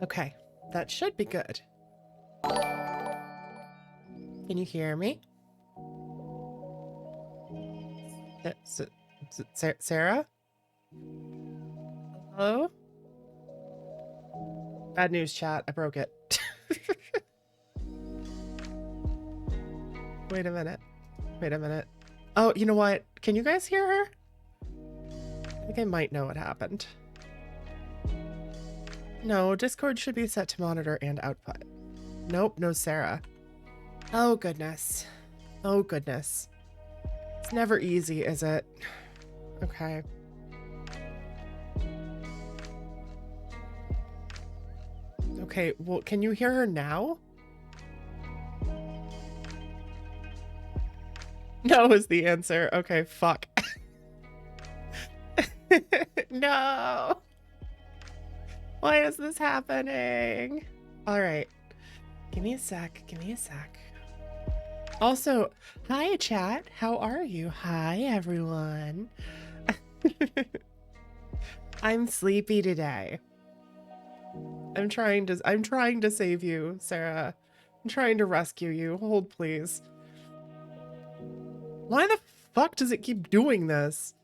Okay, that should be good. Can you hear me? Sarah? Hello? Bad news, chat. I broke it. Wait a minute. Wait a minute. Oh, you know what? Can you guys hear her? I think I might know what happened. No, Discord should be set to monitor and output. Nope, no Sarah. Oh, goodness. Oh, goodness. It's never easy, is it? Okay. Okay, well, can you hear her now? No is the answer. Okay, fuck. No. Why is this happening? All right. Give me a sec. Give me a sec. Also, hi, chat. How are you? Hi, everyone. I'm sleepy today. I'm trying to save you, Sarah. I'm trying to rescue you. Hold, please. Why the fuck does it keep doing this?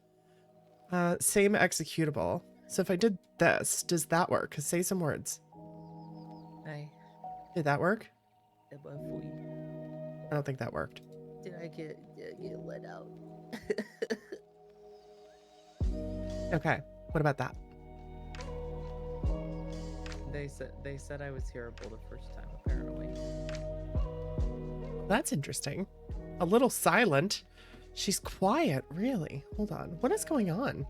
Same executable. So if I did this, does that work? Say some words. Hi. Did that work? Above I don't think that worked. Did I get let out? Okay. What about that? They said I was hearable the first time, apparently. That's interesting. A little silent. She's quiet, really. Hold on. What is going on?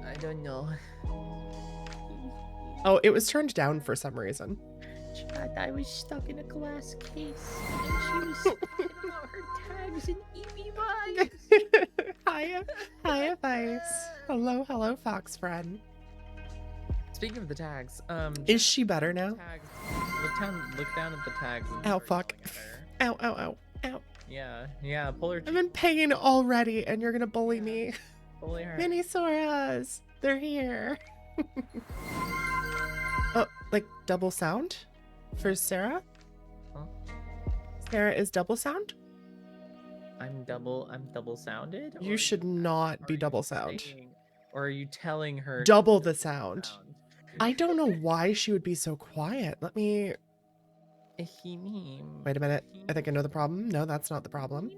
I don't know. Oh, it was turned down for some reason. Chat, I was stuck in a glass case, and she was talking about her tags and EV vibes. Hiya, Vice. Hello, Fox friend. Speaking of the tags, is she better now? Tags, look down at the tags. Ow, fuck. Ow. Yeah, pull her. I'm in pain already, and you're gonna bully me. Bully her. Mini Soras. They're here. Oh, like double sound for Sarah? Huh? Sarah is double sound? I'm double sounded? You should not be double sound. Or are you telling her double the sound? I don't know why she would be so quiet. Let me... Wait a minute. I think I know the problem. No, that's not the problem.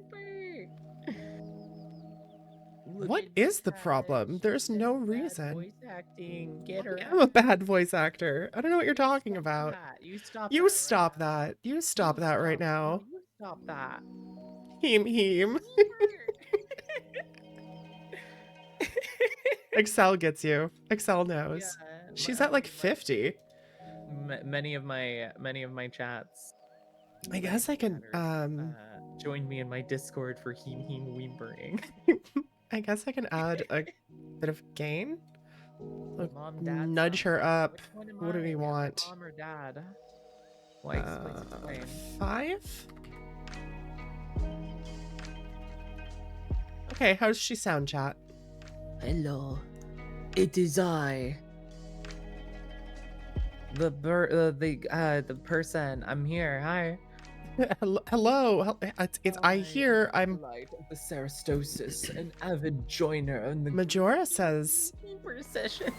What is the problem? There's no reason. Voice acting. Get her I'm a bad voice actor. I don't know what you're talking about. You stop that. You stop that right now. You stop that. Heem. Excel gets you. Excel knows. Yeah, she's at like 50. Many of my chats. I guess I can join me in my Discord for heem weepering. I guess I can add a bit of gain. Look, Mom, Dad, nudge her up. What do we want? Mom or Dad? Why 5? Okay, how's she sound, chat? Hello, it is I. The person. I'm here. Hi. Hello. It's I here. I'm Light of the Serastosis, an avid joiner in the Majora says sessions.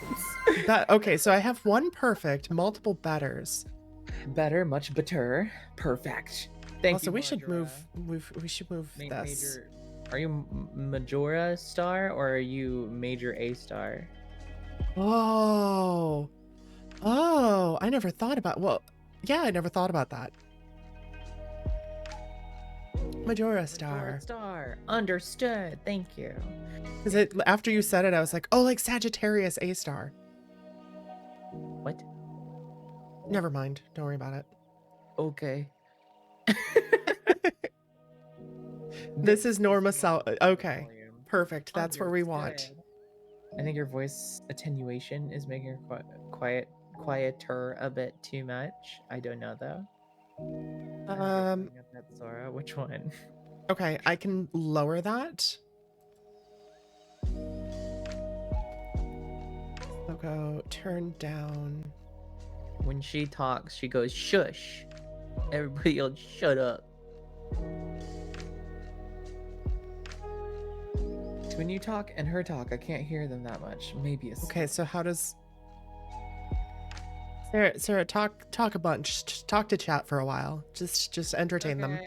Okay, so I have one perfect, multiple betters. Better, much better. Perfect. Thank you. So we should move. We should move this. Are you Majora star or are you major A star? Oh, I never thought about. Well, yeah, I never thought about that. Majora star. Understood. Thank you. Because it after you said it, I was like, oh, like Sagittarius A star. What? Never mind. Don't worry about it. Okay. This is Norma Sal. Okay. Perfect. That's where we want. I think your voice attenuation is making her quieter a bit too much. I don't know though. That's Sora. Which one? Okay, I can lower that. So go turn down. When she talks, she goes, shush. Everybody else shut up. When you talk and her talk, I can't hear them that much. Maybe a Okay, so how does Sarah talk a bunch. Talk to chat for a while. Just entertain them.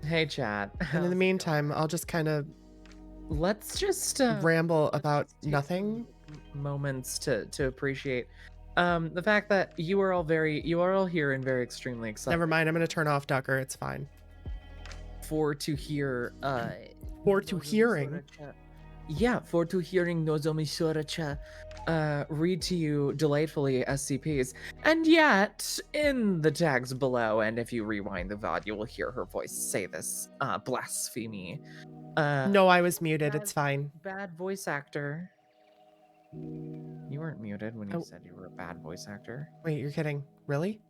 Hey, chat. And in the meantime, I'll just kind of let's just ramble about nothing. Moments to appreciate the fact that you are all here and very extremely excited. Never mind, I'm gonna turn off Ducker. It's fine. For to hearing. Yeah, for to hearing Nozomisorabiz read to you delightfully SCPs. And yet, in the tags below, and if you rewind the VOD, you will hear her voice say this blasphemy. No, I was muted. It's fine. Bad voice actor. You weren't muted when you said you were a bad voice actor. Wait, you're kidding? Really?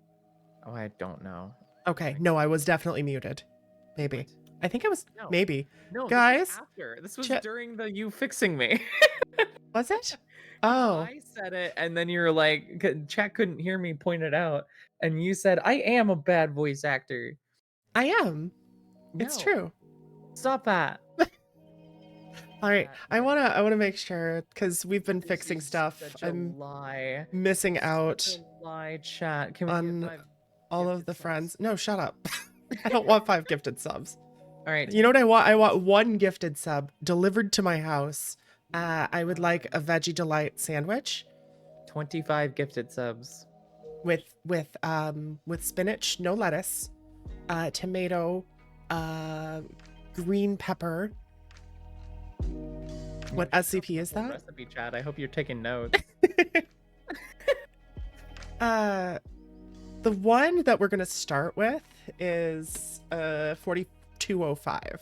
Oh, I don't know. Okay, no, I was definitely muted. Maybe. What? I think I was. No. Maybe. No, guys. This was during the you fixing me. Was it? Oh. I said it, and then you're like, chat couldn't hear me point it out, and you said, I am a bad voice actor. I am. No. It's true. Stop that. All right, I wanna make sure because we've been fixing stuff. I'm missing out lie, chat. Can we on all of the friends. No, shut up. I don't want 5 gifted subs. All right. You know what I want? I want 1 gifted sub delivered to my house. I would like a veggie delight sandwich. 25 gifted subs. With spinach, no lettuce, tomato, green pepper. What SCP is that? Recipe chat. I hope you're taking notes. The one that we're gonna start with is 4205,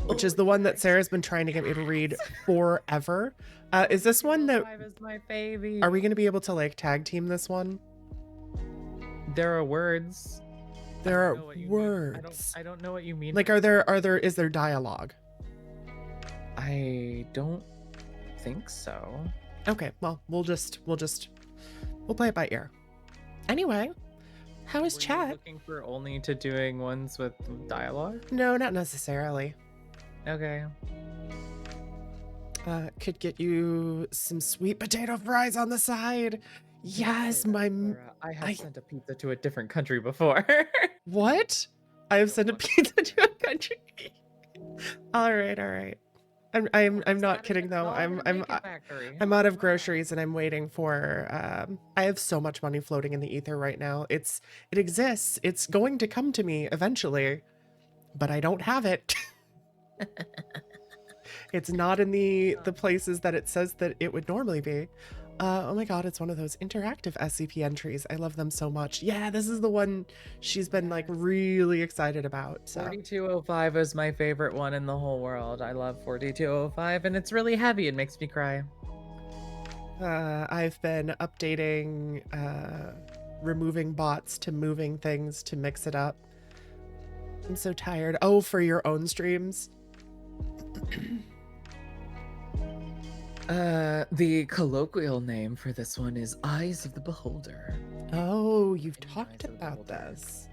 which is the one that Sarah's been trying to get me to read forever. Is this one that is my baby? Are we gonna be able to like tag team this one? There are words. There are words. I don't know what you mean. Like, is there dialogue? I don't think so. Okay, well, we'll play it by ear. Anyway, how is chat? You looking for only to doing ones with dialogue? No, not necessarily. Okay. Could get you some sweet potato fries on the side. Yes, I have sent a pizza to a different country before. What? I have sent a pizza to a country. All right. I'm not kidding though. I'm out of groceries and I'm waiting for I have so much money floating in the ether right now. It exists. It's going to come to me eventually, but I don't have it. It's not in the places that it says that it would normally be. Oh my god, it's one of those interactive SCP entries. I love them so much. Yeah, this is the one she's been like really excited about. So. 4205 is my favorite one in the whole world. I love 4205 and it's really heavy. It makes me cry. I've been updating, removing bots to moving things to mix it up. I'm so tired. Oh, for your own streams? The colloquial name for this one is Eyes of the Beholder. Oh, you've talked about this.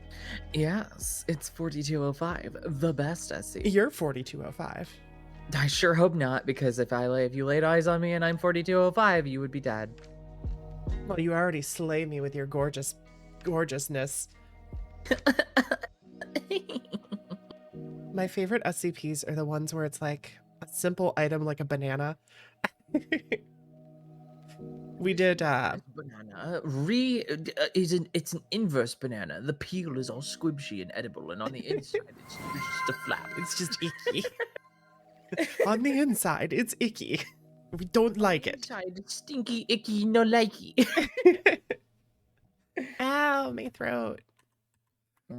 Yes, it's 4205, the best SC. You're 4205. I sure hope not, because if you laid eyes on me and I'm 4205, you would be dead. Well, you already slay me with your gorgeousness. My favorite SCPs are the ones where it's like a simple item like a banana. We did banana it's an inverse banana. The peel is all squishy and edible, and on the inside it's just a flap. It's just icky. On the inside it's icky. We don't like it. Inside it's stinky, icky, no likey. Ow, my throat.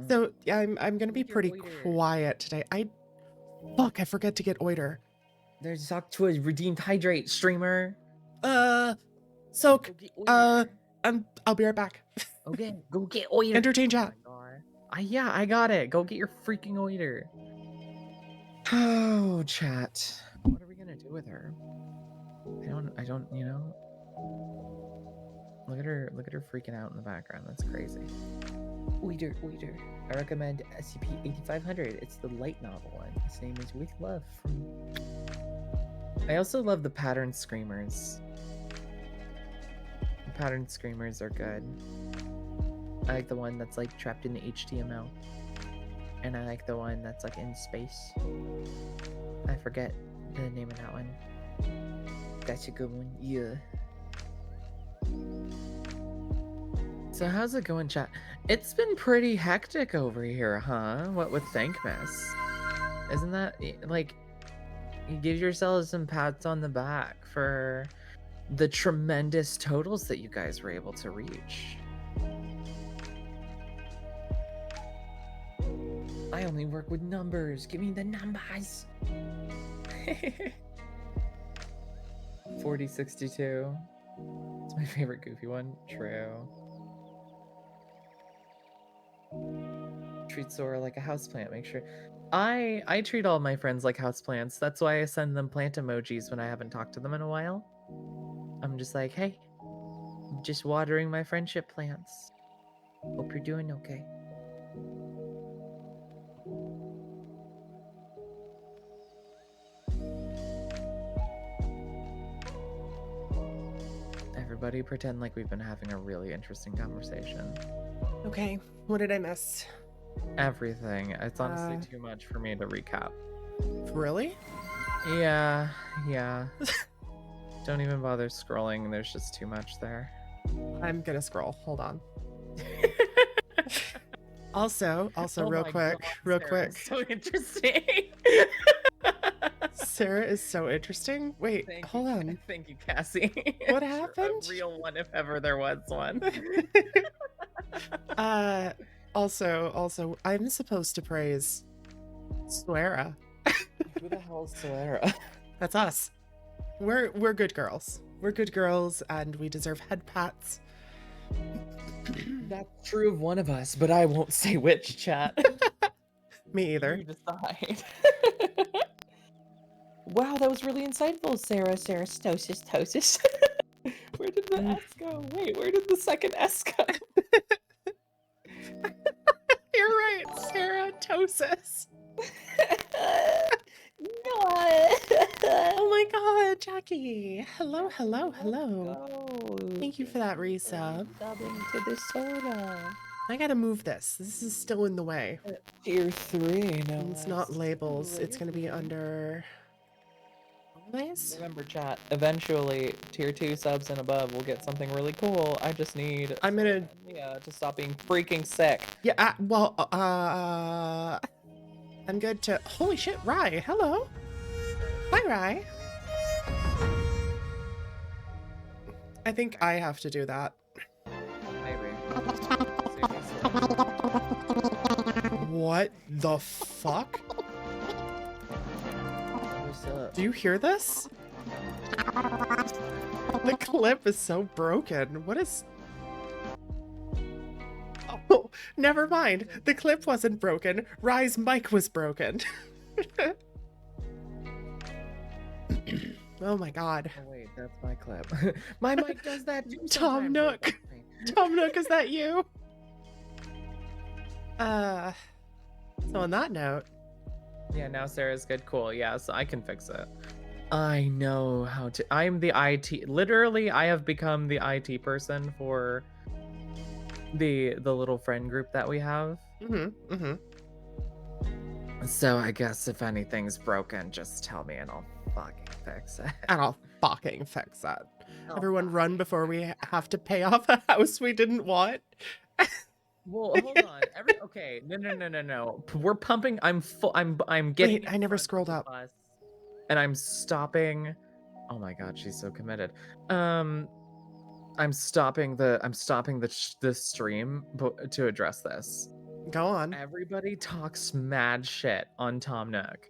So yeah, I'm gonna be pretty quiet today. I forget to get oiter. There's Zoctua redeemed hydrate streamer. Soak. I'll be right back. Okay, go get oiter. Entertain chat. Yeah, I got it. Go get your freaking oiter. Oh, chat. What are we gonna do with her? I don't, you know. Look at her freaking out in the background. That's crazy. Weeder. I recommend SCP-8500. It's the light novel one. Its name is With Love from... I also love the pattern screamers. The pattern screamers are good. I like the one that's like trapped in HTML. And I like the one that's like in space. I forget the name of that one. That's a good one. Yeah. So how's it going, chat? It's been pretty hectic over here, huh? What with Thankmas? Isn't that, like, you give yourselves some pats on the back for the tremendous totals that you guys were able to reach. I only work with numbers. Give me the numbers. 4062. It's my favorite goofy one. True. Treat Sora like a houseplant. Make sure. I treat all my friends like houseplants. That's why I send them plant emojis when I haven't talked to them in a while. I'm just like, hey, I'm just watering my friendship plants. Hope you're doing okay. Everybody pretend like we've been having a really interesting conversation. Okay, what did I miss? Everything. It's honestly too much for me to recap. Really? Yeah. Don't even bother scrolling. There's just too much there. I'm gonna scroll. Hold on. Also, Oh real my quick, God, real Sarah, quick. So interesting. Sarah is so interesting. Wait, hold on. Thank you, Cassie. What Sure, happened? a real one, if ever there was one. Also, I'm supposed to praise Sora. Who the hell is Sora? That's us. We're good girls. We're good girls, and we deserve head pats. That's true of one of us, but I won't say which, chat. Me either. You decide. Wow, that was really insightful, Sarah. Serastosis. Where did the S go? Wait, where did the second S go? You're right, Serastosis. Oh my god, Jackie. Hello. Thank you for that resub. Subbing to the soda. I gotta move this. This is still in the way. Tier 3, no. It's not labels. It's gonna be under... Nice. Remember, chat, eventually, tier 2 subs and above will get something really cool. I just need I'm gonna... to stop being freaking sick. Yeah, I'm good to... Holy shit, Rye. Hello. Hi, Rye. I think I have to do that. Maybe. What the fuck? What's up? Do you hear this? The clip is so broken. What is... Oh, never mind. The clip wasn't broken. Rye's mic was broken. Oh my god. Oh wait, that's my clip. My mic does that too. Tom Nook. Tom Nook, is that you? So on that note. Yeah, now Sarah's good. Cool. Yeah, so I can fix it. I know how to. I'm the IT. Literally, I have become the IT person for the little friend group that we have. So I guess if anything's broken, just tell me and I'll fucking fix it. And I'll fucking fix it. Everyone run before we have to pay off a house we didn't want. Well, hold on. Okay, no. We're pumping. I'm getting. Wait, I never scrolled up. And I'm stopping. Oh my god, she's so committed. I'm stopping the stream to address this. Go on. Everybody talks mad shit on Tom Nook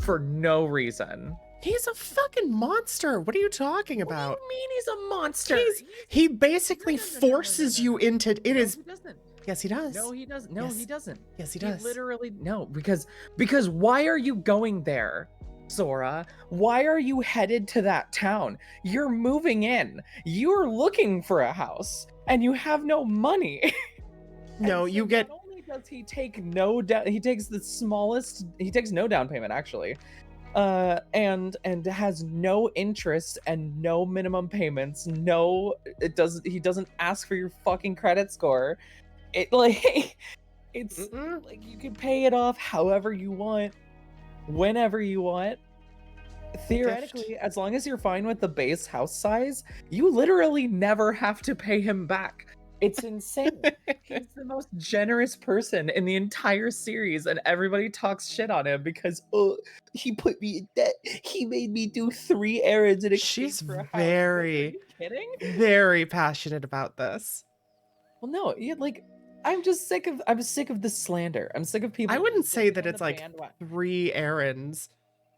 for no reason. He's a fucking monster. What are you talking about? What do you mean he's a monster? He basically forces you into it. Is he doesn't. Yes, he does. No, he doesn't. No, Yes. he doesn't. Yes, he does. He literally no, because why are you going there? Sora, why are you headed to that town? You're moving in. You're looking for a house, and you have no money. No, you get. Not only does he take no down, he takes no down payment actually, and has no interest and no minimum payments. No, he doesn't ask for your fucking credit score. It like, it's like you can pay it off however you want, whenever you want. Theoretically, as long as you're fine with the base house size, you literally never have to pay him back. It's insane. He's the most generous person in the entire series, and everybody talks shit on him because, oh, he put me in debt. He made me do 3 errands in exchange for a house. Are you kidding? Very passionate about this. Well, no, like, I'm sick of the slander. I'm sick of people. I wouldn't say that it's like 3 errands.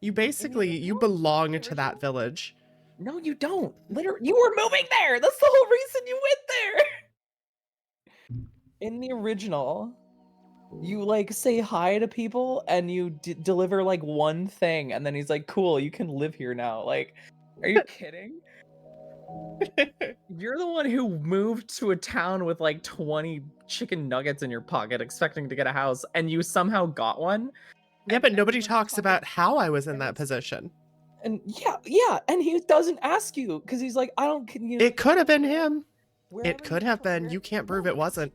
You basically, you belong to that village. No, you don't. Literally, you were moving there. That's the whole reason you went there. In the original, you like say hi to people and you deliver like 1 thing, and then he's like, cool, you can live here now. Like, are you kidding? You're the one who moved to a town with like 20 chicken nuggets in your pocket expecting to get a house, and you somehow got one. Yeah, but nobody talks about how I was in that position. And yeah, and he doesn't ask you because he's like, I don't. It could have been him. It could have been. You can't prove it wasn't.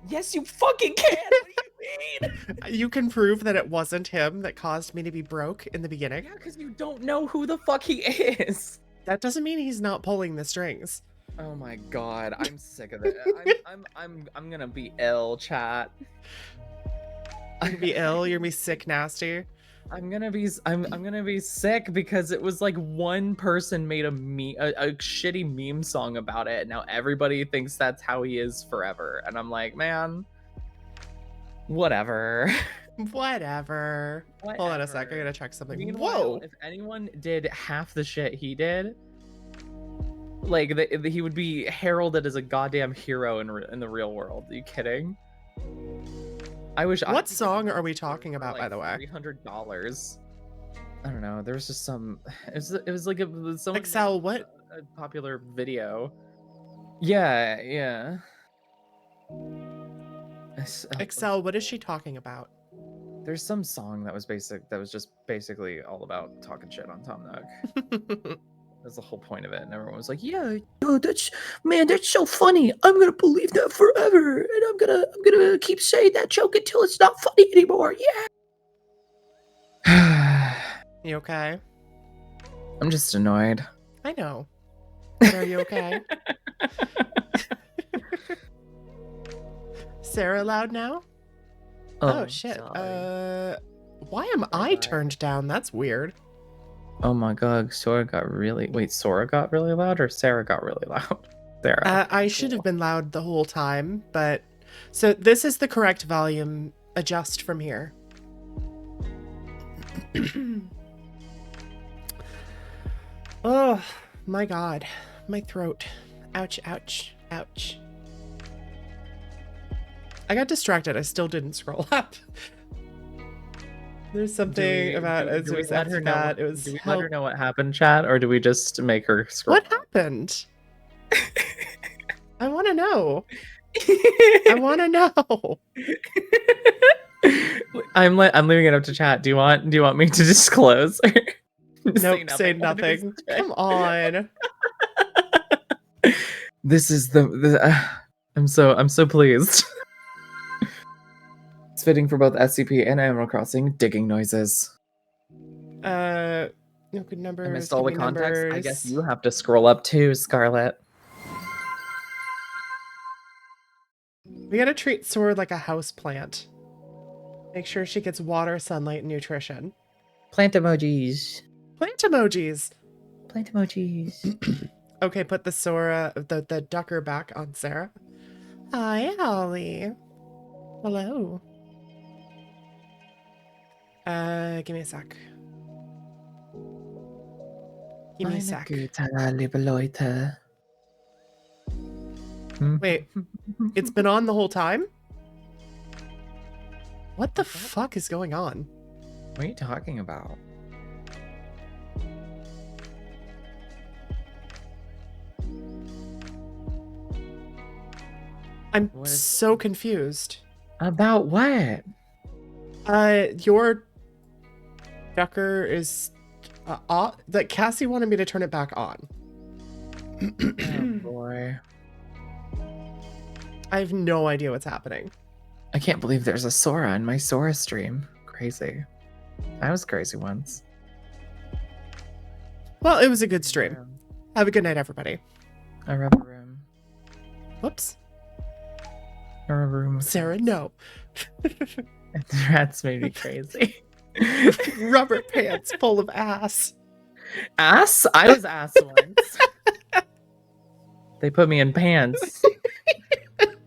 Yes, you fucking can. What do you mean? You can prove that it wasn't him that caused me to be broke in the beginning. Yeah, because you don't know who the fuck he is. That doesn't mean he's not pulling the strings. Oh my god, I'm sick of it. I'm gonna be ill, chat. You're gonna be ill. You're gonna be sick, nasty. I'm gonna be sick because it was like 1 person made a shitty meme song about it. Now everybody thinks that's how he is forever, and I'm like, man, whatever. Whatever. Hold on a sec. I gotta check something. Meanwhile, if anyone did half the shit he did, like he would be heralded as a goddamn hero in the real world. Are you kidding? I wish. What song are we talking about, like, by the way? $300. I don't know. There was just some. It was like some Excel. What? A popular video. Yeah. Excel. What is she talking about? There's some song that was just basically all about talking shit on Tom Nook. That's the whole point of it, and everyone was like, "Yeah, that's so funny. I'm gonna believe that forever, and I'm gonna keep saying that joke until it's not funny anymore." Yeah. You okay? I'm just annoyed. I know. But are you okay? Sarah loud now? Oh shit. Sorry. Why am I turned down? That's weird. Oh my god, Sora got really loud, or Sarah got really loud? Sarah. I should have been loud the whole time, but so this is the correct volume. Adjust from here. Oh my god, my throat. Ouch, ouch, ouch. I got distracted. I still didn't scroll up. There's something about it. Do we let her know? It was. Do we let her know what happened, chat, or do we just make her scroll? What happened? I want to know. I want to know. I'm leaving it up to chat. Do you want me to disclose? Nope, say nothing. Come on. This is I'm so pleased. It's fitting for both SCP and Animal Crossing digging noises. No good numbers. I missed all the context. I guess you have to scroll up too, Scarlet. We gotta treat Sora like a house plant. Make sure she gets water, sunlight, and nutrition. Plant emojis. Plant emojis. Plant emojis. Okay, put the Sora, the ducker back on Sarah. Hi, Holly. Hello. Give me a sec. Give me a sec. Wait, it's been on the whole time? What the fuck is going on? What are you talking about? I'm What is- so confused. About what? Your Ducker is off. That Cassie wanted me to turn it back on. Oh boy. I have no idea what's happening. I can't believe there's a Sora in my Sora stream. Crazy. I was crazy once. Well, it was a good stream. Have a good night, everybody. I rub a room. Whoops. I rub a room with Sarah, rats. no. Rats made me crazy. Rubber pants full of ass. Ass? I was ass once. They put me in pants.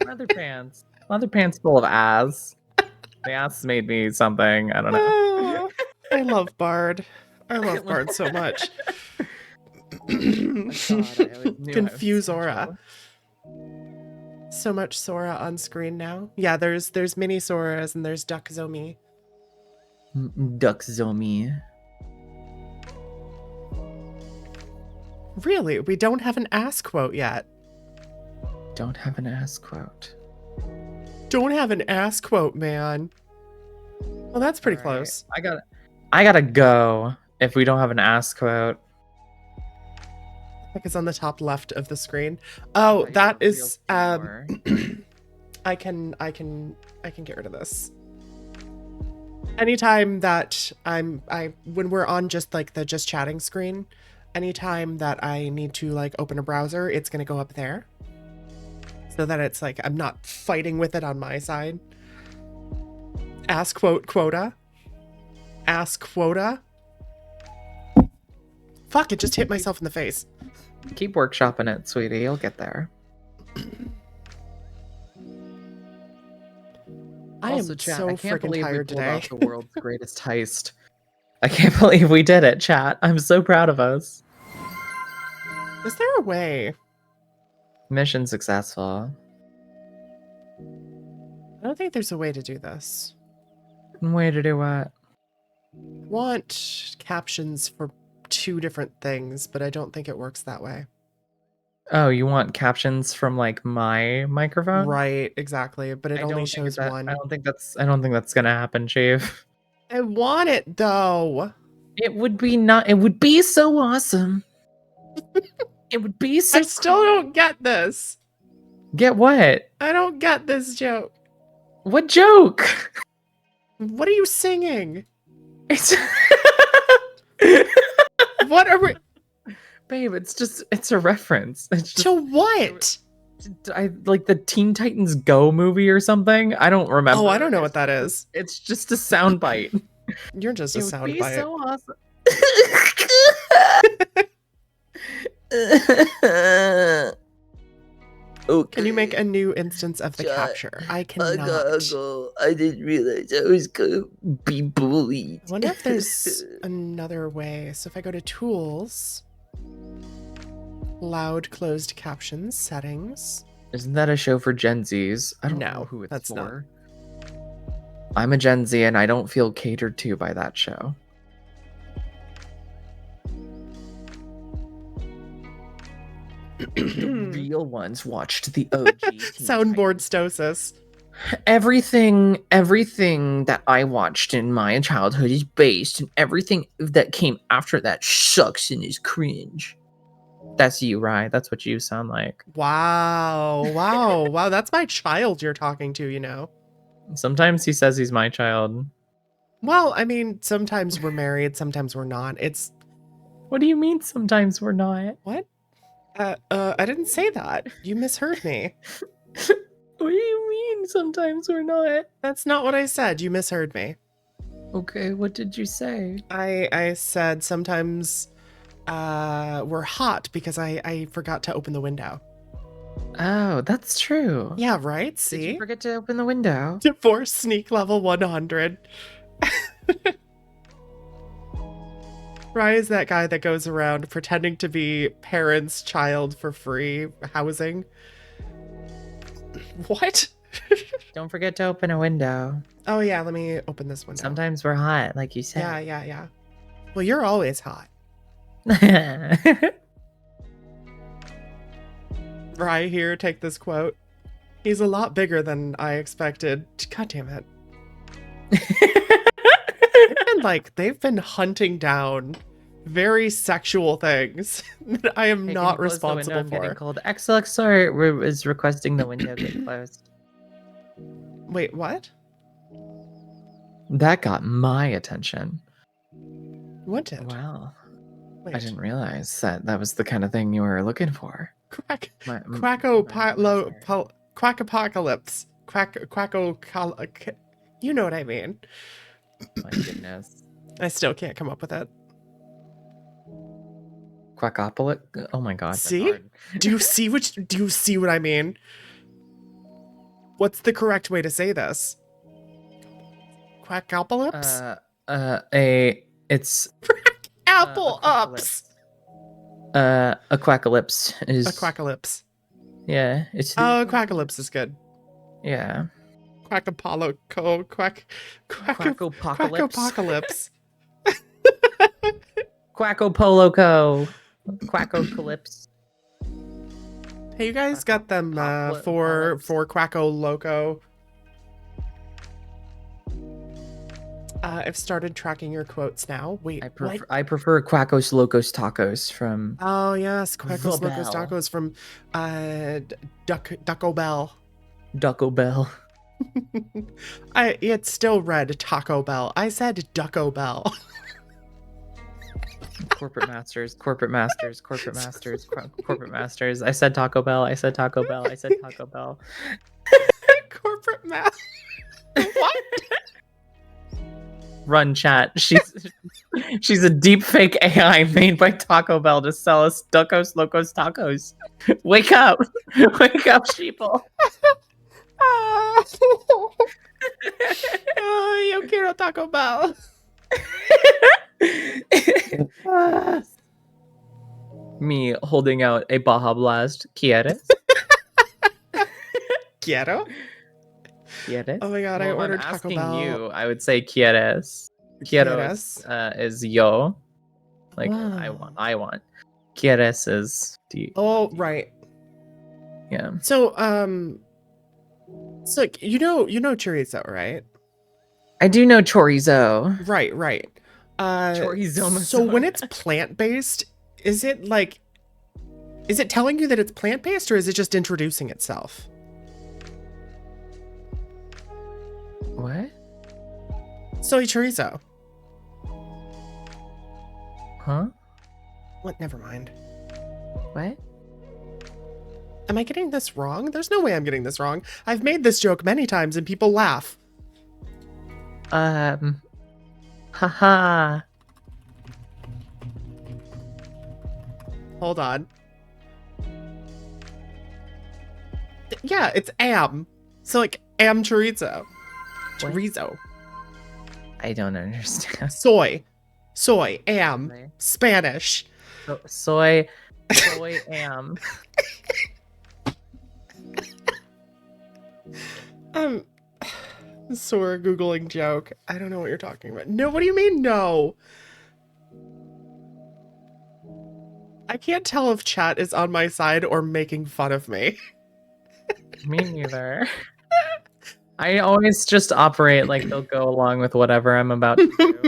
Leather pants. Leather pants full of ass. The ass made me something. I don't know. Oh, I love Bard. I love Bard so much. Confuse aura. So much Sora on screen now. Yeah, there's mini Soras and there's Duckzomi. Duckzomi. Really? We don't have an ass quote yet. Don't have an ass quote. Don't have an ass quote, man. Well, that's pretty All right. close. I gotta go if we don't have an ass quote. I think it's on the top left of the screen. Oh, that is I can get rid of this. Anytime that when we're on just like the just chatting screen, anytime that I need to like open a browser, it's gonna go up there. So that it's like I'm not fighting with it on my side. Ass quote quota. Ass quota. Fuck, it just hit myself in the face. Keep workshopping it, sweetie. You'll get there. I Also, am chat, so I can't freaking believe we tired pulled today. off the world's greatest heist. I can't believe we did it, chat. I'm so proud of us. Is there a way? Mission successful. I don't think there's a way to do this. Way to do what? Want captions for 2 different things, but I don't think it works that way. Oh, you want captions from like my microphone? Right, exactly. But it I only don't think shows that- one. I don't think that's gonna happen, Chief. I want it though. It would be not. It would be so awesome. It would be so. I still cool. don't get this. Get what? I don't get this joke. What joke? What are you singing? It's What are we babe. It's a reference. It's just, to what? I like the Teen Titans Go movie or something. I don't remember. Oh, I don't know what that is. It's just a soundbite. You're just a It would sound be bite. so awesome. Okay. Can you make a new instance of the capture? I cannot. I didn't realize I was gonna be bullied. I wonder if there's another way. So if I go to tools, loud closed captions, settings. Isn't that a show for Gen Zs? I don't know No, who it's that's not. for. I'm a Gen Z and I don't feel catered to by that show. The real ones watched the OG. Teen Soundboard Titans. stosis. Everything that I watched in my childhood is based, and everything that came after that sucks and is cringe. That's you, right? That's what you sound like. Wow. Wow. Wow. That's my child you're talking to, you know. Sometimes he says he's my child. Well, I mean, sometimes we're married, sometimes we're not. It's What do you mean sometimes we're not? what? I didn't say that. You misheard me. What do you mean sometimes we're not? That's not what I said. You misheard me. Okay, what did you say? I said sometimes we're hot because I forgot to open the window. Oh, that's true. Yeah, right? Did See? you forget to open the window? Divorce sneak level 100. Rye is that guy that goes around pretending to be parents' child for free housing. What? Don't forget to open a window. Oh yeah, let me open this window. Sometimes we're hot, like you said. Yeah. Well, you're always hot. Rye here, take this quote. He's a lot bigger than I expected. God damn it. And like, they've been hunting down very sexual things that I am Hey, not can you close the window? responsible I'm getting for. cold. XLXR is requesting the window get closed. Wait, what? That got my attention. What did? Wow. Wait. I didn't realize that was the kind of thing you were looking for. Quackopocalypse. You know what I mean. My goodness. I still can't come up with it. Quackopolis? Oh my god. See? Do you see what I mean? What's the correct way to say this? Quackopolis? It's Apple ups. A quackalypse is A quackalypse. Yeah, it's Oh, quackalypse is good. Yeah. Quackopocalypse. Quackopoloco. Quackocalypse. Hey, you guys got them for Quacko Loco. I've started tracking your quotes now. Wait, I prefer Quackos Locos Tacos from. Oh yes, Quackos Locos Tacos from Ducko Bell. Ducko Bell. It's still read Taco Bell. I said Ducko Bell. Corporate masters. I said Taco Bell. I said Taco Bell. Corporate master. What? Run, chat. She's a deep fake AI made by Taco Bell to sell us Duckos Locos Tacos. Wake up, sheeple. Oh, yo quiero Taco Bell. Me holding out a Baja Blast. ¿Quieres? Quiero? ¿Quieres? Oh my god, I ordered Taco Bell. You, I would say ¿quieres? Quieres is yo. Like, wow. I want. ¿Quieres is Oh, right. Yeah. So, so you know chorizo, right? I do know chorizo. Right. Chorizo. So when it's plant-based, is it telling you that it's plant-based, or is it just introducing itself? What? Soy chorizo. Huh? What? Never mind. What? Am I getting this wrong? There's no way I'm getting this wrong. I've made this joke many times and people laugh. Haha. Hold on. Yeah, it's am. So like am chorizo. Chorizo. I don't understand. Soy, am, Spanish. Soy, am. Sora Googling joke. I don't know what you're talking about. No, what do you mean no? I can't tell if chat is on my side or making fun of me. Me neither. I always just operate like they'll go along with whatever I'm about to do.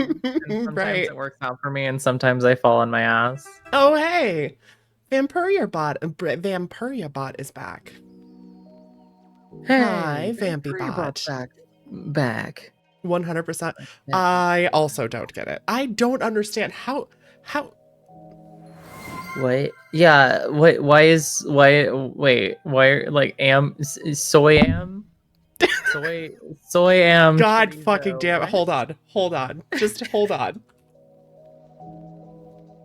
And sometimes it works out for me, and sometimes I fall on my ass. Oh, hey! Vampiria bot is back. Hey, hi, Vampybot. Back. 100%. I also don't get it. I don't understand how. Wait. Yeah. Wait. Why? Like soy am? Soy am. God fucking damn it. Hold on. Just hold on.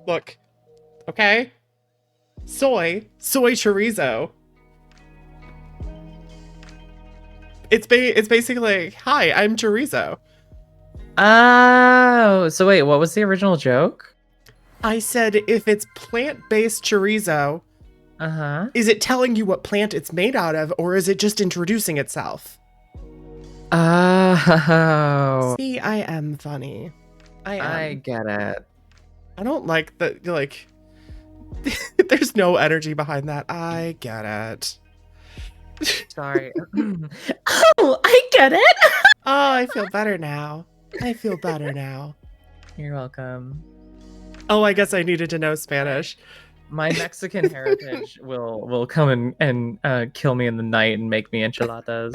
Look. Okay? Soy chorizo. It's basically, hi, I'm chorizo. Oh, so wait, what was the original joke? I said if it's plant-based chorizo, is it telling you what plant it's made out of, or is it just introducing itself? Oh. See, I am funny. I get it. I don't like the, there's no energy behind that. I get it. Sorry. Oh, I get it. Oh, I feel better now. I feel better now. You're welcome. Oh, I guess I needed to know Spanish. My Mexican heritage will come and kill me in the night and make me enchiladas.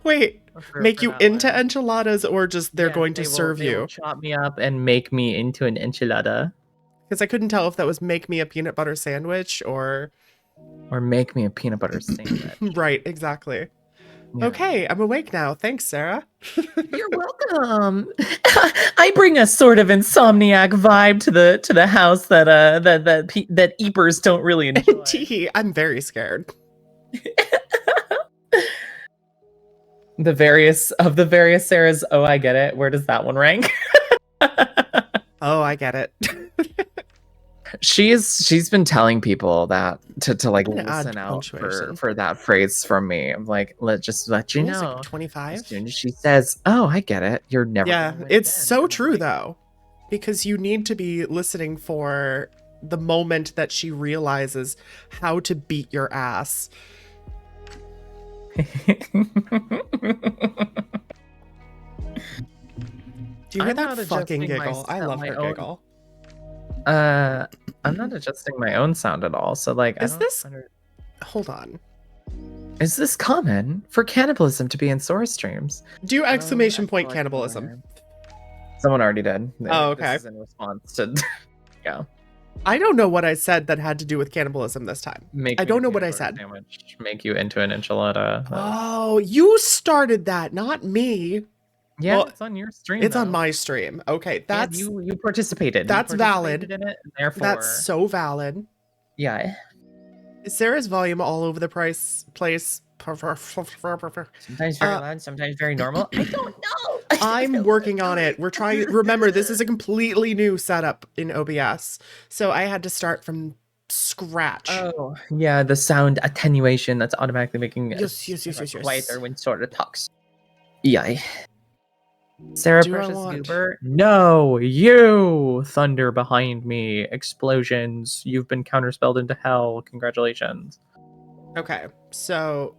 Wait, make for you that into one. enchiladas or just they're Yes, going to they will- serve they will you? chop me up and make me into an enchilada. Because I couldn't tell if that was make me a peanut butter sandwich or... Or make me a peanut butter sandwich. Right, exactly. Yeah. Okay, I'm awake now. Thanks, Sarah. You're welcome. I bring a sort of insomniac vibe to the house that eepers don't really enjoy. Teehee, I'm very scared. The various Sarahs. Oh, I get it. Where does that one rank? Oh, I get it. She's been telling people that to like I'm gonna add listen out punctuation. for that phrase from me. I'm like, just let you Music, know. 25. As soon as she says, "Oh, I get it," you're never. Yeah, gonna win it's again. so And I'm true like, though, because you need to be listening for the moment that she realizes how to beat your ass. Do you hear I'm that not fucking adjusting giggle? I love my her own- giggle. I'm not adjusting my own sound at all. So like, Is I don't this- under- Hold on. Is this common for cannibalism to be in Sora streams? Do exclamation Oh, point I cannibalism. Someone already did. Oh, okay. This is in response to. Yeah. I don't know what I said that had to do with cannibalism this time. Make I me don't a know what peanut I butter said. Sandwich, make you into an enchilada. Oh, you started that, not me. Yeah, well, it's on your stream. It's on though. my stream. Okay, Yeah, that's you participated. that's You valid. participated in it, and therefore, that's so valid. yeah. Is Sarah's volume all over the place? Sometimes very loud, sometimes very normal. I don't know. I'm working on it. We're trying. Remember, this is a completely new setup in OBS, so I had to start from scratch. Oh, yeah, the sound attenuation that's automatically making Yes. quieter when Sora talks. Yeah. Sarah Do I Precious want- Goober? No, you! Thunder behind me, explosions. You've been counterspelled into hell. Congratulations. Okay, so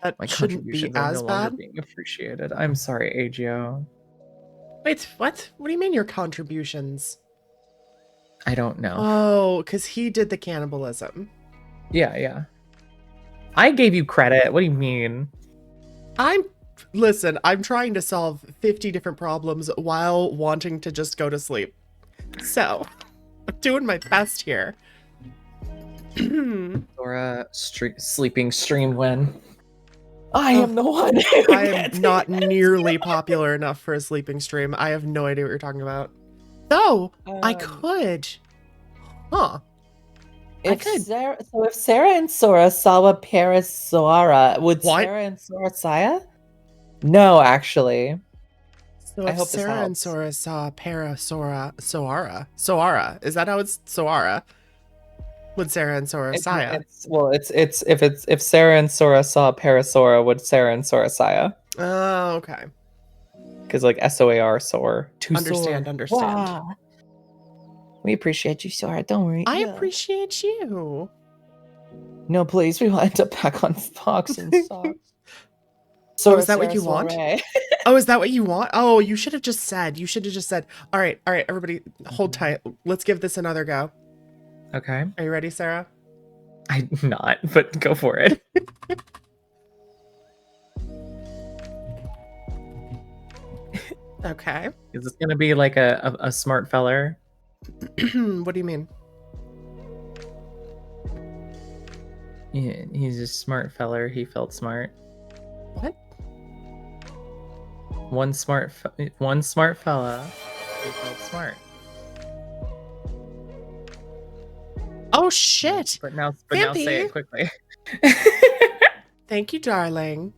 that My shouldn't be contributions are as no longer bad. being appreciated. I'm sorry, Agio. Wait, what? What do you mean your contributions? I don't know. Oh, because he did the cannibalism. Yeah. I gave you credit. What do you mean? Listen, I'm trying to solve 50 different problems while wanting to just go to sleep. So, I'm doing my best here. Sora sleeping stream when? I am the one. I am not nearly popular enough for a sleeping stream. I have no idea what you're talking about. Though, I could. Huh. If Sarah and Sora saw a Paris Sora, would What? Sarah and Sora Saya? No, actually. So I if hope this Sarah and helps. Sora saw Soara. Is that how it's Soara? Would Sarah and Sora Saya? If Sarah and Sora saw Parasora, would Sarah and Sora Saya? Oh, okay. Because like SOAR Sora. Understand. Wow. We appreciate you, Sora. Don't worry. I appreciate you. No, please. We will end up back on Fox and Socks. Oh, is that what you want? Oh, is that what you want? Oh, you should have just said. All right, everybody, hold tight. Let's give this another go. Okay. Are you ready, Sarah? I'm not, but go for it. Okay. Is this gonna be like a smart feller? What do you mean? Yeah, he's a smart feller. He felt smart. What? One smart fella. He felt smart. Oh shit! But now say Vampy. it quickly. Thank you, darling.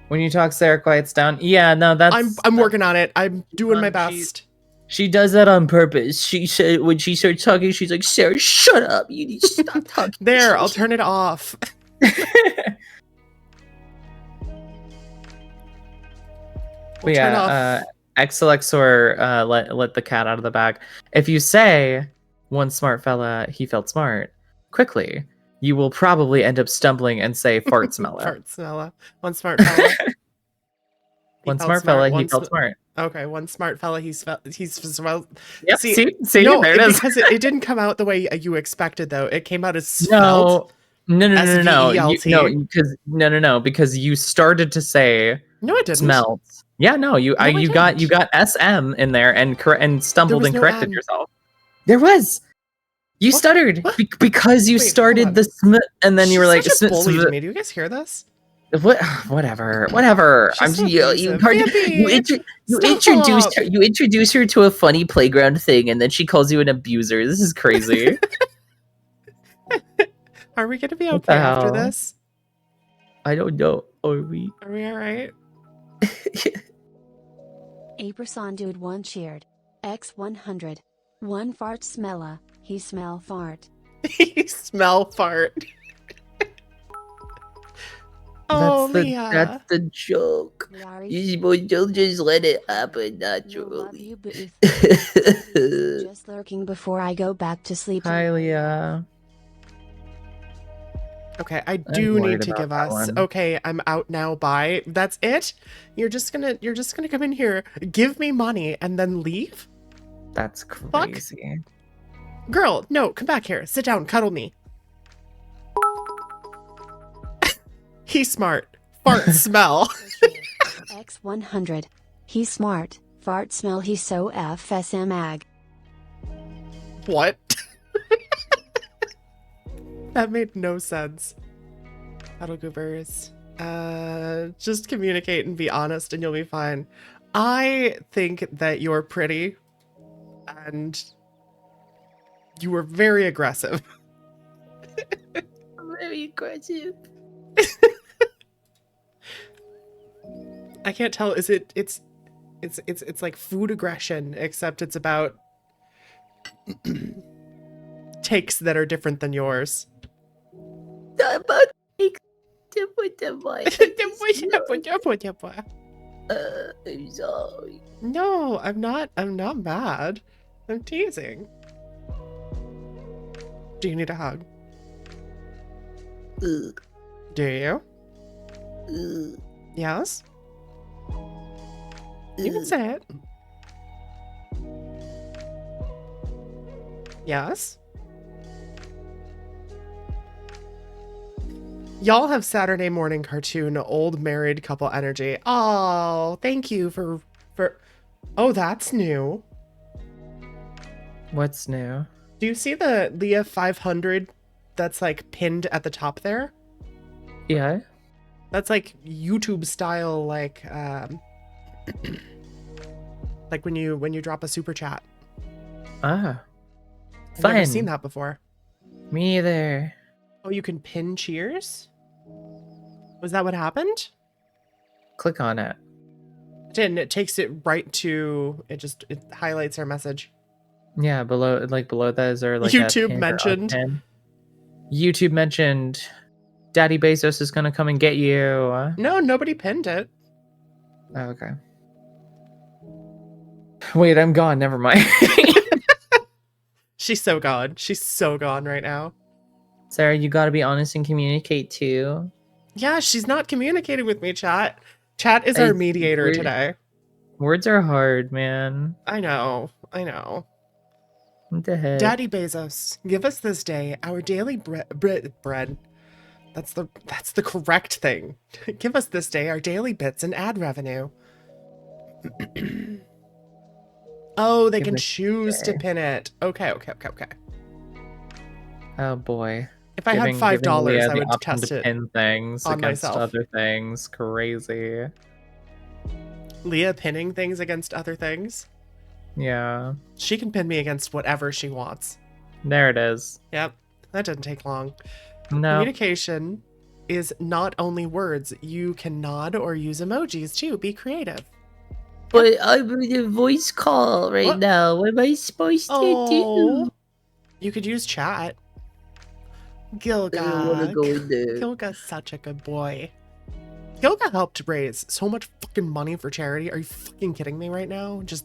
When you talk, Sarah quiets down. Yeah, no, that's. I'm working on it. I'm doing my she- best. She does that on purpose. She said when she starts talking, she's like, "Sarah, shut up! You need to stop talking." There, I'll turn it off. But yeah, Xlexor, let the cat out of the bag. If you say one smart fella, he felt smart quickly, you will probably end up stumbling and say fart smella. Fart smella. One smart fella. One smart fella, he felt smart. Okay, one smart fella, he's well. Yep, see, no, there it is. Because it didn't come out the way you expected, though. It came out as No, S-V-E-L-T. because you started to say no, it didn't. Smelt. Yeah, no, you got SM in there and stumbled and corrected yourself. There was. You stuttered because you started the sm, and then you were like, such a bully to me. Do you guys hear this? What? Whatever. I'm so you introduce her to a funny playground thing, and then she calls you an abuser. This is crazy. Are we gonna be okay after this? I don't know. Are we? Are we all right? Aperson dude 1 cheered. X100. 1 fart smella. He smell fart. He smell fart. Oh, that's the joke. You'll just let it happen naturally. Just lurking before I go back to sleep. Hi, Leah. Okay, I do need to give us. Okay, I'm out now. Bye. That's it? You're just gonna come in here, give me money, and then leave? That's crazy. Fuck. Girl, no, come back here. Sit down, cuddle me. He's smart. Fart smell. X100. He's smart. Fart smell. He's so FSM ag. What? That made no sense. Cuddle goobers. Just communicate and be honest and you'll be fine. I think that you're pretty. And you were very aggressive. Very aggressive. I can't tell. Is it's like food aggression, except it's about takes that are different than yours. I'm sorry. No, I'm not mad. I'm teasing. Do you need a hug? Do you? Yes? You can say it. Yes? Y'all have Saturday morning cartoon old married couple energy. Oh, thank you for oh, that's new. What's new? Do you see the Leah 500 that's like pinned at the top there? Yeah. That's like YouTube style, like like when you drop a super chat. Ah. I've Fun. never seen that before. Me either. Oh, you can pin cheers? Was that what happened? Click on it. It didn't. It takes it right to it highlights our message. Yeah, below that is there like YouTube mentioned. YouTube mentioned Daddy Bezos is gonna come and get you. No, nobody pinned it. Oh, okay. Wait, I'm gone. Never mind. She's so gone. She's so gone right now. Sarah, you gotta be honest and communicate too. Yeah, she's not communicating with me, chat. Chat is our mediator today. Words are hard, man. I know. What the heck? Daddy Bezos, give us this day our daily bread. That's the correct thing. Give us this day our daily bits and ad revenue. Oh, they can choose to pin it. Okay. Oh boy. If I had $5, I would test it pin things on against myself. other things. Crazy. Leah pinning things against other things. Yeah. She can pin me against whatever she wants. There it is. Yep. That didn't take long. No. Communication is not only words. You can nod or use emojis too. Be creative. But I'm in a voice call right now. What am I supposed to do? You could use chat. Gilga. I don't want to go in there. Gilga's such a good boy. Gilga helped raise so much fucking money for charity. Are you fucking kidding me right now? Just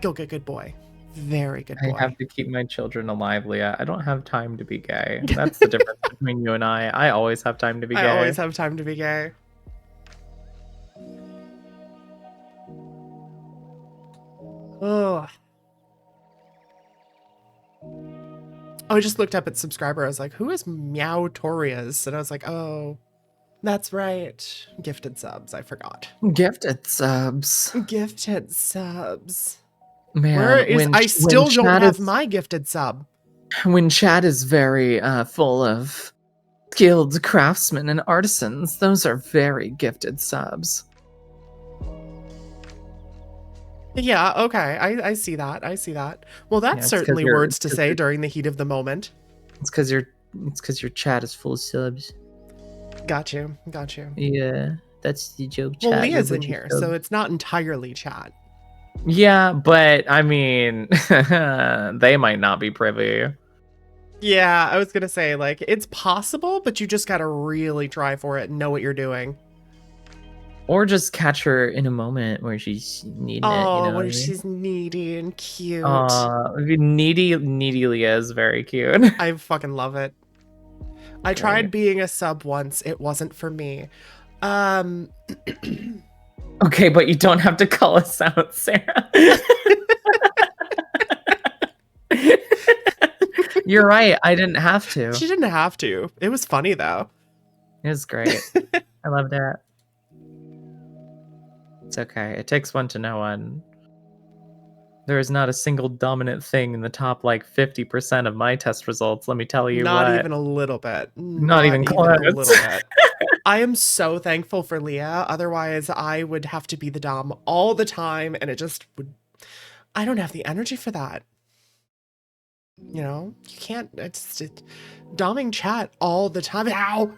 Gilga, good boy. Very good I boy. have to keep my children alive, Leah. I don't have time to be gay. That's the difference between you and I. I always have time to be gay. I always have time to be gay. Oh. I just looked up at subscriber. I was like, who is Meowtorias? And I was like, oh, that's right. Gifted subs. I forgot. Gifted subs. Gifted subs. Man, Where is I still don't chat have is, my gifted sub. when chat is very full of skilled craftsmen and artisans, those are very gifted subs. Yeah, okay. I see that. I see that. Well, that's Yeah, it's 'cause certainly you're- words it's to 'cause say you're- during the heat of the moment. It's because your chat is full of subs. Got you. Got you. Yeah, that's the joke. Chat. Well, You're Leah's in butcher here, subs. so it's not entirely chat. Yeah, but I mean, they might not be privy. Yeah, I was gonna say, like, it's possible, but you just gotta really try for it and know what you're doing. Or just catch her in a moment where she's needing it. You know When what I mean? she's needy and cute. Needy Leah is very cute. I fucking love it. I tried being a sub once. It wasn't for me. Okay, but you don't have to call us out, Sarah. You're right. I didn't have to. She didn't have to. It was funny though. It was great. I loved it. It's okay. It takes one to know one. There is not a single dominant thing in the top like 50% of my test results. Let me tell you Not what. even a little bit. Not even close. a little bit. I am so thankful for Leah. Otherwise, I would have to be the dom all the time, and it just would. I don't have the energy for that. You know, you can't. It's doming chat all the time. Ow,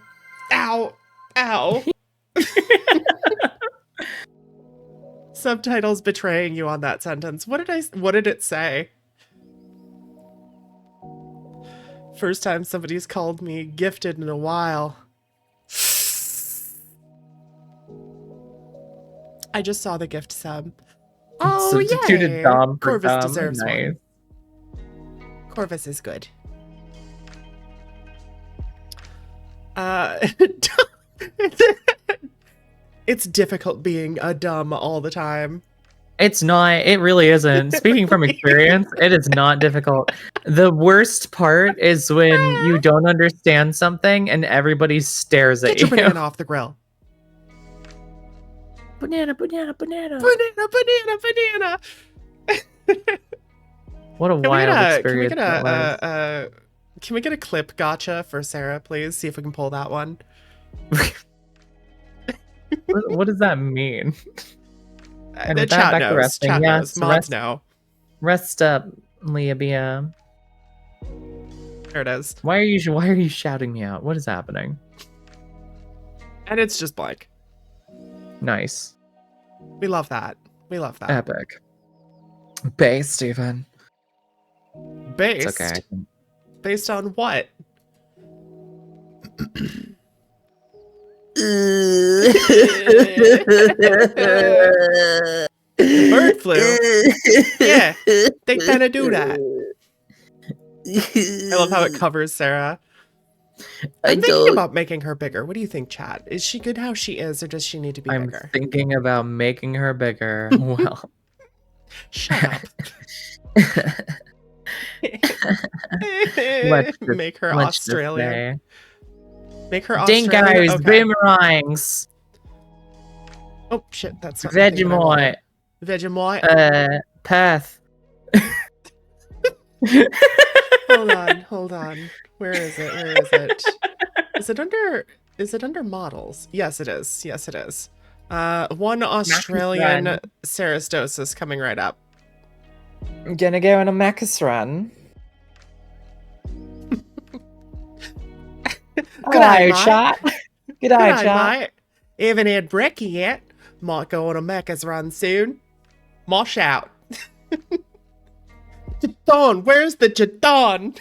ow, ow. Subtitles betraying you on that sentence. What did it say? First time somebody's called me gifted in a while. I just saw the gift sub. Oh, Substituted yay! Dom for Corvus Dom. deserves Nice. one. Corvus is good. It's difficult being a dumb all the time. It's not. It really isn't. Speaking from experience, it is not difficult. The worst part is when you don't understand something and everybody stares at Get your you. banana off the grill. Banana. Banana, banana, banana. What a wild experience that was. Can we get a clip gotcha for Sarah, please? See if we can pull that one. What does that mean? And The with that, chat back to knows. resting. Chat Yeah, knows. so Mods know. Rest up, Leah Bia. There it is. Why are you shouting me out? What is happening? And it's just blank. Nice. We love that. We love that. Epic. Base, Stephen. Based. It's okay. Based on what? Bird flu? Yeah, they kind of do that. I love how it covers Sarah. I'm thinking about making her bigger. What do you think, chat? Is she good how she is, or does she need to be I'm bigger? thinking about making her bigger. Well. Shut up. Make her Australian. Make her Australian. Dingoes, Okay. boomerangs. Oh shit, that's not the thing that I wanted. Vegemite. Vegemite. Path. Hold on. Where is it? Is it under models? Yes, it is. Yes, it is. One Australian Serastosis coming right up. I'm gonna go on a Macus run. Good eye, mate. chat. Good eye, chat. Mate. Haven't had brekkie yet. Might go on a Macca's run soon. Mosh out. Jadon, where's the Jadon?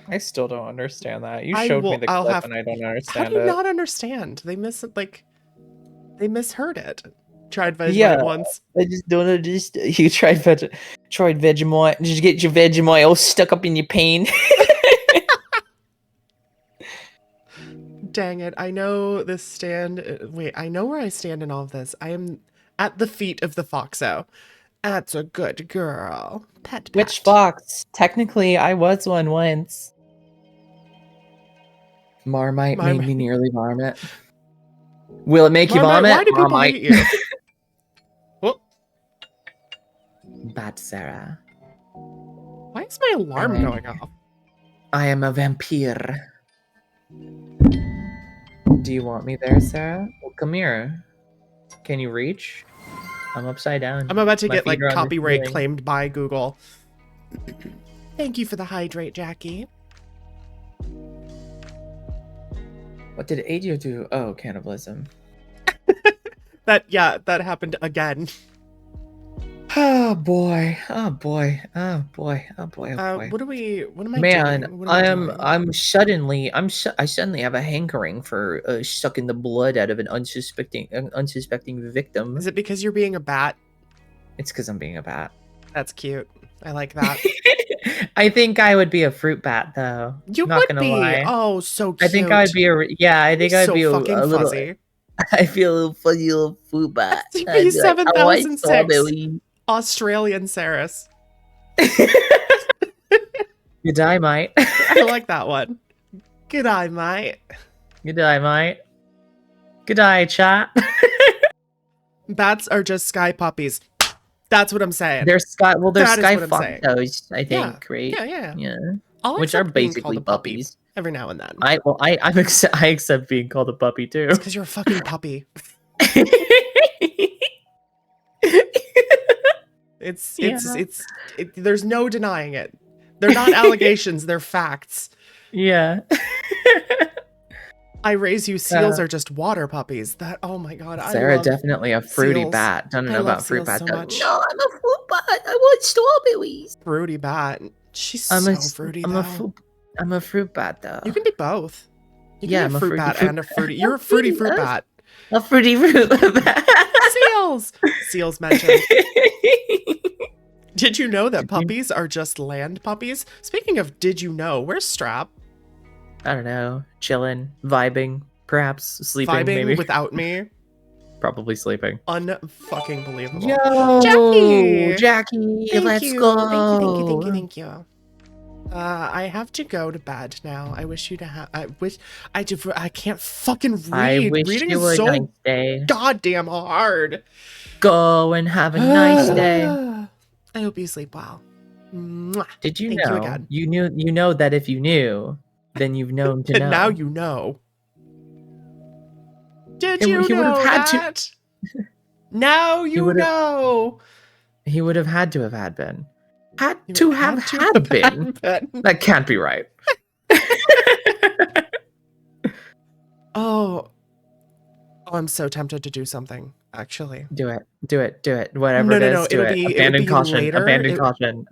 I still don't understand that. You showed me the clip and I don't How understand do you it. not understand? They misheard it. Tried Vegemite Yeah. once. I just don't understand. You tried Vegemite. Did you get your Vegemite all stuck up in your pain? Dang it. I know this stand. Wait, I know where I stand in all of this. I am at the feet of the Foxo. That's a good girl. Pet. Which fox? Technically, I was one once. Marmite made me nearly vomit. Will it make you vomit? Why do people Marmite. hate you? Well, Bad Sarah. why is my alarm going off? I am a vampire. Do you want me there, Sarah? Well, come here. Can you reach? I'm upside down. I'm about to My get feet like are on the copyright ceiling. claimed by Google. Thank you for the hydrate, Jackie. What did Adio do? Oh, cannibalism. That happened again. Oh boy. Oh boy. Oh boy. Oh boy. Oh boy. What am I Man, doing? What am I doing? I suddenly have a hankering for sucking the blood out of an unsuspecting victim. Is it because you're being a bat? It's because I'm being a bat. That's cute. I like that. I think I would be a fruit bat, though. You Not would gonna be. lie. Oh, so cute. I think I'd be I think I'd so be a fucking little. fuzzy. I feel a little fuzzy little fruit bat. SCP 7006. Australian Saris. Good day, mate. I like that one. G'day, mate. Good day, mate. Good day, chat. Bats are just sky puppies. That's what I'm saying. They're sky. Well, they're That is sky what I'm saying. foxos, I think, right? Yeah. Which are accept being basically called a puppy puppies. every now and then. I accept being called a puppy too. It's because you're a fucking puppy. There's no denying it. They're not allegations, they're facts. Yeah. I raise you seals are just water puppies. Oh my god, Sarah definitely a fruity seals. bat. Don't know about fruit bat so though. much. No, I'm a fruit bat. I want strawberries. Fruity bat. She's I'm so fruity though. I'm a fruit bat though. You can be both. You can Yeah, be I'm a a fruit fruity bat fruit and a fruity. You're a fruity fruit bat. A fruity fruit bat. Seals. Seals mentioned. Did you know that puppies are just land puppies? Speaking of did you know, where's Strap? I don't know. Chilling, vibing, perhaps sleeping. Vibing maybe without me? probably sleeping. Unfucking believable. Yo, Jackie, Thank let's you. go. Thank you. I have to go to bed now. I wish you to have. I can't fucking read. I wish Reading you is a so nice day. goddamn hard. Go and have a nice day. I hope you sleep well. Mwah. Did you Thank you know? again. You know that if you knew, then you've known to And know. now you know. Did He you would know have had to- that? Now you know. He would have had to have had been. Had You to would have to had been. been. That can't be right. Oh, I'm so tempted to do something. Actually, Do it. Whatever No, it no, is, no, do it'll it. be Abandon caution. later.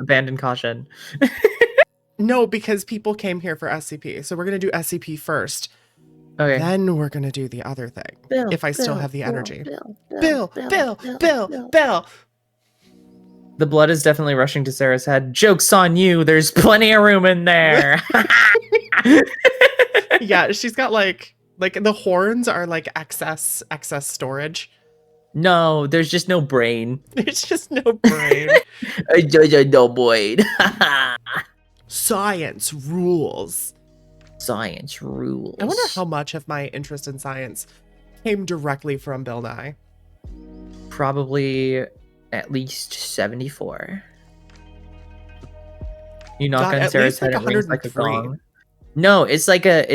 Abandon caution. no, because people came here for SCP, so we're gonna do SCP first. Okay. Then we're gonna do the other thing. If I still have the energy. Bill. Bill. The blood is definitely rushing to Sarah's head. Joke's on you. There's plenty of room in there. Yeah, she's got like the horns are like excess storage. No, there's just no brain. There's just no brain. No brain. Science rules. Science rules. I wonder how much of my interest in science came directly from Bill Nye. Probably at least 74. You knock God, on at Sarah's least, head, like, it rings like a 103. gong. No, it's like a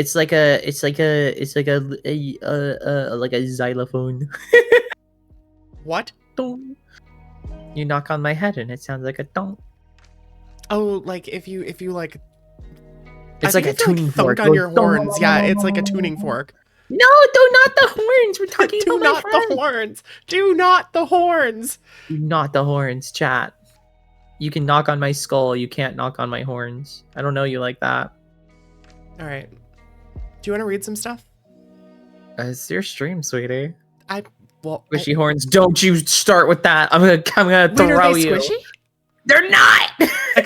xylophone. What? Dong. You knock on my head and it sounds like a dong. Oh, like if you like. It's I like a think if you, tuning thunk fork. on your horns. Yeah, it's like a tuning fork. No, not the horns. We're talking Do about not my the friend. horns. Do not the horns. Not the horns, chat. You can knock on my skull. You can't knock on my horns. I don't know you like that. All right. Do you want to read some stuff? It's your stream, sweetie. Well, Squishy horns. Don't you start with that. I'm gonna wait, throw are they you. squishy? They're not.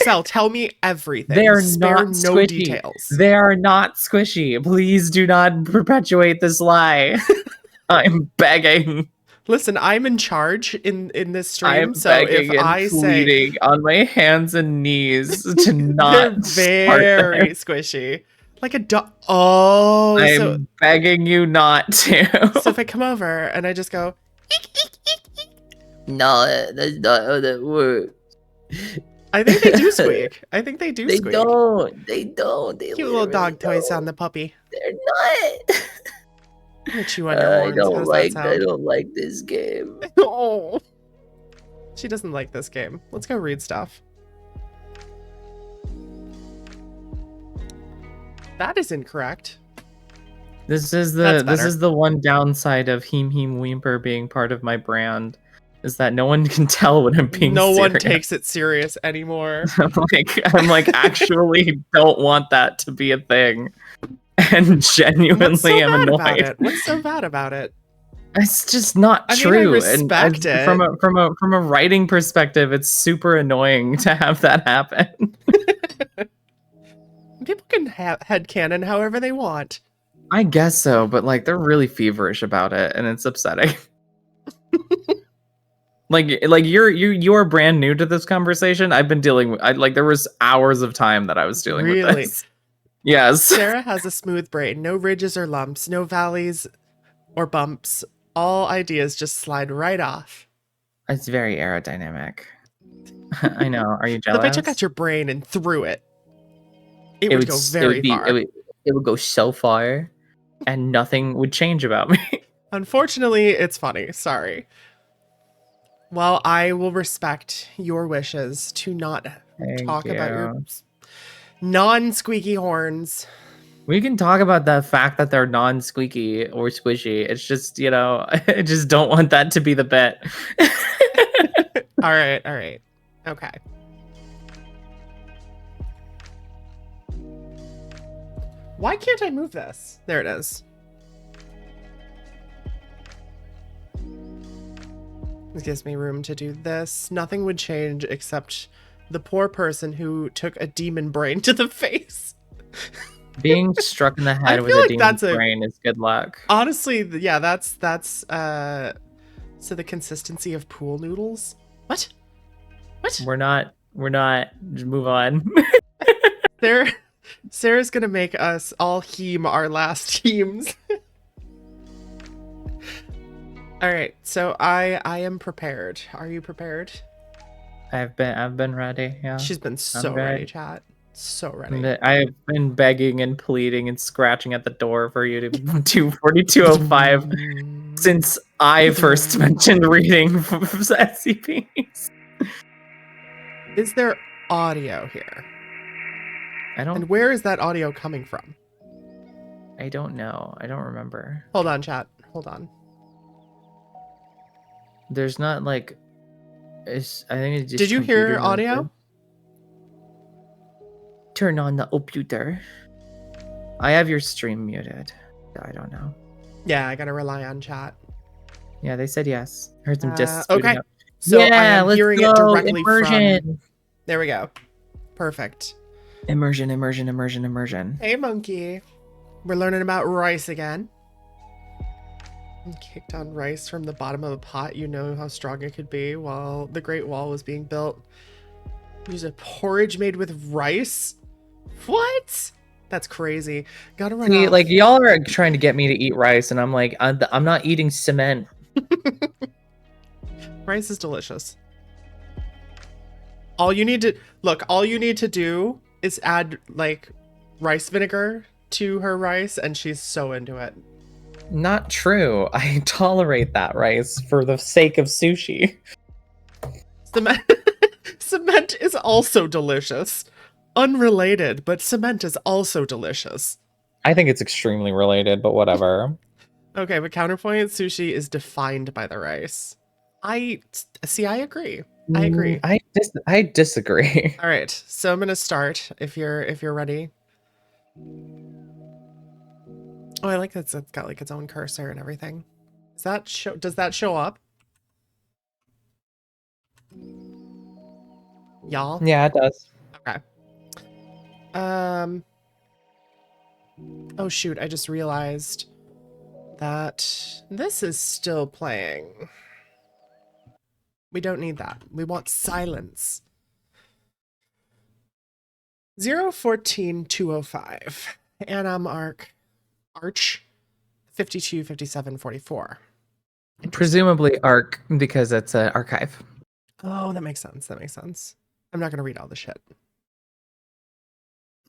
XL, tell me everything. They're Spare not no squishy. details. They are not squishy. Please do not perpetuate this lie. I'm begging. Listen, I'm in charge in this stream, I'm so begging if and I say pleading on my hands and knees to they're not start very them. squishy, like a dog. Oh, I'm begging you not to. so if I come over and I just go, No, that's not how that works. I think they do squeak. I think they do They squeak. don't. They don't. They Cute little dog literally toys don't. on the puppy. They're not. I'm gonna chew on your horns. How does that I sound? don't like this game. Oh, she doesn't like this game. Let's go read stuff. That is incorrect. This is That's the one downside of Heem Heem Weemper being part of my brand, is that no one can tell when I'm being No serious. one takes it serious anymore. I'm like actually don't want that to be a thing, and What's so genuinely am bad about annoyed. it? What's so bad about it? It's just not I mean, I true. respect it. From a writing perspective, it's super annoying to have that happen. People can have headcanon however they want. I guess so, but like they're really feverish about it, and it's upsetting. like you're brand new to this conversation. I've been dealing with there was hours of time that I was dealing with Really? this. Yes. Sarah has a smooth brain, no ridges or lumps, no valleys or bumps. All ideas just slide right off. It's very aerodynamic. I know. Are you So jealous? if I took out your brain and threw it, it would go very far. It would go so far, and nothing would change about me. Unfortunately, it's funny. Sorry. Well, I will respect your wishes to not talk about your non-squeaky horns. We can talk about the fact that they're non-squeaky or squishy. It's just, I just don't want that to be the bit. All right. Okay. Why can't I move this? There it is. This gives me room to do this. Nothing would change except the poor person who took a demon brain to the face. Being struck in the I head with feel a like demon's that's brain is good luck. Honestly, yeah, that's so the consistency of pool noodles. What? We're not. Just move on. Sarah's gonna make us all heme our last hemes. All right, so I am prepared. Are you prepared? I've been ready. Yeah. She's been so ready, chat. So ready. I've been begging and pleading and scratching at the door for you to do 4205 since I first mentioned reading SCPs. Is there audio here? And And where is that audio coming from? I don't know. I don't remember. Hold on, chat. Hold on. There's not like. I think it's just. Did you hear computer audio? noise. Turn on the computer. I have your stream muted. I don't know. Yeah, I gotta rely on chat. Yeah, they said yes. Heard some discs. Okay. booting up. So I Yeah, am let's hearing go. it directly Immersion. from. There we go. Perfect. Immersion. Hey, monkey. We're learning about rice again. Kicked on rice from the bottom of a pot. You know how strong it could be while the Great Wall was being built. Use a porridge made with rice? What? That's crazy. Gotta run See, off. like y'all are trying to get me to eat rice, and I'm like, I'm not eating cement. Rice is delicious. All you need to do is add like rice vinegar to her rice, and she's so into it. Not true. I tolerate that rice for the sake of sushi. Cement is also delicious. Unrelated, but cement is also delicious. I think it's extremely related, but whatever. Okay, but counterpoint, sushi is defined by the rice. I agree. I agree. I disagree. All right, so I'm gonna start if you're ready. Oh, I like that it's got like its own cursor and everything. Does that show up? Y'all? Yeah, it does. Okay. Oh shoot, I just realized that this is still playing. We don't need that. We want silence. 014205. Anam Arch 52, 57, 44. Presumably ARC because it's an archive. Oh, that makes sense. That makes sense. I'm not going to read all the shit.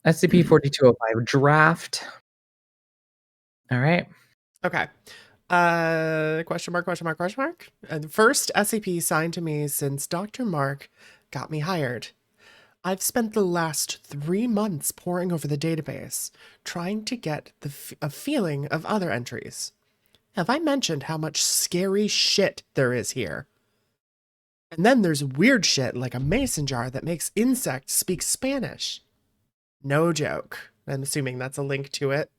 SCP-4205 draft. All right. Okay. Question mark, question mark, question mark. The first SCP signed to me since Dr. Mark got me hired. I've spent the last 3 months poring over the database, trying to get a feeling of other entries. Have I mentioned how much scary shit there is here? And then there's weird shit like a mason jar that makes insects speak Spanish. No joke. I'm assuming that's a link to it.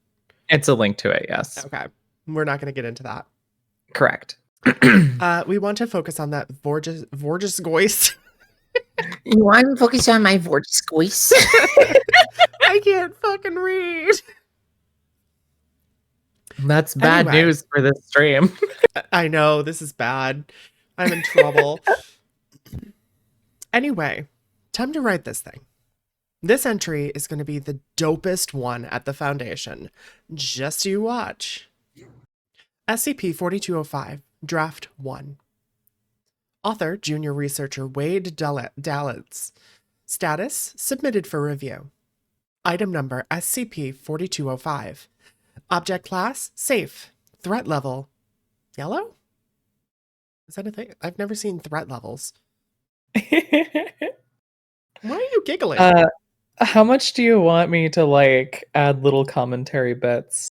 It's a link to it, yes. Okay. We're not going to get into that. Correct. We want to focus on that Vorges voice. You want to focus on my Vorges voice? I can't fucking read. That's bad Anyway. news for this stream. I know, this is bad. I'm in trouble. Anyway, time to write this thing. This entry is going to be the dopest one at the Foundation. Just you watch. SCP-4205, Draft 1. Author, Junior Researcher Wade Dallitz. Status, submitted for review. Item number, SCP-4205. Object class, safe. Threat level, yellow? Is that a thing? I've never seen threat levels. Why are you giggling? How much do you want me to like add little commentary bits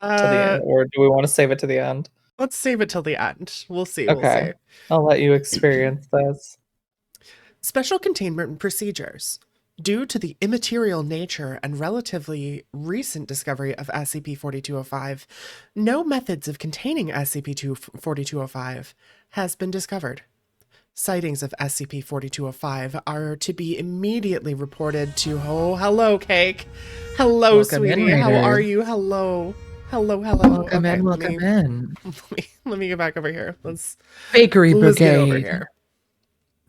to the end, or do we want to save it to the end? Let's save it till the end. We'll see. Okay. We'll see. I'll let you experience this. Special containment procedures. Due to the immaterial nature and relatively recent discovery of SCP-4205, no methods of containing SCP-4205 has been discovered. Sightings of SCP-4205 are to be immediately reported to... Oh, hello, Cake. Hello, Welcome in, sweetie. How Raiders. are you? Hello. Hello. Welcome Okay, in, welcome in. Let me get back over here. Let's Bakery get over Brigade. here.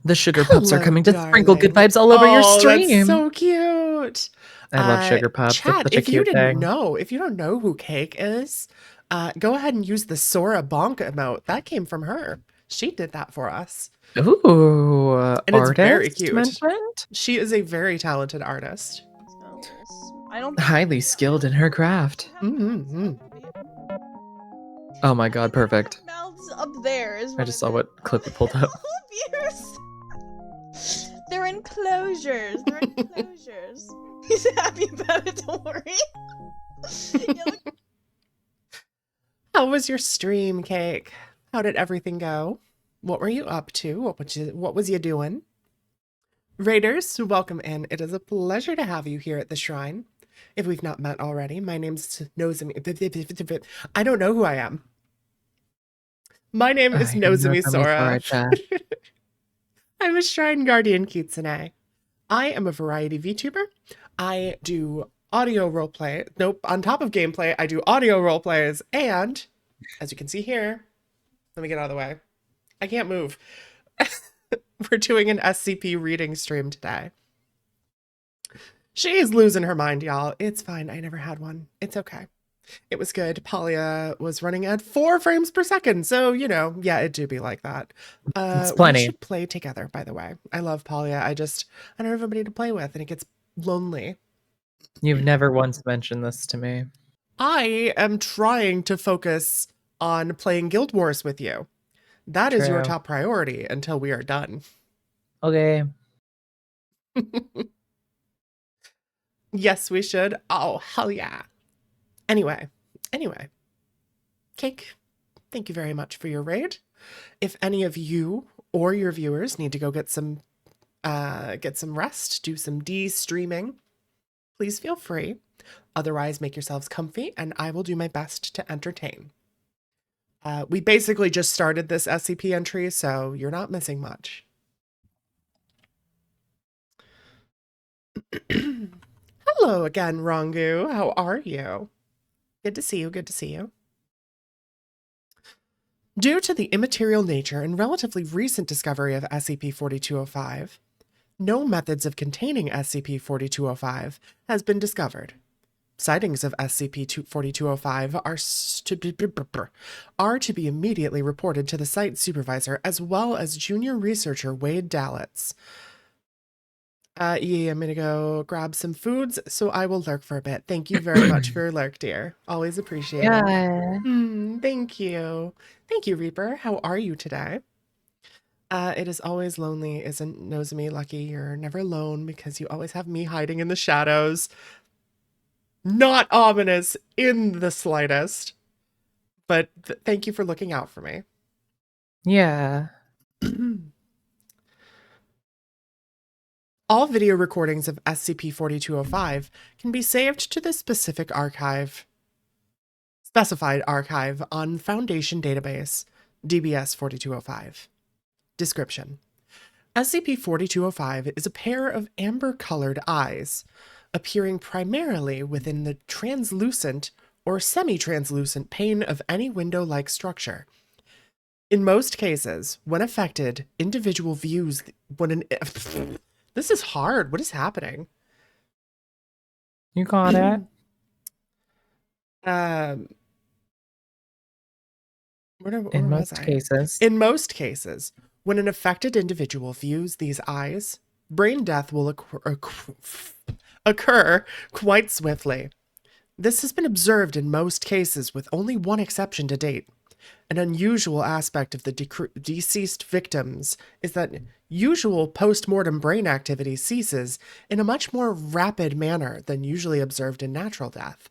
The sugar pups are Hello, coming to sprinkle good darling. vibes all over your Oh, stream. that's so cute. I love sugar pups. Chat, It's such a if you cute didn't thing. know, if you don't know who Cake is, go ahead and use the Sora bonk emote. That came from her. She did that for us. Ooh, And it's very artist cute. mentioned? She is a very talented artist. I don't Highly skilled in her craft. Mm-hmm. Oh my god, perfect. Mouths up there is I just saw what clip it pulled up. They're enclosures. They're enclosures. He's happy about it, don't worry. Yeah, look. How was your stream, Cake? How did everything go? What were you up to? What was you doing? Raiders, welcome in. It is a pleasure to have you here at the shrine. If we've not met already, my name's Nozomi. I don't know who I am. My name is Nozomi Sora. I'm a shrine guardian kitsune. I am a variety VTuber. I do audio roleplay. Nope, on top of gameplay, I do audio roleplays. And, as you can see here, let me get out of the way. I can't move. We're doing an SCP reading stream today. She's losing her mind, y'all. It's fine. I never had one. It's okay. It was good. Palia was running at 4 frames per second. So, you know, yeah, it do be like that. It's plenty. We should play together, by the way. I love Palia. I don't have anybody to play with and it gets lonely. You've never once mentioned this to me. I am trying to focus on playing Guild Wars with you. That is your True. top priority until we are done. Okay. Yes, we should. Oh, hell yeah. Anyway. Cake, thank you very much for your raid. If any of you or your viewers need to go get some rest, do some de-streaming, please feel free. Otherwise, make yourselves comfy and I will do my best to entertain. We basically just started this SCP entry, so you're not missing much. Hello again, Rangu. How are you? Good to see you. Good to see you. Due to the immaterial nature and relatively recent discovery of SCP-4205, no methods of containing SCP-4205 has been discovered. Sightings of SCP-4205 are to be immediately reported to the site supervisor as well as junior researcher Wade Dalitz. I'm gonna go grab some foods, so I will lurk for a bit. Thank you very much for your lurk, dear. Always appreciate it. Yeah. Thank you. Thank you, Reaper. How are you today? It is always lonely, isn't Nozomi? Lucky you're never alone because you always have me hiding in the shadows. Not ominous in the slightest, but thank you for looking out for me. Yeah. All video recordings of SCP-4205 can be saved to the specified archive on Foundation Database, DBS-4205. Description: SCP-4205 is a pair of amber-colored eyes, appearing primarily within the translucent or semi-translucent pane of any window-like structure. In most cases, when affected, individual views This is hard. What is happening? You got it. In most cases. In most cases, when an affected individual views these eyes, brain death will occur quite swiftly. This has been observed in most cases, with only one exception to date. An unusual aspect of the deceased victims is that usual post-mortem brain activity ceases in a much more rapid manner than usually observed in natural death.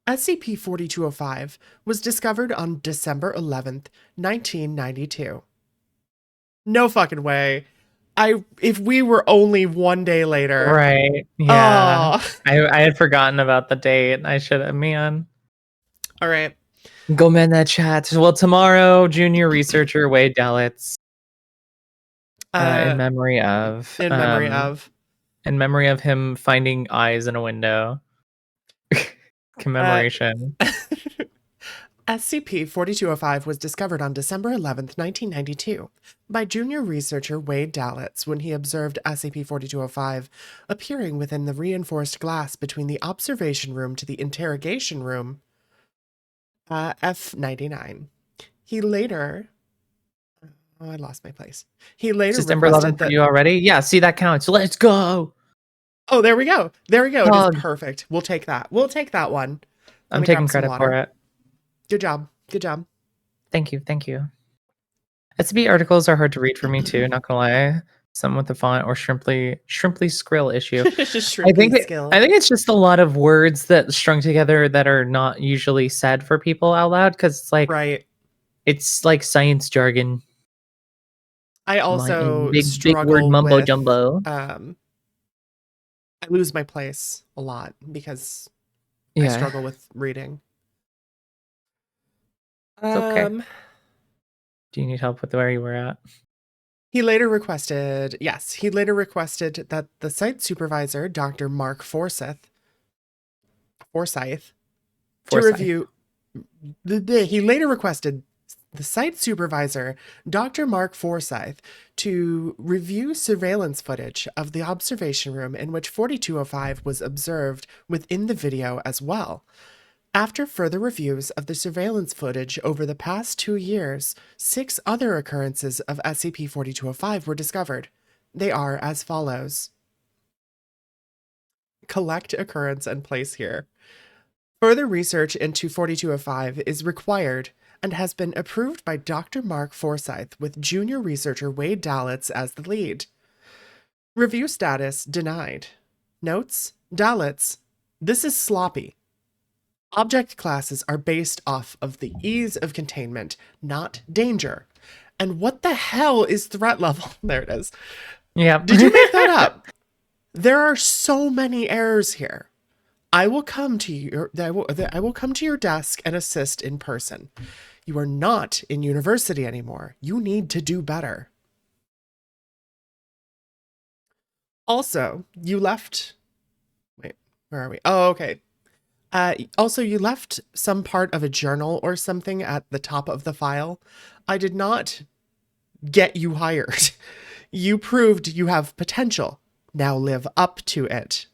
SCP-4205 was discovered on December 11th, 1992. No fucking way. If we were only one day later. Right. Yeah. I had forgotten about the date. I should have, man. All right. Go mend that chat. Well, tomorrow, junior researcher Wade Dalitz. In memory of. In memory of him finding eyes in a window. Commemoration. SCP-4205 was discovered on December 11th, 1992, by junior researcher Wade Dalitz when he observed SCP-4205 appearing within the reinforced glass between the observation room to the interrogation room, F99. He later... Oh, I lost my place. He later December 11th for you already? Yeah, see, that counts. Let's go! Oh, there we go. There we go. It is perfect. We'll take that. We'll take that one. I'm taking credit for it. Good job. Good job. Thank you. Thank you. SCP articles are hard to read for me too, not gonna lie. Some with the font or shrimply skrill issue. I think it's just a lot of words that strung together that are not usually said for people out loud, because it's like it's like science jargon. I also big word mumbo jumbo. I lose my place a lot because I struggle with reading. It's okay. Do you need help with where you were at? He later requested that the site supervisor, Dr. Mark Forsyth, to review. He later requested the site supervisor, Dr. Mark Forsyth, to review surveillance footage of the observation room in which 4205 was observed within the video as well. After further reviews of the surveillance footage over the past 2 years, 6 other occurrences of SCP-4205 were discovered. They are as follows. Collect occurrence and place here. Further research into 4205 is required and has been approved by Dr. Mark Forsyth with junior researcher Wade Dalitz as the lead. Review status denied. Notes: Dalitz, this is sloppy. Object classes are based off of the ease of containment, not danger. And what the hell is threat level? There it is. Yeah. Did you make that up? There are so many errors here. I will come to I will come to your desk and assist in person. You are not in university anymore. You need to do better. Also, you left... Wait, where are we? Oh, okay. Also, you left some part of a journal or something at the top of the file. I did not get you hired. You proved you have potential. Now live up to it.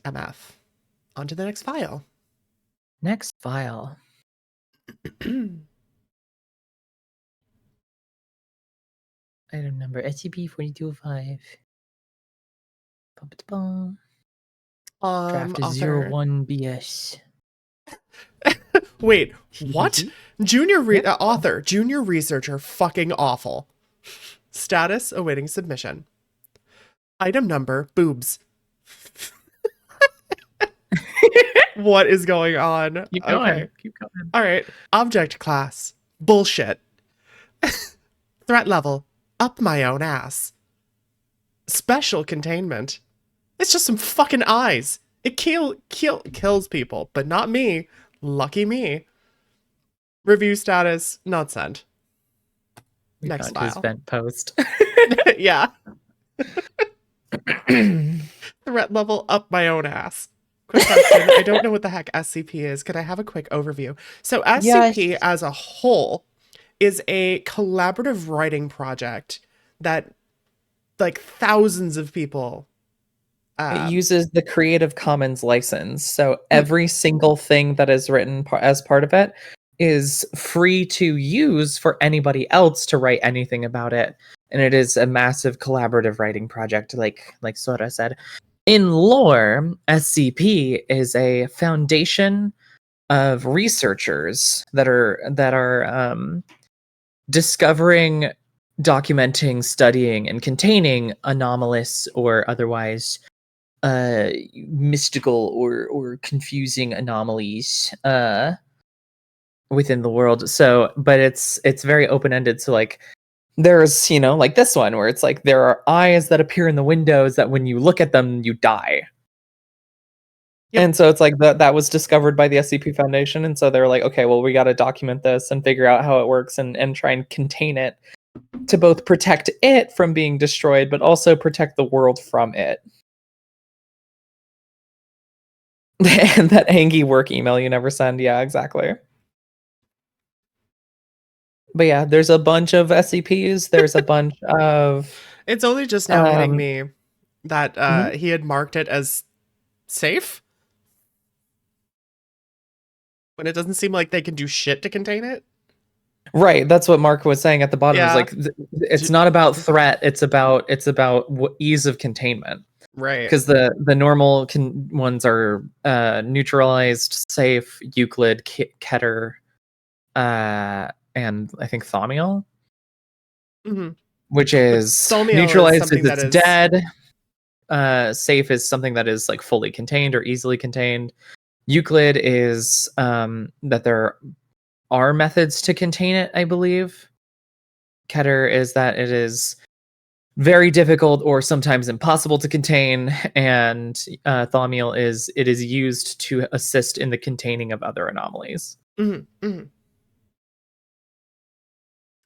MF. On to the next file. Next file. Item number SCP-4205. Draft Author. 01BS. Wait, what? Author, junior researcher, fucking awful. Status, awaiting submission. Item number, boobs. What is going on? Keep going. Okay. Keep going. All right. Object class, bullshit. Threat level, up my own ass. Special containment. It's just some fucking eyes. It kills people, but not me. Lucky me. Review status, not sent. We Next found his file. vent post. Yeah. Threat level, up my own ass. Quick question. I don't know what the heck SCP is. Could I have a quick overview? So SCP as a whole is a collaborative writing project that like thousands of people It uses the Creative Commons license, so every single thing that is written as part of it is free to use for anybody else to write anything about it. And it is a massive collaborative writing project, like Sora said. In lore, SCP is a foundation of researchers that are discovering, documenting, studying, and containing anomalous or otherwise mystical or confusing anomalies within the world. So, but it's very open-ended. So like there's, like this one where it's like there are eyes that appear in the windows that when you look at them, you die. Yep. And so it's like that was discovered by the SCP Foundation. And so they're like, okay, well, we got to document this and figure out how it works and try and contain it to both protect it from being destroyed, but also protect the world from it. And that Angie work email you never send. Yeah, exactly. But yeah, there's a bunch of SCPs. There's a bunch of... It's only just now hitting me that he had marked it as safe. When it doesn't seem like they can do shit to contain it. Right, that's what Mark was saying at the bottom. Yeah. Is like it's not about threat. It's about ease of containment. Right. Because the normal ones are neutralized, safe, Euclid, Keter, and I think Thaumiel. Mm-hmm. Which is Thaumiel neutralized is it's dead. Safe is something that is like fully contained or easily contained. Euclid is that there are methods to contain it, I believe. Keter is that it is very difficult or sometimes impossible to contain, and Thaumiel is it is used to assist in the containing of other anomalies. Mm-hmm. Mm-hmm.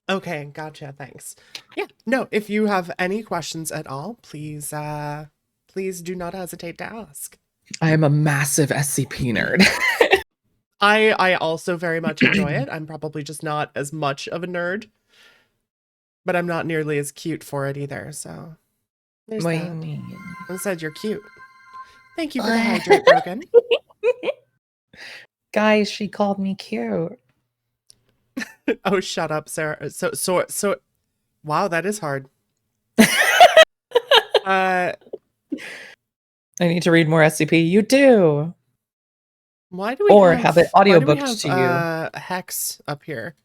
Okay, gotcha. Thanks. Yeah. No, if you have any questions at all, please do not hesitate to ask. I am a massive SCP nerd. I also very much enjoy it. I'm probably just not as much of a nerd, but I'm not nearly as cute for it either. So there's that. Instead, you're cute. Thank you for the hydrate, Broken. Guys, she called me cute. Oh, shut up, Sarah. So, wow, that is hard. I need to read more SCP. You do. Why do we have it audiobooked to you? Hex up here.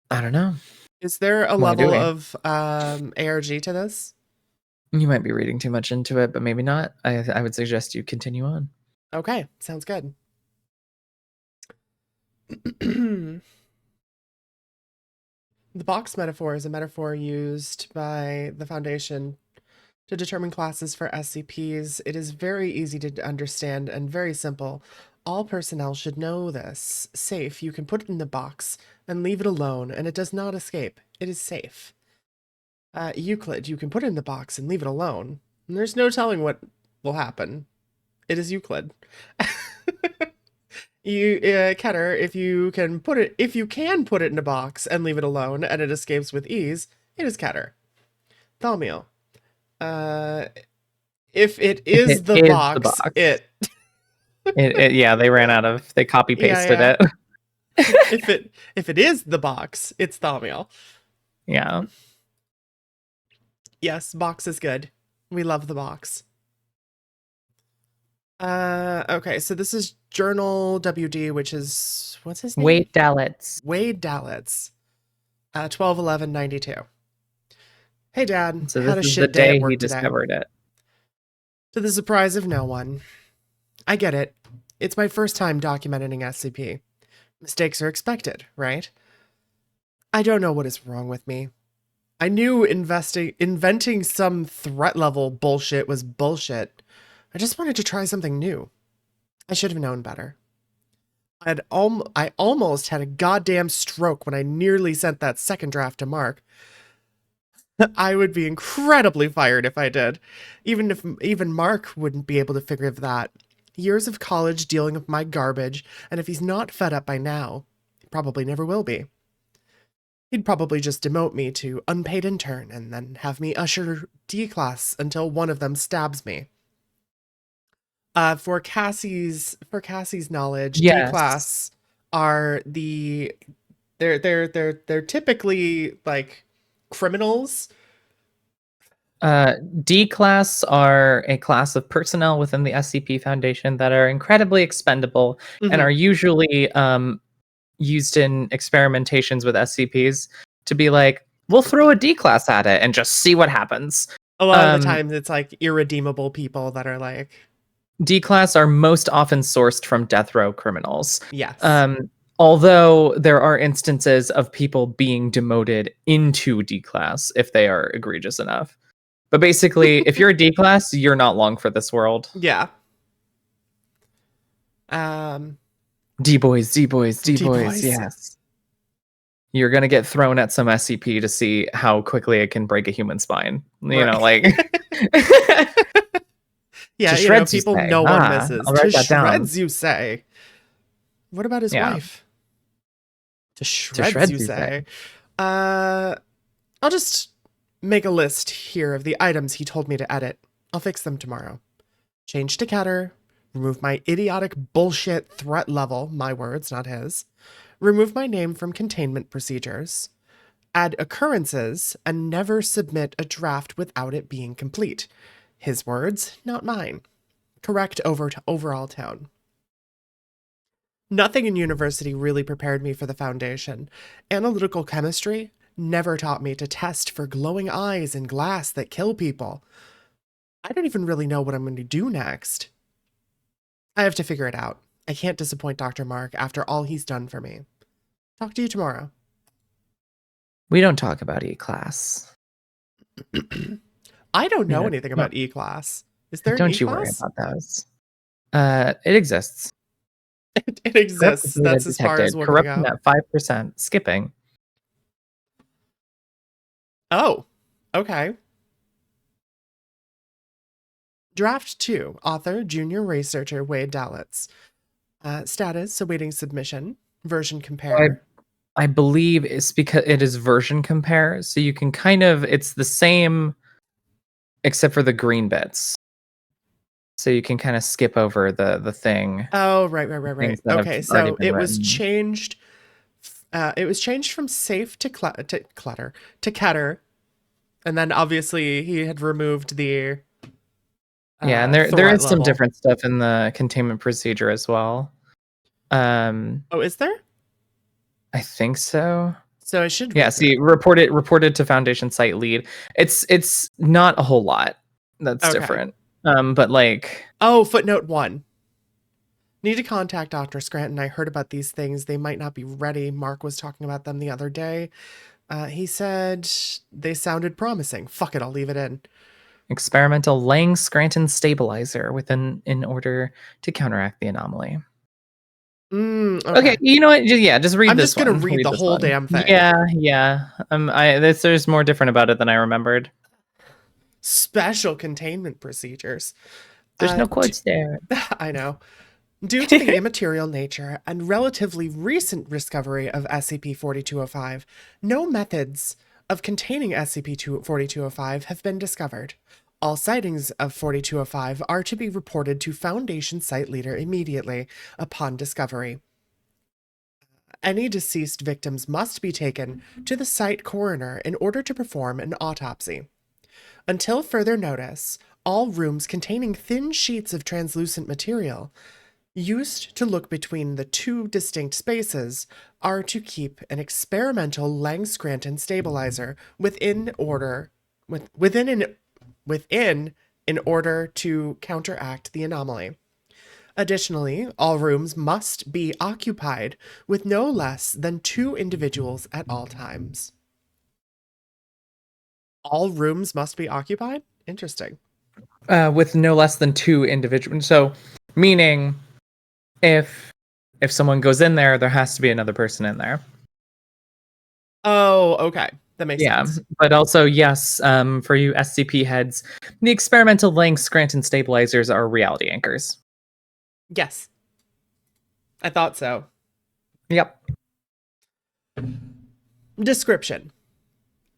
I don't know. Is there a level of ARG to this? You might be reading too much into it, but maybe not. I would suggest you continue on. Okay, sounds good. The box metaphor is a metaphor used by the Foundation to determine classes for SCPs. It is very easy to understand and very simple. All personnel should know this. Safe, you can put it in the box and leave it alone, and it does not escape. It is safe. Euclid, you can put it in the box and leave it alone. And there's no telling what will happen. It is Euclid. Keter, if you can put it in a box and leave it alone and it escapes with ease, it is Keter. Thaumiel. If it is the box, it yeah, they ran out of, they copy pasted Yeah. it. if it is the box, it's Thaumiel. Yeah. Yes, box is good. We love the box. Okay, so this is Journal WD, which is, what's his name? Wade Dalitz. Wade Dalitz. 12/11/92. Hey Dad, So had a this is shit the day day at work he today. discovered it. To the surprise of no one. I get it. It's my first time documenting SCP. Mistakes are expected, right? I don't know what is wrong with me. I knew inventing some threat level bullshit was bullshit. I just wanted to try something new. I should have known better. I almost had a goddamn stroke when I nearly sent that second draft to Mark. I would be incredibly fired if I did. Even Mark wouldn't be able to figure that. Years of college dealing with my garbage, and if he's not fed up by now, he probably never will be. He'd probably just demote me to unpaid intern and then have me usher D-class until one of them stabs me. For Cassie's knowledge, Yes. D-class are they're typically like criminals. D class are a class of personnel within the SCP Foundation that are incredibly expendable and are usually used in experimentations with SCPs to be like, we'll throw a D class at it and just see what happens. A lot of the time it's like irredeemable people that are like, D class are most often sourced from death row criminals. yes. Although there are instances of people being demoted into D class if they are egregious enough. But basically, if you're a D class, you're not long for this world. Yeah. D boys, yes. You're gonna get thrown at some SCP to see how quickly it can break a human spine. You know, like yeah, to you know, shreds, people you say. no one misses. I'll write To that down. shreds, you say. What about his wife? To shreds, you say. I'll just make a list here of the items he told me to edit. I'll fix them tomorrow. Change to Keter. Remove my idiotic bullshit threat level. My words, not his. Remove my name from containment procedures. Add occurrences and never submit a draft without it being complete. His words, not mine. Correct overall tone. Nothing in university really prepared me for the Foundation. Analytical chemistry never taught me to test for glowing eyes and glass that kill people. I don't even really know what I'm going to do next. I have to figure it out. I can't disappoint Dr. Mark after all he's done for me. Talk to you tomorrow. We don't talk about E-class. I don't know anything about E-class. Is there Don't an you worry E-class? about those. It exists. It exists. Corrupted That's data as far as detected. we're Corruption going to at 5%. Skipping. Oh, okay. Draft 2. Author, junior researcher Wade Dalitz. Status, awaiting submission. Version compare. I believe it's because it is version compare, so you can kind of, it's the same except for the green bits. So you can kind of skip over the thing. Oh, right. Okay, so it was written. changed. It was changed from safe to clutter to Keter, and then obviously he had removed the. Yeah, and there threat is some level. different stuff in the containment procedure as well. Oh, is there? I think so. So I should. Yeah, see, reported to Foundation site lead. It's not a whole lot. That's Okay. different. But like. Oh, footnote 1. Need to contact Dr. Scranton. I heard about these things. They might not be ready. Mark was talking about them the other day. He said they sounded promising. Fuck it, I'll leave it in. experimental Lang-Scranton stabilizer in order to counteract the anomaly. Okay, you know what? Just read I'm this just gonna one. read the this whole one. damn thing. Yeah. There's more different about it than I remembered. Special containment procedures. There's no quotes there. I know. Due to the immaterial nature and relatively recent discovery of SCP-4205, no methods of containing SCP-4205 have been discovered. All sightings of 4205 are to be reported to Foundation Site Leader immediately upon discovery. Any deceased victims must be taken to the site coroner in order to perform an autopsy. Until further notice, all rooms containing thin sheets of translucent material used to look between the two distinct spaces are to keep an experimental Lang-Scranton stabilizer within in order to counteract the anomaly. Additionally, all rooms must be occupied with no less than 2 individuals at all times. All rooms must be occupied? Interesting. With no less than 2 individuals. So, meaning, if someone goes in there, there has to be another person in there. Oh, okay. That makes sense. But also, yes, for you SCP heads, the experimental Lang-Scranton stabilizers are reality anchors. Yes. I thought so. Yep. Description.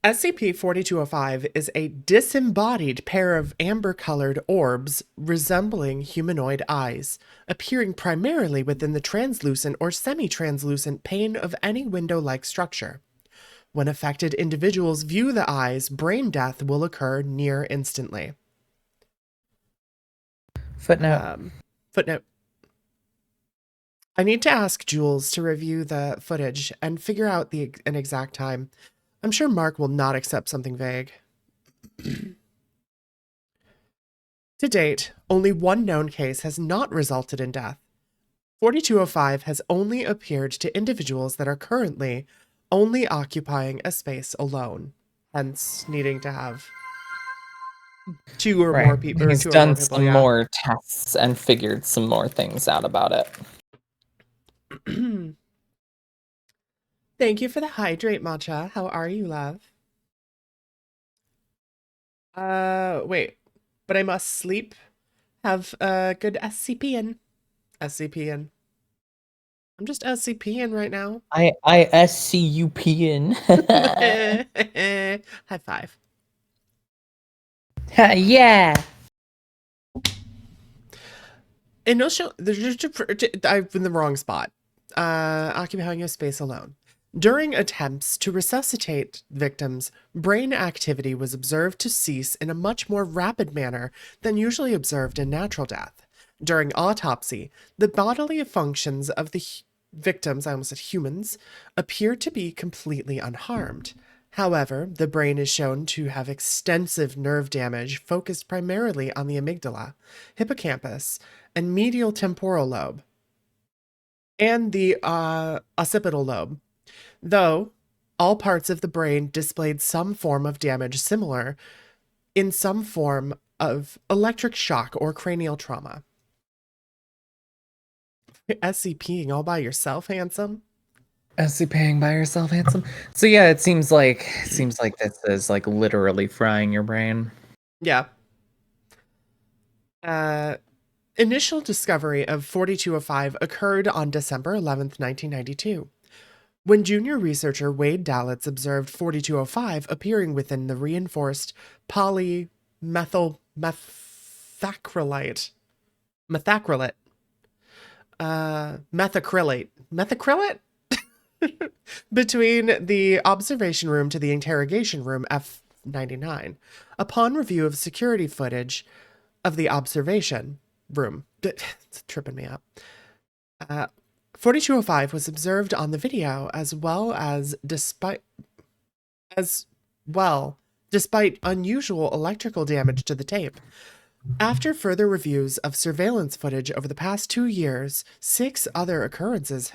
SCP-4205 is a disembodied pair of amber-colored orbs resembling humanoid eyes, appearing primarily within the translucent or semi-translucent pane of any window-like structure. When affected individuals view the eyes, brain death will occur near instantly. Footnote. Footnote. I need to ask Jules to review the footage and figure out an exact time. I'm sure Mark will not accept something vague. To date, only one known case has not resulted in death. 4205 has only appeared to individuals that are currently only occupying a space alone, hence needing to have 2 or more people. He's done some more tests and figured some more things out about it. Thank you for the hydrate, Matcha. How are you, love? Wait. But I must sleep. Have a good SCP-ing. SCP-ing. I'm just SCP-ing right now. I SCUP-ing. High five. Yeah. Initial, I've been in the wrong spot. Occupying a space alone. During attempts to resuscitate victims, brain activity was observed to cease in a much more rapid manner than usually observed in natural death. During autopsy, the bodily functions of the victims, I almost said humans, appeared to be completely unharmed. However, the brain is shown to have extensive nerve damage focused primarily on the amygdala, hippocampus, and medial temporal lobe, and the occipital lobe. Though all parts of the brain displayed some form of damage similar in some form of electric shock or cranial trauma. SCPing all by yourself, handsome? SCPing by yourself, handsome. So yeah, it seems like this is like literally frying your brain. Yeah. Initial discovery of 4205 occurred on December 11th, 1992. When junior researcher Wade Dalitz observed 4205 appearing within the reinforced methacrylate between the observation room to the interrogation room F99. Upon review of security footage of the observation room, it's tripping me up. 4205 was observed on the video despite unusual electrical damage to the tape. After further reviews of surveillance footage over the past 2 years, 6 other occurrences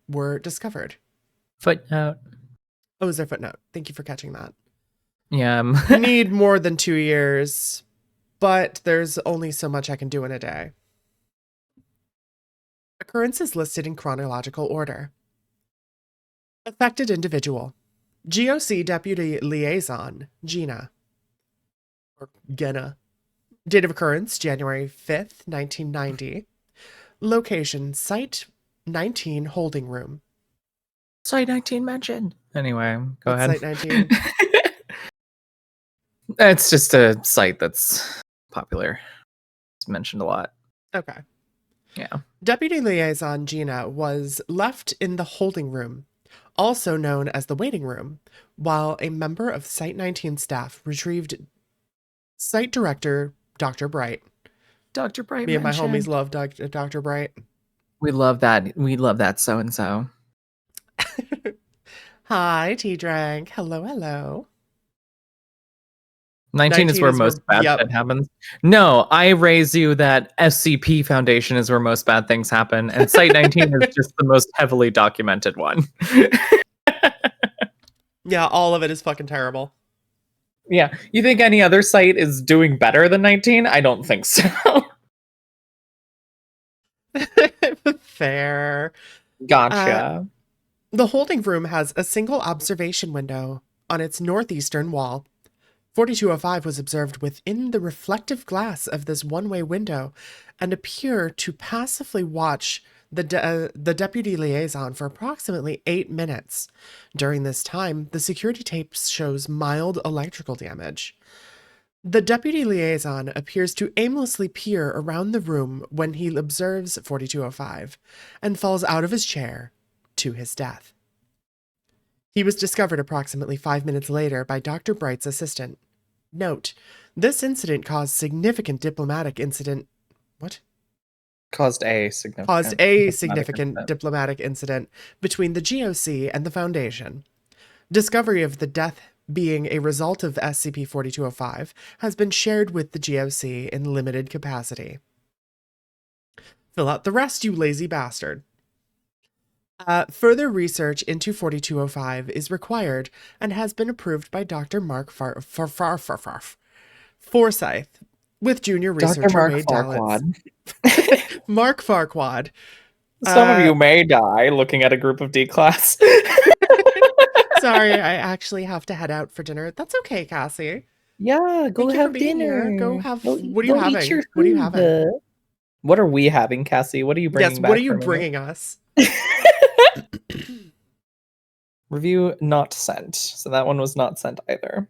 were discovered. Footnote. Oh, is there a footnote? Thank you for catching that. Yeah. Need more than 2 years. but there's only so much I can do in a day. Occurrences listed in chronological order. Affected individual. GOC Deputy Liaison, Gina. Or Genna. Date of occurrence, January 5th, 1990. Location, Site 19 Holding Room. Site 19 mentioned. Anyway, go What's ahead. Site 19? It's just a site that's popular. It's mentioned a lot. Okay. Yeah. Deputy Liaison Gina was left in the holding room, also known as the waiting room, while a member of Site 19 staff retrieved Site Director Dr. Bright. Dr. Bright. Me and my homies love Dr. Bright. We love that. We love that so and so. Hi, T-Drank. Hello, hello. 19 is where most bad shit happens. No, I raise you that SCP Foundation is where most bad things happen, and Site 19 is just the most heavily documented one. Yeah, all of it is fucking terrible. Yeah, you think any other site is doing better than 19? I don't think so. Fair. Gotcha. The holding room has a single observation window on its northeastern wall. 4205 was observed within the reflective glass of this one-way window and appear to passively watch the deputy liaison for approximately 8 minutes. During this time, the security tape shows mild electrical damage. The deputy liaison appears to aimlessly peer around the room when he observes 4205 and falls out of his chair to his death. He was discovered approximately 5 minutes later by Dr. Bright's assistant. Note, this incident caused significant diplomatic incident. What? Caused a significant diplomatic incident between the GOC and the Foundation. Discovery of the death being a result of SCP-4205 has been shared with the GOC in limited capacity. Fill out the rest, you lazy bastard. Further research into 4205 is required and has been approved by Dr. Mark Forsyth, with junior researcher Wade Dallas. Mark Farquaad. Some of you may die looking at a group of D-class. Sorry, I actually have to head out for dinner. That's okay, Cassie. Yeah, go have dinner. Go have. What are you having? What are you having? What are we having, Cassie? What are you bringing? Yes, back what are you for me? bringing us? Review not sent. So that one was not sent either.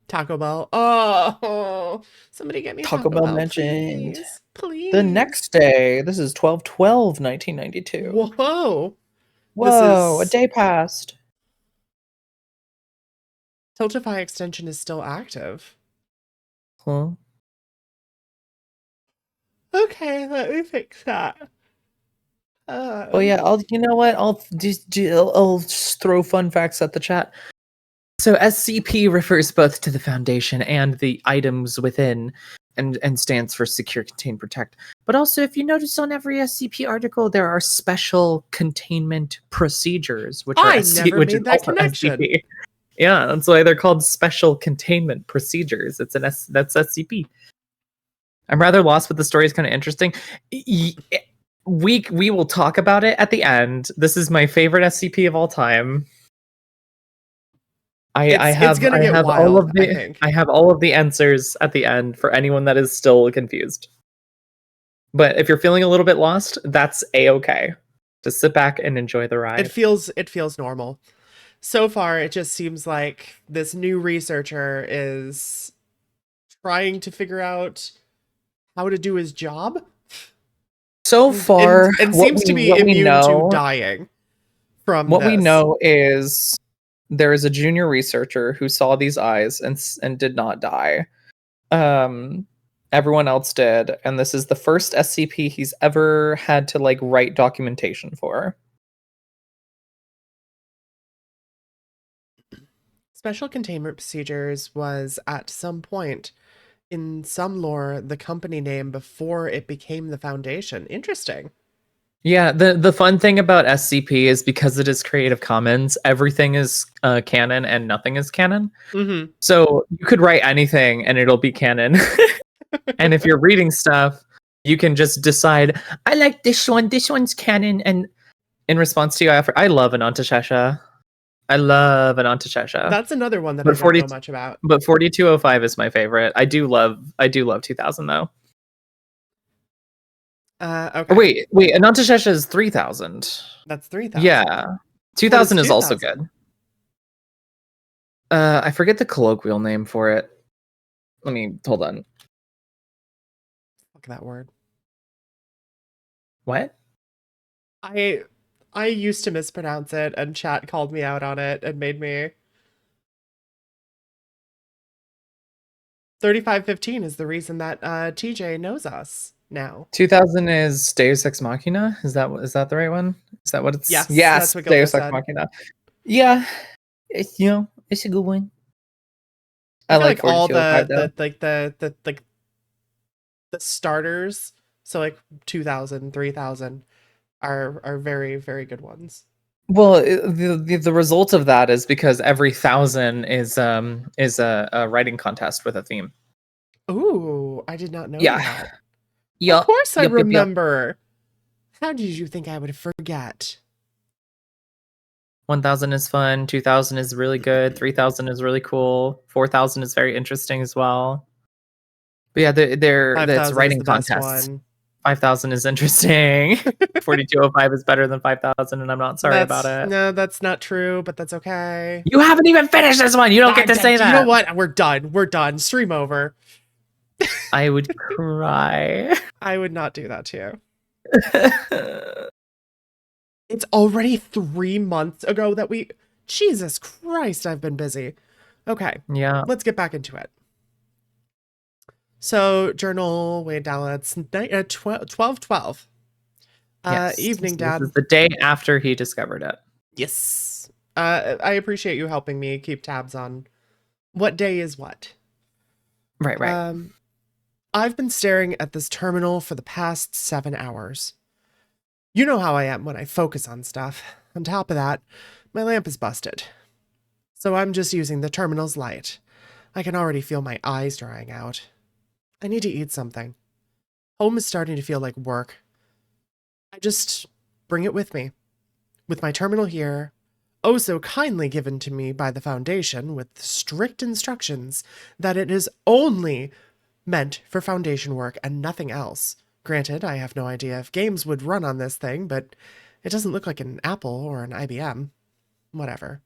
Taco Bell. Oh, somebody get me Taco Bell mentioned. Please. The next day. This is 12/12/1992. Whoa. Whoa, a day passed. Tiltify extension is still active. Huh? Okay, let me fix that. Oh yeah, you know what? I'll just throw fun facts at the chat. So SCP refers both to the Foundation and the items within, and stands for Secure, Contain, Protect. But also, if you notice on every SCP article, there are special containment procedures, which are never made that connection. SCP. Yeah, that's why they're called special containment procedures. That's SCP. I'm rather lost, but the story is kind of interesting. We will talk about it at the end. This is my favorite SCP of all time. I have all of the answers at the end for anyone that is still confused. But if you're feeling a little bit lost, that's a-okay. Just sit back and enjoy the ride. It feels normal. So far, it just seems like this new researcher is trying to figure out how to do his job. So far, and seems to be immune to dying from what we know is there is a junior researcher who saw these eyes and did not die. Everyone else did, and this is the first SCP he's ever had to write documentation for. Special containment procedures was at some point in some lore the company name before it became the Foundation. Interesting. Yeah, the fun thing about SCP is because it is Creative Commons, everything is canon and nothing is canon. Mm-hmm. So you could write anything and it'll be canon. And if you're reading stuff, you can just decide, I like this one. This one's canon. And in response to you, I love an Antashasha. I love an Antashasha. That's another one that But I don't know much about. But 4205 is my favorite. I do love 2000 though. Okay. Wait, an Antashasha is 3000. That's 3000. Yeah. 2000 What is also 2000? good. I forget the colloquial name for it. Let me hold on. Fuck that word. What? I used to mispronounce it, and chat called me out on it and made me. 3515 is the reason that TJ knows us now. 2000 is Deus Ex Machina. Is that the right one? Is that what it's? Yes, yes, that's what Gilda Deus Ex said. Machina. Yeah, it's it's a good one. I feel like all 4205 though. the starters, so like 2000, 3000 are very, very good ones. Well, the result of that is because every 1000 is a writing contest with a theme. Ooh, I did not know Yeah. that. Yep. Of course I Yep. remember. How did you think I would forget? 1000 is fun. 2000 is really good. 3000 is really cool. 4000 is very interesting as well. But yeah, that's 5000 writing is the best contests. one. 5000 is interesting. 4205 is better than 5000, and I'm not sorry about it. No, that's not true, but that's okay. You haven't even finished this one. You don't get to say that. You know what? We're done. We're done. Stream over. I would cry. I would not do that to you. It's already 3 months ago that we... Jesus Christ, I've been busy. Okay. Yeah. Let's get back into it. So, journal, Wayne downloads, 12/12. Yes. Evening, Dad. This is the day after he discovered it. Yes. I appreciate you helping me keep tabs on what day is what. Right. I've been staring at this terminal for the past 7 hours. You know how I am when I focus on stuff. On top of that, my lamp is busted. So I'm just using the terminal's light. I can already feel my eyes drying out. I need to eat something. Home is starting to feel like work. I just bring it with me. With my terminal here, oh so kindly given to me by the Foundation with strict instructions that it is only meant for Foundation work and nothing else. Granted, I have no idea if games would run on this thing, but it doesn't look like an Apple or an IBM. Whatever.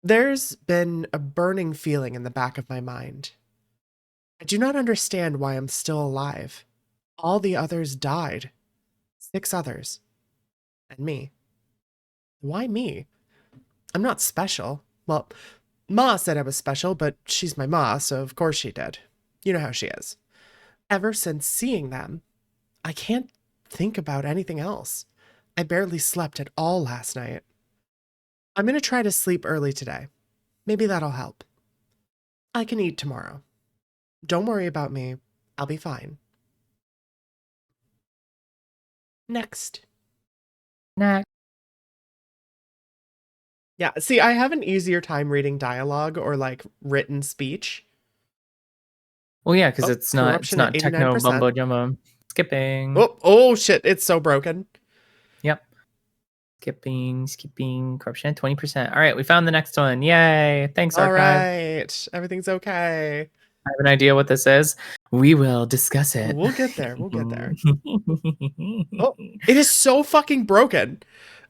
There's been a burning feeling in the back of my mind. I do not understand why I'm still alive. All the others died. 6 others. And me. Why me? I'm not special. Well, Ma said I was special, but she's my ma, so of course she did. You know how she is. Ever since seeing them, I can't think about anything else. I barely slept at all last night. I'm going to try to sleep early today. Maybe that'll help. I can eat tomorrow. Don't worry about me. I'll be fine. Next. Yeah, see, I have an easier time reading dialogue or like written speech. Well, yeah, because it's not corruption at techno 89%. mumbo jumbo. Skipping. Oh shit, it's so broken. Yep. Skipping. Corruption at 20%. All right, we found the next one. Yay! Thanks, All Archive. right, everything's okay. I have an idea what this is. We will discuss it. We'll get there. We'll get there. Oh, it is so fucking broken.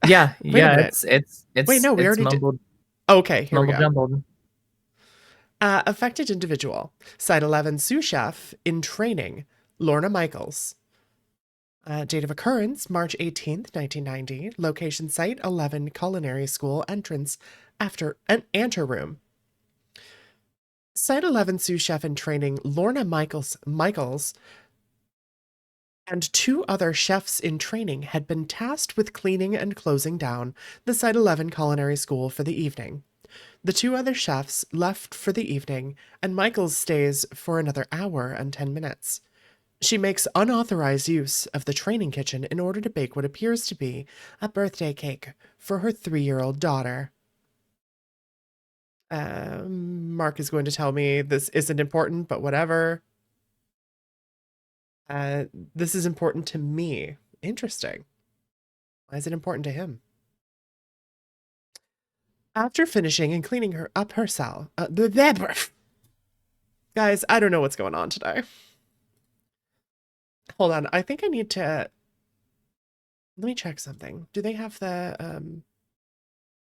Yeah, Wait a minute. it's Wait, no, we it's already mumbled, did. Okay, here we go. jumbled. Affected individual. Site 11 sous chef in training. Lorna Michaels. Date of occurrence, March 18th, 1990. Location site, 11 Culinary School entrance after an anteroom. Site 11 sous chef in training, Lorna Michaels and 2 other chefs in training had been tasked with cleaning and closing down the Site 11 Culinary School for the evening. The 2 other chefs left for the evening, and Michaels stays for another hour and 10 minutes. She makes unauthorized use of the training kitchen in order to bake what appears to be a birthday cake for her 3-year-old daughter. Mark is going to tell me this isn't important, but whatever. This is important to me. Interesting. Why is it important to him? After finishing and cleaning her up herself, guys, I don't know what's going on today. Hold on, I think I need to. Let me check something. Do they have the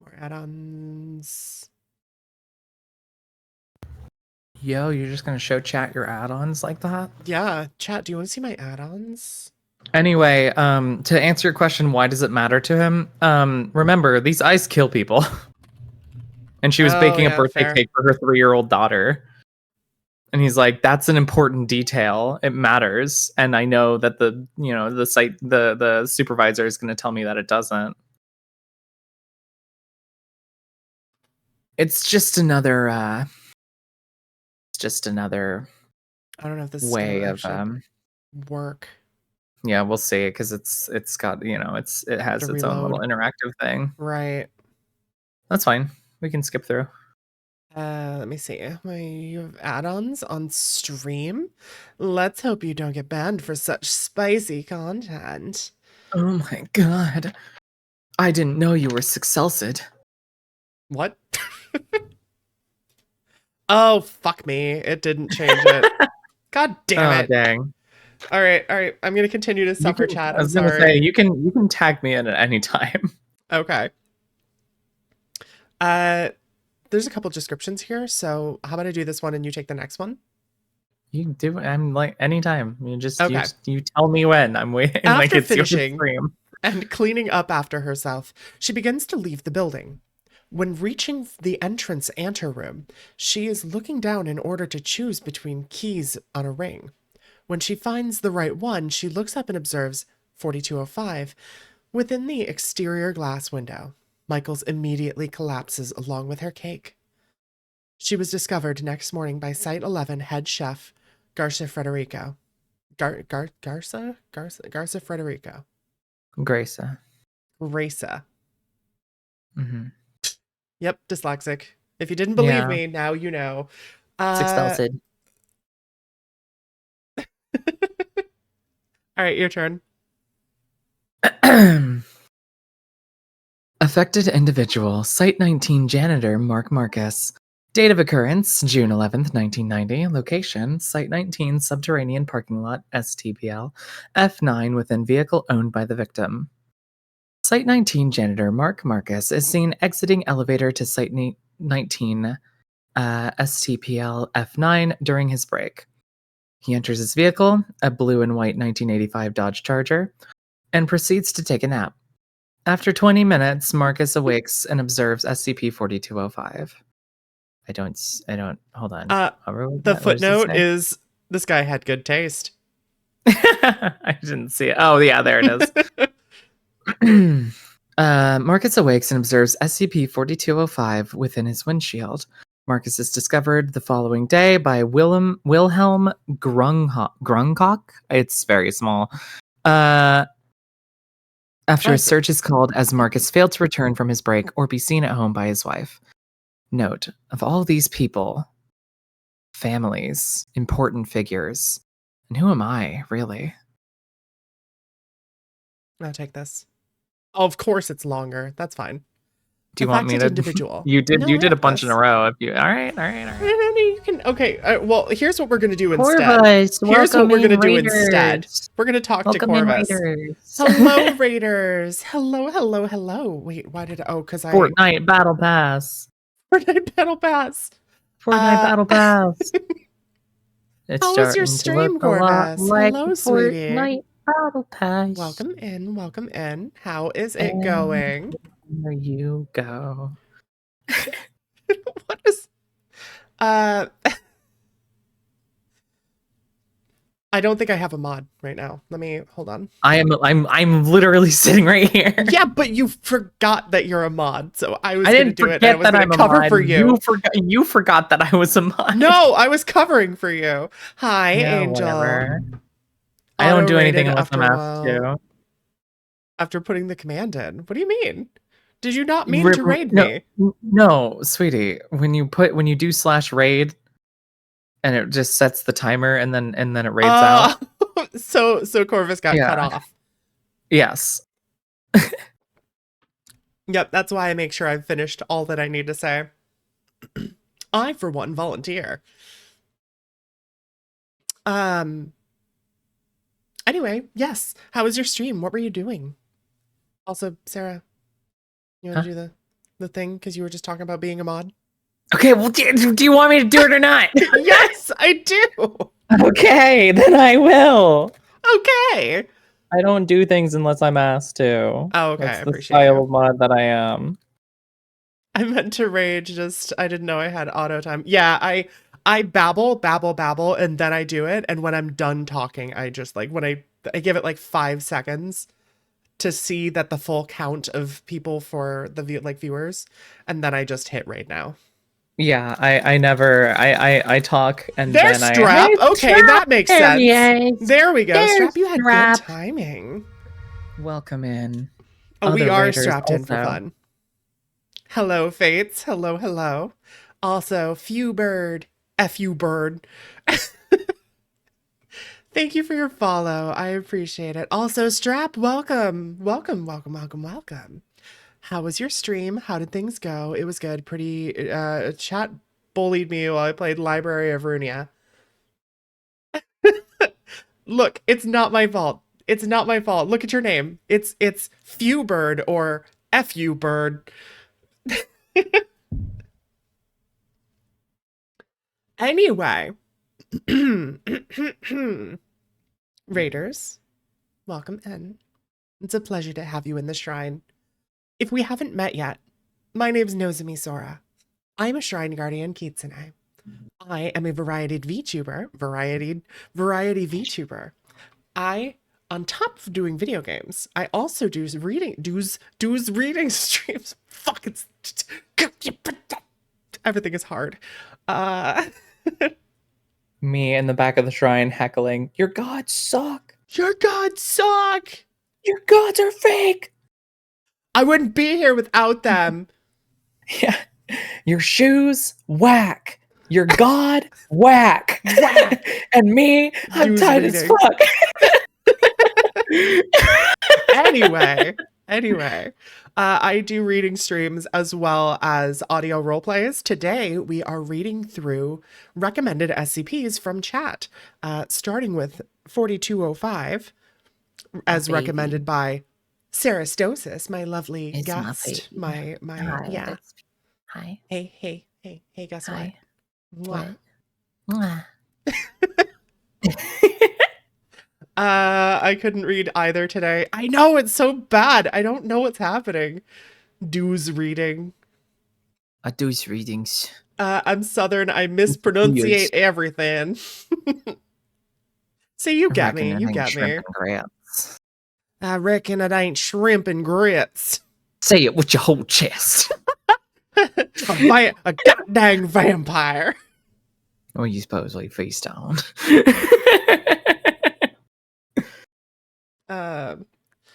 more add-ons? Yo, you're just gonna show chat your add-ons like that? Yeah, chat. Do you want to see my add-ons? Anyway, to answer your question, why does it matter to him? Remember, these eyes kill people. And she was baking a birthday cake for her 3-year-old daughter. And he's like, that's an important detail. It matters. And I know that the supervisor is going to tell me that it doesn't. It's just another I don't know if this way is of work. Yeah, we'll see, because it's got, it has its own little interactive thing. Right. That's fine. We can skip through. Let me see. You have add-ons on stream. Let's hope you don't get banned for such spicy content. Oh my god. I didn't know you were Succelsed. What? Oh, fuck me. It didn't change it. God damn it. Dang. All right. I'm going to continue to suffer chat. I was going to say, you can tag me in at any time. Okay. There's a couple descriptions here, so how about I do this one and you take the next one? You do. I'm like anytime. You just okay. you tell me when. I'm waiting. After like it's finishing your stream. And cleaning up after herself, she begins to leave the building. When reaching the entrance anteroom, she is looking down in order to choose between keys on a ring. When she finds the right one, she looks up and observes 4205 within the exterior glass window. Michaels immediately collapses along with her cake. She was discovered next morning by Site 11 head chef Garza Frederico. Garza Frederico. Gracia. Mm-hmm. Yep, dyslexic. If you didn't believe me, now you know. Succelsed. All right, your turn. Affected individual, Site 19 janitor Mark Marcus. Date of occurrence, June 11th, 1990. Location, Site 19 subterranean parking lot, STPL, F9 within vehicle owned by the victim. Site 19 janitor Mark Marcus is seen exiting elevator to Site 19 STPL F9 during his break. He enters his vehicle, a blue and white 1985 Dodge Charger, and proceeds to take a nap. After 20 minutes, Marcus awakes and observes SCP-4205. I don't, hold on. The footnote is, this guy had good taste. I didn't see it. Oh, yeah, there it is. Marcus awakes and observes SCP-4205 within his windshield. Marcus is discovered the following day by Wilhelm Grungkock. It's very small. After a search is called, as Marcus failed to return from his break or be seen at home by his wife. Note, of all these people, families, important figures, and who am I, really? I'll take this. Oh, of course it's longer. That's fine. Do you want me to? Individual. You did a bunch in a row. If you, all right. You can. Okay. Well, here's what we're gonna do instead. Corvus, here's what we're gonna do Raiders. instead. We're gonna talk to Corvus. Hello, Raiders. Hello. Wait, why did? Oh, because Fortnite Battle Pass. Fortnite Battle Pass. It's how was your stream, Corvus? Hello, sweetie. Fortnite Battle Pass. Welcome in. How is it going? There you go. What is I don't think I have a mod right now. Let me hold on. I'm literally sitting right here. Yeah, but you forgot that you're a mod, so I was going to do it. And I was going to cover for you. You forgot that I was a mod. No, I was covering for you. Hi, Angel. Whatever. I don't do anything unless I'm asked to. After putting the command in, what do you mean? Did you not mean to raid me? No, sweetie. When you do /raid, and it just sets the timer, and then it raids out. So Corvus got cut off. Yes. Yep, that's why I make sure I've finished all that I need to say. I, for one, volunteer. Anyway, yes. How was your stream? What were you doing? Also, Sarah, you want to do the thing because you were just talking about being a mod? Okay, well, do you want me to do it or not? Yes, I do. Okay, then I will. Okay. I don't do things unless I'm asked to. Oh, okay. That's I the appreciate style you. of mod that I am. I meant to rage, just I didn't know I had auto time. Yeah, I babble, and then I do it. And when I'm done talking, I just like when I give it like 5 seconds to see that the full count of people for the viewers, and then I just hit right now. Yeah, I never I talk and There's then Strap. I Okay, that makes sense. Yes. There we go. There's Strap, you had Strap. good timing. Welcome in. Oh, we Other are raiders strapped in for also. fun. Hello, Fates. Hello, hello. Also, Fewbird. F-U bird. Thank you for your follow. I appreciate it. Also, Strap, welcome. Welcome. How was your stream? How did things go? It was good. Pretty, chat bullied me while I played Library of Runia. Look, it's not my fault. It's not my fault. Look at your name. It's Fewbird or F-U bird. Anyway, Raiders, welcome in. It's a pleasure to have you in the shrine. If we haven't met yet, my name's Nozomi Sora. I'm a shrine guardian kitsune. I am a variety VTuber. On top of doing video games, I also do reading streams. Fuck, it's everything is hard. Me in the back of the shrine heckling, "Your gods suck. Your gods suck. Your gods are fake. I wouldn't be here without them." Yeah. Your shoes, whack. Your god, whack. Whack. And me, I'm Dude's tight as reading. fuck. Anyway, I do reading streams as well as audio role plays. Today, we are reading through recommended SCPs from chat, starting with 4205, as recommended by Serastosis, my lovely guest. My Hi, yeah. Hi. Hey, guess Hi. what? Mwah. I couldn't read either today. I know, it's so bad. I don't know what's happening. Do's reading. I do readings. I'm Southern. I mispronunciate everything. See, you get me. You get me. I reckon it ain't shrimp and grits. Say it with your whole chest. A goddamn vampire. Or you supposedly feast on.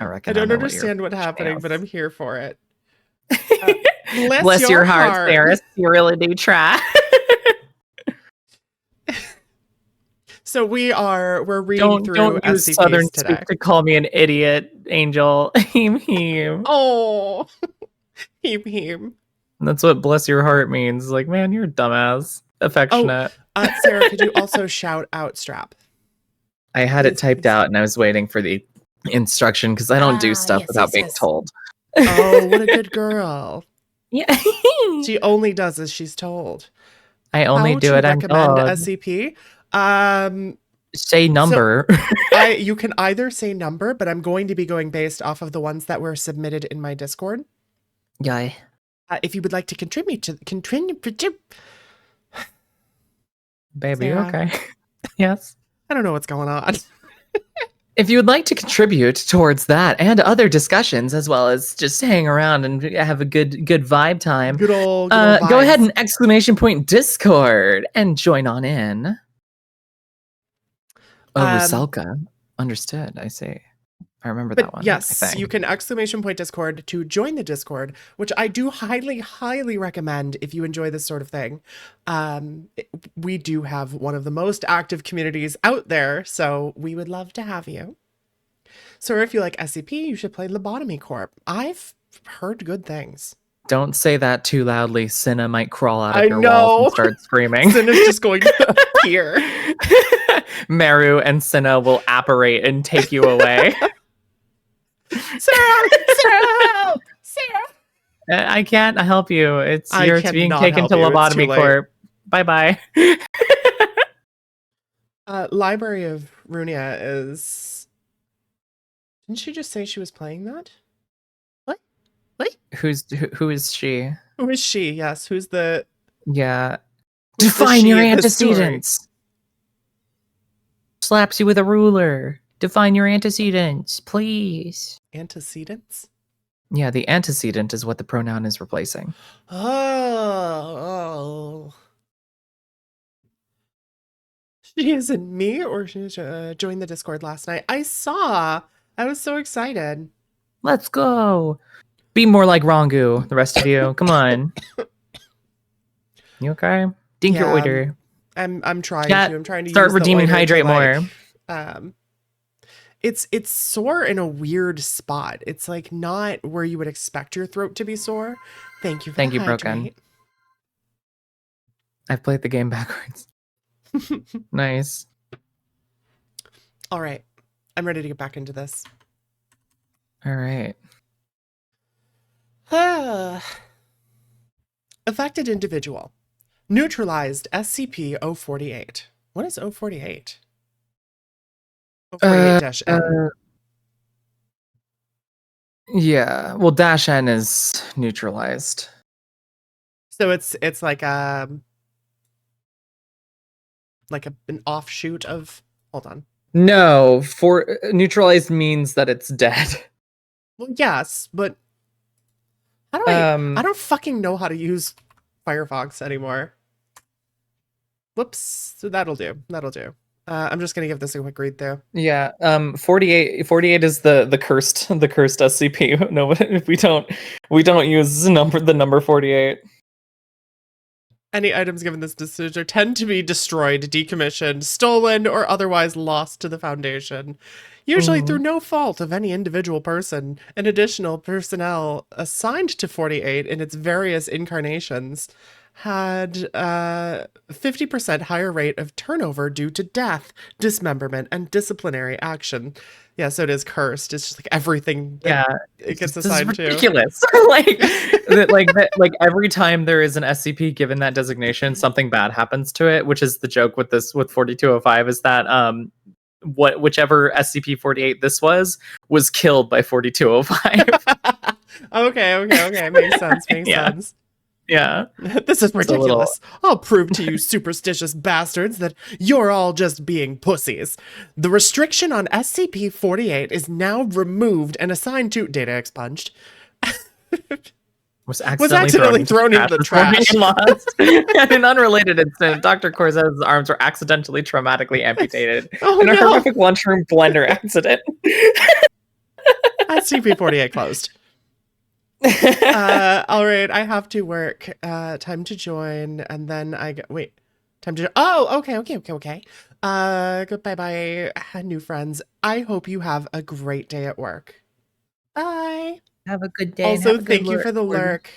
I reckon I don't know what understand what's happening, chest. but I'm here for it. Bless your heart, Saris. You really do try. So we're reading through Don't use SCPs Southern today. speak to call me an idiot, Angel. Heem. Oh, heem. That's what bless your heart means. Like, man, you're a dumbass. Affectionate. Sarah, could you also shout out Strap? I had it typed out and I was waiting for the instruction because I don't do stuff without being told. Oh, what a good girl. Yeah. She only does as she's told. I only How do to it. I'm recommend God. SCP. Say number. You can either say number, but I'm going to be going based off of the ones that were submitted in my Discord. Yeah. If you would like to contribute. Baby, Sarah. okay. Yes. I don't know what's going on. If you would like to contribute towards that and other discussions, as well as just hang around and have a good vibe time, Good old go vibes. ahead and ! Discord and join on in. Oh, Rusalka. Understood, I see. I remember But that one. I yes, think. you can !Discord to join the Discord, which I do highly, highly recommend if you enjoy this sort of thing. We do have one of the most active communities out there, so we would love to have you. So if you like SCP, you should play Lobotomy Corp. I've heard good things. Don't say that too loudly. Cinna might crawl out of I your walls know. and start screaming. Cinna's just going to appear. Maru and Cinna will apparate and take you away. Sarah! Help! Sarah! I can't help you. It's being cannot taken help to you. It's too Lobotomy late. Corp. Bye-bye. Library of Runia is... Didn't she just say she was playing that? What? Who is she? Who is she? Yes, who's the... Yeah. Who's the Define she your in this story? antecedents. Slaps you with a ruler. Define your antecedents, please. Antecedents? Yeah, the antecedent is what the pronoun is replacing. Oh. She isn't me, or she joined the Discord last night. I saw. I was so excited. Let's go. Be more like Rangu, the rest of you. Come on. You okay? Dink your Yeah, order. I'm trying Chat, to. I'm trying to start use the redeeming order to, hydrate like, more. It's sore in a weird spot. It's like not where you would expect your throat to be sore. Thank you. Thank you, Broken. I've played the game backwards. Nice. All right, I'm ready to get back into this. All right. Affected individual. Neutralized SCP-048. What is 048? 048-N. Yeah. Well, -N is neutralized. So it's like an offshoot of... Hold on. No, for neutralized means that it's dead. Well, yes, but how do I don't fucking know how to use Firefox anymore. Whoops. So that'll do. I'm just gonna give this a quick read through. Yeah. 48 is the cursed SCP. No, we don't use the number 48. Any items given this decision tend to be destroyed, decommissioned, stolen, or otherwise lost to the Foundation, usually through no fault of any individual person. And additional personnel assigned to 48 in its various incarnations had 50% higher rate of turnover due to death, dismemberment, and disciplinary action. Yeah, so it is cursed. It's just like everything that it gets assigned to. Ridiculous. like every time there is an SCP given that designation, something bad happens to it, which is the joke with 4205 is that whichever SCP-48 this was killed by 4205. Okay. Makes sense. Yeah. This is ridiculous. I'll prove to you superstitious bastards that you're all just being pussies. The restriction on SCP-48 is now removed and assigned to data expunged. Was accidentally thrown into the trash. In an unrelated incident, Dr. Corz's arms were accidentally traumatically amputated in a horrific lunchroom blender accident. SCP-48 closed. All right, I have to work. Time to join, and then time to... Oh, okay. Goodbye, new friends. I hope you have a great day at work. Bye. Have a good day. Also, thank you for the lurk.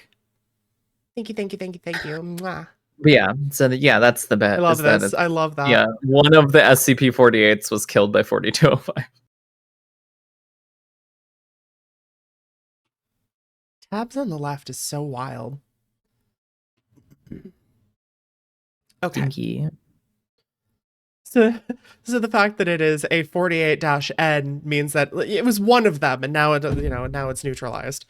Thank you. Mwah. Yeah, so that's the bet. I love this. I love that. Yeah, one of the SCP-48s was killed by 4205. Tabs on the left is so wild. Okay. Dinky. So the fact that it is a 48-N means that it was one of them, and now now it's neutralized.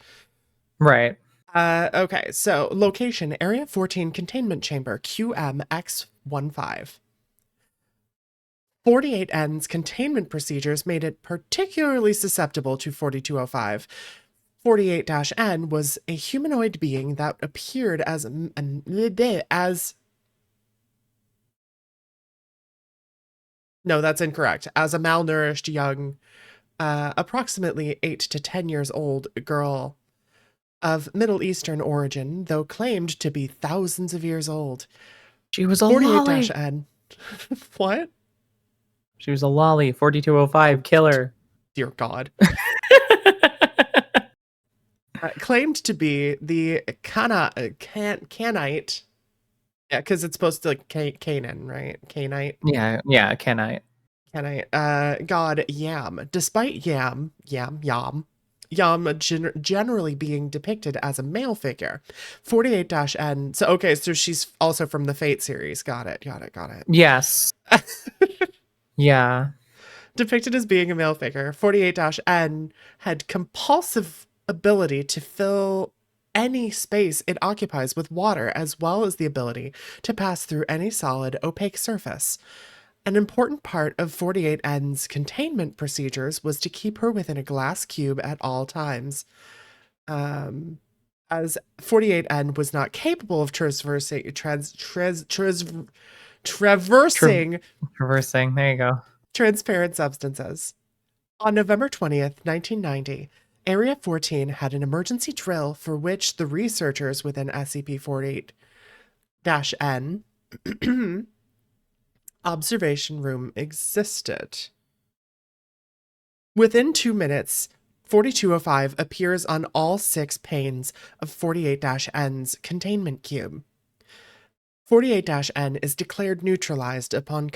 Right. Okay. So location: Area 14 Containment Chamber, QMX15. 48N's containment procedures made it particularly susceptible to 4205. 48-N was a humanoid being that appeared as no, that's incorrect. As a malnourished young approximately 8 to 10 years old girl of Middle Eastern origin, though claimed to be thousands of years old. She was a lolly. 48-N. What? She was a lolly. 4205 killer. Dear God. Claimed to be the Canite. Yeah, because it's supposed to like Canaan, right? Canite. Yeah, Canite. God Yam. Despite Yam generally being depicted as a male figure. 48-N. So so she's also from the Fate series. Got it. Yes. Yeah. Depicted as being a male figure, 48-N had compulsive ability to fill any space it occupies with water, as well as the ability to pass through any solid, opaque surface. An important part of 48-N's containment procedures was to keep her within a glass cube at all times. As 48-N was not capable of traversing, there you go. Transparent substances. On November 20th, 1990, Area 14 had an emergency drill for which the researchers within SCP-48-N observation room existed. Within 2 minutes, 4205 appears on all 6 panes of 48-N's containment cube. 48-N is declared neutralized upon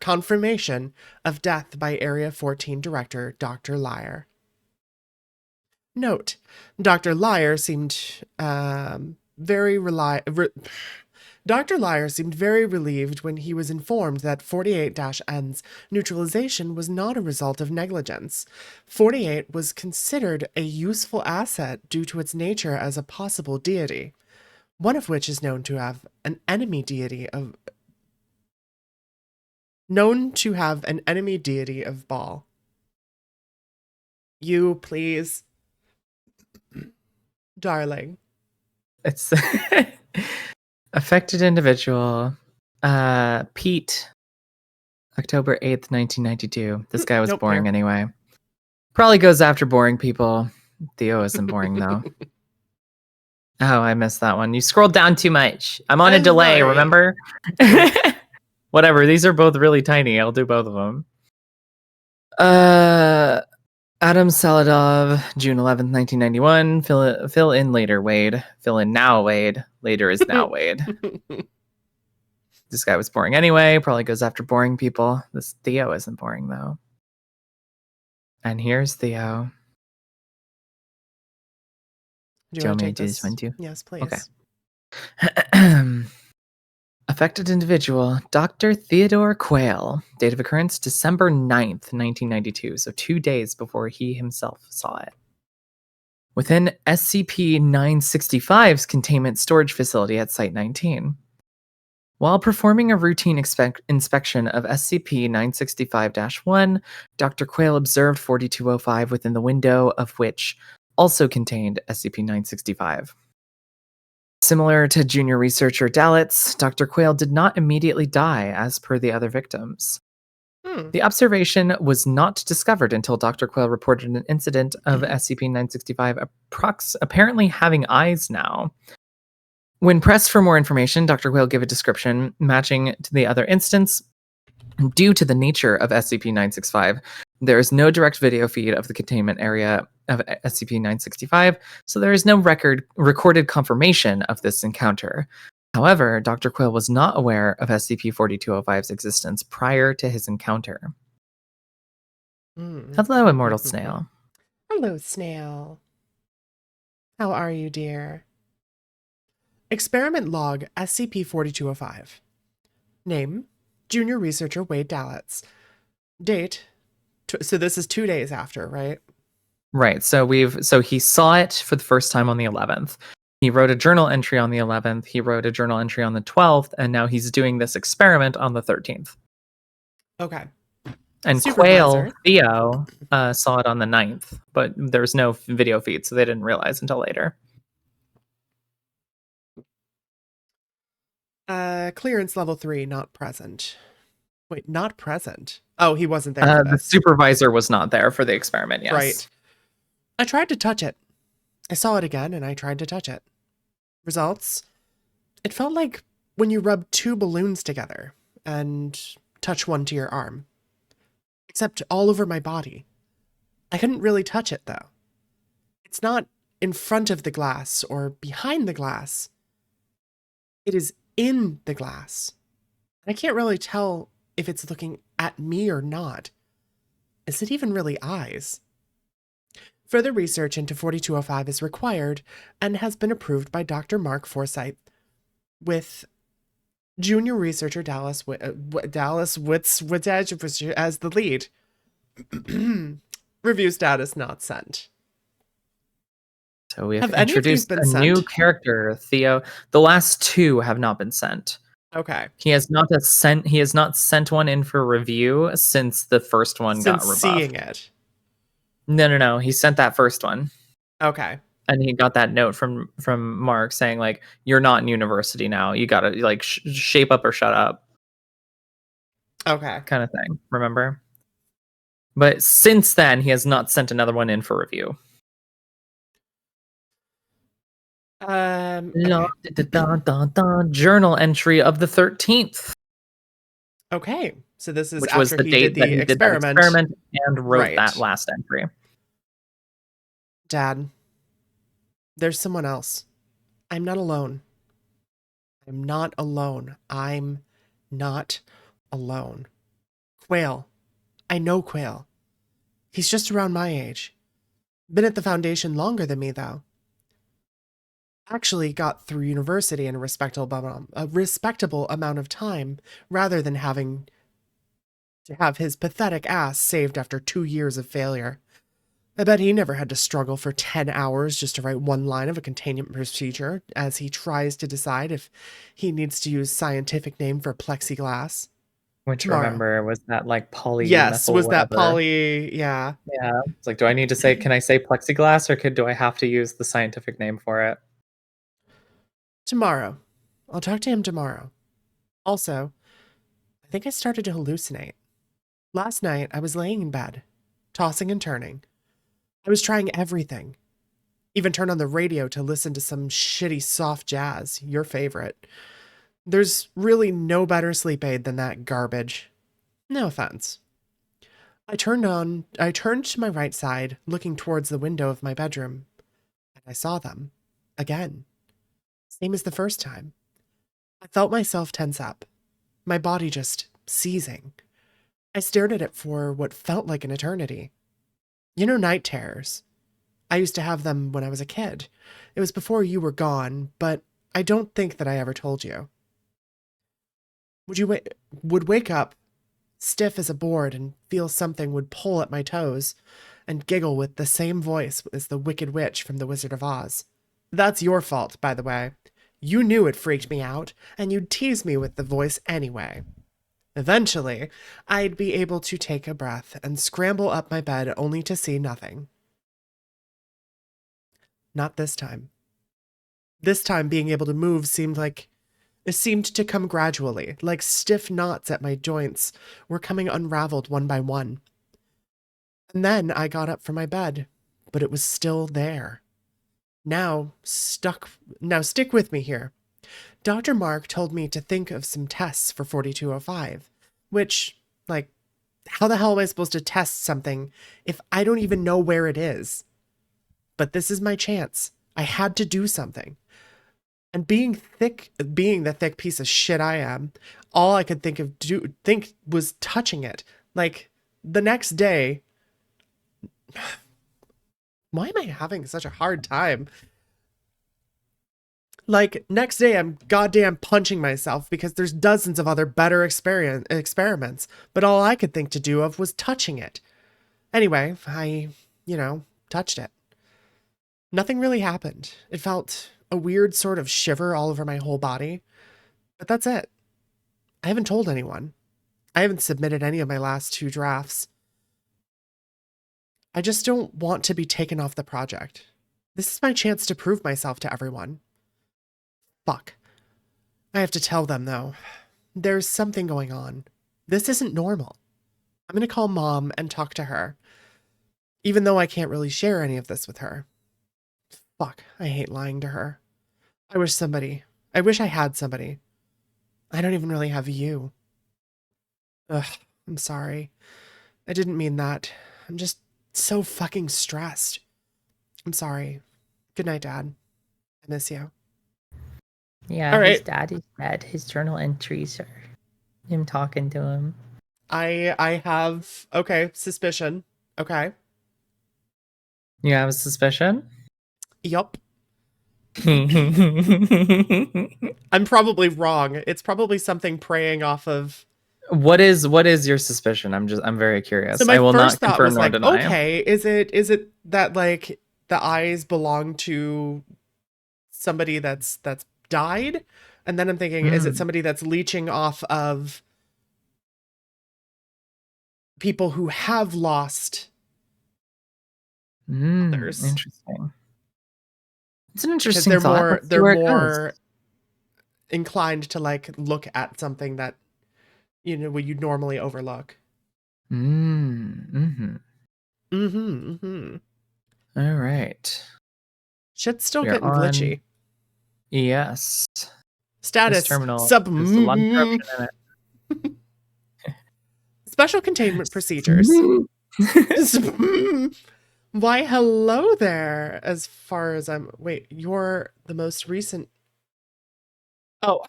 confirmation of death by Area 14 Director Dr. Liar. Note: Dr. Liar seemed Dr. Liar seemed very relieved when he was informed that 48-N's neutralization was not a result of negligence. 48 was considered a useful asset due to its nature as a possible deity, one of which is known to have an enemy deity of Baal. You, please. Darling. It's affected individual. Pete. October 8th, 1992. This guy was boring anyway. Probably goes after boring people. Theo isn't boring though. Oh, I missed that one. You scrolled down too much. I'm on a delay, remember? Whatever, these are both really tiny. I'll do both of them. Adam Saladov, June 11th, 1991. Fill in later, Wade. Fill in now, Wade. Later is now, Wade. This guy was boring anyway. Probably goes after boring people. This Theo isn't boring, though. And here's Theo. Do you want to take do this one too? Yes, please. Okay. Affected individual, Dr. Theodore Quayle. Date of occurrence, December 9th, 1992. So 2 days before he himself saw it. Within SCP-965's containment storage facility at Site 19. While performing a routine inspection of SCP-965-1, Dr. Quayle observed 4205 within the window of which also contained SCP-965. Similar to junior researcher Dalitz, Dr. Quayle did not immediately die as per the other victims. The observation was not discovered until Dr. Quayle reported an incident of SCP-965 apparently having eyes now. When pressed for more information, Dr. Quayle gave a description matching to the other instance. Due to the nature of SCP-965, there is no direct video feed of the containment area of SCP-965, so there is no recorded confirmation of this encounter. However, Dr. Quayle was not aware of SCP-4205's existence prior to his encounter. Hello, Immortal Snail. Hello, Snail. How are you, dear? Experiment log SCP-4205. Name: Junior Researcher Wade Dalitz. Date: so this is 2 days after, right? Right. So he saw it for the first time on the 11th. He wrote a journal entry on the 11th. He wrote a journal entry on the 12th, and now he's doing this experiment on the 13th. Okay. And Quayle, Theo, saw it on the 9th, but there was no video feed, so they didn't realize until later. Clearance level 3 not present. Wait, not present. Oh, he wasn't there for The this. supervisor was not there for the experiment, yes. Right. I tried to touch it. I saw it again and I tried to touch it. Results? It felt like when you rub two balloons together and touch one to your arm. Except all over my body. I couldn't really touch it though. It's not in front of the glass or behind the glass. It is in the glass. I can't really tell if it's looking at me or not. Is it even really eyes? Further research into 4205 is required and has been approved by Dr. Mark Forsyth, with junior researcher Dallas Witz as the lead. Review status not sent. So we Have have any of these introduced been a new sent? character, Theo. The last two have not been sent. Okay. He has not sent one in for review since the first one got Since rebuffed. seeing it. No. He sent that first one. Okay. And he got that note from Mark saying, like, you're not in university now. You gotta like shape up or shut up, Okay. kind of thing. Remember? But since then, he has not sent another one in for review. Okay. Journal entry of the 13th, Okay. So this is which after was the he date did that the he experiment. did that experiment and wrote Right. that last entry. Dad, there's someone else. I'm not alone. I'm not alone. I'm not alone. Quail. I know Quail. He's just around my age. Been at the Foundation longer than me, though. Actually got through university in a respectable amount of time, rather than having to have his pathetic ass saved after 2 years of failure. I bet he never had to struggle for 10 hours just to write one line of a containment procedure as he tries to decide if he needs to use scientific name for plexiglass. Which, Tomorrow. remember, was that like poly? Yes, methyl was that whatever. poly? Yeah. Yeah. It's like, do I need to say, can I say plexiglass, or do I have to use the scientific name for it? Tomorrow. I'll talk to him tomorrow. Also, I think I started to hallucinate. Last night, I was laying in bed, tossing and turning. I was trying everything. Even turned on the radio to listen to some shitty soft jazz, your favorite. There's really no better sleep aid than that garbage. No offense. I turned to my right side, looking towards the window of my bedroom, and I saw them. Again. Same as the first time. I felt myself tense up, my body just seizing. I stared at it for what felt like an eternity. You know night terrors. I used to have them when I was a kid. It was before you were gone, but I don't think that I ever told you. Would wake up, stiff as a board, and feel something would pull at my toes, and giggle with the same voice as the Wicked Witch from The Wizard of Oz. That's your fault, by the way. You knew it freaked me out, and you'd tease me with the voice anyway. Eventually, I'd be able to take a breath and scramble up my bed only to see nothing. Not this time. This time, being able to move seemed to come gradually, like stiff knots at my joints were coming unraveled one by one. And then I got up from my bed, but it was still there. Now stick with me here. Dr. Mark told me to think of some tests for 4205, which, how the hell am I supposed to test something if I don't even know where it is? But this is my chance. I had to do something. And being the thick piece of shit I am, all I could think was touching it. The next day, why am I having such a hard time? Next day, I'm goddamn punching myself because there's dozens of other better experiments, but all I could think to do of was touching it. Anyway, I, touched it. Nothing really happened. It felt a weird sort of shiver all over my whole body, but that's it. I haven't told anyone. I haven't submitted any of my last 2 drafts. I just don't want to be taken off the project. This is my chance to prove myself to everyone. Fuck. I have to tell them, though. There's something going on. This isn't normal. I'm going to call Mom and talk to her. Even though I can't really share any of this with her. Fuck, I hate lying to her. I wish I had somebody. I don't even really have you. Ugh, I'm sorry. I didn't mean that. I'm just so fucking stressed. I'm sorry. Good night, Dad. I miss you. Yeah, All his right. dad is dead. His journal entries are him talking to him. I have, okay, suspicion. Okay. You have a suspicion? Yup. What I'm probably wrong. It's probably something preying off of. is your suspicion? I'm very curious. So my I will first not thought confirm was nor like, deny. okay, is it that like the eyes belong to somebody that's died? And then I'm thinking, is it somebody that's leeching off of people who have lost others? Interesting. It's an Because interesting thought. Let's see where it more goes. inclined to like look at something that what you'd normally overlook. Mm-hmm. All right. Shit's still We are getting glitchy. on. Yes. Status This terminal sub has a lot of corruption in it. special containment procedures. Why, hello there. As far as you're the most recent. Oh.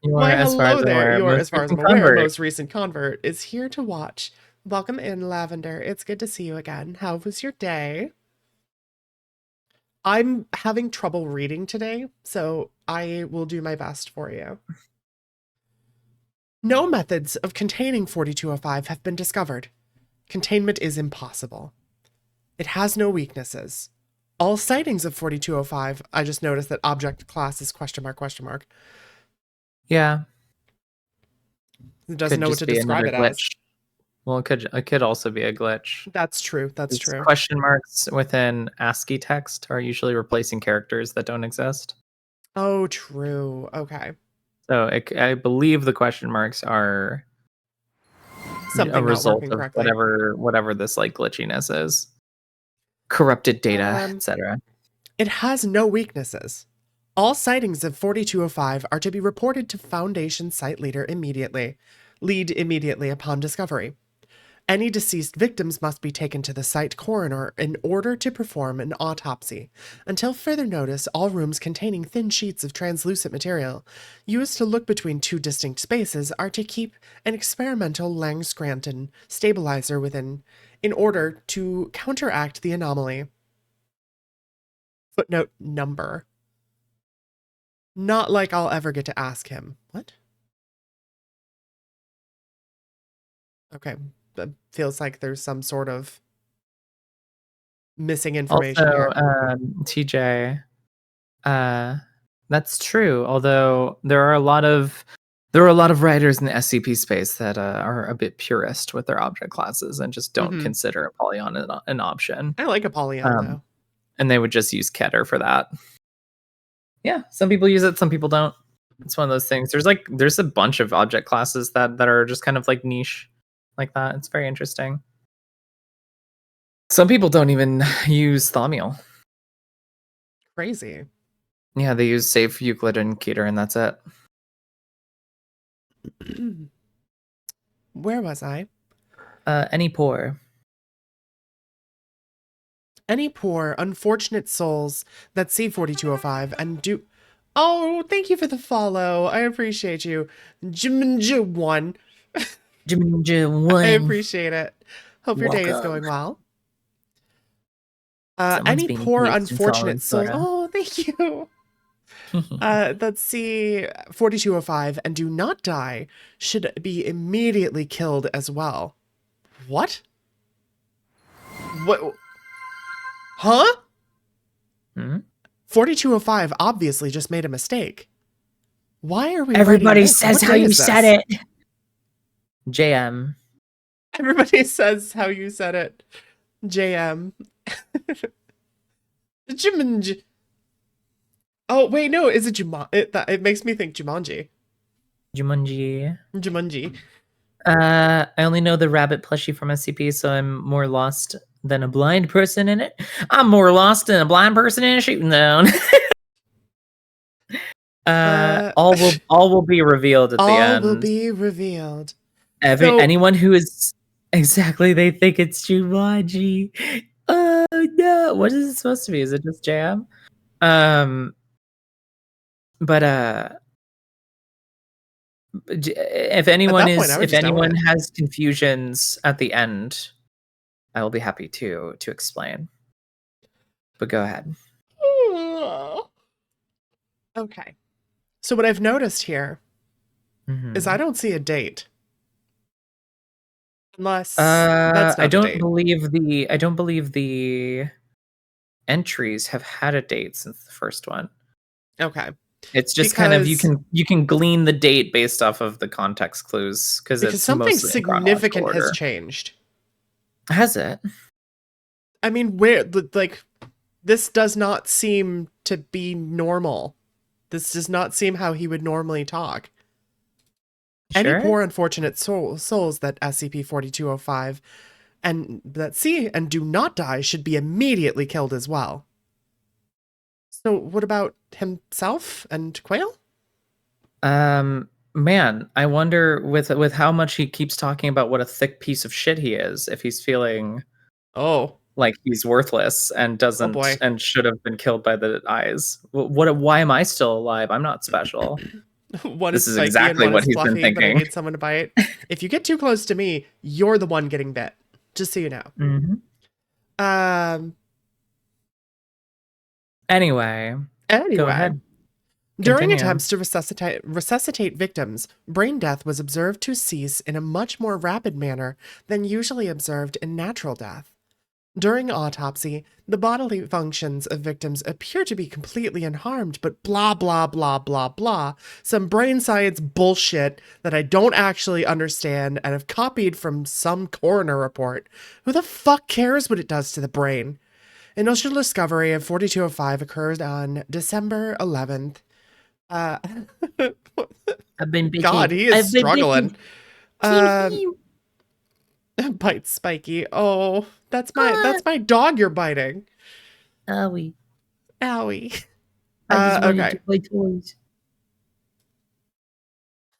You are, Why, as far hello as I'm there. aware, You're, most as far as I'm recent aware, convert. most recent convert is here to watch. Welcome in, Lavender. It's good to see you again. How was your day? I'm having trouble reading today, so I will do my best for you. No methods of containing 4205 have been discovered. Containment is impossible. It has no weaknesses. All sightings of 4205, I just noticed that object class is question mark. Yeah. It doesn't know what to be describe another it as. glitch. Well, it could also be a glitch. That's true. That's These true. question marks within ASCII text are usually replacing characters that don't exist. Oh, true. Okay. So I believe the question marks are Something a not result working of correctly. whatever this like glitchiness is. Corrupted data, etc. It has no weaknesses. All sightings of 4205 are to be reported to Foundation site leader immediately. Lead immediately upon discovery. Any deceased victims must be taken to the site coroner in order to perform an autopsy. Until further notice, all rooms containing thin sheets of translucent material used to look between two distinct spaces are to keep an experimental Lang-Scranton stabilizer within in order to counteract the anomaly. Footnote number. Not like I'll ever get to ask him. What? Okay. That feels like there's some sort of missing information Also, here. TJ, that's true. Although there are a lot of writers in the SCP space that are a bit purist with their object classes and just don't consider a polyon an option. I like a polyon though. And they would just use Keter for that. Yeah, some people use it, some people don't. It's one of those things. There's a bunch of object classes that are just kind of like niche like that. It's very interesting. Some people don't even use Thaumiel. Crazy. Yeah, they use Safe, Euclid, and Keter, and that's it. Where was I? Any poor. Any poor, unfortunate souls that see 4205 and do... Oh, thank you for the follow. I appreciate you. Jiminja1. I appreciate it. Hope your day is going well. Any poor, unfortunate souls... Oh, thank you. That see 4205 and do not die should be immediately killed as well. What? What? Huh? 4205 obviously just made a mistake. Why are we Everybody says how you said it. JM. Everybody says how you said it. JM. Jumanji. Oh, wait, no, is it Jumanji? It makes me think Jumanji. Jumanji. Jumanji. I only know the rabbit plushie from SCP, so I'm more lost than a blind person in it. I'm more lost than a blind person in a shooting zone. All will be revealed at the end. All will be revealed. Anyone who is exactly, they think it's Jumanji. Oh no! What is it supposed to be? Is it just jam? But if anyone has confusions at the end, I will be happy to explain. But go ahead. Okay. So what I've noticed here is I don't see a date. Unless that's not I don't believe the entries have had a date since the first one. Okay. It's just kind of you can glean the date based off of the context clues because it's something significant has changed. Has it? I mean, this does not seem to be normal. This does not seem how he would normally talk. Sure? Any poor unfortunate souls that SCP-4205 and that see and do not die should be immediately killed as well. So what about himself and Quail? Man, I wonder with how much he keeps talking about what a thick piece of shit he is, if he's feeling like he's worthless and doesn't and should have been killed by the eyes. Why am I still alive? I'm not special. This is exactly what he's been thinking. But I need someone to bite. If you get too close to me, you're the one getting bit. Just so you know. Anyway, go ahead. During attempts to resuscitate victims, brain death was observed to cease in a much more rapid manner than usually observed in natural death. During autopsy, the bodily functions of victims appear to be completely unharmed, but blah, blah, blah, blah, blah. Some brain science bullshit that I don't actually understand and have copied from some coroner report. Who the fuck cares what it does to the brain? Initial discovery of 4205 occurred on December 11th. I've been bitten. God, he is struggling. Bite Spiky. Oh, that's my dog you're biting. Owie. Owie. I just wanted to play toys.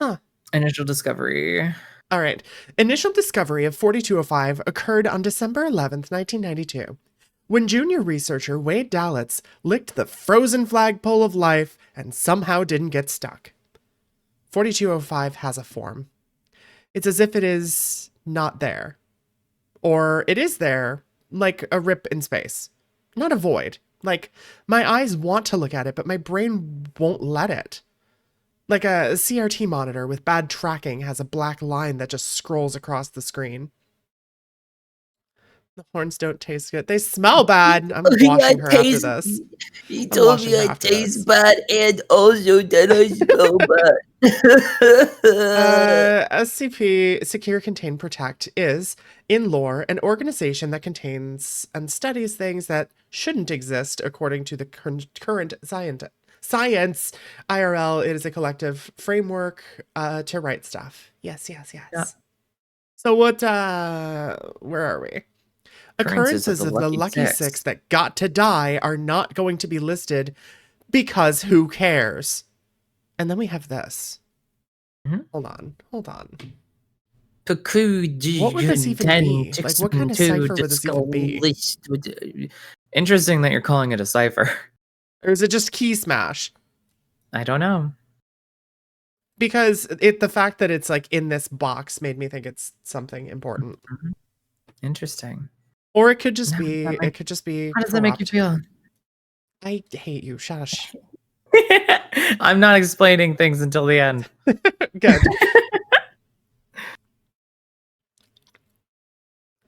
Huh. Initial discovery. All right. Initial discovery of 4205 occurred on December 11th, 1992, when junior researcher Wade Dalitz licked the frozen flagpole of life and somehow didn't get stuck. 4205 has a form. It's as if it is not there. Or it is there, like a rip in space. Not a void. Like, my eyes want to look at it, but my brain won't let it. Like a CRT monitor with bad tracking has a black line that just scrolls across the screen. The horns don't taste good. They smell bad. I'm washing her after this. He told me I taste bad and also that I smell bad. SCP, Secure, Contain, Protect, is, in lore, an organization that contains and studies things that shouldn't exist according to the current science. IRL, it is a collective framework to write stuff. Yes. Yeah. So what, where are we? Occurrences of the Lucky Six that got to die are not going to be listed because who cares? And then we have this. Hold on. What would this even be? Like, what kind of cipher would this even be? Interesting that you're calling it a cipher. Or is it just key smash? I don't know. Because the fact that it's like in this box made me think it's something important. Interesting. Or it could just be. It could just be. How does that make you feel? I hate you. Shush. I'm not explaining things until the end. Good.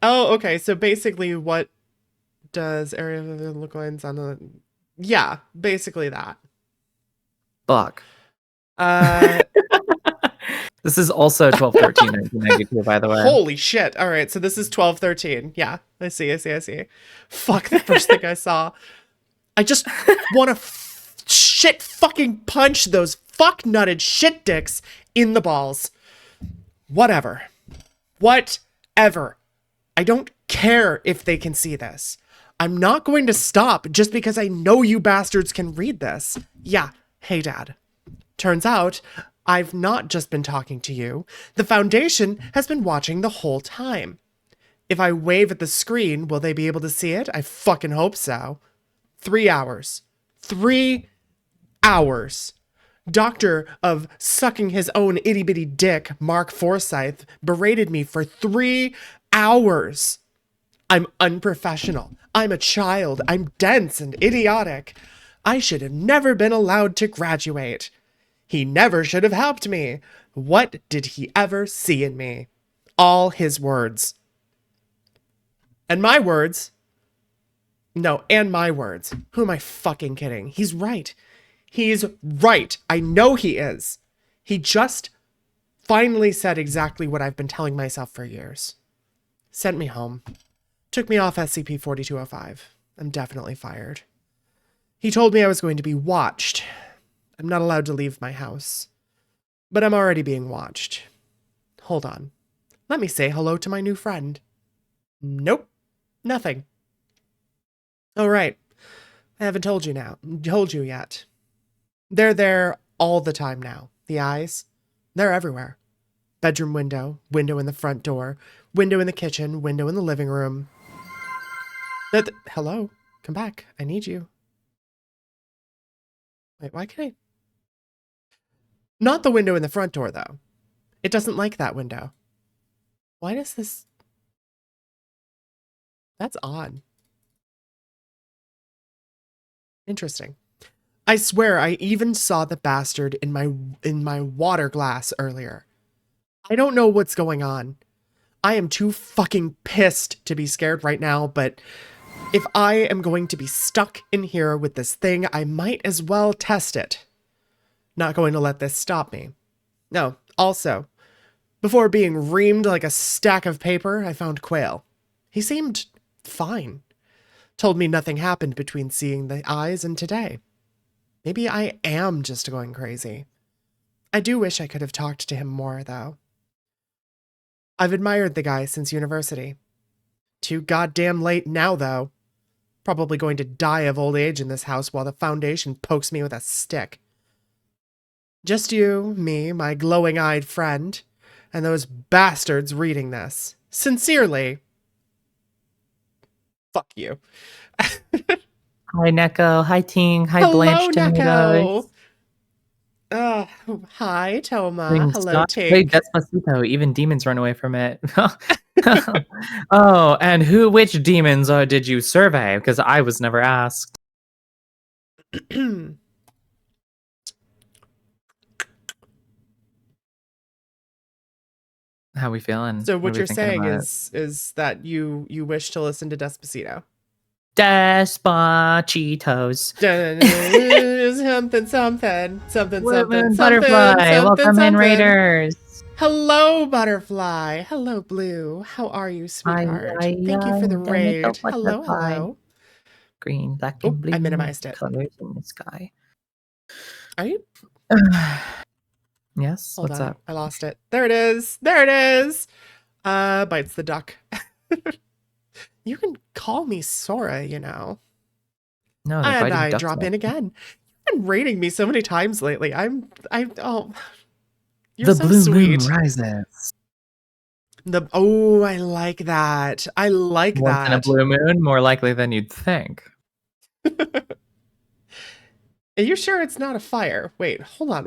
Oh, okay. So basically, what does area look lines on the? Yeah, basically that. Fuck. This is also 12/13/1992, by the way. Holy shit. All right, so this is 12/13. Yeah, I see. Fuck, the first thing I saw. I just want to shit fucking punch those fuck nutted shit dicks in the balls. Whatever. Whatever. I don't care if they can see this. I'm not going to stop just because I know you bastards can read this. Yeah, hey Dad. Turns out, I've not just been talking to you. The Foundation has been watching the whole time. If I wave at the screen, will they be able to see it? I fucking hope so. 3 hours. 3 hours. Doctor of sucking his own itty-bitty dick, Mark Forsyth, berated me for 3 hours. I'm unprofessional. I'm a child. I'm dense and idiotic. I should have never been allowed to graduate. He never should have helped me. What did he ever see in me? All his words. And my words. No, and my words. Who am I fucking kidding? He's right. He's right. I know he is. He just finally said exactly what I've been telling myself for years. Sent me home. Took me off SCP-4205. I'm definitely fired. He told me I was going to be watched. I'm not allowed to leave my house. But I'm already being watched. Hold on. Let me say hello to my new friend. Nope. Nothing. Oh, right. I haven't told you yet. They're there all the time now. The eyes, they're everywhere. Bedroom window, window in the front door, window in the kitchen, window in the living room. Hello? Come back. I need you. Wait, why can't I? Not the window in the front door, though. It doesn't like that window. Why does this... That's odd. Interesting. I swear I even saw the bastard in my water glass earlier. I don't know what's going on. I am too fucking pissed to be scared right now, but if I am going to be stuck in here with this thing, I might as well test it. Not going to let this stop me. No, also, before being reamed like a stack of paper, I found Quail. He seemed fine. Told me nothing happened between seeing the eyes and today. Maybe I am just going crazy. I do wish I could have talked to him more, though. I've admired the guy since university. Too goddamn late now, though. Probably going to die of old age in this house while the Foundation pokes me with a stick. Just you, me, my glowing-eyed friend, and those bastards reading this. Sincerely. Fuck you. Hi, Neko. Hi, Ting. Hi, Hello, Blanche. Neko. Hi, Toma. Hello, Hey, Tink. Despacito. Even demons run away from it. Oh, and which demons did you survey? Because I was never asked. How we feeling? So what are we you're thinking saying about is that you wish to listen to Despacito. Despachitos. Something, Woodland Butterfly. Welcome in, Raiders. Hello, Butterfly. Hello, Blue. How are you, sweetheart? Thank you for the raid. Hello, hello. Green, black, Oh, and blue. I minimized it. Colors in the sky. Are you? Yes. Hold What's on. up? I lost it. There it is. There it is. Bites the duck. You can call me Sora, you know. No, And I drop in again. You've been rating me so many times lately. Oh, you're so blue sweet. moon rises. Oh, I like that. I like Once that. in a blue moon, more likely than you'd think. Are you sure it's not a fire? Wait, hold on.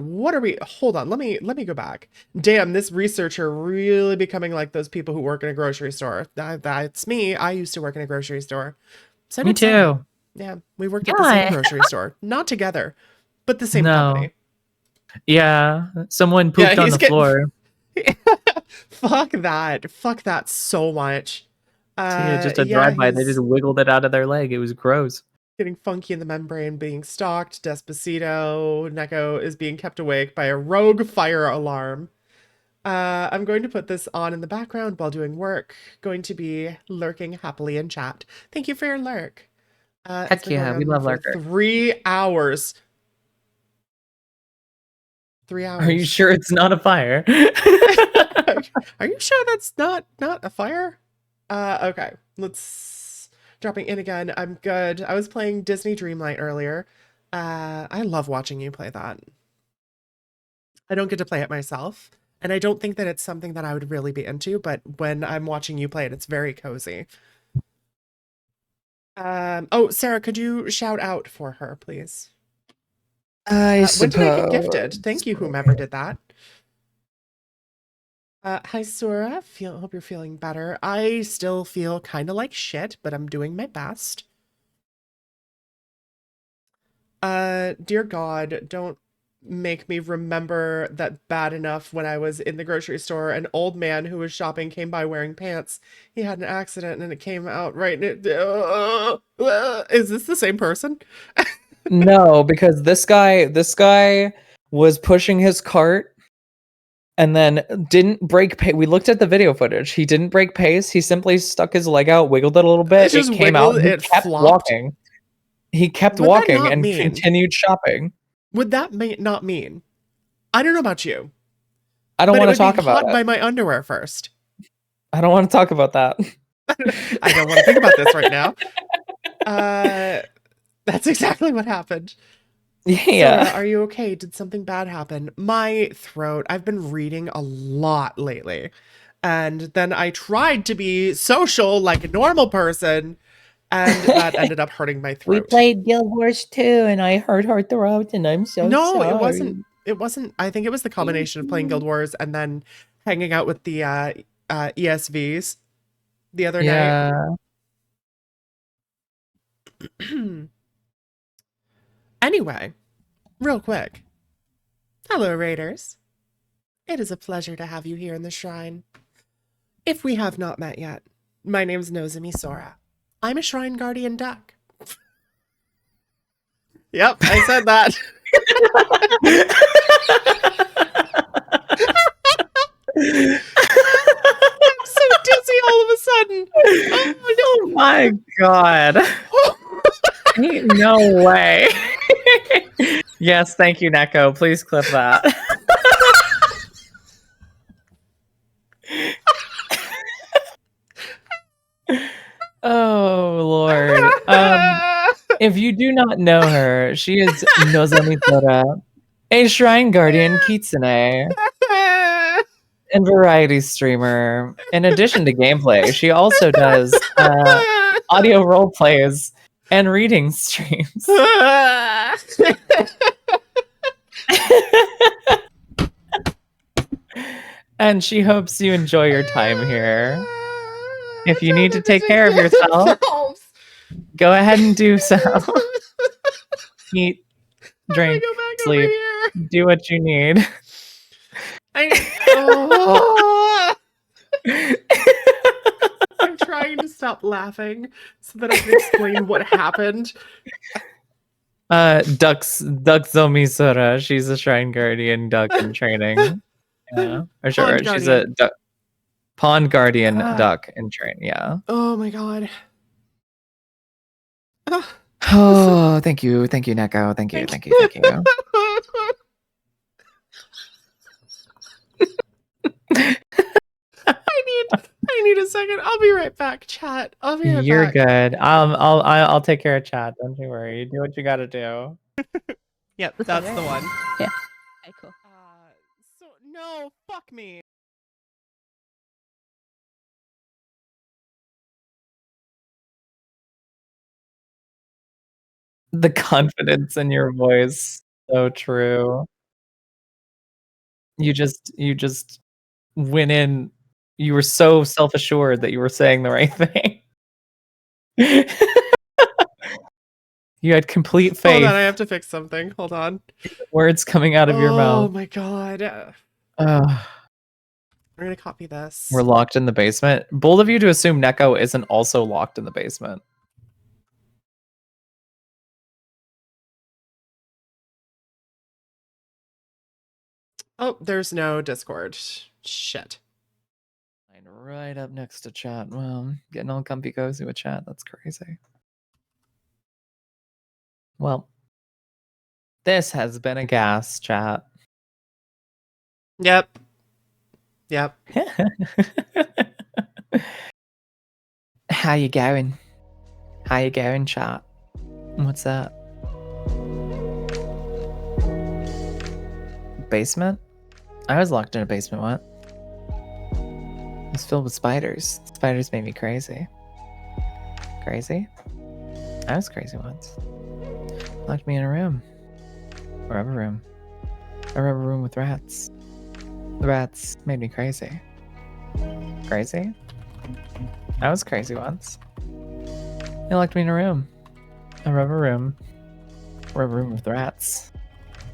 Hold on. Let me go back. Damn, this researcher really becoming like those people who work in a grocery store. That's me. I used to work in a grocery store. So Me did Sam. too. Yeah, we worked at the same grocery store. Not together, but the same company. Yeah, someone pooped on the floor. Fuck that. Fuck that so much. Just a drive-by. They just wiggled it out of their leg. It was gross. Getting funky in the membrane, being stalked. Despacito. Neko is being kept awake by a rogue fire alarm. I'm going to put this on in the background while doing work. Going to be lurking happily in chat. Thank you for your lurk. Heck yeah, we love lurker. 3 hours. 3 hours. Are you sure it's not a fire? Are you sure that's not a fire? Okay. Let's dropping in again. I'm good. I was playing Disney Dreamlight earlier. I love watching you play that. I don't get to play it myself, and I don't think that it's something that I would really be into, but when I'm watching you play it, it's very cozy. Oh, Sarah, could you shout out for her, please? I When did I get suppose. gifted? Thank you, whomever did that. Hi, Sora. Hope you're feeling better. I still feel kind of like shit, but I'm doing my best. Dear God, don't make me remember that bad enough when I was in the grocery store. An old man who was shopping came by wearing pants. He had an accident and it came out right. Is this the same person? No, because this guy was pushing his cart and then didn't break pace. We looked at the video footage. He didn't break pace. He simply stuck his leg out, wiggled it a little bit. It just It came out. wiggled, He it kept flopped. walking. He kept Would that walking not and mean- continued shopping. Would that not mean? I don't know about you. I don't but want it to talk would be about caught it. by my underwear first. I don't want to talk about that. I don't want to think about this right now. That's exactly what happened. Yeah. Sora, are you okay? Did something bad happen? My throat. I've been reading a lot lately. And then I tried to be social like a normal person, and that ended up hurting my throat. We played Guild Wars 2 and I hurt her throat and I'm so No, sorry. it wasn't. It wasn't. I think it was the combination of playing Guild Wars and then hanging out with the ESVs the other night. Yeah. Anyway, real quick. Hello, Raiders. It is a pleasure to have you here in the shrine. If we have not met yet, my name's Nozomi Sora. I'm a shrine guardian duck. Yep, I said that. I'm so dizzy all of a sudden. Oh my God. Ain't no way. Yes, thank you, Neko. Please clip that. Oh Lord. If you do not know her, she is Nozomi Sora, a shrine guardian kitsune and variety streamer. In addition to gameplay, she also does audio role plays and reading streams. And she hopes you enjoy your time here. If you need to take care of yourself, go ahead and do so. Eat, drink, sleep, do what you need. I'm trying to stop laughing so that I can explain what happened. Nozomi Sora. She's a shrine guardian duck in training. Yeah. Or sure, she's a pond guardian duck in training. Yeah. Oh my God. Oh, thank you, Neko. Thank you. I need a second. I'll be right back, chat. I'll be right back. You're good. I'll take care of chat. Don't you worry. You do what you gotta do. Yep, that's the one. Yeah. Okay, cool. So no, fuck me. The confidence in your voice, so true. You just went in. You were so self-assured that you were saying the right thing. You had complete faith. Hold on, I have to fix something. Hold on. Words coming out of your mouth. Oh my God. I'm gonna copy this. We're locked in the basement. Bold of you to assume Neko isn't also locked in the basement. Oh, there's no Discord. Shit. Right up next to chat. Well, getting all comfy cozy with chat. That's crazy. Well, this has been a gas, chat. Yep. Yep. How you going? How you going, chat? What's up? Basement? I was locked in a basement once. It was filled with spiders. Spiders made me crazy. Crazy? I was crazy once. Locked me in a room. A rubber room. A rubber room with rats. The rats made me crazy. Crazy? I was crazy once. They locked me in a room. A rubber room. A rubber room with rats.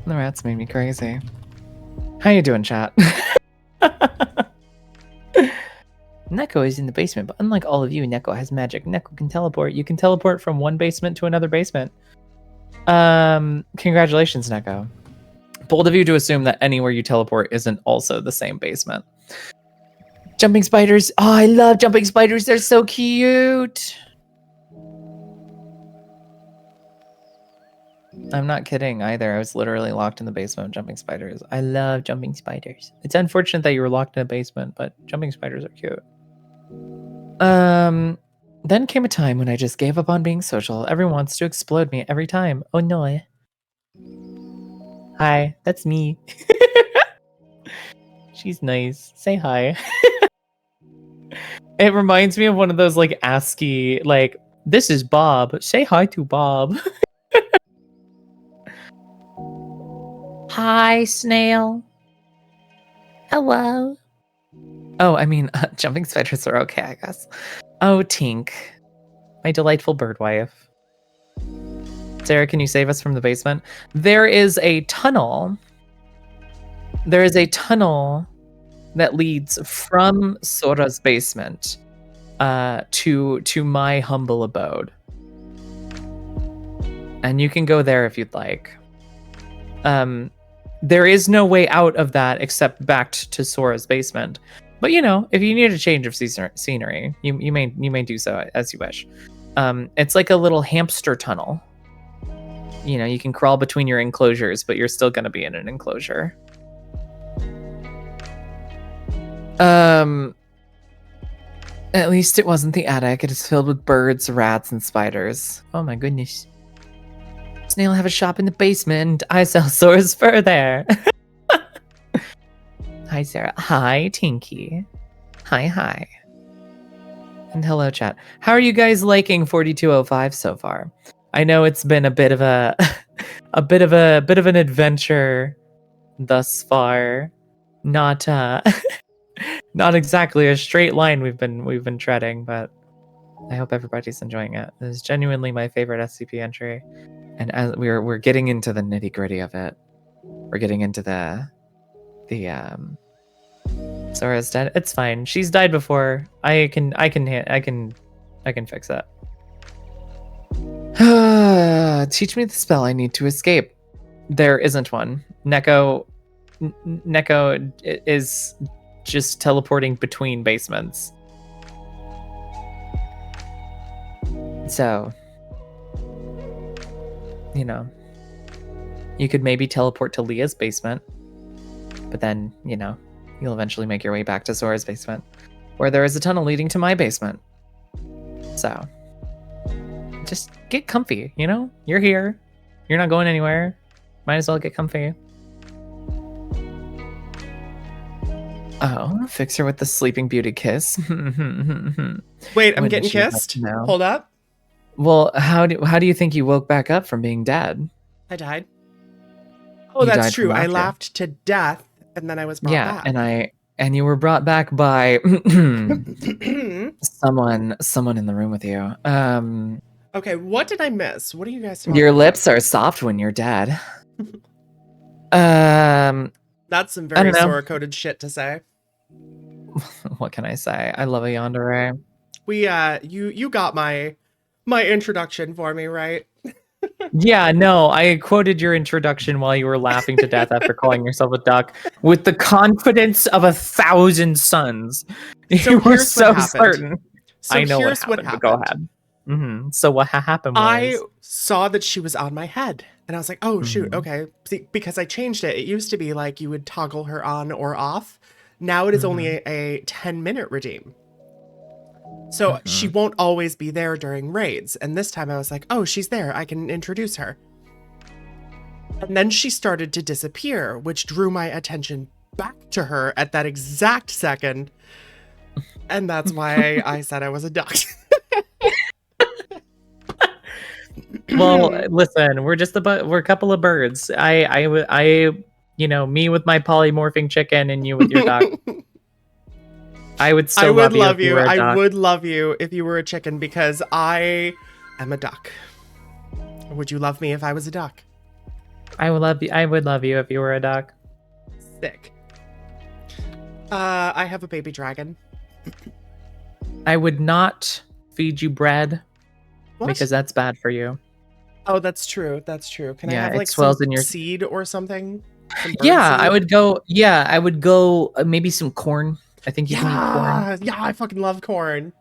And the rats made me crazy. How you doing, chat? Neko is in the basement, but unlike all of you, Neko has magic. Neko can teleport. You can teleport from one basement to another basement. Congratulations, Neko. Bold of you to assume that anywhere you teleport isn't also the same basement. Jumping spiders. Oh, I love jumping spiders. They're so cute. I'm not kidding either. I was literally locked in the basement with jumping spiders. I love jumping spiders. It's unfortunate that you were locked in a basement, but jumping spiders are cute. Then came a time when I just gave up on being social. Everyone wants to explode me every time. Oh no. Hi, that's me. She's nice. Say hi. It reminds me of one of those like ASCII, like, this is Bob. Say hi to Bob. Hi, snail. Hello. Oh, I mean, jumping spiders are okay, I guess. Oh, Tink. My delightful bird wife. Sarah, can you save us from the basement? There is a tunnel. There is a tunnel that leads from Sora's basement to my humble abode. And you can go there if you'd like. There is no way out of that except back to Sora's basement. But you know, if you need a change of scenery, you may do so as you wish. It's like a little hamster tunnel. You know, you can crawl between your enclosures, but you're still going to be in an enclosure. At least it wasn't the attic. It is filled with birds, rats, and spiders. Oh my goodness. Snail have a shop in the basement. I sell Sora's fur there. Hi, Sarah. Hi, Tinky. Hi. And hello, chat. How are you guys liking 4205 so far? I know it's been a bit of an adventure thus far. Not not exactly a straight line we've been treading, but I hope everybody's enjoying it. It is genuinely my favorite SCP entry, and as we're getting into the nitty gritty of it, we're getting into the Sora's dead. It's fine. She's died before. I can fix it. Teach me the spell I need to escape. There isn't one. Neko is just teleporting between basements. So, you know, you could maybe teleport to Leah's basement, but then, you know, you'll eventually make your way back to Sora's basement, where there is a tunnel leading to my basement. So, just get comfy, you know? You're here. You're not going anywhere. Might as well get comfy. Oh, fix her with the Sleeping Beauty kiss. Wait, I'm getting kissed? Hold up. Well, how do you think you woke back up from being dead? I died. Oh, You that's died true. from I laughter. laughed to death, and then I was brought back. and you were brought back by someone in the room with you. Okay, what did I miss? What are you guys talking Your about? lips are soft when you're dead. That's some very don't know. Sora-coded shit to say. What can I say? I love a yandere. We you got my introduction for me, right? Yeah, no, I quoted your introduction while you were laughing to death after calling yourself a duck with the confidence of 1,000 suns. So You were here's so what happened. certain. So I know here's what happened, but go ahead. So what happened was... I saw that she was on my head, and I was like, oh, shoot, okay. See, because I changed it. It used to be like you would toggle her on or off. Now it is only a 10-minute redeem. So she won't always be there during raids. And this time I was like, oh, she's there. I can introduce her. And then she started to disappear, which drew my attention back to her at that exact second. And that's why I said I was a duck. Well, listen, we're a couple of birds. I, me with my polymorphing chicken and you with your duck. I would still love you. I would love you if you were a chicken because I am a duck. Would you love me if I was a duck? I would love you. I would love you if you were a duck. Sick. I have a baby dragon. I would not feed you bread because that's bad for you. Oh, that's true. That's true. Can I have like swells some in your seed or something? Some bird Yeah, seed? I would go. Yeah, I would go. Maybe some corn. I think you can eat corn. Yeah, I fucking love corn.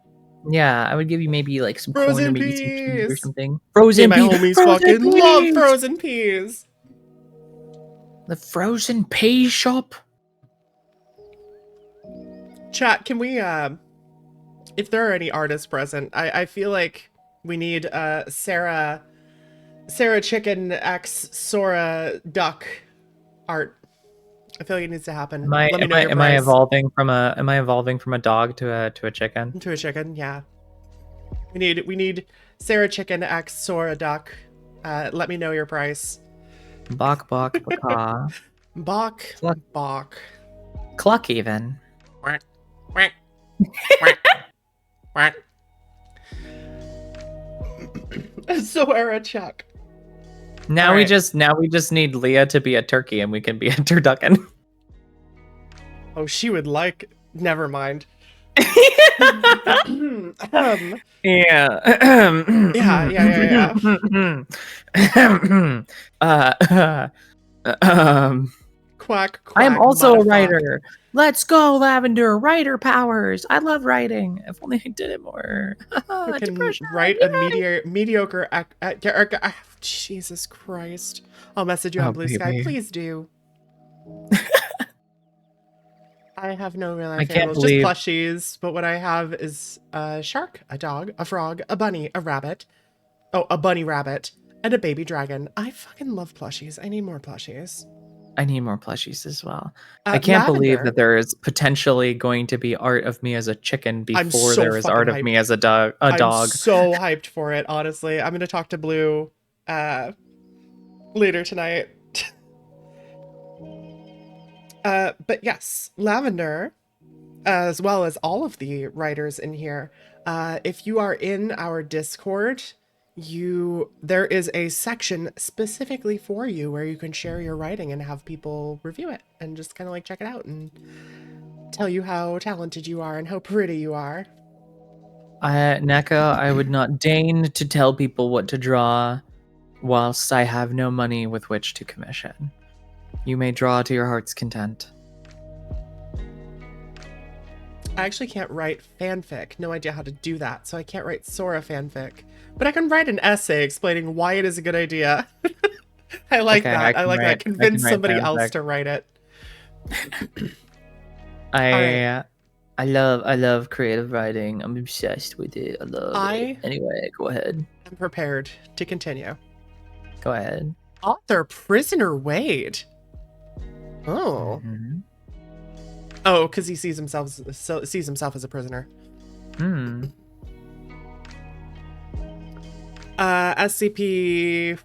Yeah, I would give you maybe like some corn or maybe some cheese or peas. something. Frozen My peas. homies Frozen fucking peas. love frozen peas. The frozen pea shop. Chat, can we if there are any artists present, I feel like we need Sarah Chicken X Sora Duck art. I feel like it needs to happen. Am I evolving from a dog to a chicken? To a chicken, yeah. We need Sarah Chicken X Sora Duck. Let me know your price. Bok baka. Bok. Cluck even. Quack, quack, quack, quack. Sora Chuck. Now we just need Leah to be a turkey and we can be a turducken. Oh, she would like. Never mind. Yeah. Quack. I am also a motherfuck. writer. Let's go, Lavender. Writer powers. I love writing. If only I did it more. You can Depression. write a mediocre. Jesus Christ! I'll message you on Bluesky. baby. Please do. I have no real I life can't animals, believe- just plushies. But what I have is a shark, a dog, a frog, a bunny, a rabbit. Oh, a bunny rabbit, and a baby dragon. I fucking love plushies. I need more plushies. I need more plushies as well. I can't believe Lavender. that there is potentially going to be art of me as a chicken before so there is art fucking of me as a dog. I'm so hyped for it, honestly. I'm gonna talk to Blue later tonight. But yes, Lavender, as well as all of the writers in here, if you are in our Discord, there is a section specifically for you where you can share your writing and have people review it and just kind of like check it out and tell you how talented you are and how pretty you are. Neka, I would not deign to tell people what to draw whilst I have no money with which to commission. You may draw to your heart's content. I actually can't write fanfic. No idea how to do that, so I can't write Sora fanfic. But I can write an essay explaining why it is a good idea. I like that. I like that. Convince somebody else to write it. I love creative writing. I'm obsessed with it. I love it. Anyway, go ahead. I'm prepared to continue. Go ahead. Author Prisoner Wade. Oh. Mhm. Oh, because he sees himself as a prisoner. SCP.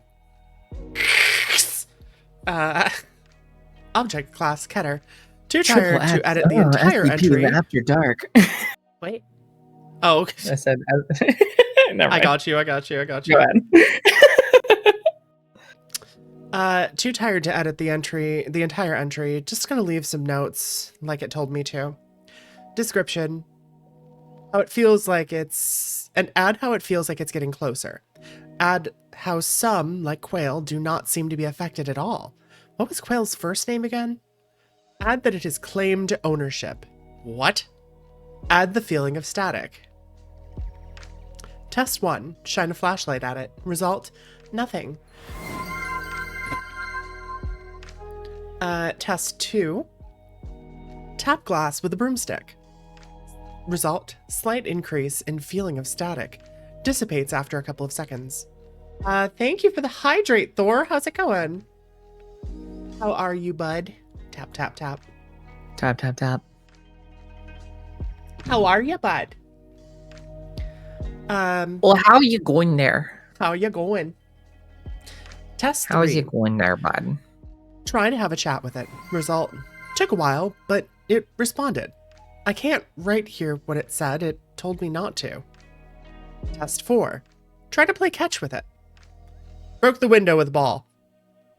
Object class Keter. Too tired to edit the entire SCP entry. After dark. Wait. Oh, I said. Never I mind. got you. Go ahead. Too tired to edit the entire entry. Just gonna leave some notes like it told me to. Description. How it feels like add how it feels like it's getting closer. Add how some, like Quail, do not seem to be affected at all. What was Quail's first name again? Add that it has claimed ownership. What? Add the feeling of static. Test 1. Shine a flashlight at it. Result, nothing. Test 2. Tap glass with a broomstick. Result, slight increase in feeling of static. Dissipates after a couple of seconds. Thank you for the hydrate, Thor. How's it going? How are you, bud? Tap, tap, tap. Tap, tap, tap. How are you, bud? Well, how are you going there? How you going? Test 3. How is you going there, bud? Try to have a chat with it. Result, took a while, but it responded. I can't write here what it said. It told me not to. Test 4. Try to play catch with it. Broke the window with a ball.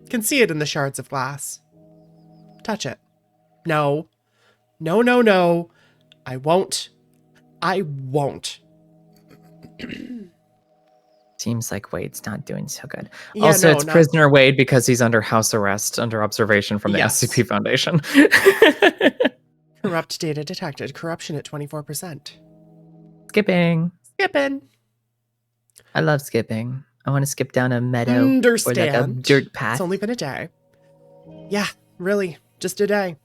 Can see it in the shards of glass. Touch it. No. No, no, no. I won't. I won't. Seems like Wade's not doing so good. Yeah, also, no, it's not- prisoner Wade because he's under house arrest, under observation from the Yes. SCP Foundation. Corrupt data detected. Corruption at 24%. Skipping. Skipping. I love skipping. I want to skip down a meadow or like a Understand. dirt path. It's only been a day. Yeah, really. Just a day.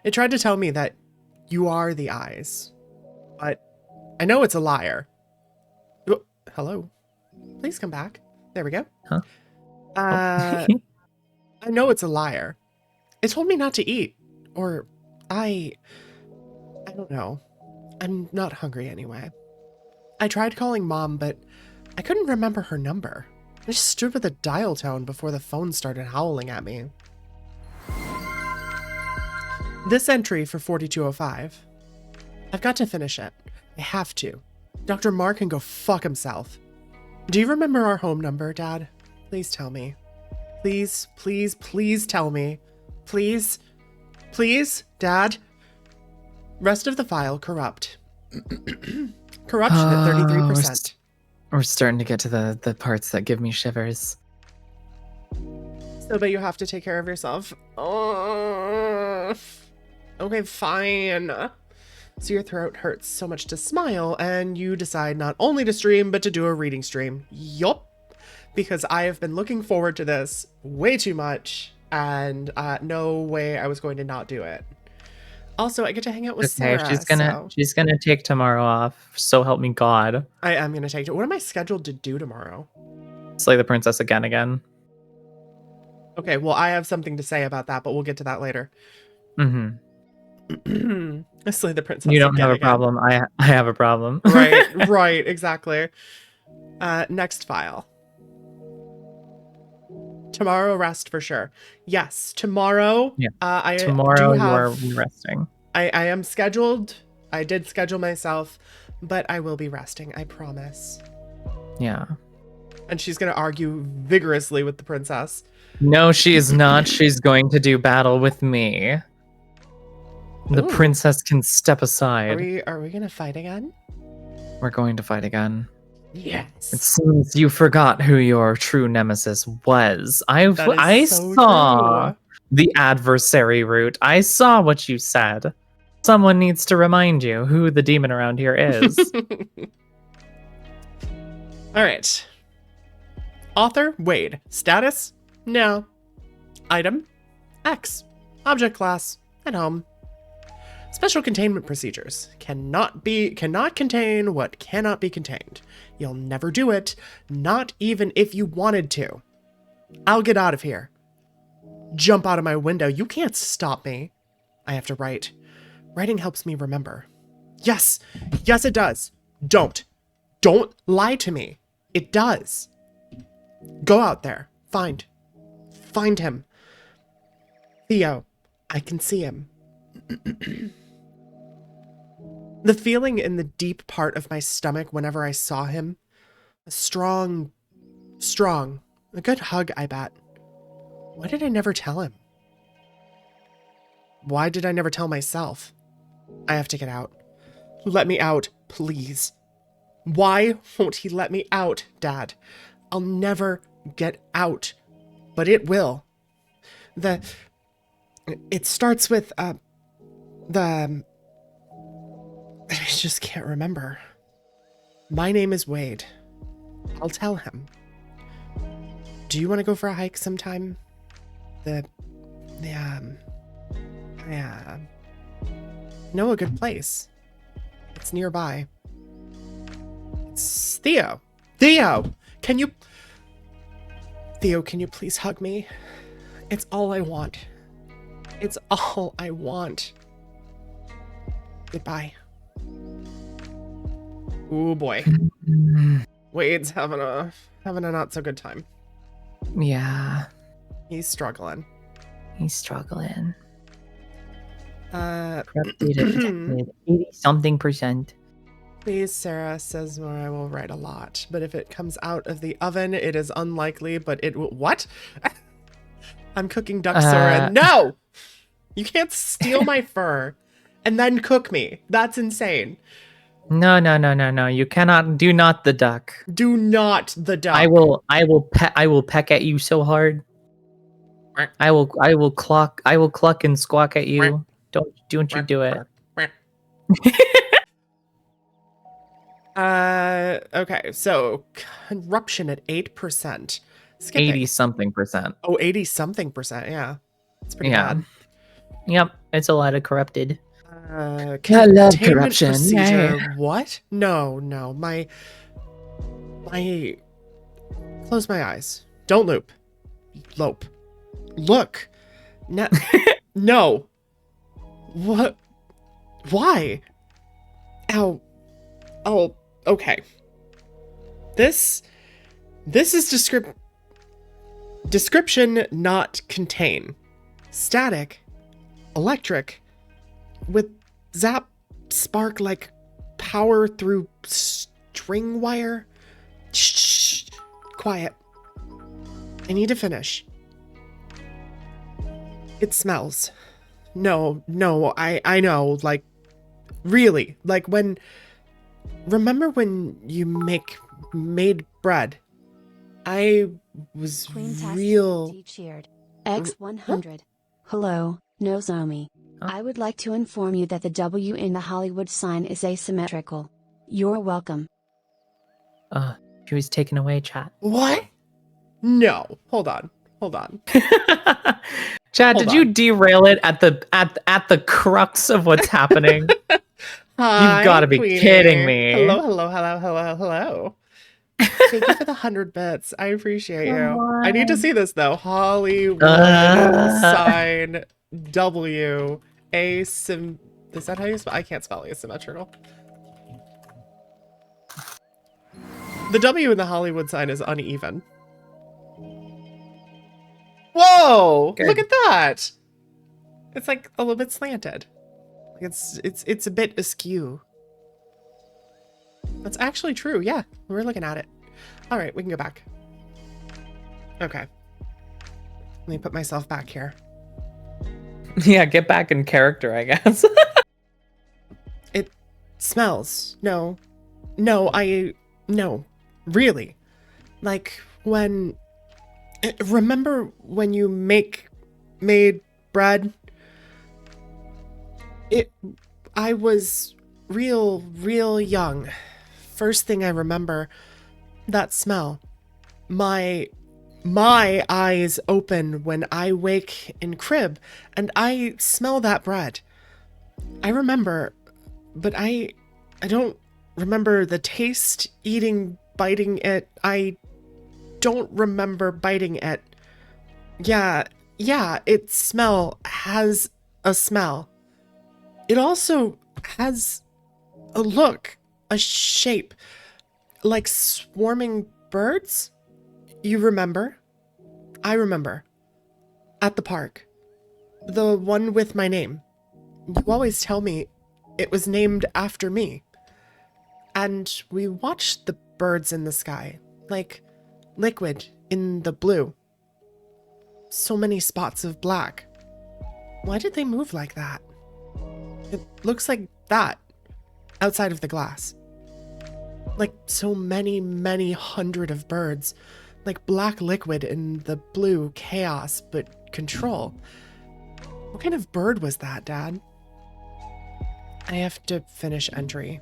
It tried to tell me that you are the eyes. But I know it's a liar. Oh, hello. Please come back. There we go. Huh? I know it's a liar. It told me not to eat. Or I don't know. I'm not hungry anyway. I tried calling Mom, but I couldn't remember her number. I just stood with a dial tone before the phone started howling at me. This entry for 4205. I've got to finish it. I have to. Dr. Mark can go fuck himself. Do you remember our home number, Dad? Please tell me. Please, please, please tell me. Please? Please, Dad? Rest of the file corrupt. Corruption at 33%. We're starting to get to the parts that give me shivers. So, but you have to take care of yourself. Oh, okay, fine. So your throat hurts so much to smile, and you decide not only to stream, but to do a reading stream. Yup. Because I have been looking forward to this way too much, and no way I was going to not do it. Also, I get to hang out with Okay, Sora. she's gonna take tomorrow off. So help me God. I am gonna take it. What am I scheduled to do tomorrow? Slay the princess again. Okay, well, I have something to say about that, but we'll get to that later. Mm-hmm. Slay the princess. You don't have a again. problem. I have a problem. Right, right, exactly. Next file. Tomorrow rest for sure. Yes, tomorrow. Yeah. I Tomorrow do you are have, resting. I am scheduled. I did schedule myself, but I will be resting. I promise. Yeah. And she's gonna argue vigorously with the princess. No, she is not. She's going to do battle with me. The Ooh. princess can step aside. Are we gonna fight again? We're going to fight again. Yes. It seems you forgot who your true nemesis was. That I is so saw true. the adversary route. I saw what you said. Someone needs to remind you who the demon around here is. All right. Author, Wade. Status, no. Item, X. Object class, at home. Special containment procedures. Cannot contain what cannot be contained. You'll never do it, not even if you wanted to. I'll get out of here. Jump out of my window. You can't stop me. I have to write. Writing helps me remember. Yes. Yes, it does. Don't lie to me. It does. Go out there. Find him. Theo, I can see him. The feeling in the deep part of my stomach whenever I saw him. A strong, a good hug, I bet. Why did I never tell him? Why did I never tell myself? I have to get out. Let me out, please. Why won't he let me out, Dad? I'll never get out, but it will. It starts with, I just can't remember. My name is Wade. I'll tell him. Do you want to go for a hike know a good place. It's nearby. It's Theo. Theo, can you please hug me? It's all I want. It's all I want. Goodbye. Oh boy. Wade's having a not so good time. Yeah, He's struggling. he's struggling. Corrupted, detected, 80-something%. Please, Sarah says more. I will write a lot, but if it comes out of the oven, it is unlikely. But it will. What? I'm cooking duck Sora. No, you can't steal my fur and then cook me. That's insane. No. You cannot. Do not the duck. Do not the duck. I will peck at you so hard. I will cluck and squawk at you. Don't you do it. Okay, so corruption at 8%. Skipping. 80-something%. Oh, 80-something%. Yeah, it's pretty Yeah. bad. Yep, it's a lot of corrupted. I love Containment corruption. procedure. Yeah. What? No. My. Close my eyes. Don't loop. Lope. Look. No. No. What? Why? Ow. Oh. Okay. This is description not contain. Static. Electric. With zap spark like power through string wire. Shh. Quiet. I need to finish. It smells. No, I know, like, really, like remember when you made bread? I was Queen Tax real. cheered. X100. Hello, Nozomi. I would like to inform you that the W in the Hollywood sign is asymmetrical. You're welcome. She was taken away, chat. What? No, hold on. Chad, Hold did you on. derail it at the crux of what's happening? Hi, You've gotta be Queenie. kidding me. Hello. Thank you for the 100 bits. I appreciate you. I need to see this though. Hollywood sign W is that how you spell? I can't spell asymmetrical. The W in the Hollywood sign is uneven. Whoa! Good. Look at that. It's like a little bit slanted. It's a bit askew. That's actually true. Yeah, we're looking at it. All right, we can go back. Okay. Let me put myself back here. Yeah, get back in character, I guess. It smells. No, really. Like when, remember when you made bread? I was real young. First thing I remember, that smell. My eyes open when I wake in crib and I smell that bread. I remember, but I don't remember the taste, biting it. I don't remember biting it. Yeah, it has a smell. It also has a look, a shape, like swarming birds. You remember? I remember. At the park. The one with my name. You always tell me it was named after me. And we watched the birds in the sky, like liquid in the blue. So many spots of black. Why did they move like that? It looks like that, outside of the glass. Like so many hundred of birds, like black liquid in the blue chaos, but control. What kind of bird was that, Dad? I have to finish entry.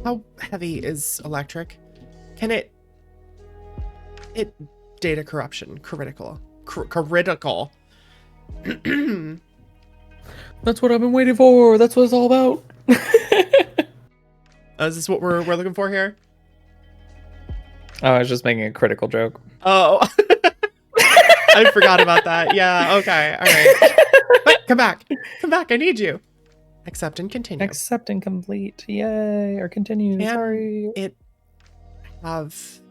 How heavy is electric? Can it data corruption, critical. That's what I've been waiting for. That's what it's all about. Is this what we're looking for here? Oh, I was just making a critical joke. Oh. I forgot about that. Yeah, okay. All right. Wait, come back. Come back. I need you. Accept and continue. Accept and complete. Yay. Or continue. Can Sorry. it have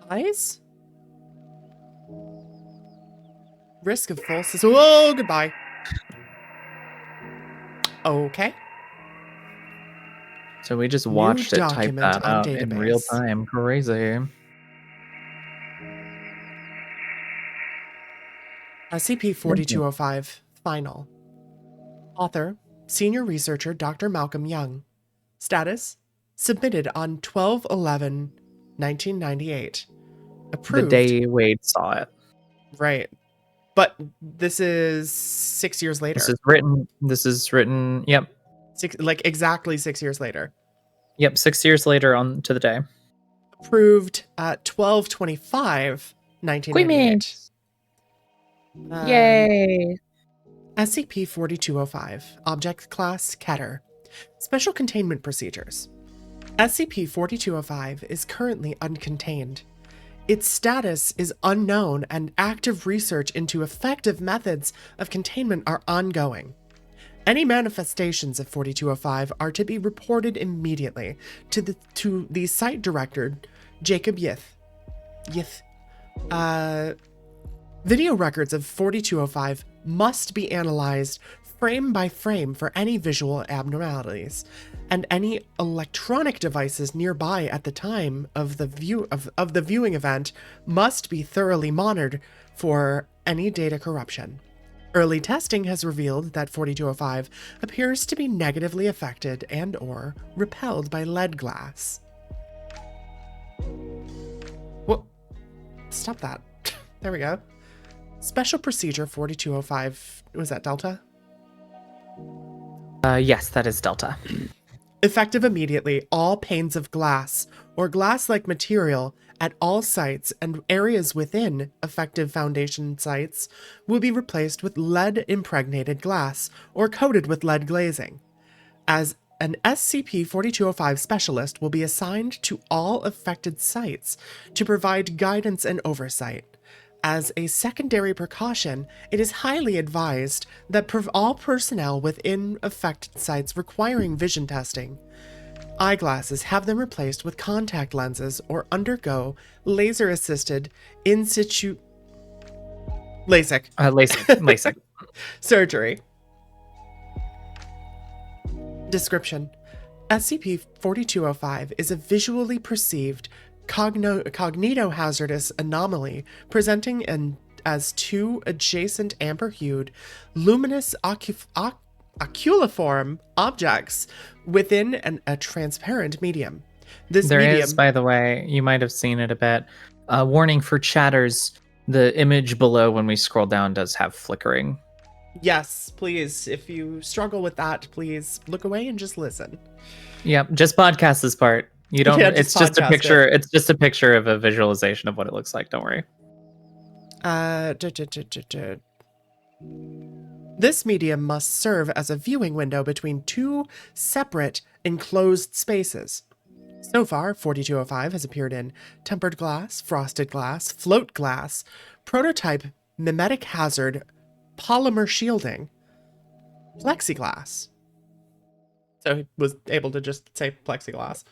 eyes? Risk of full system. Whoa, goodbye. Okay. So we just watched it type document that on out in real database. time. Crazy. SCP-4205 Final. Author, Senior Researcher Dr. Malcolm Young. Status, submitted on 12/11/1998. The Approved. day Wade saw it. Right. But this is 6 years later. This is written, yep. Exactly 6 years later. Yep, 6 years later on to the day. Approved at 12/25/1998. Yay. SCP-4205, Object Class Keter. Special Containment Procedures. SCP-4205 is currently uncontained. Its status is unknown and active research into effective methods of containment are ongoing. Any manifestations of 4205 are to be reported immediately to the site director, Jacob Yith. Video records of 4205 must be analyzed frame by frame for any visual abnormalities, and any electronic devices nearby at the time of the viewing event must be thoroughly monitored for any data corruption. Early testing has revealed that 4205 appears to be negatively affected and/or repelled by lead glass. Whoa. Stop that. There we go. Special Procedure 4205. Was that Delta? Yes, that is Delta. Effective immediately, all panes of glass or glass-like material at all sites and areas within affected Foundation sites will be replaced with lead-impregnated glass or coated with lead glazing. As an SCP-4205 specialist will be assigned to all affected sites to provide guidance and oversight. As a secondary precaution, it is highly advised that all personnel within affected sites requiring vision testing eyeglasses have them replaced with contact lenses or undergo laser-assisted in situ LASIK LASIK. surgery. Description: SCP-4205 is a visually perceived cognitohazardous anomaly presenting as two adjacent amber-hued, luminous oculiform objects within a transparent medium. There is, by the way, you might have seen it a bit. Warning for chatters, the image below when we scroll down does have flickering. Yes, please. If you struggle with that, please look away and just listen. Yep, just podcast this part. You don't. Yeah, it's just a picture. It's just a picture of a visualization of what it looks like. Don't worry. This medium must serve as a viewing window between two separate enclosed spaces. So far, 4205 has appeared in tempered glass, frosted glass, float glass, prototype mimetic hazard, polymer shielding, plexiglass. So he was able to just say plexiglass.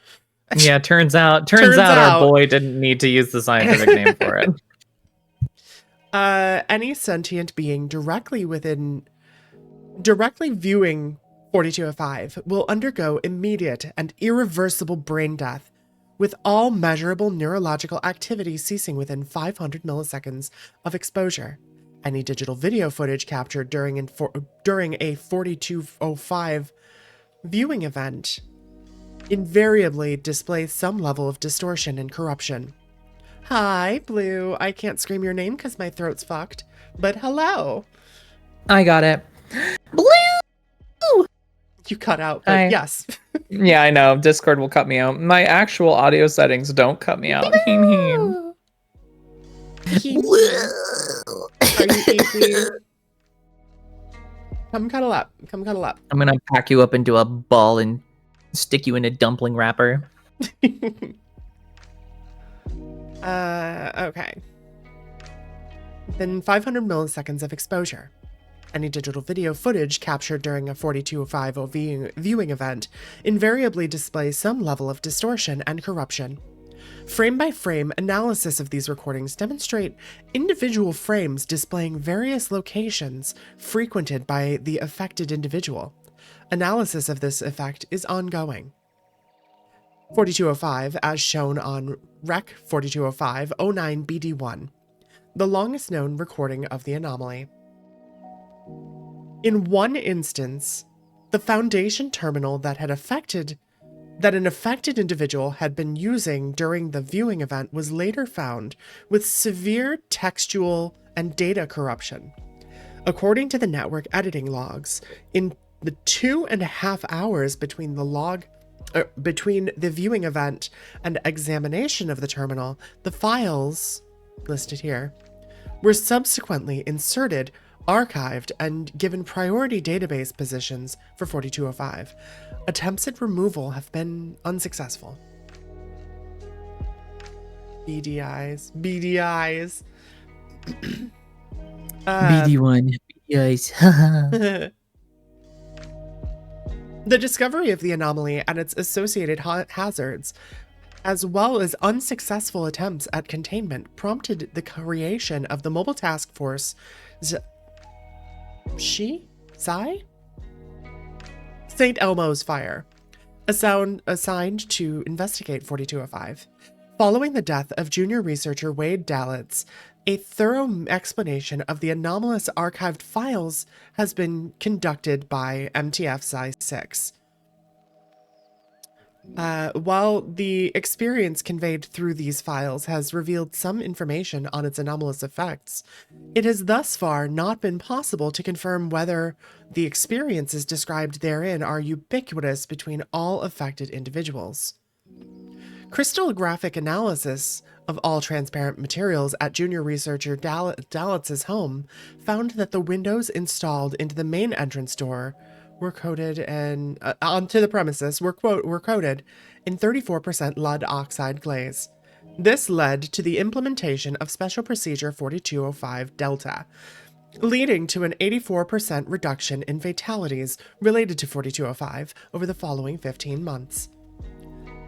Yeah, turns out our boy didn't need to use the scientific name for it. Any sentient being directly viewing 4205 will undergo immediate and irreversible brain death, with all measurable neurological activity ceasing within 500 milliseconds of exposure. Any digital video footage captured during a 4205 viewing event invariably displays some level of distortion and corruption. Hi, Blue. I can't scream your name because my throat's fucked, but hello. I got it. Blue! You cut out, but yes. Yeah, I know. Discord will cut me out. My actual audio settings don't cut me out. Blue! Are you easy? Come cuddle up. Come cuddle up. I'm gonna pack you up into a ball and stick you in a dumpling wrapper. Okay. Then 500 milliseconds of exposure. Any digital video footage captured during a 4205 viewing event invariably displays some level of distortion and corruption. Frame-by-frame analysis of these recordings demonstrate individual frames displaying various locations frequented by the affected individual. Analysis of this effect is ongoing. 4205, as shown on Rec 4205-09BD1, the longest known recording of the anomaly. In one instance, the Foundation terminal that an affected individual had been using during the viewing event was later found with severe textual and data corruption. According to the network editing logs, in the 2.5 hours between the viewing event and examination of the terminal, the files listed here were subsequently inserted, archived, and given priority database positions for 4205. Attempts at removal have been unsuccessful. BDIs. BD1. BDIs. The discovery of the anomaly and its associated hazards, as well as unsuccessful attempts at containment, prompted the creation of the Mobile Task Force St. Elmo's Fire, assigned to investigate 4205. Following the death of junior researcher Wade Dalitz, a thorough explanation of the anomalous archived files has been conducted by MTF Psi-6. While the experience conveyed through these files has revealed some information on its anomalous effects, it has thus far not been possible to confirm whether the experiences described therein are ubiquitous between all affected individuals. Crystallographic analysis of all transparent materials at junior researcher Dalitz's home found that the windows installed into the main entrance door were coated and onto the premises were coated in 34% lead oxide glaze. This led to the implementation of Special Procedure 4205 Delta, leading to an 84% reduction in fatalities related to 4205 over the following 15 months.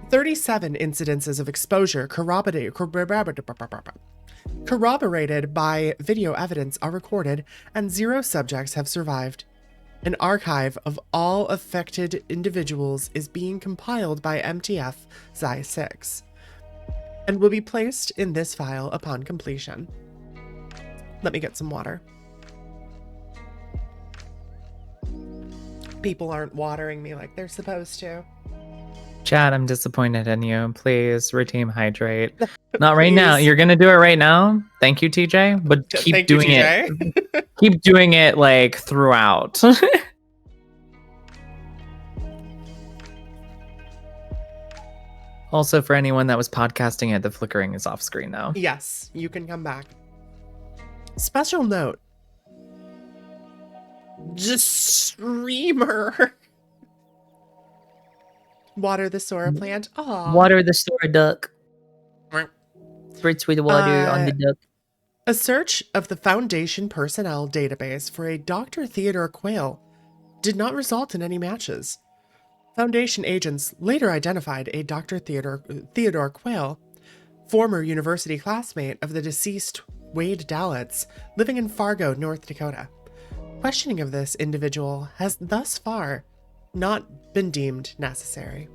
37 incidences of exposure corroborated by video evidence are recorded, and 0 subjects have survived. An archive of all affected individuals is being compiled by MTF Psi-6 and will be placed in this file upon completion. Let me get some water. People aren't watering me like they're supposed to. Chad, I'm disappointed in you. Please, reteam hydrate. Not right now. You're gonna do it right now. Thank you, TJ. But keep doing it. Keep doing it like throughout. Also, for anyone that was podcasting it, the flickering is off screen now. Yes, you can come back. Special note. Just streamer. Water the Sora plant. Aww. Water the Sora duck. Spritz with water on the duck. A search of the Foundation personnel database for a Dr. Theodore Quayle did not result in any matches. Foundation agents later identified a Dr. Theodore Quayle, former university classmate of the deceased Wade Dalitz, living in Fargo, North Dakota. Questioning of this individual has thus far not been deemed necessary.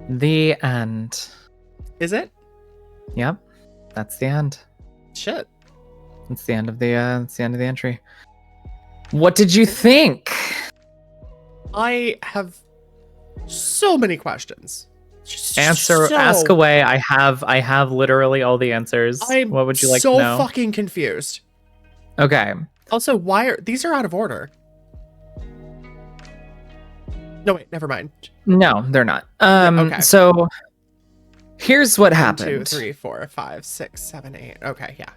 The end. Is it? Yep, that's the end. Shit. It's the end of the entry. What did you think? I have so many questions. Ask away. I have literally all the answers. What would you like to know? So fucking confused. Okay. Also, why are these out of order? No, wait, never mind. No, they're not. Okay. So here's what happened. 1, 2, 3, 4, 5, 6, 7, 8. Okay, yeah.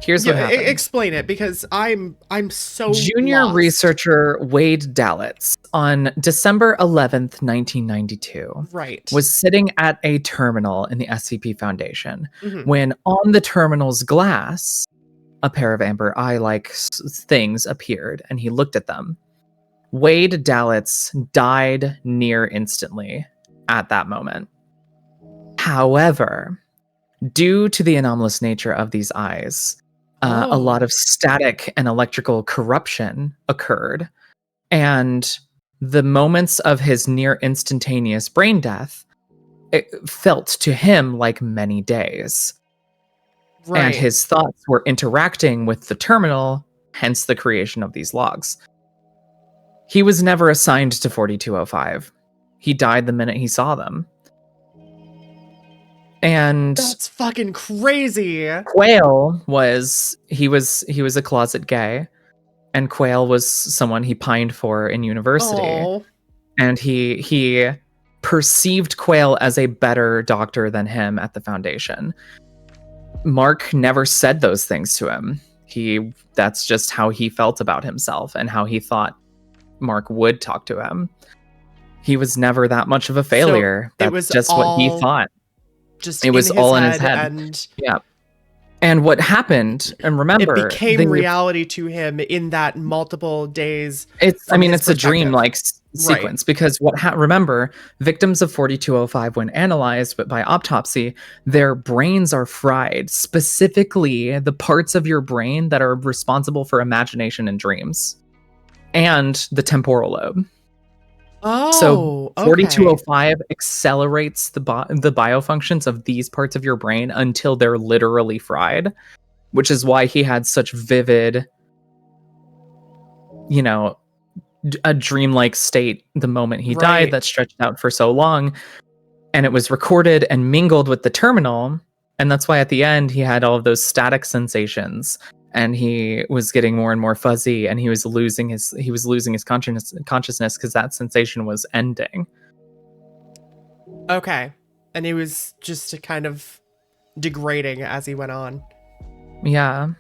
Here's what happened. Explain it, because I'm so Junior lost. researcher Wade Dalitz on December 11th, 1992, Right. was sitting at a terminal in the SCP Foundation Mhm. when on the terminal's glass, a pair of amber eye-like things appeared, and he looked at them. Wade Dalitz died near instantly at that moment. However, due to the anomalous nature of these eyes, a lot of static and electrical corruption occurred, and the moments of his near instantaneous brain death, it felt to him like many days. Right. And his thoughts were interacting with the terminal, hence the creation of these logs. He was never assigned to 4205. He died the minute he saw them. And That's fucking crazy. Quail was a closet gay, and Quail was someone he pined for in university. Oh. And he perceived Quail as a better doctor than him at the Foundation. Mark never said those things to him. That's just how he felt about himself and how he thought Mark would talk to him. He was never that much of a failure. So That's was just what he thought. It was all in his head. And yeah. And what happened, and remember, it became reality to him in that multiple days. It's a dream-like sequence, because remember, victims of 4205, when analyzed by autopsy, their brains are fried, specifically the parts of your brain that are responsible for imagination and dreams, and the temporal lobe. Oh, so 4205 accelerates the biofunctions of these parts of your brain until they're literally fried, which is why he had such vivid, a dreamlike state the moment he died that stretched out for so long. And it was recorded and mingled with the terminal. And that's why at the end he had all of those static sensations, and he was getting more and more fuzzy, and he was losing his consciousness because that sensation was ending. Okay. And he was just kind of degrading as he went on. Yeah.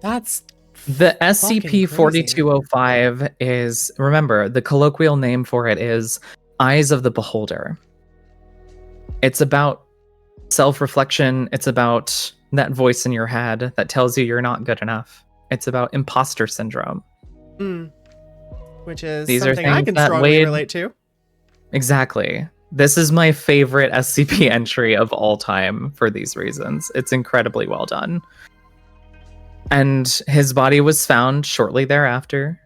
That's the SCP-4205 is, remember, the colloquial name for it is Eyes of the Beholder. It's about self-reflection. It's about that voice in your head that tells you you're not good enough. It's about imposter syndrome. Which is These something are I can strongly relate to. Exactly. This is my favorite SCP entry of all time for these reasons. It's incredibly well done. And his body was found shortly thereafter.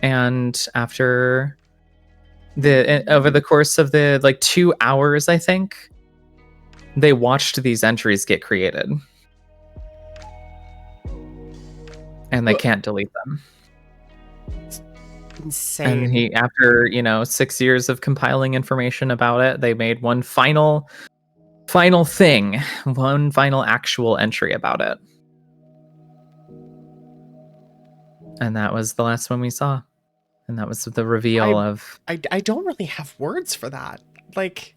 And after over the course of the 2 hours, I think, they watched these entries get created. And they can't delete them. Insane. And after 6 years of compiling information about it, they made one final actual entry about it. And that was the last one we saw. And that was the reveal of... I don't really have words for that.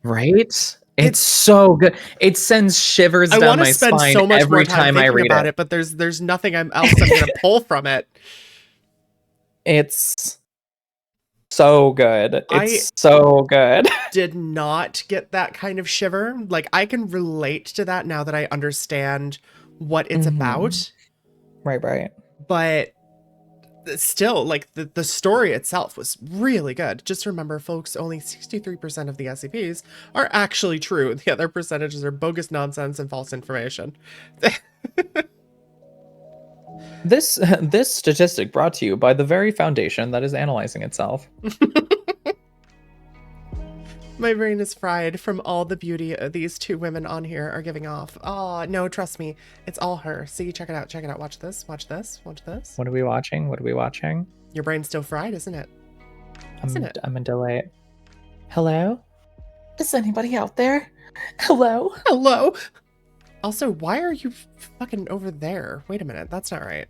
Right? It's so good. It sends shivers down my spine so much every more time time I read about it. But there's nothing else I'm going to pull from it. It's so good. It's so good. Did not get that kind of shiver. I can relate to that now that I understand what it's about. Right. But still, the story itself was really good. Just remember, folks, only 63% of the SCPs are actually true. The other percentages are bogus nonsense and false information. This statistic brought to you by the very foundation that is analyzing itself. My brain is fried from all the beauty these two women on here are giving off. Oh, no, trust me. It's all her. See, check it out. Check it out. Watch this. Watch this. Watch this. What are we watching? Your brain's still fried, isn't it? I'm in delay. Hello? Is anybody out there? Hello? Hello? Also, why are you fucking over there? Wait a minute. That's not right.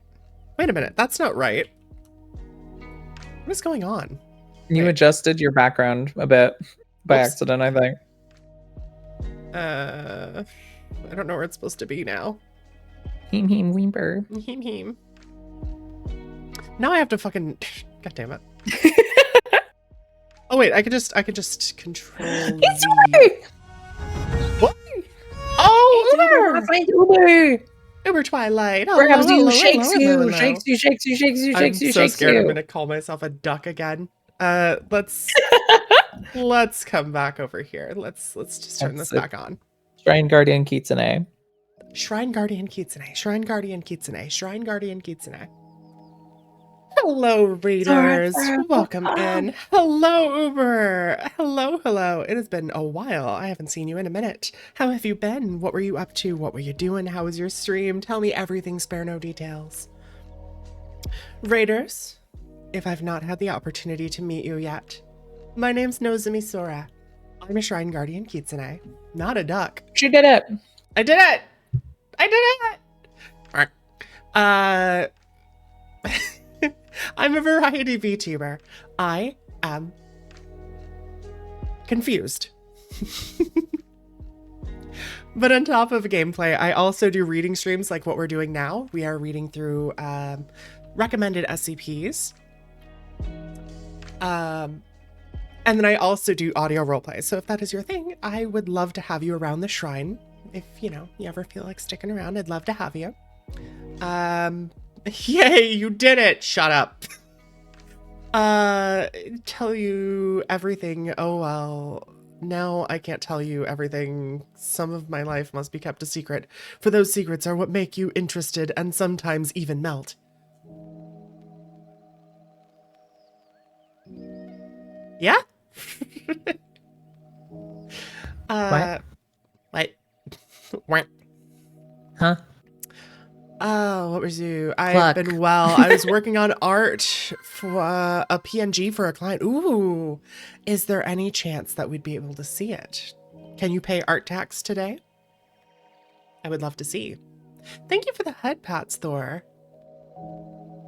Wait a minute. That's not right. What is going on? You adjusted your background a bit. By accident, I think. I don't know where it's supposed to be now. Heem heem weeper. Heem heem. Now I have to fucking. God damn it. Oh wait, I could just control. It's the... What? Oh, Uber! My friend Uber. Uber Twilight. Grabs you, Hello, shakes hello, you, hello. shakes you, shakes you, shakes you, shakes you, I'm so shakes scared you. I'm gonna call myself a duck again. Let's come back over here. Let's just turn this back on. Shrine Guardian Kitsune. Shrine Guardian Kitsune. Shrine Guardian Kitsune. Shrine Guardian Kitsune. Hello, readers. Welcome in. Hello, Uber. Hello. It has been a while. I haven't seen you in a minute. How have you been? What were you up to? What were you doing? How was your stream? Tell me everything, spare no details. Raiders, if I've not had the opportunity to meet you yet, my name's Nozomi Sora. I'm a Shrine Guardian Kitsune, not a duck. She did it. I did it! All right. I'm a variety VTuber. I am confused. But on top of gameplay, I also do reading streams like what we're doing now. We are reading through recommended SCPs. And then I also do audio roleplay. So if that is your thing, I would love to have you around the shrine. If, you ever feel like sticking around, I'd love to have you. Yay, you did it! Shut up. Tell you everything. Oh, well, now I can't tell you everything. Some of my life must be kept a secret, for those secrets are what make you interested and sometimes even melt. Yeah? What? What? Huh? Oh, what was you? I've Pluck. been well. I was working on art for a PNG for a client. Ooh, is there any chance that we'd be able to see it? Can you pay art tax today? I would love to see. Thank you for the head pats, Thor.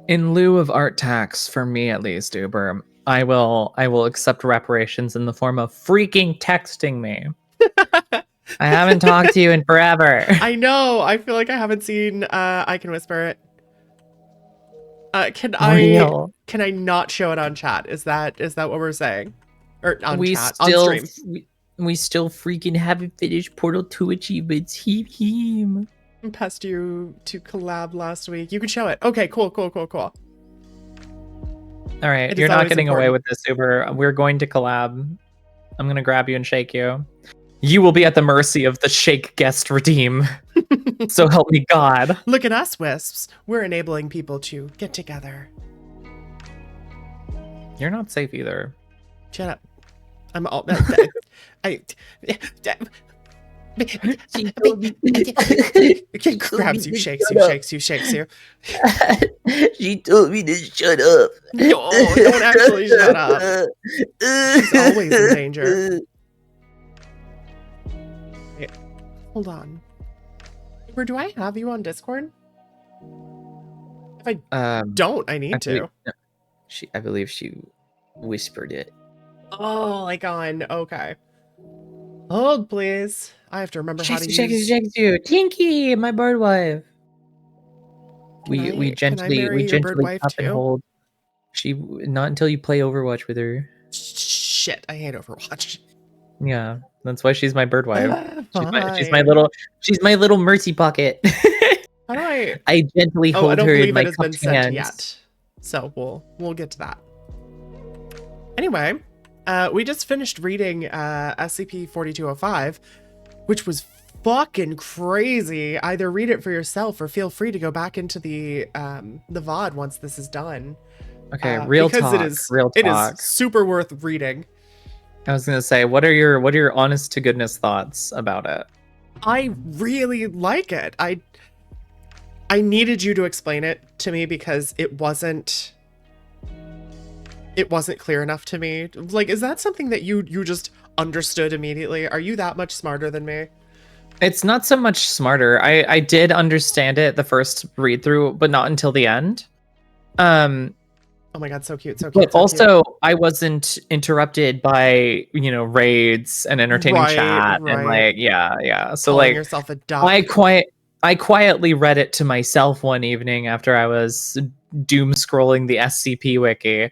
In lieu of art tax, for me at least, Uber, I will accept reparations in the form of freaking texting me. I haven't talked to you in forever. I know. I feel like I haven't seen I Can Whisper It. Can I not show it on chat? Is that what we're saying? Or on chat, on stream. We still freaking haven't finished Portal 2 achievements. Heem. Passed you to collab last week. You can show it. Okay, cool. All right, It you're is not always getting away important. with this, Uber. We're going to collab. I'm going to grab you and shake you. You will be at the mercy of the shake guest redeem. So help me God. Look at us, Wisps. We're enabling people to get together. You're not safe either. Shut up. I'm all. I grabs you, shakes you. She told me to shut up. No, don't actually shut up. She's always in danger. Wait, hold on. Uber, do I have you on Discord? If I don't, I need to. I believe she whispered it. Oh, like on. Okay. Hold, please. I have to remember how to use. Shakes you. Tinky, my bird wife. Can We I gently marry your bird wife tap and too? hold. She not until you play Overwatch with her. Shit, I hate Overwatch. Yeah, that's why she's my bird wife. She's my Fine. little mercy pocket. How do I? I gently Oh, hold I don't her in believe my it has been cupped sent hands. yet. So we'll get to that. Anyway, we just finished reading SCP-4205, which was fucking crazy. Either read it for yourself or feel free to go back into the VOD once this is done. Okay, real because talk. it is super worth reading. I was gonna say, what are your honest to goodness thoughts about it? I really like it. I needed you to explain it to me because it wasn't clear enough to me. Like, is that something that you just understood immediately? Are you that much smarter than me? It's not so much smarter. I did understand it the first read through, but not until the end. Oh my god, so cute, so cute. But so also, I wasn't interrupted by raids and entertaining Right, chat right. and like yeah. So Calling like yourself a duck. I quite I quietly read it to myself one evening after I was doom scrolling the SCP wiki,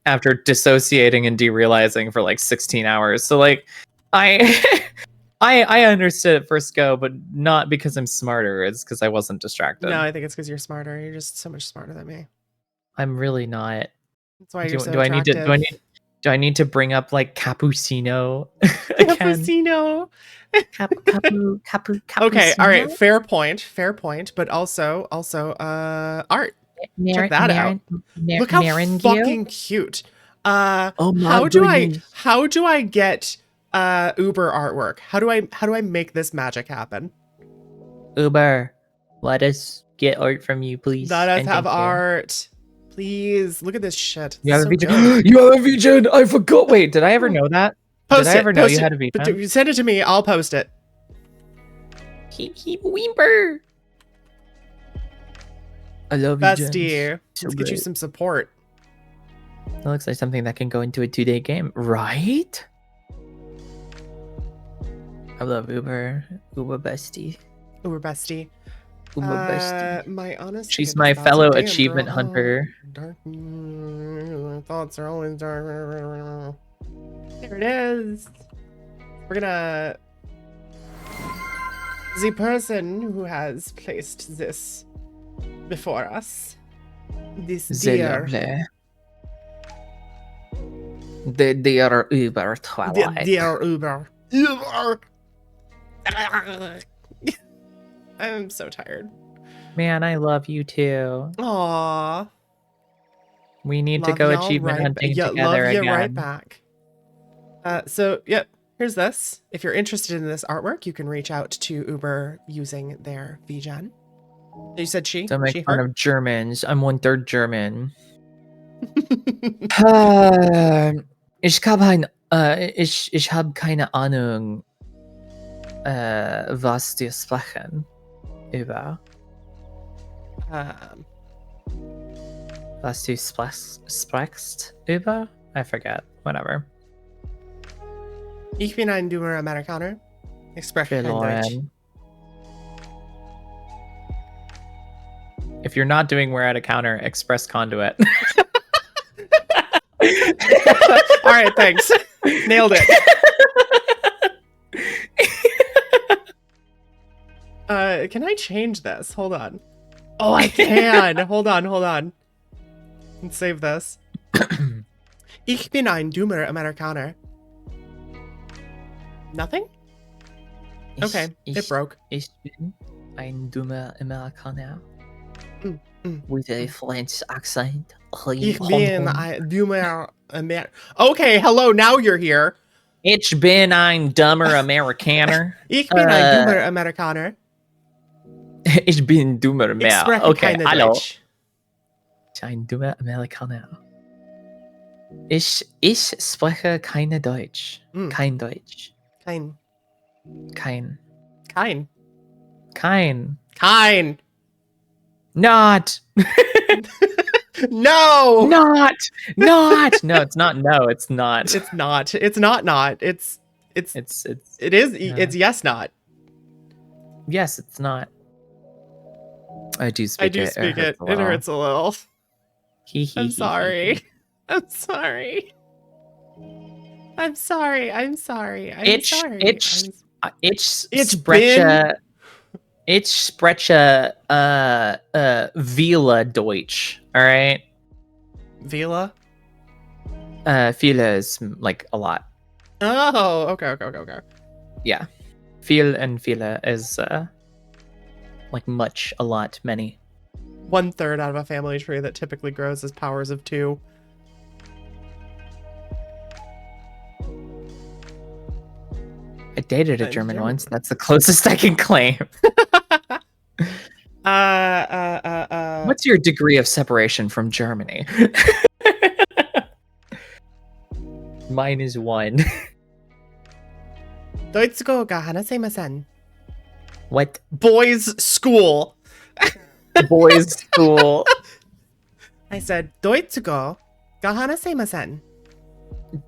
after dissociating and derealizing for like 16 hours. So like, I I understood at first go, but not because I'm smarter. It's because I wasn't distracted. No, I think it's because you're smarter. You're just so much smarter than me. I'm really not. That's why you're so Do I need attractive. to do I need to bring up like Cappuccino again? Cappuccino. Cappuccino. Okay, all right, fair point, but also art. Check that out. Look how fucking cute. Oh my how goodness. do I get Uber artwork? How do I make this magic happen? Uber, let us get art from you, please. Let us and have thank you. art. Please look at this shit. You have So a good. VGen. You have a VGen. I forgot. Wait, did I ever know that? Post did I it, ever know post you it, had a but VGen? send it to me. I'll post it. Heap Weeper. I love Bestie, So let's get you great. some support. That looks like something that can go into a 2-day game, right? I love Uber. Uber bestie. Uber bestie. Uber bestie. My honest. She's goodness my thoughts are fellow damn achievement dark. hunter. Dark thoughts are always dark. There it is. We're gonna. The person who has placed this before us, this dear, The dear Uber the Twilight. dear Uber. I'm so tired. Man, I love you too. Aww. We need to Love go y'all achievement hunting yeah, together love you again. right back. So, yep, here's this. If you're interested in this artwork, you can reach out to Uber using their VGen. You said she? Don't make She, fun her? of Germans. I'm 1/3 German. Ich habe keine Ahnung, was die sprechen über. Was du sprichst über? I forget. Whatever. Ich bin ein dummer Amerikaner. Ich spreche kein Deutsch. Verloren. If you're not doing we're at a counter, express conduit. All right, thanks. Nailed it. Can I change this? Hold on. Oh, I can. Hold on. Let's save this. Ich bin ein dummer Amerikaner. Nothing? Okay, it broke. Ich bin ein dummer Amerikaner. Mm. With a French accent. Ich bin ein dummer Amerikaner. Okay, hello, now you're here. Ich bin ein dummer Amerikaner. Ich bin ein dummer Amerikaner. Ich bin dummer Ich spreche Okay, keine hallo. Deutsch. Ein dummer Amerikaner. Ich spreche keine Deutsch. Mm. Kein Deutsch. Kein. Not. No! Not. No, it's not. No, it's not. It's not. It's not. It is. Yeah. It's yes, not. Yes, it's not. I do speak it. It hurts a little. I'm sorry. Ich spreche Vila Deutsch. All right. Vila? Viele is like a lot. Oh, okay. Yeah. Viel and viele is like much, a lot, many. 1/3 out of a family tree that typically grows as powers of 2. I dated a German once. That's the closest I can claim. What's your degree of separation from Germany? Mine is 1. ドイツ語が話せません。 What? Boys' school. Boys' school. I said ドイツ語が話せません.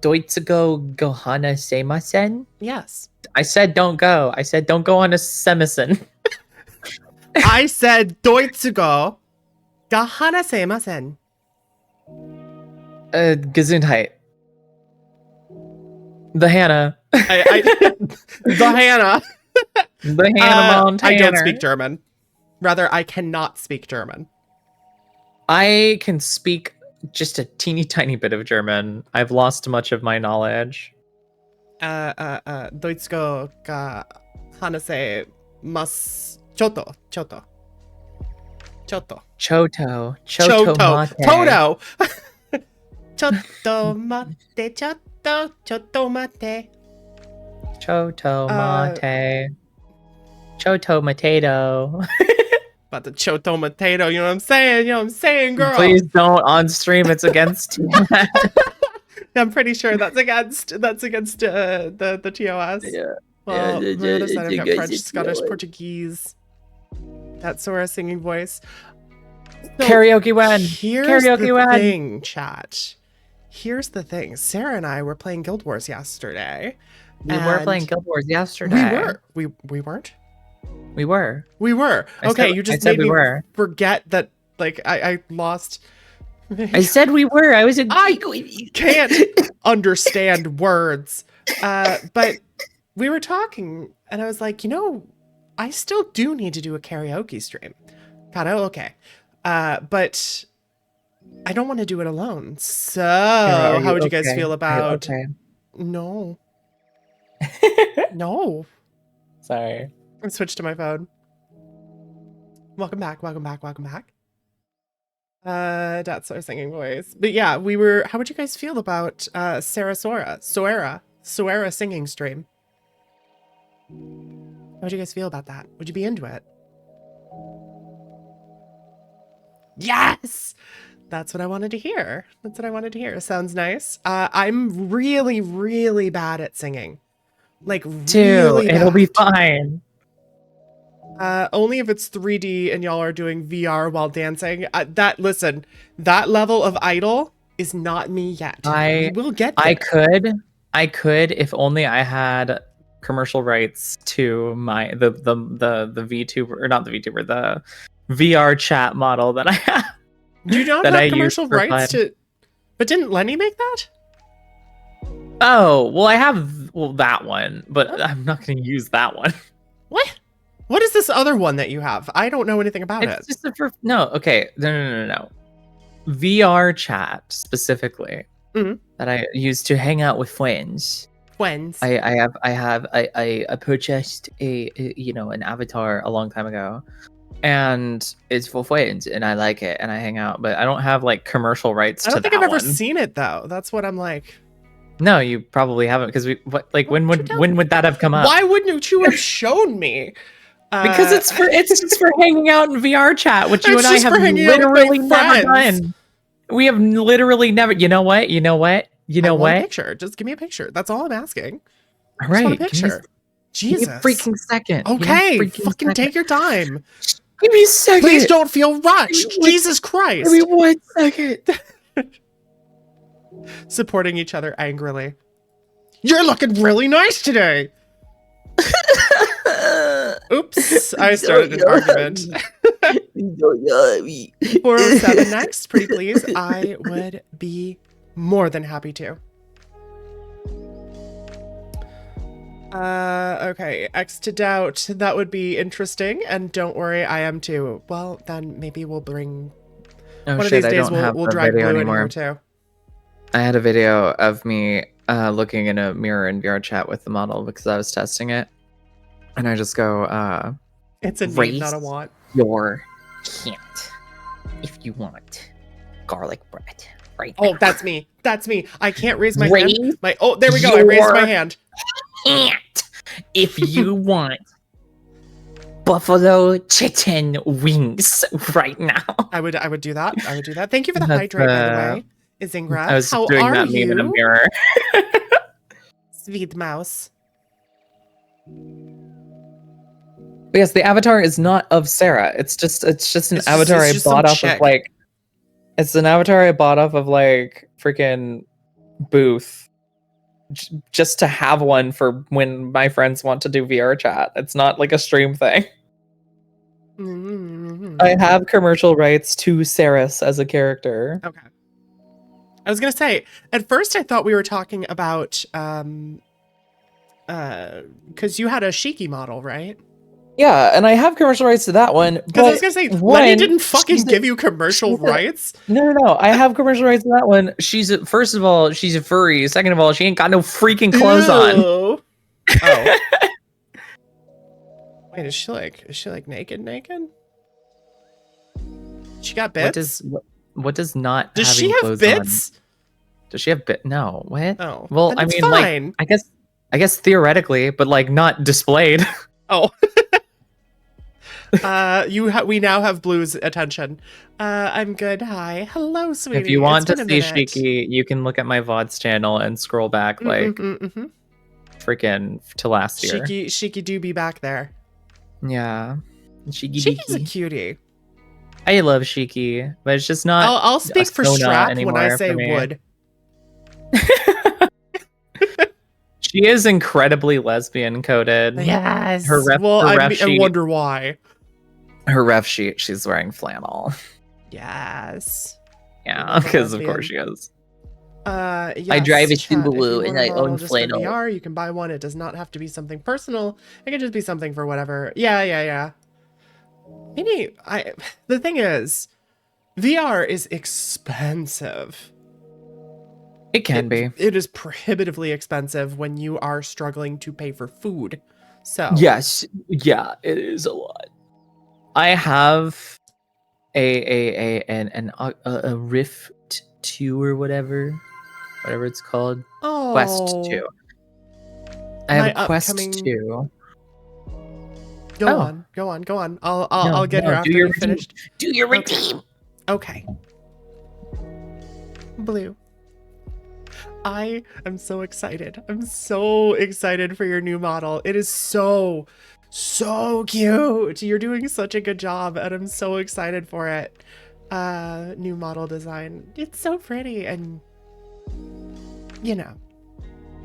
Deutsche Gohana Seimasen? Yes. I said don't go. I said don't go on a semison. I said Deutsche ga hanasemasen. Gesundheit. The Hannah. The Hannah. The Hannah Montana. I don't speak German. Rather, I cannot speak German. I can speak just a teeny tiny bit of German. I've lost much of my knowledge. Deutsche ga hanase mas choto. Choto Choto. mate. Toto. Choto mate. Choto mate. Choto mate. Choto potato. About the choto potato, you know what I'm saying? You know what I'm saying, girl? Please don't on stream. It's against. I'm pretty sure that's against the TOS. Yeah. Well, Yeah, on the other side, I've it's got against French, the Scottish, TOS. Portuguese. That Sora singing voice. So, Karaoke when. Here's Karaoke the when. thing, chat. Here's the thing. Sarah and I were playing Guild Wars yesterday. We were playing Guild Wars yesterday. We were. We were. We were. I Okay, said- you I just said made we me were. forget that. Like I lost. I said we were. I was in. I can't understand words. But we were talking, and I was like, I still do need to do a karaoke stream. Okay. But I don't want to do it alone. So, how would you guys feel about? Okay. No. No. Sorry. I switched to my phone. Welcome back. That's our singing voice. But yeah, how would you guys feel about Sora singing stream? How would you guys feel about that? Would you be into it? Yes! That's what I wanted to hear. Sounds nice. I'm really, really bad at singing. Like, really bad. It'll be fine. Only if it's 3D and y'all are doing VR while dancing. Listen, that level of idol is not me yet. We will get there. I could if only I had commercial rights to the VTuber, or not the VTuber, the VR chat model that I have. You don't that have I commercial use for rights fun. to. But didn't Lenny make that? Oh, well, I have that one, but I'm not going to use that one. What? What is this other one that you have? I don't know anything about It's it. just no. VR chat specifically that I use to hang out with friends. I purchased an avatar a long time ago, and it's for friends, and I like it, and I hang out, but I don't have like commercial rights to that. I don't think I've ever one. seen it though. That's what I'm like. No, you probably haven't, because when would that have come up? Why wouldn't you have shown me? Because it's just for hanging out in VR chat, which you and I have literally never done. We have literally never. You know what? Picture. Just give me a picture. That's all I'm asking. All right, I just want a picture. Jesus. Give me a freaking second. Okay, fucking take your time. Give me a second. Please don't feel rushed. Jesus Christ. Give me 1 second. Supporting each other angrily. You're looking really nice today. Oops, I started an argument. 407 next, pretty please. I would be more than happy to. Okay, X to doubt. That would be interesting, and don't worry, I am too. Well, then maybe we'll bring. One of these days we'll drag Blue in here too. I had a video of me looking in a mirror in VR chat with the model because I was testing it, and I just go, "It's a need, not a want." Your can't if you want garlic bread. Right. Oh, that's me. That's me. I can't raise my hand. There we go. I raised my hand. Can't if you want buffalo chicken wings right now. I would do that. Thank you for the hydrate, by the way. Izingra, I was how doing are that you? meme in a mirror. Sweet mouse. But yes, the avatar is not of Sarah. It's just an avatar I bought off of like. It's an avatar I bought off of like freaking Booth, just to have one for when my friends want to do VR chat. It's not like a stream thing. I have commercial rights to Saris as a character. Okay. I was gonna say, at first I thought we were talking about because you had a Shiki model, right? Yeah, and I have commercial rights to that one. Because I was gonna say, Lenny didn't fucking give you commercial rights. No. I have commercial rights to that one. First of all, she's a furry. Second of all, she ain't got no freaking clothes on. Oh. Wait, is she like naked? She got bits? What does not Does having she have clothes bits? on? Does she have bit? No. What? Oh. Well, then I it's mean, fine. like, I guess theoretically, but like not displayed. Oh. We now have Blue's attention. I'm good. Hi. Hello, sweetie. If you want to It's been see a minute. Shiki, you can look at my VOD's channel and scroll back like freaking to last year. Shiki do be back there. Yeah. Shiki's a Shiki. cutie. I love Shiki, but it's just not. I'll speak for Sona Strap when anymore I say for me. would. She is incredibly lesbian coded. Yes. Her ref I sheet. wonder why. Her ref sheet, she's wearing flannel. Yes. Yeah, because of course she is. Yes, I drive a chat, if you Subaru want and a I model own just for flannel. VR, you can buy one. It does not have to be something personal. It can just be something for whatever. Yeah. Maybe the thing is, VR is expensive. It can be. It is prohibitively expensive when you are struggling to pay for food. So Yes, yeah, it is a lot. I have a Rift 2 or whatever it's called. Oh, Quest 2. I have my a Quest upcoming- 2. Go on. I'll get her after you finished. Do your redeem. Okay. Blue. I am so excited. I'm so excited for your new model. It is so cute. You're doing such a good job and I'm so excited for it. New model design. It's so pretty and you know,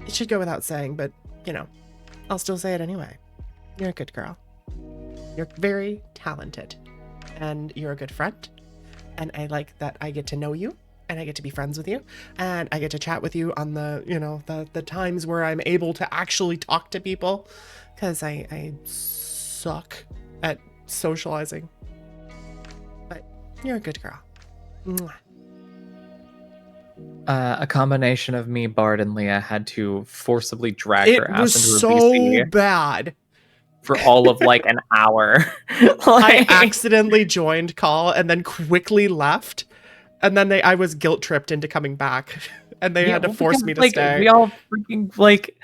it should go without saying, but you know, I'll still say it anyway. You're a good girl. You're very talented and you're a good friend. And I like that I get to know you and I get to be friends with you and I get to chat with you on the, you know, the times where I'm able to actually talk to people because I suck at socializing. But you're a good girl. Mwah. A combination of me, Bard, and Leah had to forcibly drag It her ass was into a so VC bad. for all of like an hour. I Like- accidentally joined call and then quickly left. And then I was guilt tripped into coming back. And they Yeah, had to well, force because, me to like, stay. We all freaking like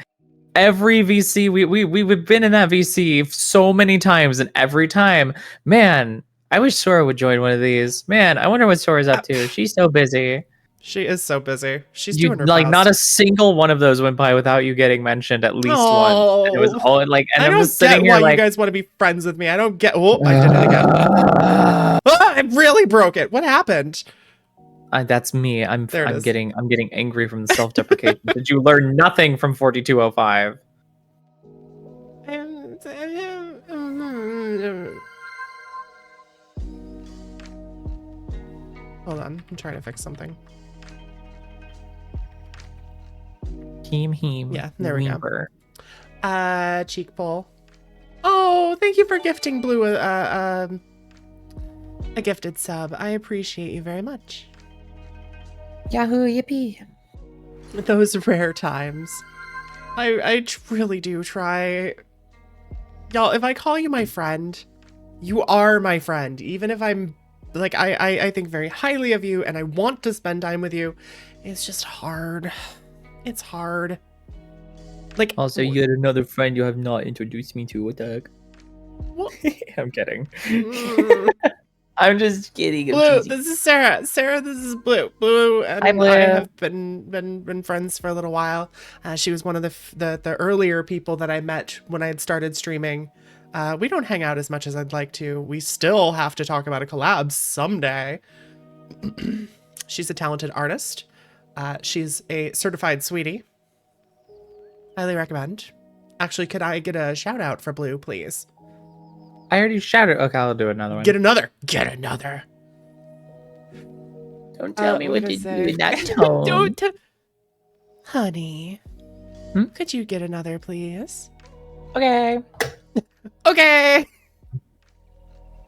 every VC we've been in that VC so many times, and every time, man, I wish Sora would join one of these. Man, I wonder what Sora's up to. She's so busy. She is so busy. She's You doing her like best. not a single one of those went by without you getting mentioned at least once. And it was all like, and I I'm don't just sitting get here why like, you guys want to be friends with me. I don't get. Oh, I did it again. I really broke it. What happened? that's me. I'm There it is. getting angry from the self-deprecation. Did you learn nothing from 4205? Hold on, I'm trying to fix something. Heem. Yeah, there we go. Weaver. Cheek pull. Oh, thank you for gifting Blue a gifted sub. I appreciate you very much. Yahoo! Yippee! Those rare times. I really do try. Y'all, if I call you my friend, you are my friend. Even if I'm like, I think very highly of you and I want to spend time with you. It's just hard. It's hard. Like, Also, you had another friend you have not introduced me to. What the heck? What? I'm kidding. Mm. I'm just kidding. I'm Blue, teasing. this is Sarah. Sarah, this is Blue. Blue and Hi, Blue. I have been friends for a little while. She was one of the earlier people that I met when I had started streaming. We don't hang out as much as I'd like to. We still have to talk about a collab someday. She's a talented artist. She's a certified sweetie. Highly recommend. Actually, could I get a shout out for Blue, please? I already shouted. Okay, I'll do another one. Get another. Get another. Don't tell me what gonna to do say- in that tone. Honey, Hmm? could you get another, please? Okay. Okay.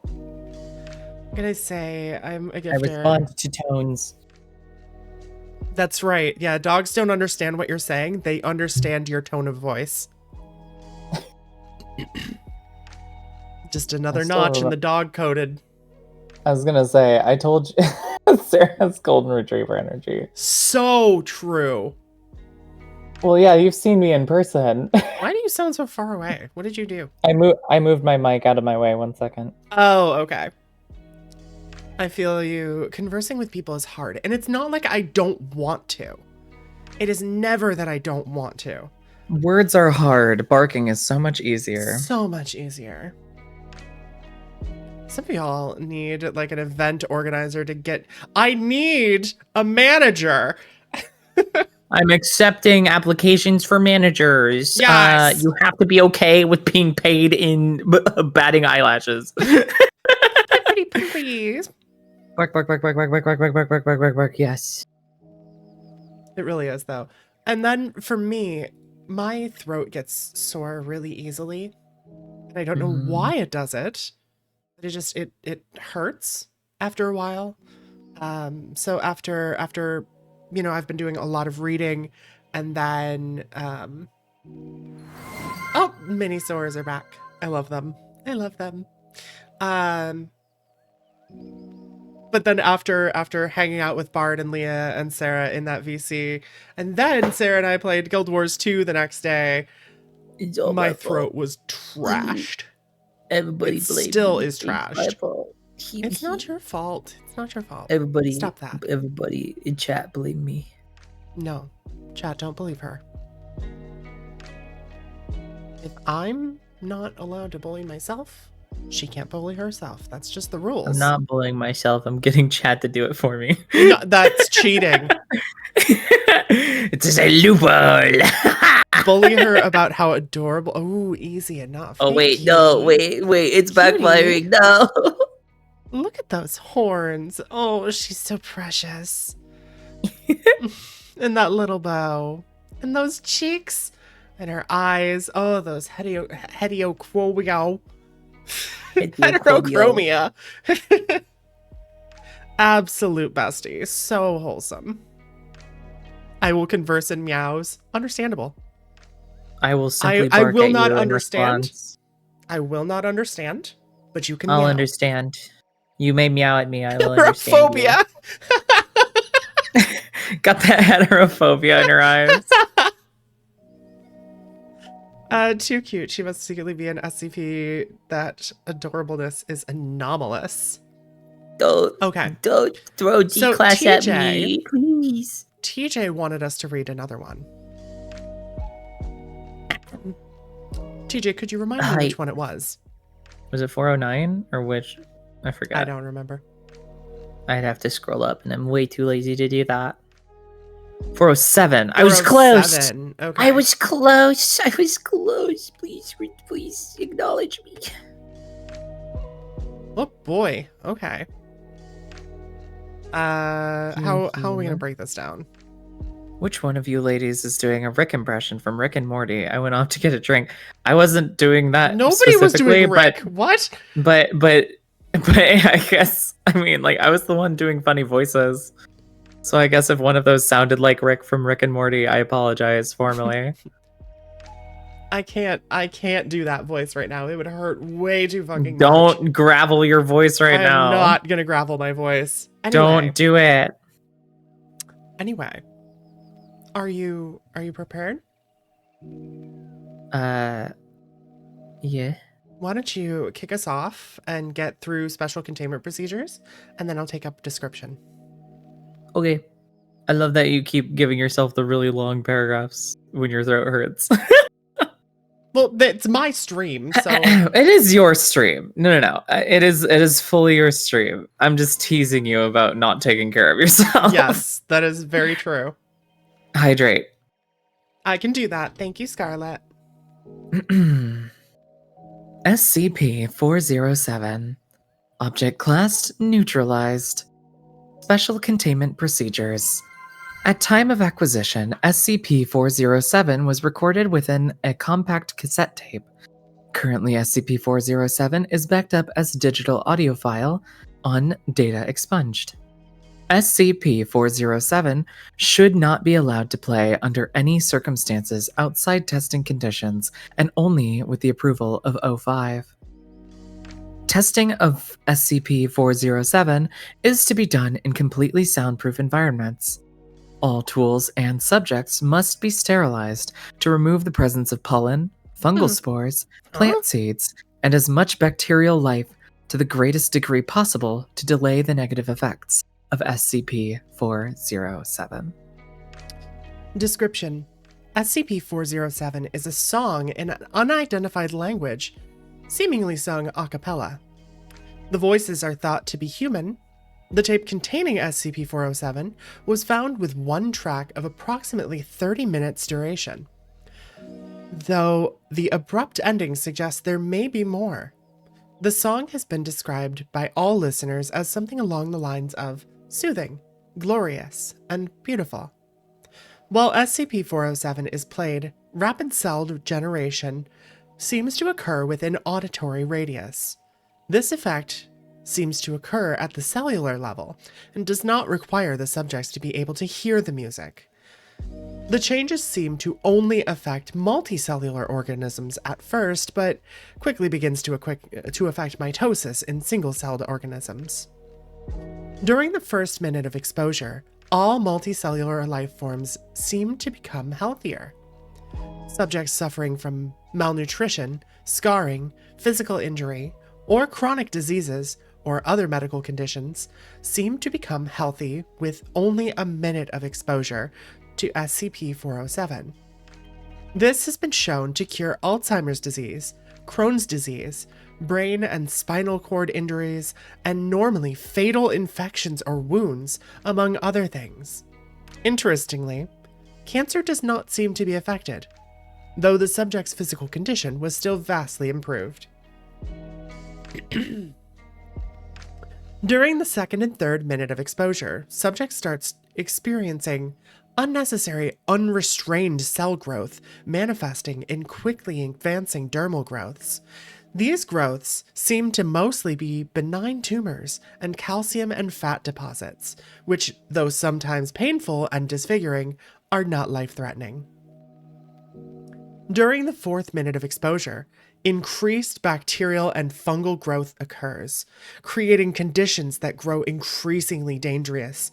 I'm gonna say I'm a I gifter. respond to tones. That's right. Yeah, dogs don't understand what you're saying. They understand your tone of voice. Just another I still notch in remember- the dog coded. I was gonna say, I told you, Sarah has golden retriever energy. So true. Well, yeah, you've seen me in person. Why do you sound so far away? What did you do? I moved my mic out of my way. 1 second. Oh, okay. I feel you. Conversing with people is hard. And it's not like I don't want to. It is never that I don't want to. Words are hard. Barking is so much easier. So much easier. Some of y'all need like an event organizer to get. I need a manager. I'm accepting applications for managers. Yes. You have to be okay with being paid in batting eyelashes. Pretty please. Bark, bark, bark, bark, bark, bark, bark, bark, bark, bark, bark, bark, bark. Yes. It really is though. And then for me, my throat gets sore really easily. And I don't know why it does it. But it hurts after a while. So after I've been doing a lot of reading, and then oh, mini sores are back. I love them. But then after hanging out with Bard and Leah and Sarah in that VC, and then Sarah and I played Guild Wars 2 the next day, It's all my fault. throat was trashed. Everybody It blame still me. is It's my trashed. fault. It's not your fault. It's not your fault. Everybody, Stop that. Everybody in chat blame me. No. Chat, don't believe her. If I'm not allowed to bully myself, she can't bully herself. That's just the rules. I'm not bullying myself. I'm getting chat to do it for me. No, that's cheating. It's a loophole. Bully her about how adorable. Oh, easy enough. Oh Hey, wait, no, cutie. wait, it's Cutie. backfiring. No. Look at those horns. Oh, she's so precious. And that little bow. And those cheeks. And her eyes. Oh, those heterochromia. Heterochromia. Absolute bestie. So wholesome. I will converse in meows. Understandable. I will simply I bark will at not you in understand. response. I will not understand, but you can I'll meow. understand. You may meow at me. I will understand. Heterophobia. You. Got that heterophobia in her eyes. Too cute. She must secretly be an SCP. That adorableness is anomalous. Don't throw G So, class at TJ me, please. TJ wanted us to read another one. TJ, could you remind me which one it was? Was it 409 or which? I forgot. I don't remember. I'd have to scroll up, and I'm way too lazy to do that. 407. I was close. 407. Okay. I was close. I was close. Please acknowledge me. Oh boy. Okay. How are we gonna break this down? Which one of you ladies is doing a Rick impression from Rick and Morty? I went off to get a drink. I wasn't doing that. Nobody was doing specifically, Rick. What? But I guess I mean like I was the one doing funny voices. So I guess if one of those sounded like Rick from Rick and Morty, I apologize formally. I can't do that voice right now. It would hurt way too fucking much. Don't gravel your voice right now. I'm not gonna gravel my voice. Anyway, Don't do it. Anyway, are you prepared? Yeah. Why don't you kick us off and get through special containment procedures, and then I'll take up description. Okay. I love that you keep giving yourself the really long paragraphs when your throat hurts. Well, it's my stream, so It is your stream. No. It is fully your stream. I'm just teasing you about not taking care of yourself. yes, that is very true. SCP-407. Object class neutralized. Special containment procedures. At time of acquisition, SCP-407 was recorded within a compact cassette tape. Currently, SCP-407 is backed up as digital audio file on data expunged. SCP-407 should not be allowed to play under any circumstances outside testing conditions and only with the approval of O5. Testing of SCP-407 is to be done in completely soundproof environments. All tools and subjects must be sterilized to remove the presence of pollen, fungal spores, plant seeds, and as much bacterial life to the greatest degree possible to delay the negative effects of SCP-407. Description: SCP-407 is a song in an unidentified language, seemingly sung a cappella. The voices are thought to be human. The tape containing SCP-407 was found with one track of approximately 30 minutes duration, though the abrupt ending suggests there may be more. The song has been described by all listeners as something along the lines of soothing, glorious, and beautiful. While SCP-407 is played, rapid cell generation seems to occur within auditory radius. This effect seems to occur at the cellular level and does not require the subjects to be able to hear the music. The changes seem to only affect multicellular organisms at first, but quickly begins to affect mitosis in single-celled organisms. During the first minute of exposure, all multicellular life forms seem to become healthier. Subjects suffering from malnutrition, scarring, physical injury, or chronic diseases or other medical conditions seem to become healthy with only a minute of exposure to SCP-407. This has been shown to cure Alzheimer's disease, Crohn's disease, brain and spinal cord injuries, and normally fatal infections or wounds, among other things. Interestingly, cancer does not seem to be affected, though the subject's physical condition was still vastly improved. During the second and third minute of exposure, subject starts experiencing unnecessary, unrestrained cell growth manifesting in quickly advancing dermal growths. These growths seem to mostly be benign tumors and calcium and fat deposits, which, though sometimes painful and disfiguring, are not life-threatening. During the fourth minute of exposure, increased bacterial and fungal growth occurs, creating conditions that grow increasingly dangerous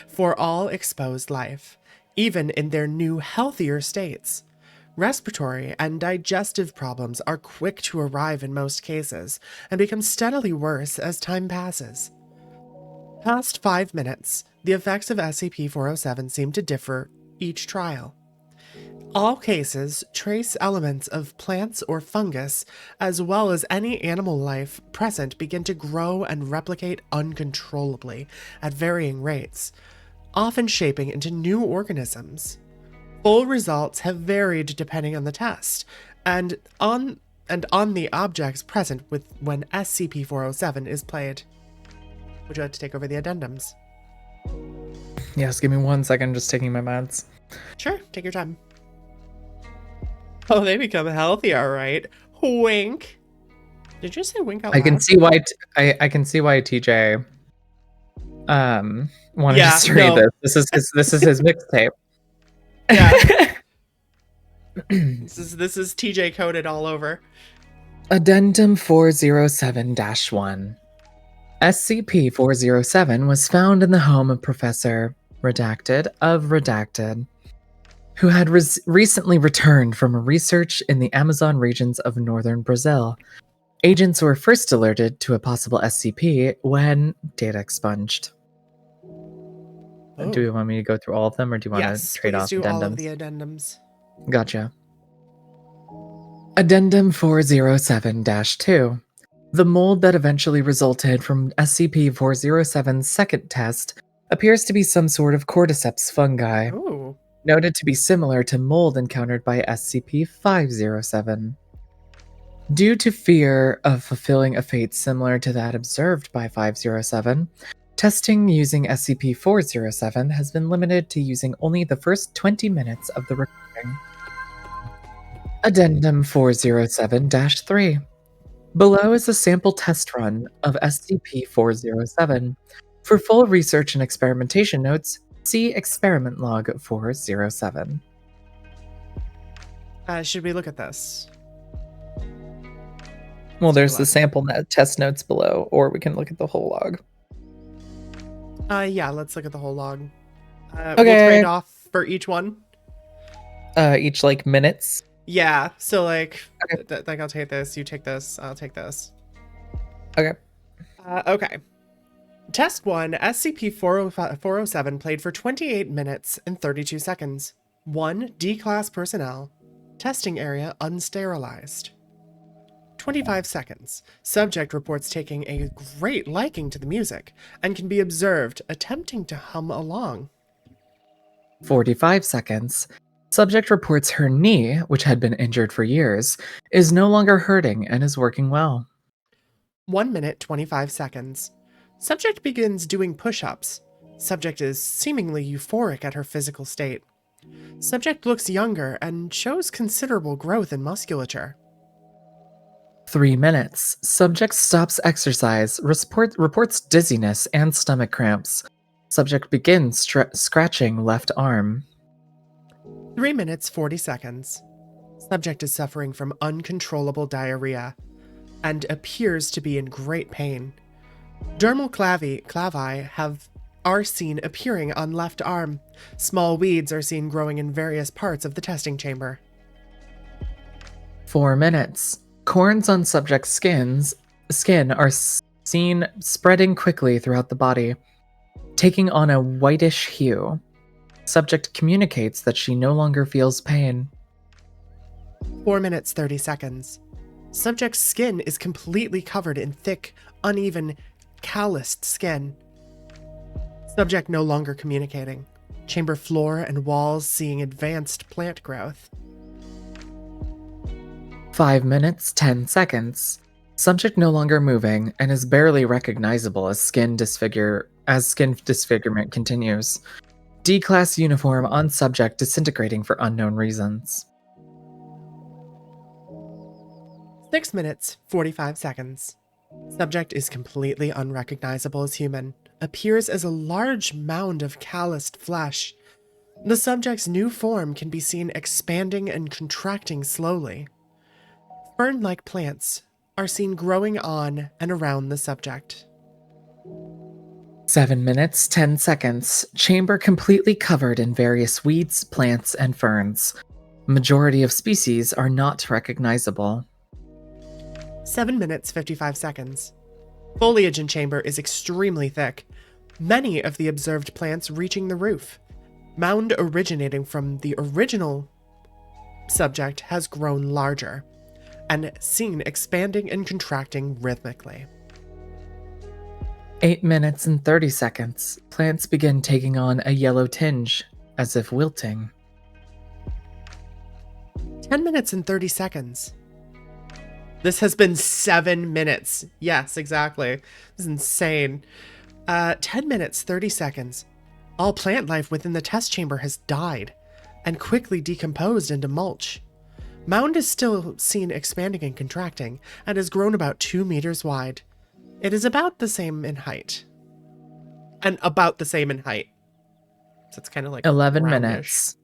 for all exposed life, even in their new, healthier states. Respiratory and digestive problems are quick to arrive in most cases and become steadily worse as time passes. Past 5 minutes, the effects of SCP-407 seem to differ each trial. All cases trace elements of plants or fungus, as well as any animal life present, begin to grow and replicate uncontrollably at varying rates, often shaping into new organisms. Full results have varied depending on the test, and on the objects present when SCP-407 is played. Would you like to take over the addendums? Yes, give me 1 second, just taking my meds. Sure, take your time. Oh, they become healthy, all right. Wink. Did you say wink out loud? I can see why. I can see why TJ wanted us to read this. This is his mixtape. Yeah. This is TJ coded all over. Addendum 407-1. SCP-407 was found in the home of Professor Redacted of Redacted, who had recently returned from a research in the Amazon regions of northern Brazil. Agents were first alerted to a possible SCP when data expunged. Oh. Do you want me to go through all of them, or do you want to trade off do addendums? all of the addendums. Gotcha. Addendum 407-2. The mold that eventually resulted from SCP-407's second test appears to be some sort of cordyceps fungi, Ooh. noted to be similar to mold encountered by SCP-507. Due to fear of fulfilling a fate similar to that observed by 507, testing using SCP-407 has been limited to using only the first 20 minutes of the recording. Addendum 407-3. Below is a sample test run of SCP-407. For full research and experimentation notes, see Experiment Log 407. Should we look at this? Well, there's the sample test notes below, or we can look at the whole log. Yeah, let's look at the whole log. Okay. We'll trade off for each one. Each, like, minutes? Yeah, so, like, Okay. like I'll take this, you take this, I'll take this. Okay. Okay. Test 1, SCP-407 played for 28 minutes and 32 seconds. 1, D-Class personnel. Testing area unsterilized. 25 seconds. Subject reports taking a great liking to the music and can be observed attempting to hum along. 45 seconds. Subject reports her knee, which had been injured for years, is no longer hurting and is working well. 1 minute, 25 seconds. Subject begins doing push-ups. Subject is seemingly euphoric at her physical state. Subject looks younger and shows considerable growth in musculature. 3 minutes. Subject stops exercise, reports dizziness and stomach cramps. Subject begins scratching left arm. 3 minutes, 40 seconds. Subject is suffering from uncontrollable diarrhea and appears to be in great pain. Dermal clavi are seen appearing on left arm. Small weeds are seen growing in various parts of the testing chamber. 4 minutes. Corns on subject's skin are seen spreading quickly throughout the body, taking on a whitish hue. Subject communicates that she no longer feels pain. 4 minutes, 30 seconds. Subject's skin is completely covered in thick, uneven, calloused skin. Subject no longer communicating. Chamber floor and walls seeing advanced plant growth. 5 minutes, 10 seconds. Subject no longer moving and is barely recognizable as skin disfigurement continues. D-class uniform on subject disintegrating for unknown reasons. 6 minutes, 45 seconds. Subject is completely unrecognizable as human. Appears as a large mound of calloused flesh. The subject's new form can be seen expanding and contracting slowly. Fern-like plants are seen growing on and around the subject. 7 minutes, 10 seconds. Chamber completely covered in various weeds, plants, and ferns. Majority of species are not recognizable. 7 minutes, 55 seconds. Foliage in chamber is extremely thick. Many of the observed plants reaching the roof. Mound originating from the original subject has grown larger and seen expanding and contracting rhythmically. 8 minutes and 30 seconds. Plants begin taking on a yellow tinge, as if wilting. 10 minutes and 30 seconds. This has been 7 minutes. Yes, exactly. This is insane. 10 minutes, 30 seconds. All plant life within the test chamber has died and quickly decomposed into mulch. Mound is still seen expanding and contracting and has grown about 2 meters wide. It is about the same in height. And about the same in height. So it's kind of like 11 roundish. minutes.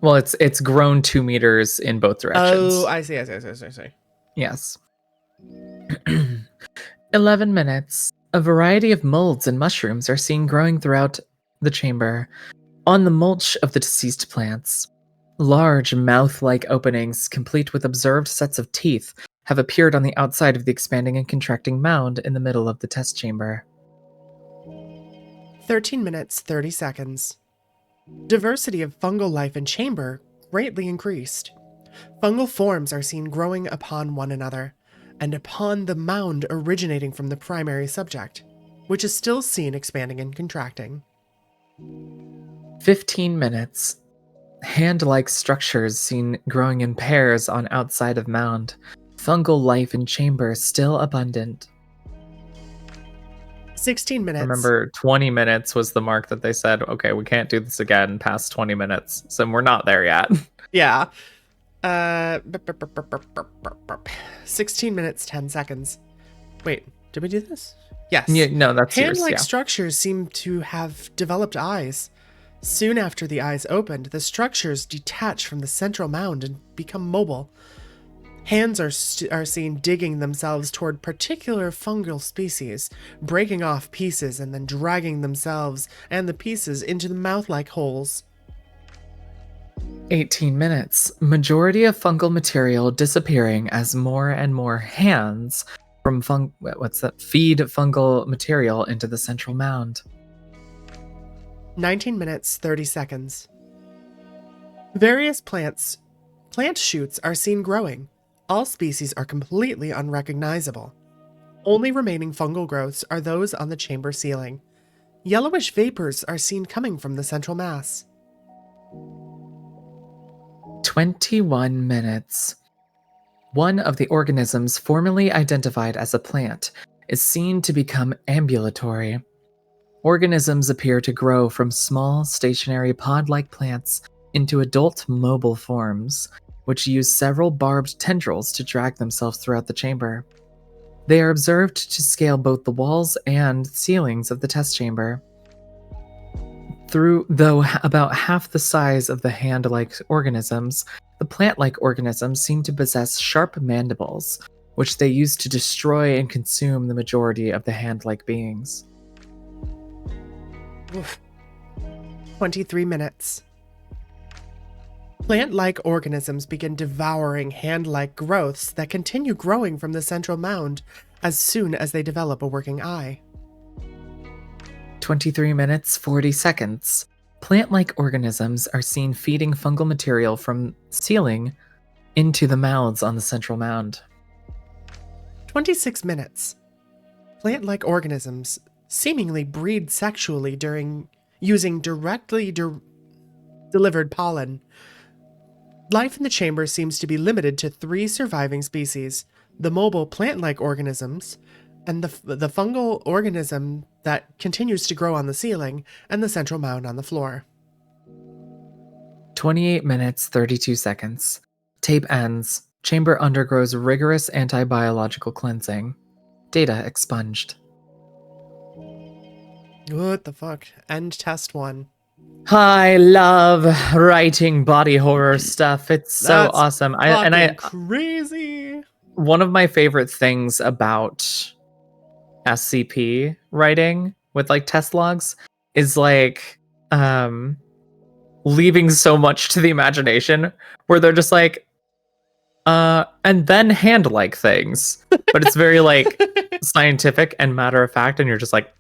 Well, it's grown 2 meters in both directions. Oh, I see. Yes. 11 minutes. A variety of molds and mushrooms are seen growing throughout the chamber, on the mulch of the deceased plants. Large mouth-like openings, complete with observed sets of teeth, have appeared on the outside of the expanding and contracting mound in the middle of the test chamber. 13 minutes, 30 seconds. Diversity of fungal life in chamber greatly increased. Fungal forms are seen growing upon one another, and upon the mound originating from the primary subject, which is still seen expanding and contracting. 15 minutes. Hand-like structures seen growing in pairs on outside of mound. Fungal life in chamber still abundant. 16 minutes. Remember, 20 minutes was the mark that they said, okay, we can't do this again past 20 minutes. So we're not there yet. Yeah. 16 minutes, 10 seconds. Wait, did we do this? Yes. Yeah, no, that's yours. Hand-like Yeah. structures seem to have developed eyes. Soon after the eyes opened, the structures detach from the central mound and become mobile. Hands are seen digging themselves toward particular fungal species, breaking off pieces and then dragging themselves and the pieces into the mouth-like holes. 18 minutes. Majority of fungal material disappearing as more and more hands from feed fungal material into the central mound. 19 minutes, 30 seconds. Various plant shoots are seen growing. All species are completely unrecognizable. Only remaining fungal growths are those on the chamber ceiling. Yellowish vapors are seen coming from the central mass. 21 minutes. One of the organisms formerly identified as a plant is seen to become ambulatory. Organisms appear to grow from small, stationary pod-like plants into adult mobile forms, which use several barbed tendrils to drag themselves throughout the chamber. They are observed to scale both the walls and ceilings of the test chamber. Though about half the size of the hand-like organisms, the plant-like organisms seem to possess sharp mandibles, which they use to destroy and consume the majority of the hand-like beings. Oof. 23 minutes. Plant-like organisms begin devouring hand-like growths that continue growing from the central mound as soon as they develop a working eye. 23 minutes, 40 seconds. Plant-like organisms are seen feeding fungal material from ceiling into the mouths on the central mound. 26 minutes. Plant-like organisms seemingly breed sexually using directly delivered pollen. Life in the chamber seems to be limited to 3 surviving species: the mobile plant-like organisms, and the fungal organism that continues to grow on the ceiling, and the central mound on the floor. 28 minutes, 32 seconds. Tape ends. Chamber undergoes rigorous anti-biological cleansing. Data expunged. What the fuck? End test 1. I love writing body horror stuff. It's so That's awesome. crazy. One of my favorite things about SCP writing with like test logs is like leaving so much to the imagination, where they're just like and then hand like things, but it's very like scientific and matter of fact, and you're just like,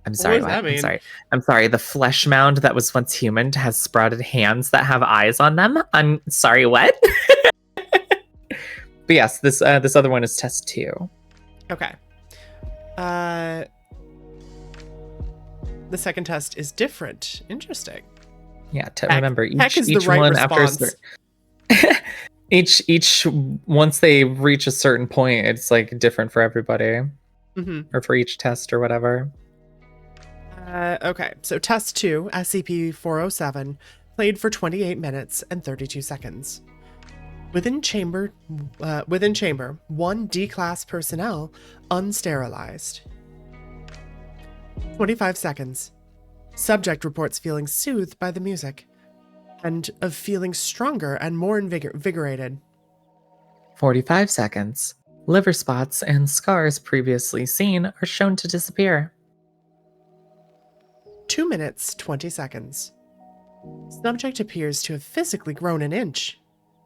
I'm sorry, does that mean? I'm sorry. The flesh mound that was once human has sprouted hands that have eyes on them. I'm sorry, what? But yes, this other one is test 2. Okay. The second test is different. Interesting. Yeah, Heck- remember heck is the each right one response. after each once they reach a certain point, it's like different for everybody, or for each test or whatever. Okay, so test 2, SCP-407, played for 28 minutes and 32 seconds. Within chamber, 1 D-class personnel unsterilized. 25 seconds. Subject reports feeling soothed by the music, and of feeling stronger and more invigorated. 45 seconds. Liver spots and scars previously seen are shown to disappear. 2 minutes, 20 seconds. Subject appears to have physically grown an inch.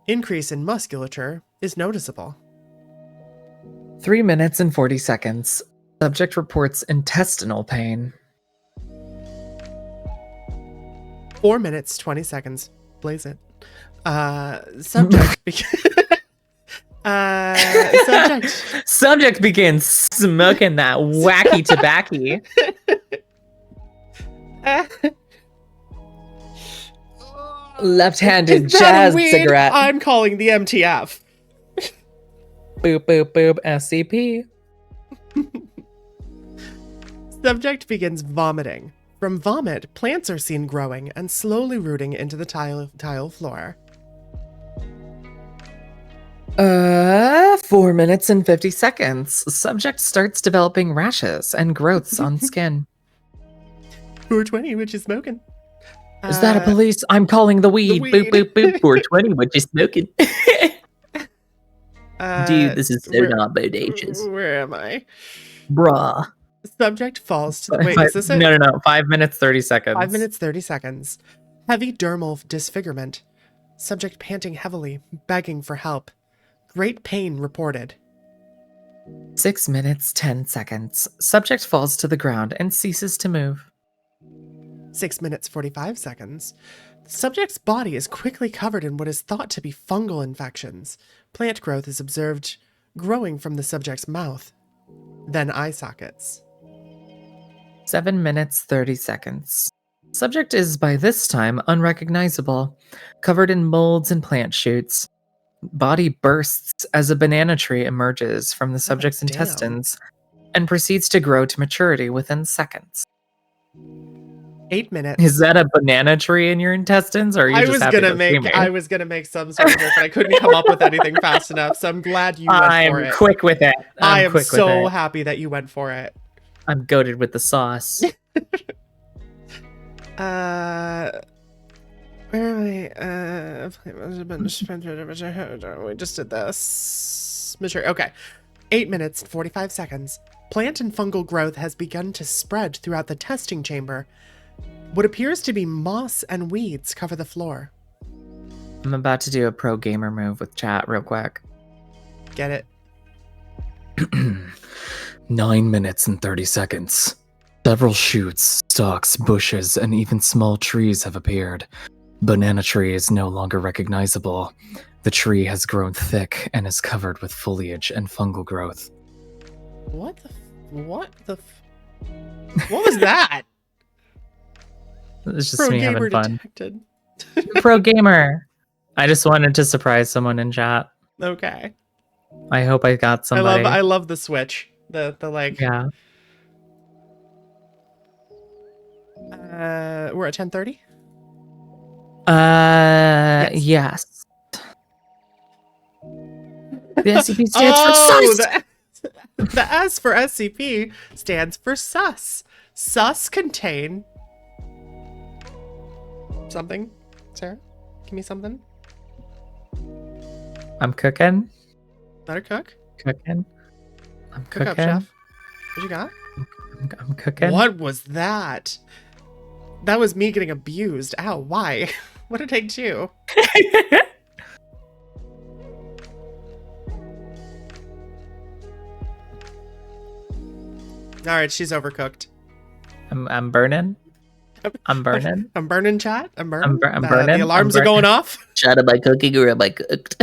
Increase in musculature is noticeable. 3 minutes and 40 seconds. Subject reports intestinal pain. 4 minutes, 20 seconds. Blaze it. Subject. Subject begins smoking that wacky tobacco. Left-handed Is that jazz weed? cigarette. I'm calling the MTF. Boop, boop, boop. SCP. Subject begins vomiting. From vomit, plants are seen growing and slowly rooting into the tile floor. 4 minutes and 50 seconds. Subject starts developing rashes and growths on skin. 420, which is smoking. Is that a police? I'm calling the weed. Boop, boop, boop. 420, what you smoking? Dude, this is so not bodacious. Where am I? Bruh. Subject falls to the... Wait, is this it? No. 5 minutes, 30 seconds. 5 minutes, 30 seconds. Heavy dermal disfigurement. Subject panting heavily, begging for help. Great pain reported. 6 minutes, 10 seconds. Subject falls to the ground and ceases to move. 6 minutes, 45 seconds. The subject's body is quickly covered in what is thought to be fungal infections. Plant growth is observed growing from the subject's mouth. Then eye sockets. 7 minutes, 30 seconds. Subject is by this time unrecognizable, covered in molds and plant shoots. Body bursts as a banana tree emerges from the subject's intestines and proceeds to grow to maturity within seconds. 8 minutes. Is that a banana tree in your intestines, or are you I just was happy gonna to see me? I was gonna make some sort of joke, but I couldn't come up with anything fast enough. So I'm glad you went for I'm it. quick with it. I am quick with so it. happy that you went for it. I'm goated with the sauce. Where am I? We just did this. Mature. Okay. 8 minutes, 45 seconds. Plant and fungal growth has begun to spread throughout the testing chamber. What appears to be moss and weeds cover the floor. I'm about to do a pro gamer move with chat real quick. Get it? 9 minutes and 30 seconds. Several shoots, stalks, bushes, and even small trees have appeared. Banana tree is no longer recognizable. The tree has grown thick and is covered with foliage and fungal growth. What was that? It's just Pro me gamer having fun. detected. Pro gamer. I just wanted to surprise someone in chat. Okay. I hope I got somebody. I love the switch. The like. Yeah. We're at 10:30. Yes. The SCP stands for sus. The S for SCP stands for sus. Sus contain something. Sarah, give me something. I'm cooking. Better cook. Cooking. I'm Cook up, cooking. chef. What you got? I'm cooking. What was that? That was me getting abused. Ow, why? What did I do? All right, she's overcooked. I'm burning. I'm burning. I'm burning, chat. I'm burning. I'm burning. The alarms are going off. Chat, am I cooking or am I cooked?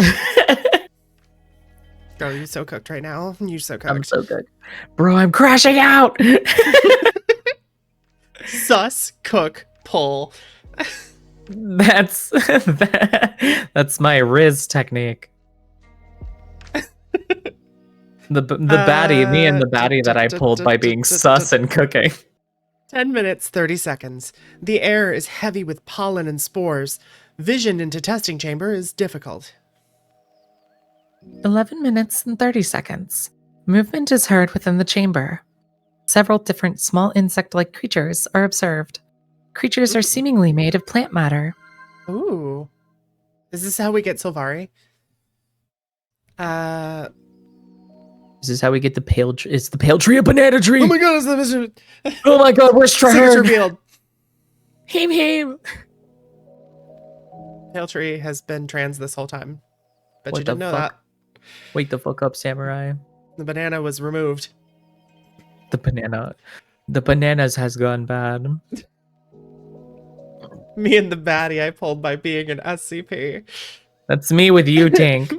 Girl, you're so cooked right now. You're so cooked. I'm so good. Bro, I'm crashing out. Sus, cook, pull. That's my Riz technique. The baddie, me and the baddie that I pulled by being sus and cooking. 10 minutes, 30 seconds. The air is heavy with pollen and spores. Vision into testing chamber is difficult. 11 minutes and 30 seconds. Movement is heard within the chamber. Several different small insect-like creatures are observed. Creatures are seemingly made of plant matter. Ooh. Is this how we get Sylvari? Is this how we get the pale tree? It's the pale tree, a banana tree! Oh my god, it's the Oh my god, where's secret's Traherne? revealed. Heem heem. Pale tree has been trans this whole time. Bet What you didn't the know fuck? that. Wake the fuck up, samurai. The banana was removed. The bananas has gone bad. Me and the baddie I pulled by being an SCP. That's me with you, Tank.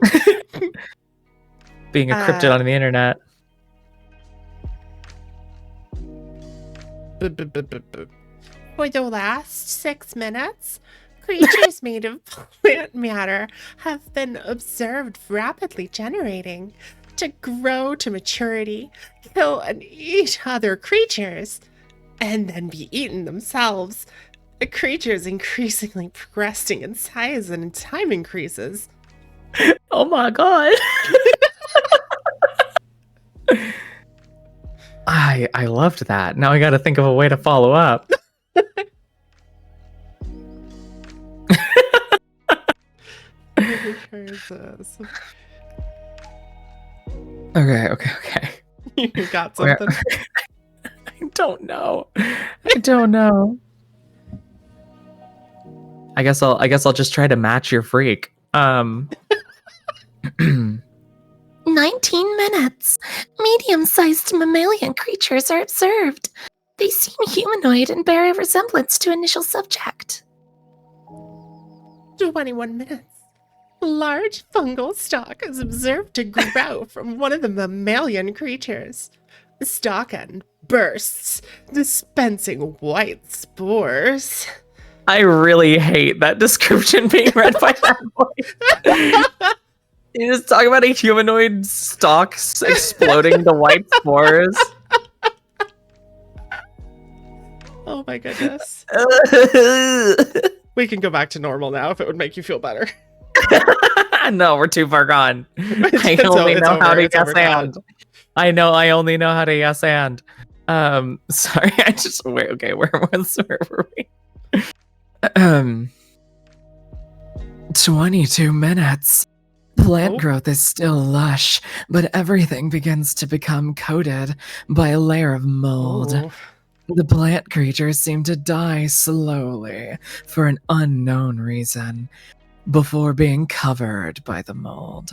Being a cryptid on the internet. For the last 6 minutes, creatures made of plant matter have been observed rapidly generating. to grow to maturity, kill and eat other creatures, and then be eaten themselves. The creatures increasingly progressing in size and in time increases. Oh my god. I loved that. Now I gotta think of a way to follow up. Increases. Okay. You got something? I don't know. I guess I'll just try to match your freak. 19 minutes. Medium-sized mammalian creatures are observed. They seem humanoid and bear a resemblance to initial subject. 21 minutes. Large fungal stalk is observed to grow from one of the mammalian creatures. The stalk end bursts, dispensing white spores. I really hate that description being read by that voice. You just talk about a humanoid stalk exploding to white spores. Oh my goodness. We can go back to normal now if it would make you feel better. No, we're too far gone. I only know how to yes and. I only know how to yes and. Sorry, wait, where were we? 22 minutes. Plant growth is still lush, but everything begins to become coated by a layer of mold. Oh. The plant creatures seem to die slowly for an unknown reason before being covered by the mold.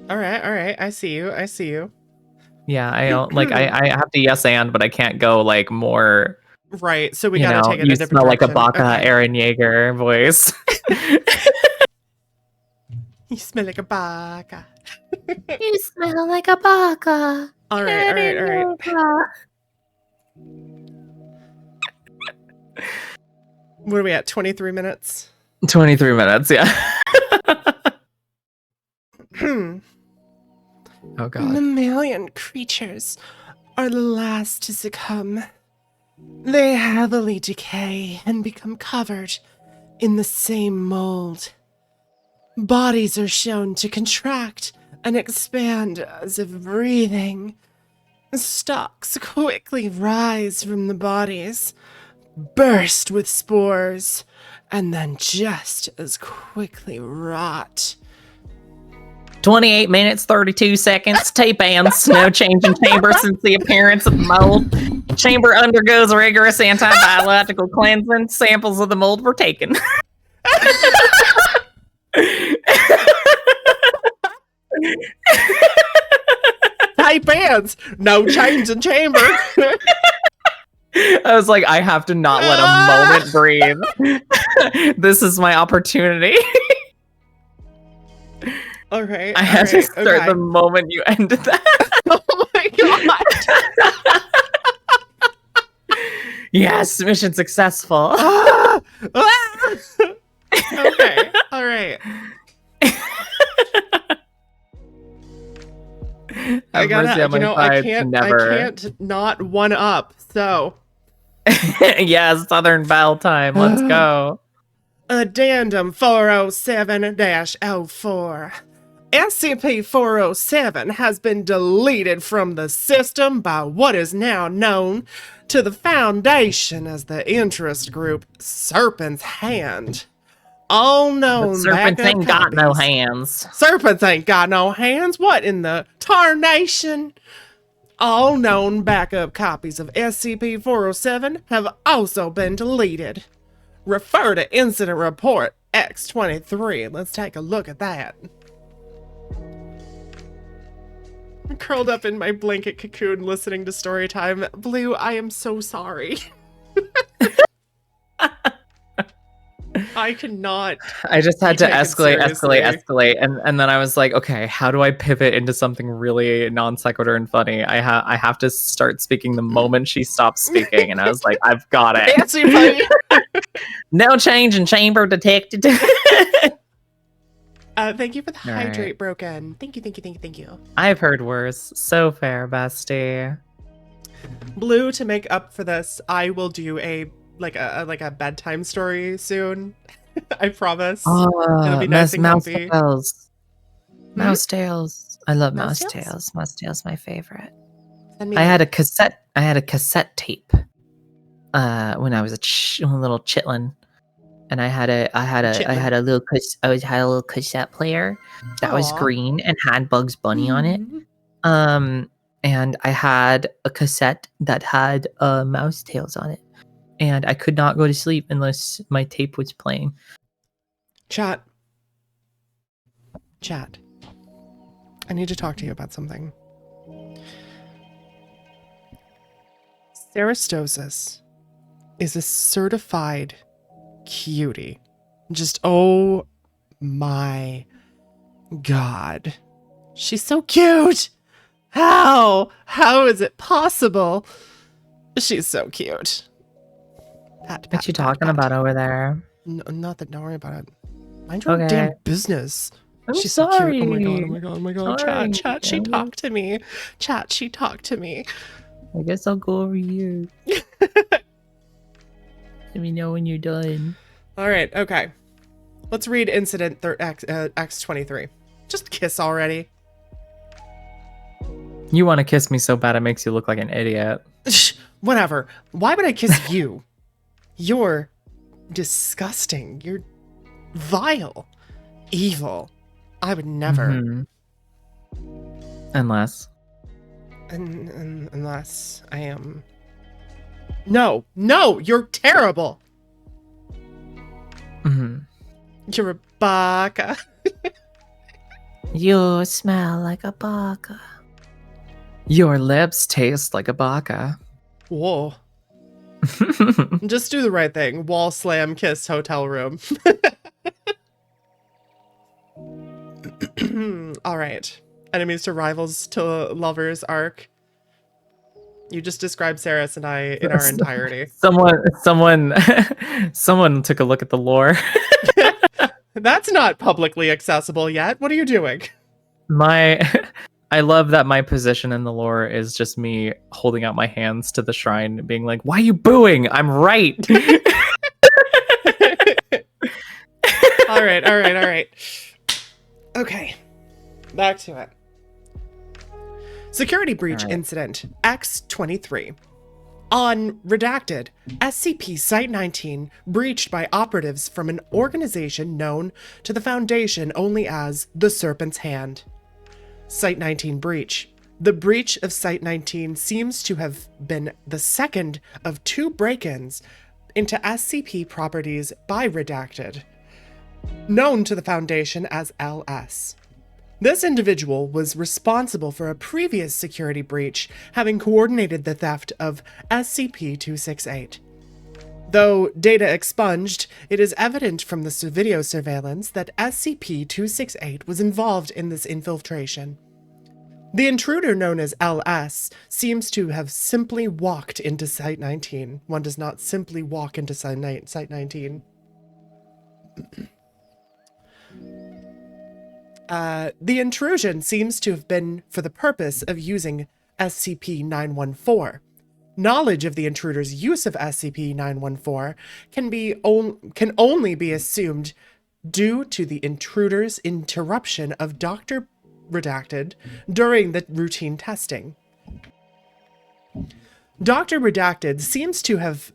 All right. I see you. Yeah, I don't I have to yes and, but I can't go like more. Right, so we gotta take it you in a different smell like a direction. Baka Okay. Aaron Yeager voice. You smell like a baka. You smell like a baka. All right. What are we at? 23 minutes? 23 minutes, yeah. Oh god. Mammalian creatures are the last to succumb. They heavily decay and become covered in the same mold. Bodies are shown to contract and expand as if breathing. Stalks quickly rise from the bodies, burst with spores, and then just as quickly rot. 28 minutes, 32 seconds. T-bands. No change in chamber since the appearance of mold. Chamber undergoes rigorous anti-biological cleansing. Samples of the mold were taken. Tight bands. No change in chamber. I was like, I have to not let a moment breathe. This is my opportunity. All right. I had to start the moment you ended that. Oh my god. Yes, mission successful. Okay. All right. I can't not one up. So. Yeah, Southern Belle time. Let's go. Addendum 407-04. SCP-407 has been deleted from the system by what is now known to the Foundation as the interest group Serpent's Hand. All known Serpents backup ain't got no copies. hands. Serpents ain't got no hands? What in the tarnation? All known backup copies of SCP-407 have also been deleted. Refer to Incident Report X-23. Let's take a look at that. I'm curled up in my blanket cocoon listening to story time. Blue, I am so sorry. I cannot. I just had to take it escalate, and then I was like, okay, how do I pivot into something really non sequitur and funny? I have to start speaking the moment she stops speaking, and I was like, I've got it. Fancy buddy. No change in chamber detected. Thank you for the All right. hydrate, Broken. Thank you, thank you, thank you, thank you. I've heard worse. So fair, bestie. Blue, to make up for this, I will do a bedtime story soon. I promise. It'll be nice and mouse comfy. tails. Hmm? Mouse tails. I love Mouse mouse tails? tails. Mouse tails, my favorite. Send me I a had a link. cassette tape. When I was a little chitlin, and I had a little cassette player that was Aw. green and had Bugs Bunny on it. Mhm. And I had a cassette that had mouse tails on it, and I could not go to sleep unless my tape was playing. Chat. I need to talk to you about something. Serastosis is a certified cutie. Just, oh my god. She's so cute! How is it possible? She's so cute. Pat, What you talking about over there? No, nothing. Don't worry about it. Mind your Okay. damn business. I'm She's sorry. so cute. Oh my god. Oh my god. Sorry. Chat. She talked to me. Chat. She talked to me. I guess I'll go over here. Let me know when you're done. All right. Okay. Let's read incident X23. Just kiss already. You want to kiss me so bad it makes you look like an idiot. Whatever. Why would I kiss you? You're disgusting. You're vile. Evil. I would never. Mhm. Unless. Unless I am. No, you're terrible. Mhm. You're a baka. You smell like a baka. Your lips taste like a baka. Whoa. Just do the right thing. Wall slam, kiss, hotel room. All right. Enemies to rivals to lovers arc. You just described Saris and I in our entirety. Someone took a look at the lore. That's not publicly accessible yet. What are you doing? I love that my position in the lore is just me holding out my hands to the shrine, being like, "Why are you booing? I'm right." All right. Okay, back to it. Security breach incident X23. On redacted, SCP Site-19 breached by operatives from an organization known to the Foundation only as the Serpent's Hand. Site-19 breach. The breach of Site-19 seems to have been the second of 2 break-ins into SCP properties by redacted, known to the Foundation as LS. This individual was responsible for a previous security breach, having coordinated the theft of SCP-268. Though data expunged, it is evident from the video surveillance that SCP-268 was involved in this infiltration. The intruder known as LS seems to have simply walked into Site-19. One does not simply walk into Site-19. The intrusion seems to have been for the purpose of using SCP-914. Knowledge of the intruder's use of SCP-914 can only be assumed due to the intruder's interruption of Dr. Redacted during the routine testing. Dr. Redacted seems to have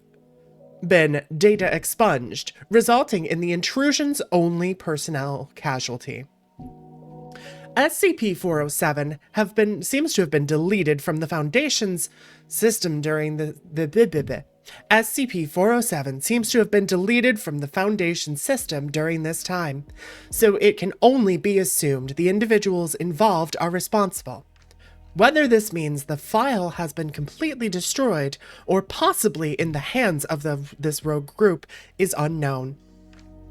been data expunged, resulting in the intrusion's only personnel casualty. SCP-407 seems to have been deleted from the Foundation's system during SCP-407 seems to have been deleted from the Foundation system during this time, so it can only be assumed the individuals involved are responsible. Whether this means the file has been completely destroyed or possibly in the hands of this rogue group is unknown.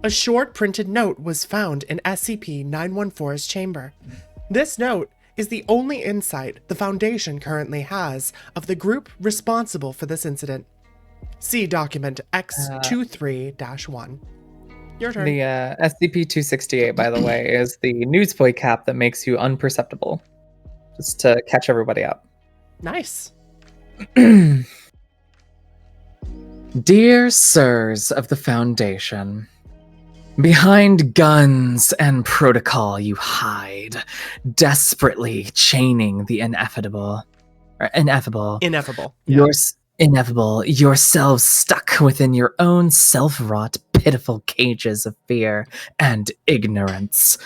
A short printed note was found in SCP-914's chamber. This note is the only insight the Foundation currently has of the group responsible for this incident. See document X23-1. Your turn. The SCP-268, by the way, is the newsboy cap that makes you unperceptible. Just to catch everybody up. Nice. Dear sirs of the Foundation, behind guns and protocol you hide, desperately chaining the ineffable. Ineffable. Yeah. Ineffable, yourselves stuck within your own self-wrought, pitiful cages of fear and ignorance.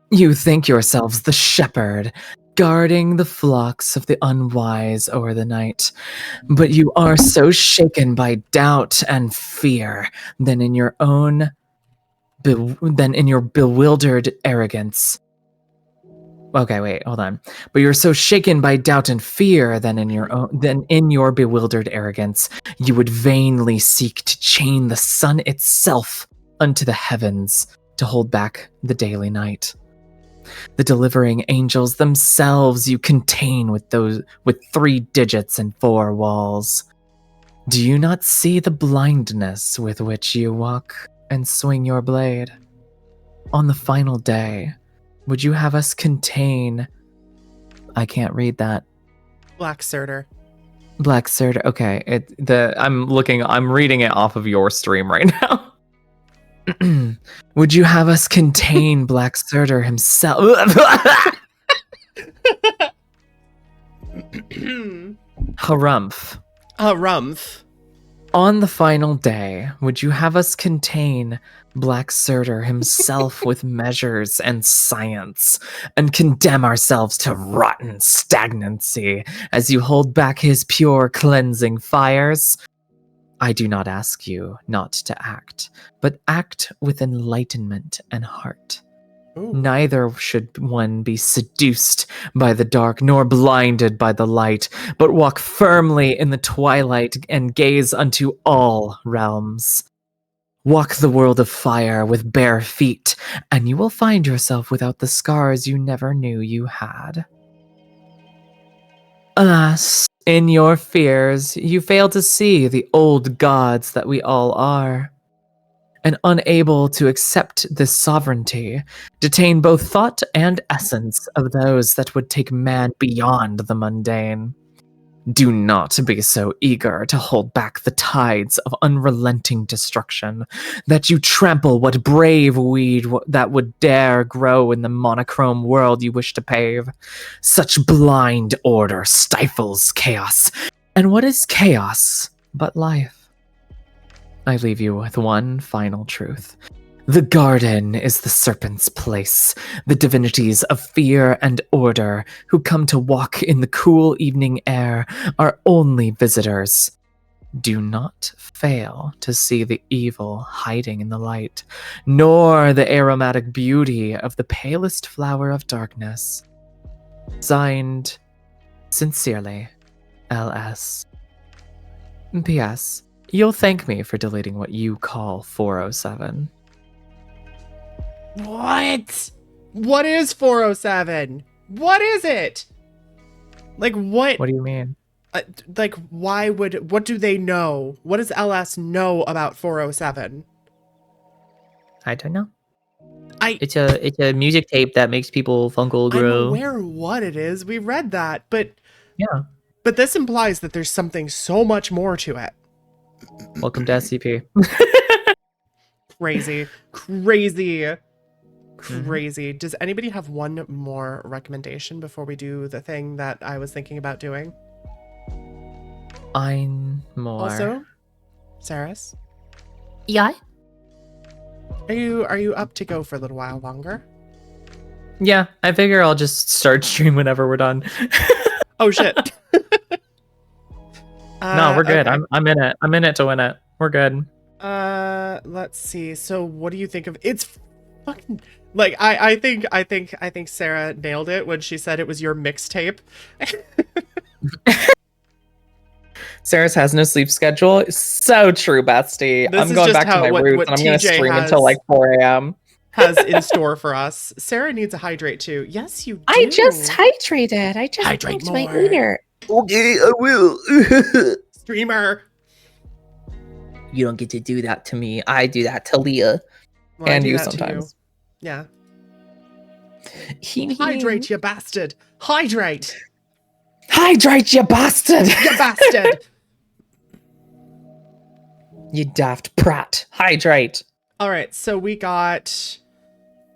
You think yourselves the shepherd, guarding the flocks of the unwise o'er the night, but you are so shaken by doubt and fear than in your bewildered arrogance. Okay, wait, hold on. But you're so shaken by doubt and fear than in your bewildered arrogance, you would vainly seek to chain the sun itself unto the heavens to hold back the daily night. The delivering angels themselves you contain with 3 digits and 4 walls. Do you not see the blindness with which you walk and swing your blade? On the final day, would you have us contain... I can't read that. Black Surtur. Black Surtur. Okay, I'm reading it off of your stream right now. Would you have us contain Black Surtur himself? Harumph. Harumph. On the final day, would you have us contain Black Surtur himself with measures and science, and condemn ourselves to rotten stagnancy as you hold back his pure cleansing fires? I do not ask you not to act, but act with enlightenment and heart. Ooh. Neither should one be seduced by the dark nor blinded by the light, but walk firmly in the twilight and gaze unto all realms. Walk the world of fire with bare feet, and you will find yourself without the scars you never knew you had. Alas, in your fears, you fail to see the old gods that we all are, and unable to accept this sovereignty, detain both thought and essence of those that would take man beyond the mundane. Do not be so eager to hold back the tides of unrelenting destruction that you trample what brave weed that would dare grow in the monochrome world you wish to pave. Such blind order stifles chaos, and what is chaos but life? I leave you with one final truth. The garden is the serpent's place, the divinities of fear and order who come to walk in the cool evening air are only visitors. Do not fail to see the evil hiding in the light, nor the aromatic beauty of the palest flower of darkness. Signed, sincerely, L.S. P.S. You'll thank me for deleting what you call 407. What? What is 407? What is it? Like what? What do you mean? Like what do they know? What does LS know about 407? I don't know. I It's a music tape that makes people fungal I'm grow. aware what it is. We read that, but Yeah. But this implies that there's something so much more to it. Welcome to SCP. Crazy. Crazy. Does anybody have one more recommendation before we do the thing that I was thinking about doing? I'm more. Also, Saris, Yeah? are you up to go for a little while longer? Yeah, I figure I'll just start stream whenever we're done. Oh shit. No, we're good. Okay. I'm in it. I'm in it to win it. We're good. Let's see. So what do you think of it's fucking like I think Sarah nailed it when she said it was your mixtape. Sarah's has no sleep schedule. So true, bestie. This I'm is going just back to my what roots, and I'm going to TJ stream has- until like 4 a.m. has in store for us. Sarah needs a hydrate too. Yes, you do. I just hydrated. I just Hydrate hydrate my more. eater. Okay, I will. Streamer. You don't get to do that to me. I do that to Leah. Well, I And do you that to sometimes. Yeah. Hydrate, you bastard. Hydrate. Hydrate, you bastard! You bastard. You daft prat. Hydrate. All right, so we got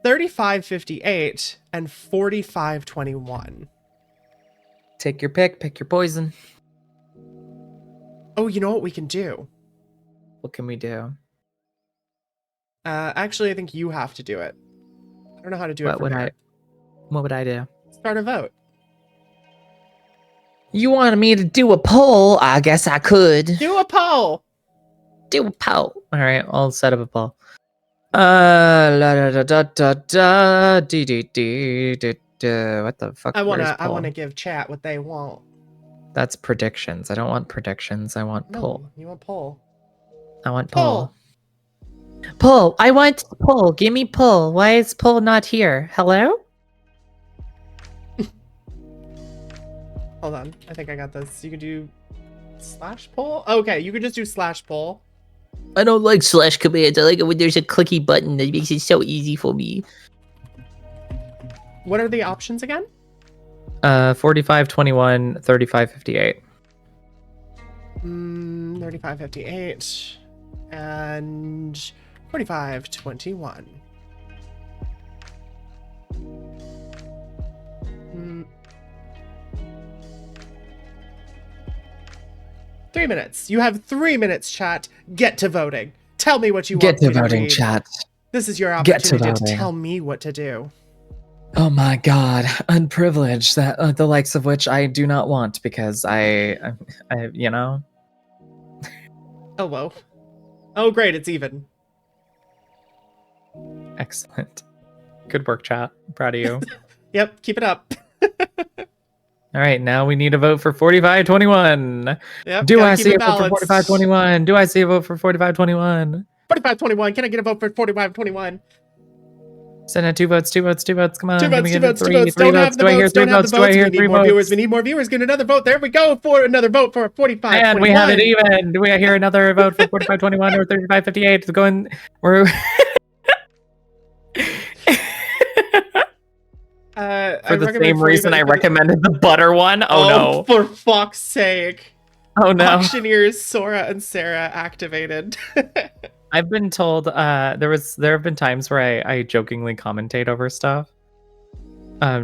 3558 and 4521. Take your pick your poison. Oh, you know what we can do? What can we do? Actually, I think you have to do it. I don't know how to do it What from would here. What would I do? Start a vote. You wanted me to do a poll? I guess I could. Do a poll. Do a poll. All right, I'll set up a poll. La da da da da da dee dee dee dee dee. What the fuck? I Where's poll? wanna give chat what they want. That's predictions. I don't want predictions. I want poll. No, you want poll. I want poll. Poll. I want poll. Give me poll. Why is poll not here? Hello? Hold on. I think I got this. You can do slash poll? Okay, you can just do slash poll. I don't like slash commands. I like it when there's a clicky button that makes it so easy for me. What are the options again? 45, 21, 35, 58. 3558 and 4521. Mm. 3 minutes. You have 3 minutes, chat. Get to voting. Tell me what you want. Get to me voting, read. chat. This is your Get to opportunity to voting. tell me what to do. Oh my god, unprivileged, that the likes of which I do not want because I you know. Oh, whoa. Oh, great. It's even. Excellent. Good work, chat. Proud of you. Yep. Keep it up. All right, now we need a vote for 4521. Yep. Do gotta I keep see it a vote for balanced. 4521? Do I see a vote for 4521? 4521. Can I get a vote for 4521? Send out 2 votes, 2 votes, 2 votes. Come on. Two give votes, me 2 give it votes, 2 three, votes. three Don't votes. have the Do I hear votes. 3 Don't have the votes? Do I votes. hear We need 3 more votes? viewers. We need more viewers. Get another vote. There we go for another vote for 45. And we have it even. Do we hear another vote for 4521 or 3558? It's going. We're. For the same reason I recommended the butter one. Oh no! For fuck's sake! Oh no! Auctioneers Sora and Sarah activated. I've been told there have been times where I jokingly commentate over stuff,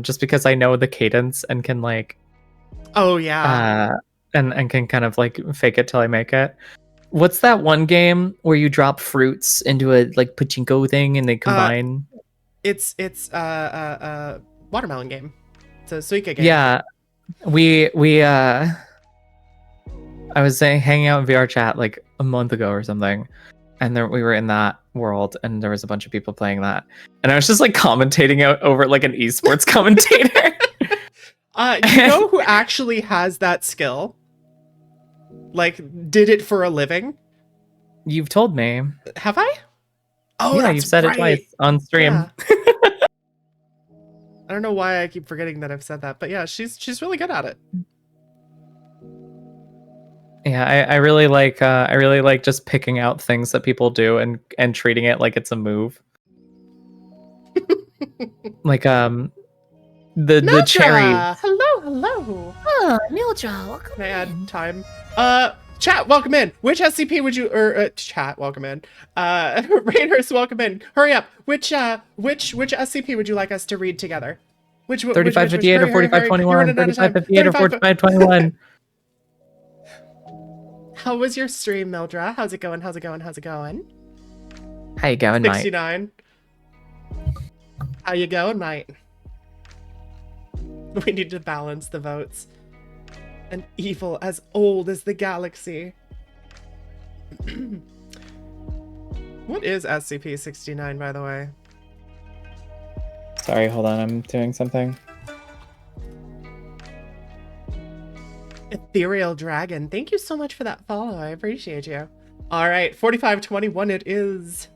just because I know the cadence and can like. Oh yeah. And can kind of like fake it till I make it. What's that one game where you drop fruits into a like pachinko thing and they combine? It's watermelon game. It's a Suika game. Yeah, we I was hanging out in VR chat like a month ago or something, and there we were in that world, and there was a bunch of people playing that, and I was just like commentating out over like an esports commentator. You know who actually has that skill? Like, did it for a living? You've told me. Have I? Oh, yeah, you've said it twice on stream. Yeah. I don't know why I keep forgetting that I've said that, but yeah, she's really good at it. Yeah, I really like just picking out things that people do and treating it like it's a move. Like the cherries. Hello. Oh, Mildred, welcome. Can I add time? Chat, welcome in. Which SCP would you chat, welcome in. Raiders, welcome in. Hurry up. Which SCP would you like us to read together? Which 3558 or 4521? 3558 or 4521? How was your stream, Mildra? How's it going? How you going, mate? 69. How you going, mate? We need to balance the votes. An evil as old as the galaxy. What is SCP-69, by the way? Sorry, hold on, I'm doing something. Ethereal Dragon. Thank you so much for that follow. I appreciate you. All right, 4521 it is.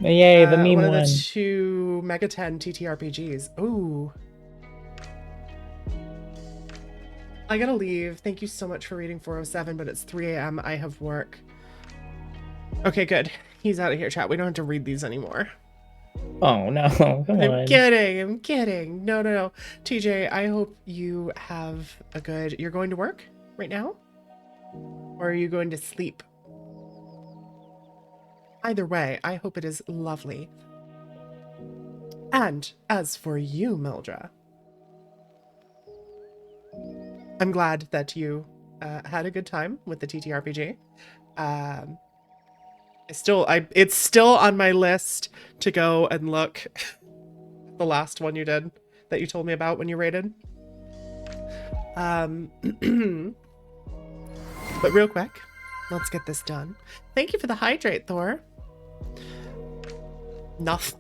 Yay, the meme one. one. Of the 2 Mega 10 TTRPGs. Ooh. I gotta leave. Thank you so much for reading 407, but it's 3 a.m. I have work. Okay, good. He's out of here, chat. We don't have to read these anymore. Oh no, come I'm on. kidding. No. TJ, I hope you have a good... You're going to work right now? Or are you going to sleep? Either way, I hope it is lovely. And as for you, Mildra, I'm glad that you had a good time with the TTRPG. It's still on my list to go and look at the last one you did that you told me about when you raided. But real quick, let's get this done. Thank you for the hydrate, Thor. Nothing.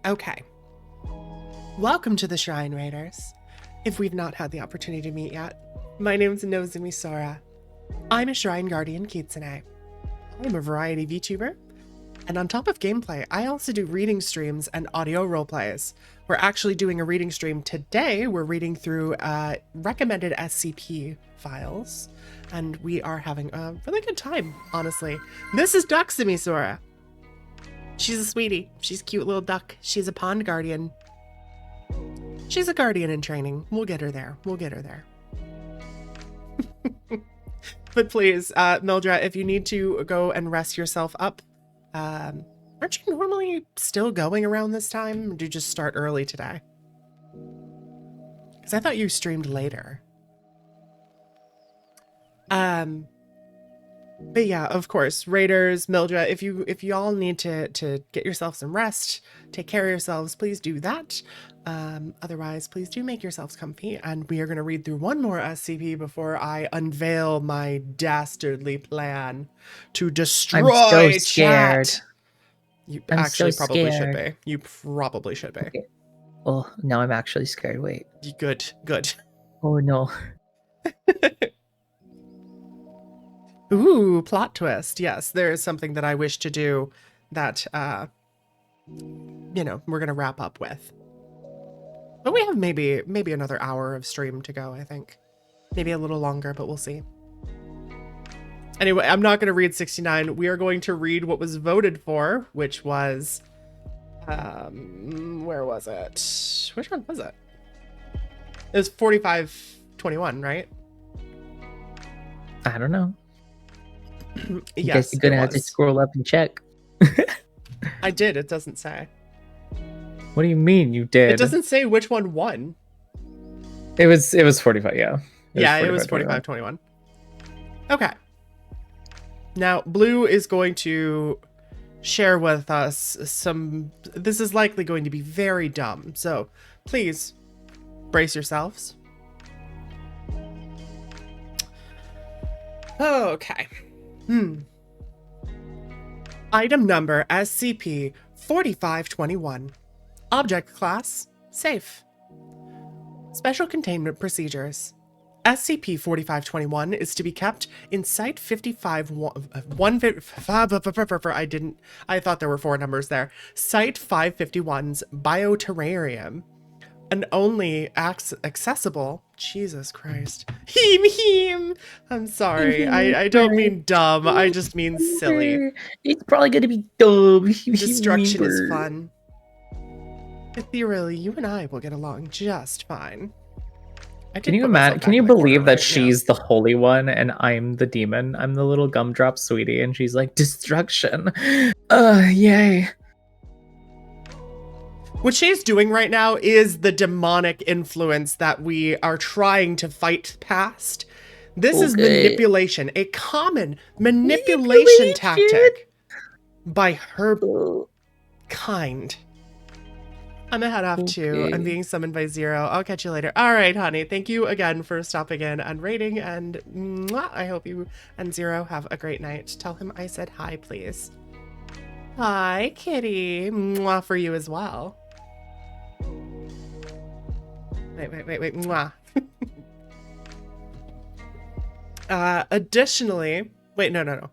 Okay. Welcome to the Shrine Raiders. If we've not had the opportunity to meet yet, my name's Nozomi Sora. I'm a Shrine Guardian Kitsune. I'm a variety VTuber, and on top of gameplay, I also do reading streams and audio roleplays. We're actually doing a reading stream today. We're reading through recommended SCP files, and we are having a really good time, honestly. This is Nozomi Sora. She's a sweetie. She's a cute little duck. She's a pond guardian. She's a guardian in training. We'll get her there. But please, Mildra, if you need to go and rest yourself up, aren't you normally still going around this time? Or do you just start early today? Because I thought you streamed later. But yeah, of course, Raiders, Mildra, if you all need to get yourself some rest, take care of yourselves, please do that. Otherwise, please do make yourselves comfy, and we are going to read through one more SCP before I unveil my dastardly plan to destroy I'm so scared. chat. You I'm actually so probably scared. should be. You probably should be. Okay. Oh, now I'm actually scared. Wait. Good. Oh no. Ooh, plot twist. Yes, there is something that I wish to do that, we're going to wrap up with. But we have maybe another hour of stream to go, I think. Maybe a little longer, but we'll see. Anyway, I'm not going to read 69. We are going to read what was voted for, which was, where was it? Which one was it? It was 4521, right? I don't know. Yes, guess you're gonna have to scroll up and check. I did. It doesn't say. What do you mean you did? It doesn't say which one won. It was 45. Yeah. It was 4521. Okay. Now, Blue is going to share with us some... This is likely going to be very dumb, so please brace yourselves. Okay. Item number SCP-4521. Object class, safe. Special containment procedures. SCP-4521 is to be kept in Site 55... I thought there were 4 numbers there. Site 551's Bioterrarium. And only accessible... Jesus Christ. Heem. I'm sorry. I don't mean dumb. I just mean silly. It's probably gonna be dumb. Destruction is fun. Ethereally, you and I will get along just fine. Can you imagine? Can you believe that she's the holy one and I'm the demon? I'm the little gumdrop sweetie, and she's like destruction. Yay! What she's doing right now is the demonic influence that we are trying to fight past. This is manipulation, a common manipulation tactic by her kind. I'm gonna head off too. I'm being summoned by Zero. I'll catch you later. All right, honey. Thank you again for stopping in and raiding. And I hope you and Zero have a great night. Tell him I said hi, please. Hi, kitty. Mwah for you as well. Wait. Mwah. Additionally, wait, no.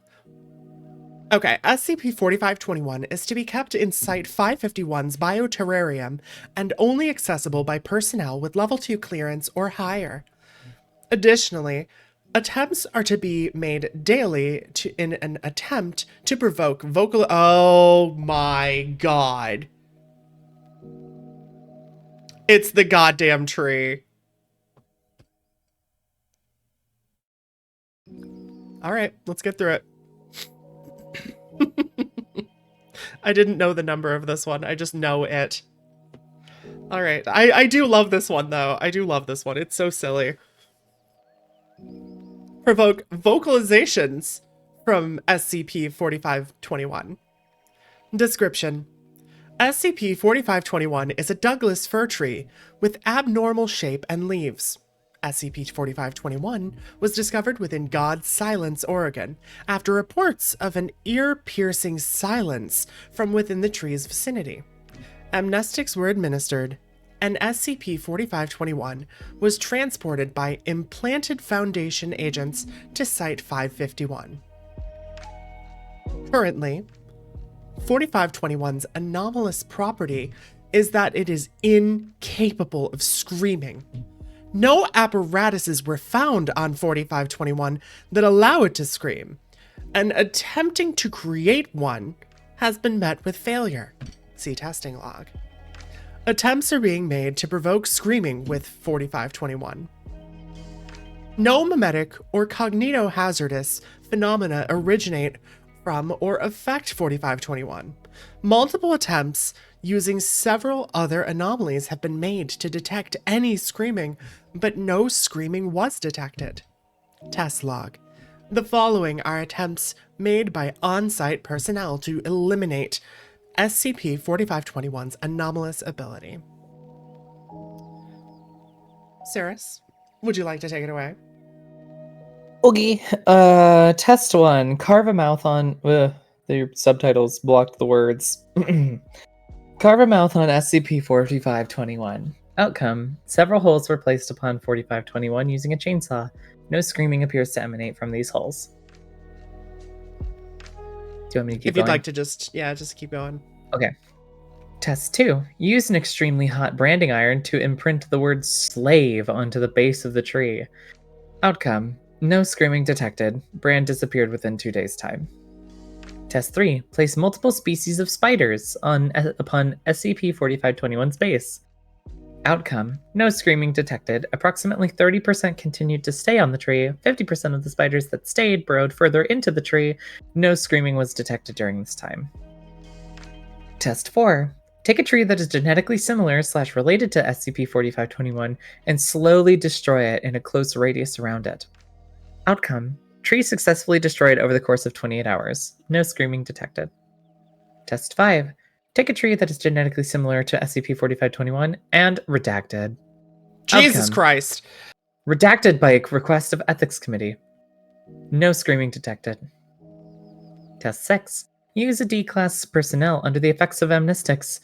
Okay, SCP-4521 is to be kept in Site 551's Bioterrarium and only accessible by personnel with Level 2 clearance or higher. Additionally, Attempts are to be made daily in an attempt to provoke vocal. Oh my god. It's the goddamn tree. All right, let's get through it. I didn't know the number of this one. I just know it. All right. I do love this one, though. I do love this one. It's so silly. Provoke vocalizations from SCP-4521. Description. SCP-4521 is a Douglas fir tree with abnormal shape and leaves. SCP-4521 was discovered within God's Silence, Oregon, after reports of an ear-piercing silence from within the tree's vicinity. Amnestics were administered, and SCP-4521 was transported by implanted Foundation agents to Site-551. Currently, 4521's anomalous property is that it is incapable of screaming. No apparatuses were found on 4521 that allow it to scream, and attempting to create one has been met with failure. See testing log. Attempts are being made to provoke screaming with 4521. No mimetic or cognitohazardous phenomena originate from or affect 4521. Multiple attempts using several other anomalies have been made to detect any screaming, but no screaming was detected. Test log. The following are attempts made by on-site personnel to eliminate SCP-4521's anomalous ability. Cirrus, would you like to take it away? Okay. Test 1. Carve a mouth on... the subtitles blocked the words. Carve a mouth on SCP-4521. Outcome. Several holes were placed upon 4521 using a chainsaw. No screaming appears to emanate from these holes. Do you want me to keep going? If you'd like to just keep going. Okay. Test 2. Use an extremely hot branding iron to imprint the word slave onto the base of the tree. Outcome. No screaming detected. Brand disappeared within 2 days' time. Test 3. Place multiple species of spiders upon SCP-4521's base. Outcome. No screaming detected. Approximately 30% continued to stay on the tree. 50% of the spiders that stayed burrowed further into the tree. No screaming was detected during this time. Test 4. Take a tree that is genetically similar / related to SCP-4521 and slowly destroy it in a close radius around it. Outcome. Tree successfully destroyed over the course of 28 hours. No screaming detected. Test 5. Take a tree that is genetically similar to SCP-4521 and redacted. Jesus Outcome. Christ. Redacted by request of Ethics Committee. No screaming detected. Test 6. Use a D-class personnel under the effects of amnestics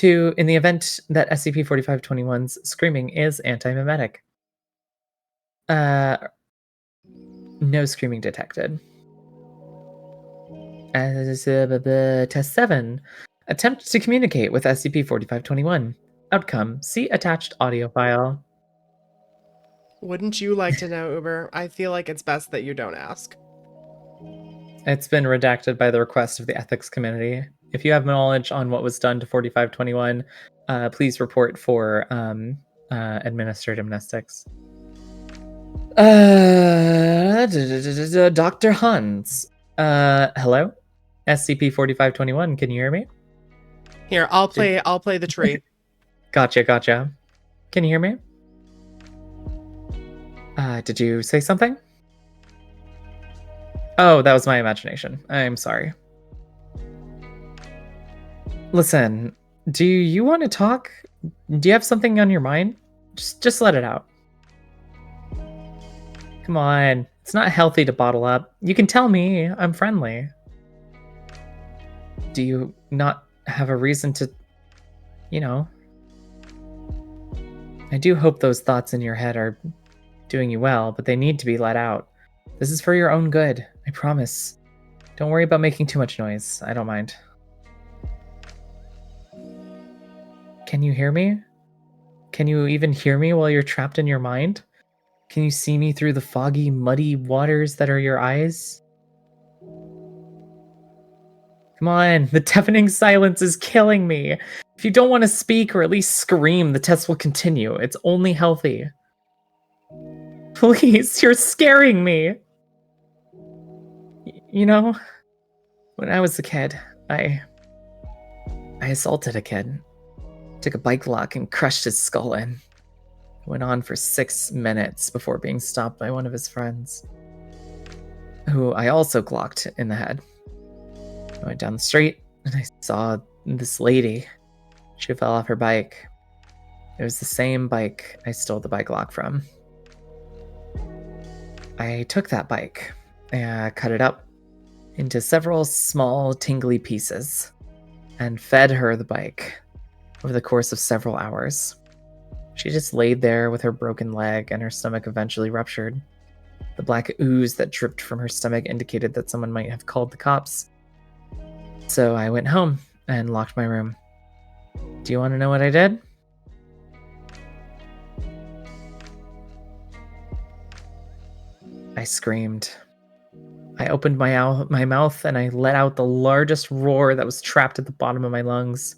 in the event that SCP-4521's screaming is anti-mimetic. No screaming detected. Test 7. Attempt to communicate with SCP-4521. Outcome. See attached audio file. Wouldn't you like to know, Uber? I feel like it's best that you don't ask. It's been redacted by the request of the Ethics Committee. If you have knowledge on what was done to 4521, please report for administered amnestics. Dr. Hans. Hello? SCP-4521, can you hear me? Here, I'll play the tree. Gotcha. Can you hear me? Did you say something? Oh, that was my imagination. I'm sorry. Listen, do you want to talk? Do you have something on your mind? Just let it out. Come on. It's not healthy to bottle up. You can tell me. I'm friendly. Do you not have a reason to, I do hope those thoughts in your head are doing you well, but they need to be let out. This is for your own good. I promise. Don't worry about making too much noise. I don't mind. Can you hear me? Can you even hear me while you're trapped in your mind? Can you see me through the foggy, muddy waters that are your eyes? Come on, the deafening silence is killing me. If you don't want to speak or at least scream, the test will continue. It's only healthy. Please, you're scaring me. You know, when I was a kid, I assaulted a kid. Took a bike lock and crushed his skull in. Went on for 6 minutes before being stopped by one of his friends, who I also clocked in the head. I went down the street and I saw this lady. She fell off her bike. It was the same bike I stole the bike lock from. I took that bike and cut it up into several small tingly pieces and fed her the bike over the course of several hours. She just laid there with her broken leg and her stomach eventually ruptured. The black ooze that dripped from her stomach indicated that someone might have called the cops. So I went home and locked my room. Do you want to know what I did? I screamed. I opened my mouth and I let out the largest roar that was trapped at the bottom of my lungs.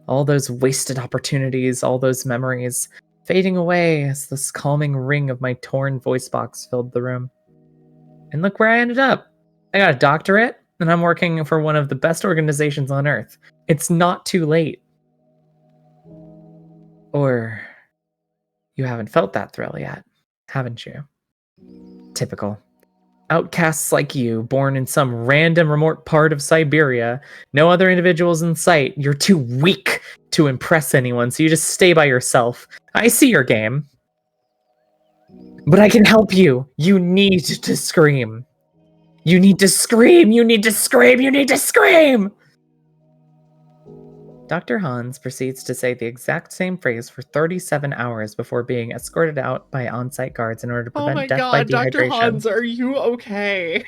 All those wasted opportunities, all those memories, fading away as this calming ring of my torn voice box filled the room. And look where I ended up. I got a doctorate, and I'm working for one of the best organizations on Earth. It's not too late. Or you haven't felt that thrill yet, haven't you? Typical. Outcasts like you, born in some random remote part of Siberia, no other individuals in sight. You're too weak to impress anyone, so you just stay by yourself. I see your game. But I can help you. You need to scream. You need to scream. You need to scream. You need to scream. Dr. Hans proceeds to say the exact same phrase for 37 hours before being escorted out by on-site guards in order to prevent death by dehydration. Dr. Hans, are you okay?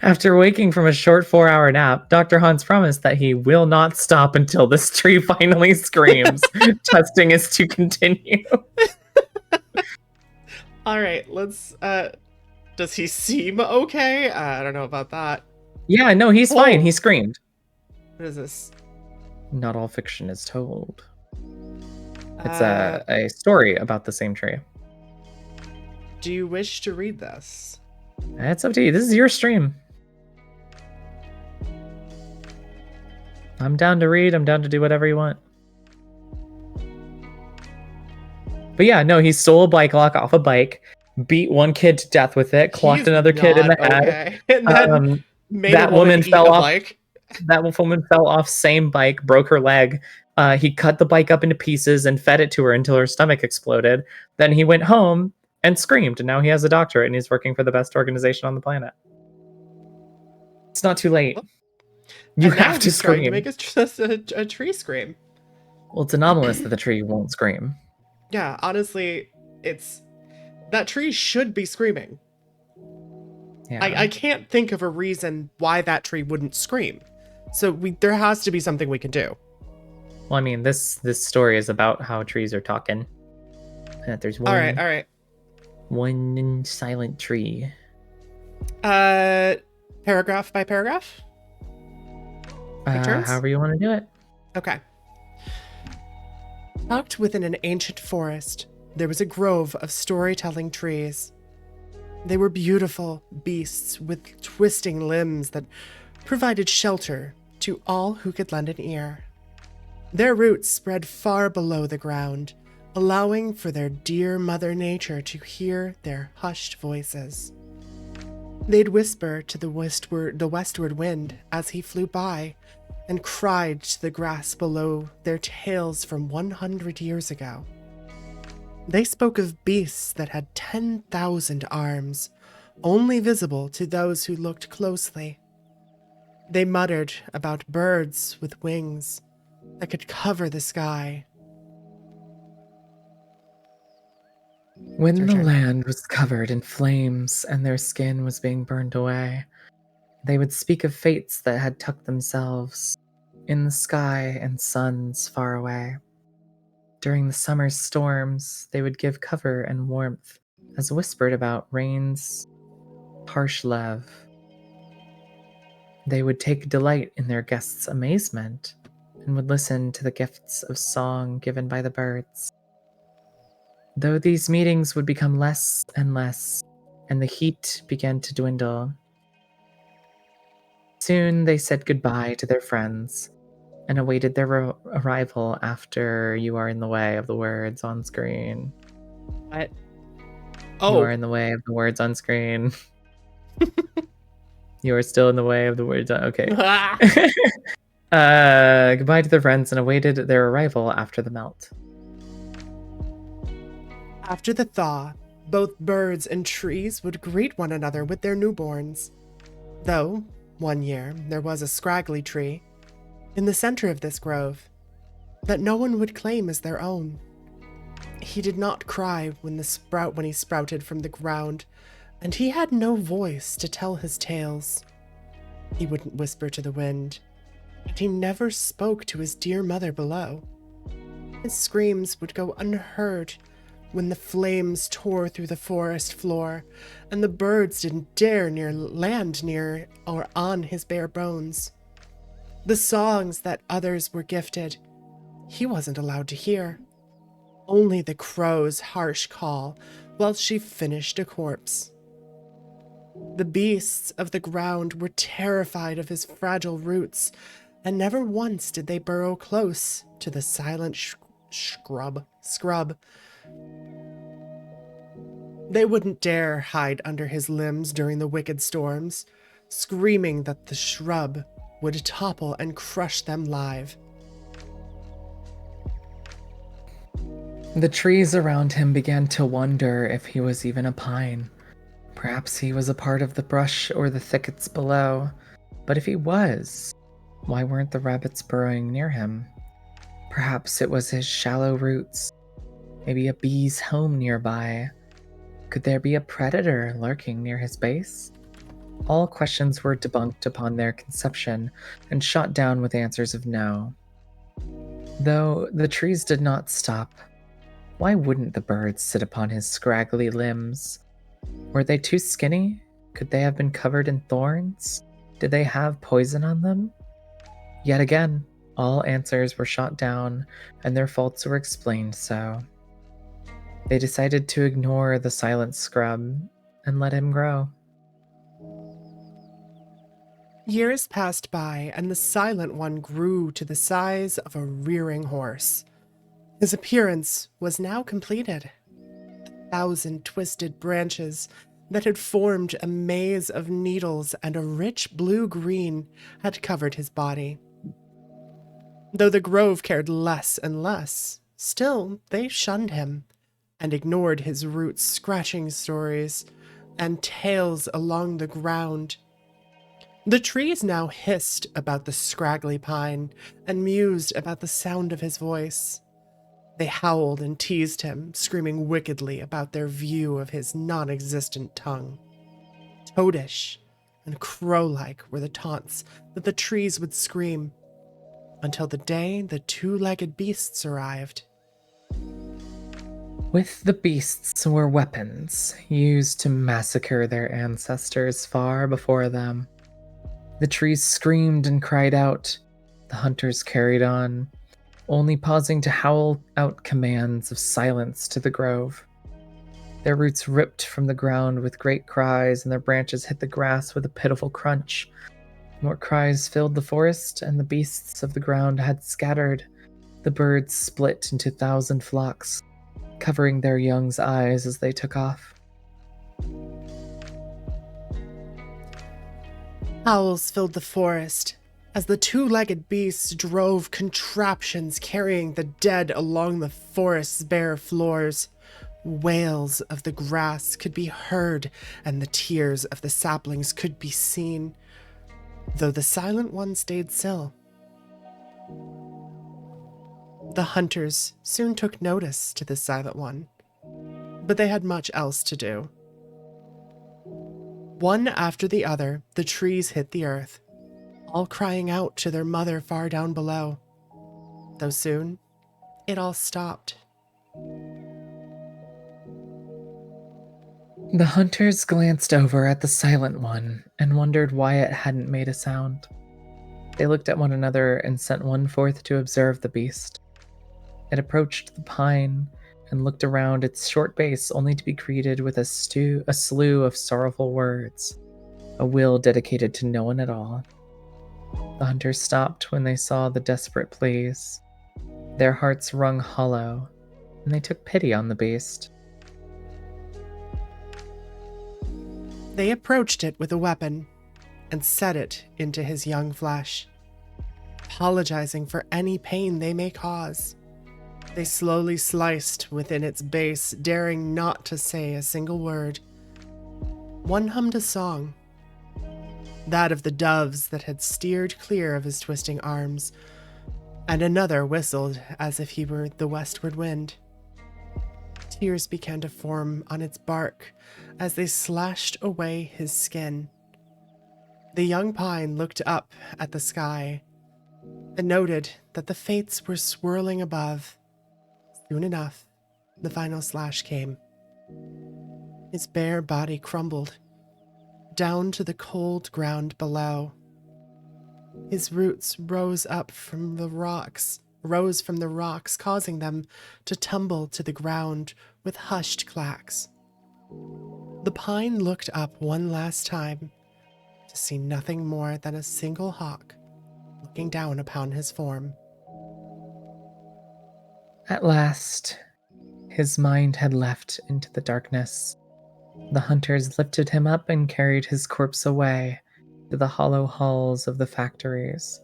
After waking from a short 4-hour nap, Dr. Hans promised that he will not stop until this tree finally screams. Testing is to continue. All right, let's, does he seem okay? I don't know about that. Yeah, no, he's fine. He screamed. What is this? Not all fiction is told. It's a story about the same tree. Do you wish to read this? It's up to you. This is your stream. I'm down to read. I'm down to do whatever you want. But yeah, no, he stole a bike lock off a bike, beat one kid to death with it, clocked another kid in the head. And then made that woman fell off. Bike. That woman fell off same bike, broke her leg. He cut the bike up into pieces and fed it to her until her stomach exploded. Then he went home and screamed, and now he has a doctorate and he's working for the best organization on the planet. It's not too late. You have to scream. To make a tree scream. Well, it's anomalous that the tree won't scream. Yeah, honestly, that tree should be screaming. Yeah. I can't think of a reason why that tree wouldn't scream. So there has to be something we can do. Well, I mean, this story is about how trees are talking. That there's one. All right. One silent tree. Paragraph by paragraph. However you want to do it. Okay. Tucked within an ancient forest, there was a grove of storytelling trees. They were beautiful beasts with twisting limbs that provided shelter to all who could lend an ear. Their roots spread far below the ground, allowing for their dear Mother Nature to hear their hushed voices. They'd whisper to the westward wind as he flew by, and cried to the grass below their tales from 100 years ago. They spoke of beasts that had 10,000 arms, only visible to those who looked closely. They muttered about birds with wings that could cover the sky. When the land was covered in flames and their skin was being burned away, they would speak of fates that had tucked themselves in the sky and suns far away. During the summer storms, they would give cover and warmth as whispered about rain's harsh love. They would take delight in their guests' amazement and would listen to the gifts of song given by the birds. Though these meetings would become less and less, and the heat began to dwindle, soon they said goodbye to their friends and awaited their arrival after you are in the way of the words on screen. What? You are Oh, in the way of the words on screen. You are still in the way of the words on... Okay. Goodbye to their friends and awaited their arrival after the melt. after the thaw, both birds and trees would greet one another with their newborns. Though, one year, there was a scraggly tree in the center of this grove that no one would claim as their own. He did not cry when he sprouted from the ground, and he had no voice to tell his tales. He wouldn't whisper to the wind, and he never spoke to his dear mother below. His screams would go unheard when the flames tore through the forest floor, and the birds didn't dare land near or on his bare bones. The songs that others were gifted, he wasn't allowed to hear. Only the crow's harsh call while she finished a corpse. The beasts of the ground were terrified of his fragile roots, and never once did they burrow close to the silent scrub. They wouldn't dare hide under his limbs during the wicked storms, screaming that the shrub would topple and crush them live. The trees around him began to wonder if he was even a pine. Perhaps he was a part of the brush or the thickets below. But if he was, why weren't the rabbits burrowing near him? Perhaps it was his shallow roots. Maybe a bee's home nearby. Could there be a predator lurking near his base? All questions were debunked upon their conception and shot down with answers of no. Though the trees did not stop. Why wouldn't the birds sit upon his scraggly limbs? Were they too skinny? Could they have been covered in thorns? Did they have poison on them? Yet again, all answers were shot down, and their faults were explained so. They decided to ignore the silent scrub and let him grow. Years passed by, and the Silent One grew to the size of a rearing horse. His appearance was now completed. 1,000 twisted branches that had formed a maze of needles and a rich blue-green had covered his body. Though the grove cared less and less, still they shunned him and ignored his roots scratching stories and tales along the ground. The trees now hissed about the scraggly pine and mused about the sound of his voice. They howled and teased him, screaming wickedly about their view of his non-existent tongue. Toadish and crow-like were the taunts that the trees would scream, until the day the two-legged beasts arrived. With the beasts were weapons used to massacre their ancestors far before them. The trees screamed and cried out. The hunters carried on, only pausing to howl out commands of silence to the grove. Their roots ripped from the ground with great cries, and their branches hit the grass with a pitiful crunch. More cries filled the forest, and the beasts of the ground had scattered. The birds split into 1,000 flocks, covering their young's eyes as they took off. Howls filled the forest as the two-legged beasts drove contraptions carrying the dead along the forest's bare floors. Wails of the grass could be heard, and the tears of the saplings could be seen, though the Silent One stayed still. The hunters soon took notice to the Silent One, but they had much else to do. One after the other, the trees hit the earth, all crying out to their mother far down below. Though soon, it all stopped. The hunters glanced over at the silent one and wondered why it hadn't made a sound. They looked at one another and sent one forth to observe the beast. It approached the pine and looked around its short base only to be greeted with a slew of sorrowful words, a will dedicated to no one at all. The hunters stopped when they saw the desperate pleas. Their hearts wrung hollow, and they took pity on the beast. They approached it with a weapon and set it into his young flesh, apologizing for any pain they may cause. They slowly sliced within its base, daring not to say a single word. One hummed a song, that of the doves that had steered clear of his twisting arms, and another whistled as if he were the westward wind. Tears began to form on its bark as they slashed away his skin. The young pine looked up at the sky and noted that the fates were swirling above. Soon enough, the final slash came. His bare body crumbled down to the cold ground below. His roots rose from the rocks, causing them to tumble to the ground with hushed clacks. The pine looked up one last time to see nothing more than a single hawk looking down upon his form. At last, his mind had leapt into the darkness. The hunters lifted him up and carried his corpse away to the hollow halls of the factories.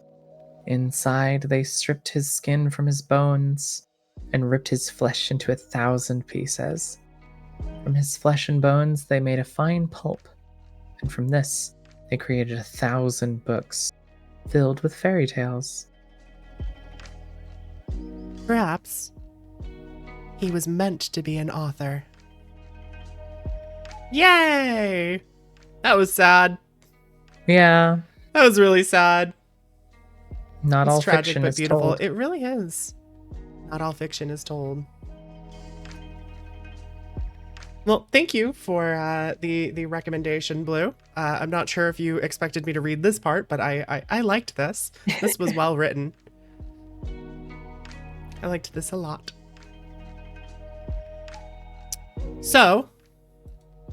Inside, they stripped his skin from his bones and ripped his flesh into 1,000 pieces. From his flesh and bones, they made a fine pulp, and from this, they created 1,000 books filled with fairy tales. Perhaps he was meant to be an author. Yay! That was sad. Yeah, That was really sad. not It's all tragic fiction but is beautiful. told. It really is. Not all fiction is told. Well, thank you for the recommendation, Blue. I'm not sure if you expected me to read this part, but I liked this. This was well written. I liked this a lot. So,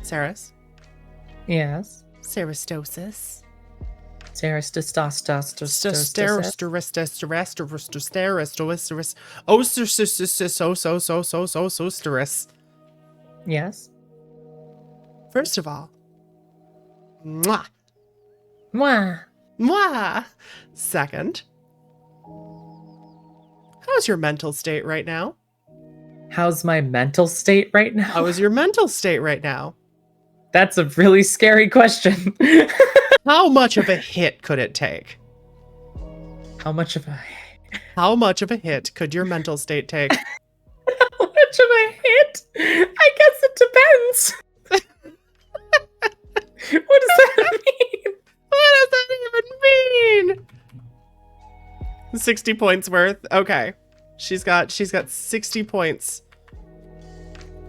Saras. Yes. Serastosis. Yes. First of all, mwah, Mwah. mwah. Second, how's your mental state right now? How's my mental state right now? How is your mental state right now? That's a really scary question. How much of a hit could it take? How much of a hit could your mental state take? How much of a hit? I guess it depends. What does that mean? What does that even mean? 60 points worth. Okay. She's got 60 points.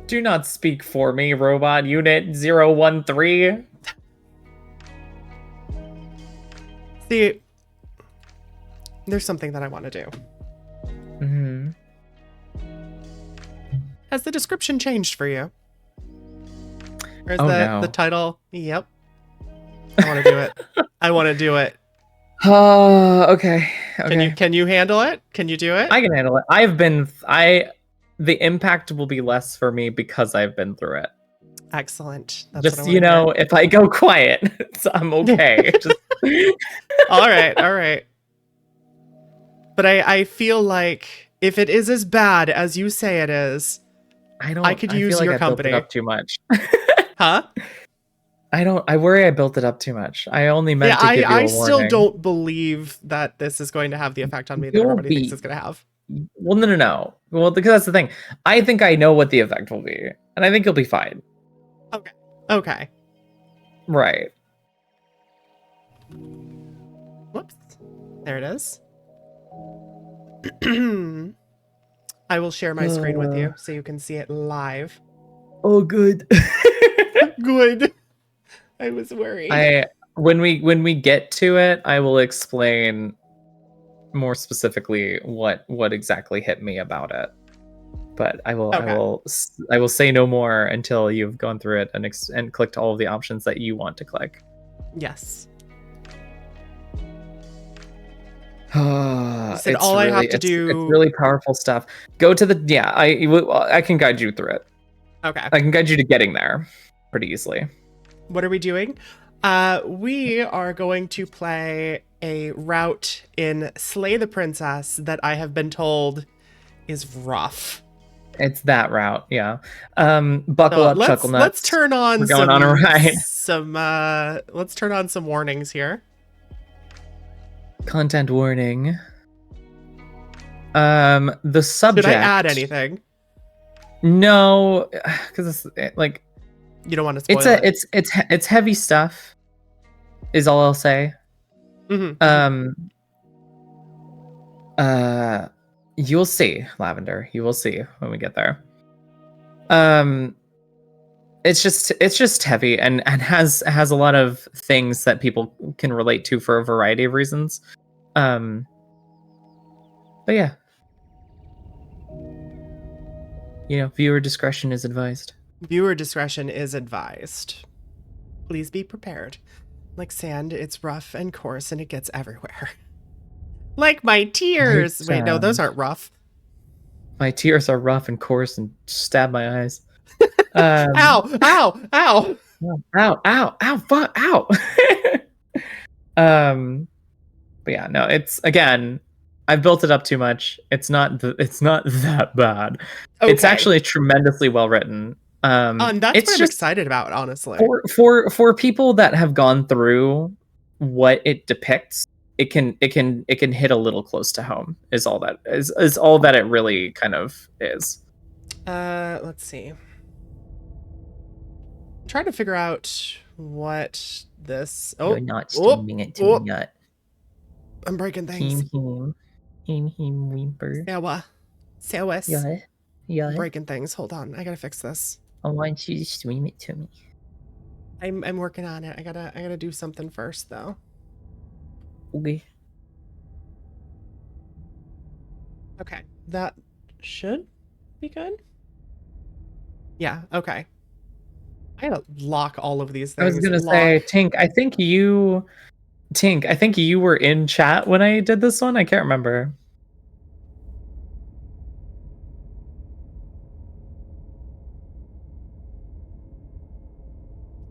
Do not speak for me, Robot Unit 013. See, there's something that I want to do. Mm-hmm. Has the description changed for you? Or is Oh, the no. title? Yep. I want to do it. I want to do it. Oh, okay. Can you handle it? Can you do it? I can handle it. The impact will be less for me because I've been through it. Excellent. That's Just, what I wanna hear. if I go quiet, I'm okay. Just All right. But I feel like if it is as bad as you say it is, I could use feel your I built company. it up too much. Huh? I worry I built it up too much. I only meant to give you a I warning. still don't believe that this is going to have the effect on me that You'll everybody thinks be- it's going to have. Well, no. Well, because that's the thing. I think I know what the effect will be, and I think you'll be fine. Okay. Right. Whoops. There it is. I will share my screen with you so you can see it live. Oh, good. Good. I was worried. When we get to it, I will explain more specifically what exactly hit me about it. But I will say no more until you've gone through it and clicked all of the options that you want to click. Yes. Said all I have to do. It's really powerful stuff. Go to the I can guide you through it. Okay. I can guide you to getting there pretty easily. What are we doing? We are going to play a route in Slay the Princess that I have been told is rough. It's that route, yeah. Buckle up, chuckle nuts. Let's turn on We're going on a ride. Let's turn on some warnings here. Content warning. The subject. Should I add anything? No, because it's like you don't want to spoil it. It's heavy stuff. Is all I'll say. Mm-hmm. You'll see, Lavender. You will see when we get there. It's just heavy and has a lot of things that people can relate to for a variety of reasons. But yeah. Viewer discretion is advised. Viewer discretion is advised. Please be prepared. Like sand, it's rough and coarse and it gets everywhere. Like my tears. Wait, no, those aren't rough. My tears are rough and coarse and stab my eyes. Ow! Ow! Ow! Ow! Ow! Ow! Fuck! Ow! But yeah, no. It's again. I've built it up too much. It's not that bad. Okay. It's actually tremendously well written. That's what I'm excited about, honestly. For people that have gone through what it depicts, it can hit a little close to home. Is all that is all that it really kind of is. Let's see. I'm trying to figure out what this. Oh, you're not streaming it to me yet. I'm breaking things. Whimper. Sawis. Yeah. I'm breaking things. Hold on, I gotta fix this. I want you to stream it to me. I'm working on it. I gotta do something first though. Okay. Okay, that should be good. Yeah. Okay. I gotta lock all of these things. I was gonna say, Tink. I think you were in chat when I did this one. I can't remember.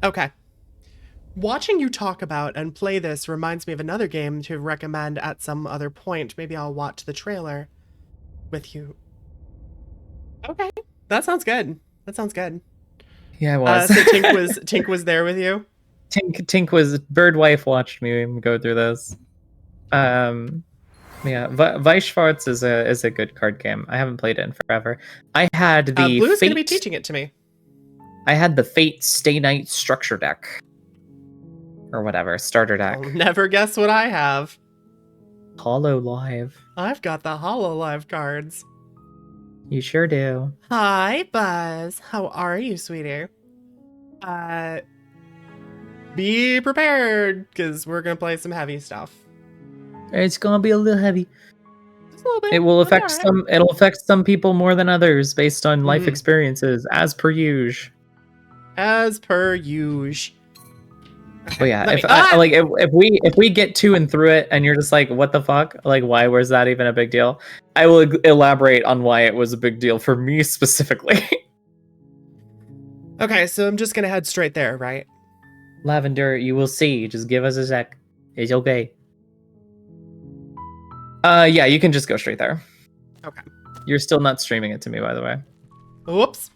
Okay. Watching you talk about and play this reminds me of another game to recommend at some other point. Maybe I'll watch the trailer with you. Okay. That sounds good. Yeah, I was. So Tink was there with you? Tink was Birdwife watched me go through this. Yeah, Weisschwarz is a good card game. I haven't played it in forever. I had the Blue's gonna be teaching it to me. I had the Fate Stay Night structure deck. Or whatever, starter deck. I'll never guess what I have. Hololive. I've got the Hololive cards. You sure do. Hi, Buzz. How are you, sweetie? Be prepared, because we're gonna play some heavy stuff. It's gonna be a little heavy. Just a little bit. It will affect right. some. It'll affect some people more than others based on life experiences, as per usual. As per usual. But yeah, if we get to and through it, and you're just like, what the fuck? Like, why was that even a big deal? I will elaborate on why it was a big deal for me specifically. Okay, so I'm just gonna head straight there, right? Lavender, you will see. Just give us a sec. It's okay. Yeah, you can just go straight there. Okay. You're still not streaming it to me, by the way. Whoops.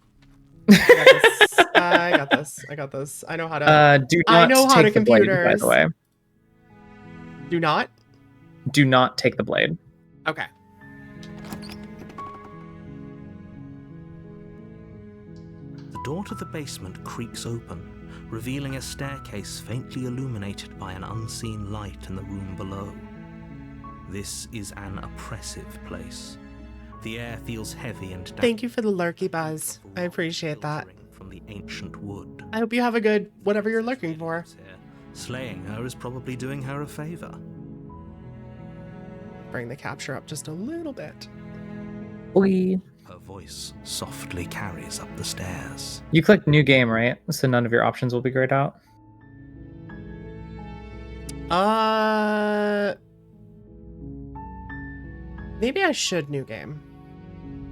I got this. I know how to. Do not I know how to take the blade, computers. by the way. Do not? Do not take the blade. Okay. The door to the basement creaks open, revealing a staircase faintly illuminated by an unseen light in the room below. This is an oppressive place. The air feels heavy and damp. Thank you for the lurky, Buzz. I appreciate that. from the ancient wood. I hope you have a good whatever you're looking for. Slaying her is probably doing her a favor. Bring the capture up just a little bit. We. Her voice softly carries up the stairs. You clicked new game, right? So none of your options will be grayed out. Maybe I should new game.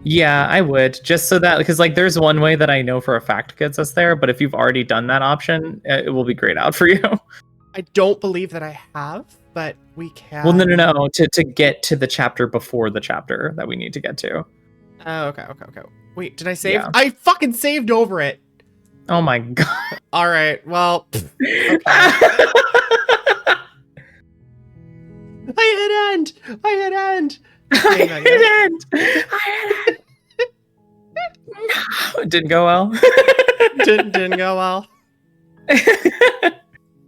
Yeah, I would, just so that, because like there's one way that I know for a fact gets us there, but if you've already done that option, it will be grayed out for you. I don't believe that I have, but we can. Well, no. To get to the chapter before the chapter that we need to get to. Oh, okay. Wait, did I save? Yeah. I fucking saved over it. Oh my god. All right. Well. Okay. I hit end. No, it didn't go well. didn't go well.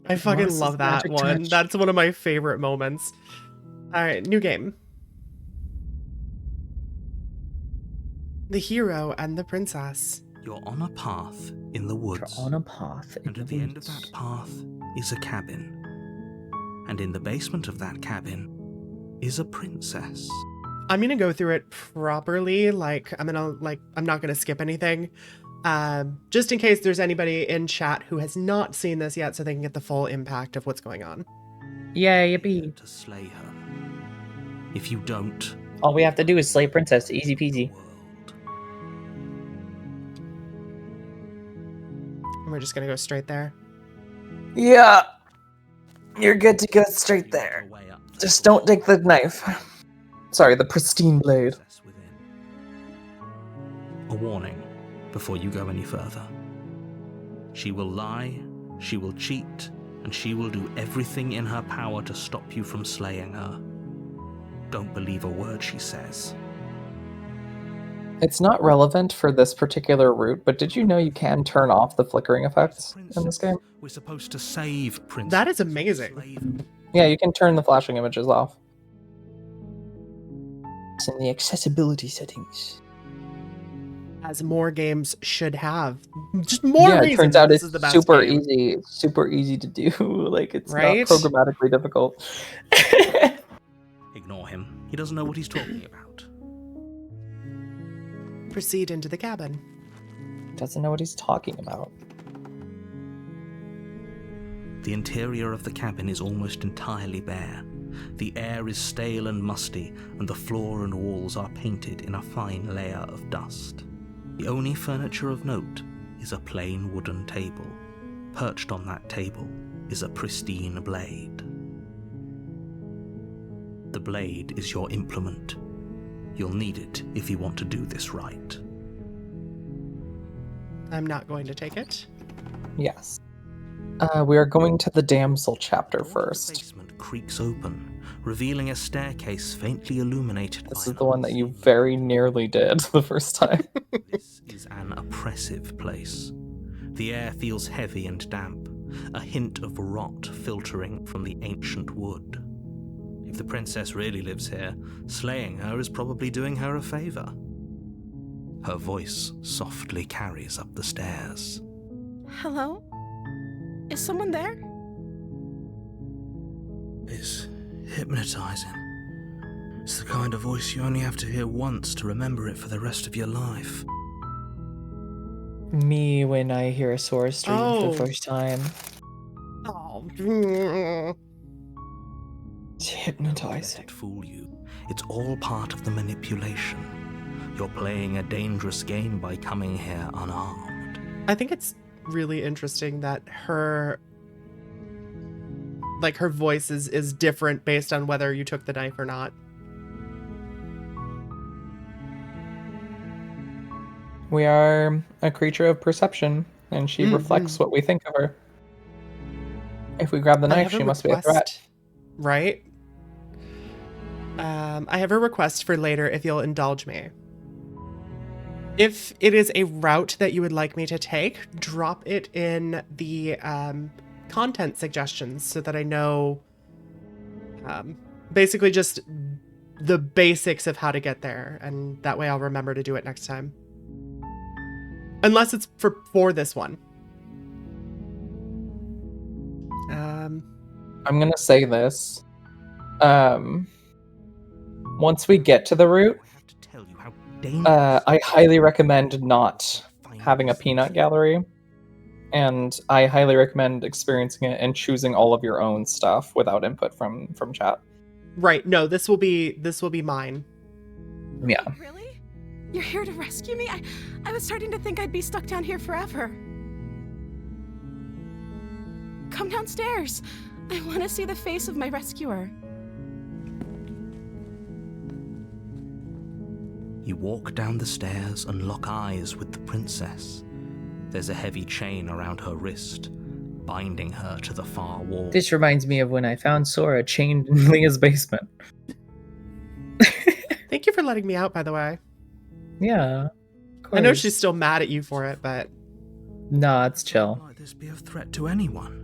I fucking Morris's love that magic one. touch. That's one of my favorite moments. All right, new game. The hero and the princess. You're on a path in the woods. You're on a path. And at the end of that path is a cabin. And in the basement of that cabin is a princess. I'm gonna go through it properly. I'm not gonna skip anything. Just in case there's anybody in chat who has not seen this yet, so they can get the full impact of what's going on. Yeah, yippee. To slay her. If you don't, All we have to do is slay princess. Easy peasy. And we're just gonna go straight there. Yeah. You're good to go straight there. Just don't take the knife. Sorry, the pristine blade. A warning before you go any further. She will lie, she will cheat, and she will do everything in her power to stop you from slaying her. Don't believe a word she says. It's not relevant for this particular route, but did you know you can turn off the flickering effects in this game? We're supposed to save Princess. That is amazing. Yeah, you can turn the flashing images off. It's in the accessibility settings. As more games should have. Just more Yeah, it reasons turns out this it's is the best super game. easy. It's super easy to do. Like, it's Right? not programmatically difficult. Ignore him. He doesn't know what he's talking about. Proceed into the cabin. Doesn't know what he's talking about. The interior of the cabin is almost entirely bare. The air is stale and musty, and the floor and walls are painted in a fine layer of dust. The only furniture of note is a plain wooden table. Perched on that table is a pristine blade. The blade is your implement. You'll need it if you want to do this right. I'm not going to take it. Yes. We are going to the damsel chapter The first. basement creaks open, revealing a staircase faintly illuminated This by is the one that you very nearly did the first time. This is an oppressive place. The air feels heavy and damp, a hint of rot filtering from the ancient wood. If the princess really lives here, slaying her is probably doing her a favor. Her voice softly carries up the stairs. Hello? Is someone there? It's hypnotizing. It's the kind of voice you only have to hear once to remember it for the rest of your life. Me when I hear a Sora stream for Oh. the first time. Oh. It's Don't let hypnotizing. it fool you. It's all part of the manipulation. You're playing a dangerous game by coming here unarmed. I think it's really interesting that her voice is different based on whether you took the knife or not. We are a creature of perception, and she reflects what we think of her. If we grab the I knife, have she must be a threat. request, right? I have a request for later if you'll indulge me. If it is a route that you would like me to take, drop it in the content suggestions so that I know basically just the basics of how to get there, and that way I'll remember to do it next time. Unless it's for this one. I'm gonna say this. Once we get to the route, I highly recommend not having a peanut gallery, and I highly recommend experiencing it and choosing all of your own stuff without input from chat. Right. No, this will be mine. Yeah. Really? You're here to rescue me? I was starting to think I'd be stuck down here forever. Come downstairs. I want to see the face of my rescuer. You walk down the stairs and lock eyes with the princess. There's a heavy chain around her wrist, binding her to the far wall. This reminds me of when I found Sora chained in Leah's basement. Thank you for letting me out, by the way. Yeah. I know she's still mad at you for it, but... Nah, it's chill. Might this be a threat to anyone?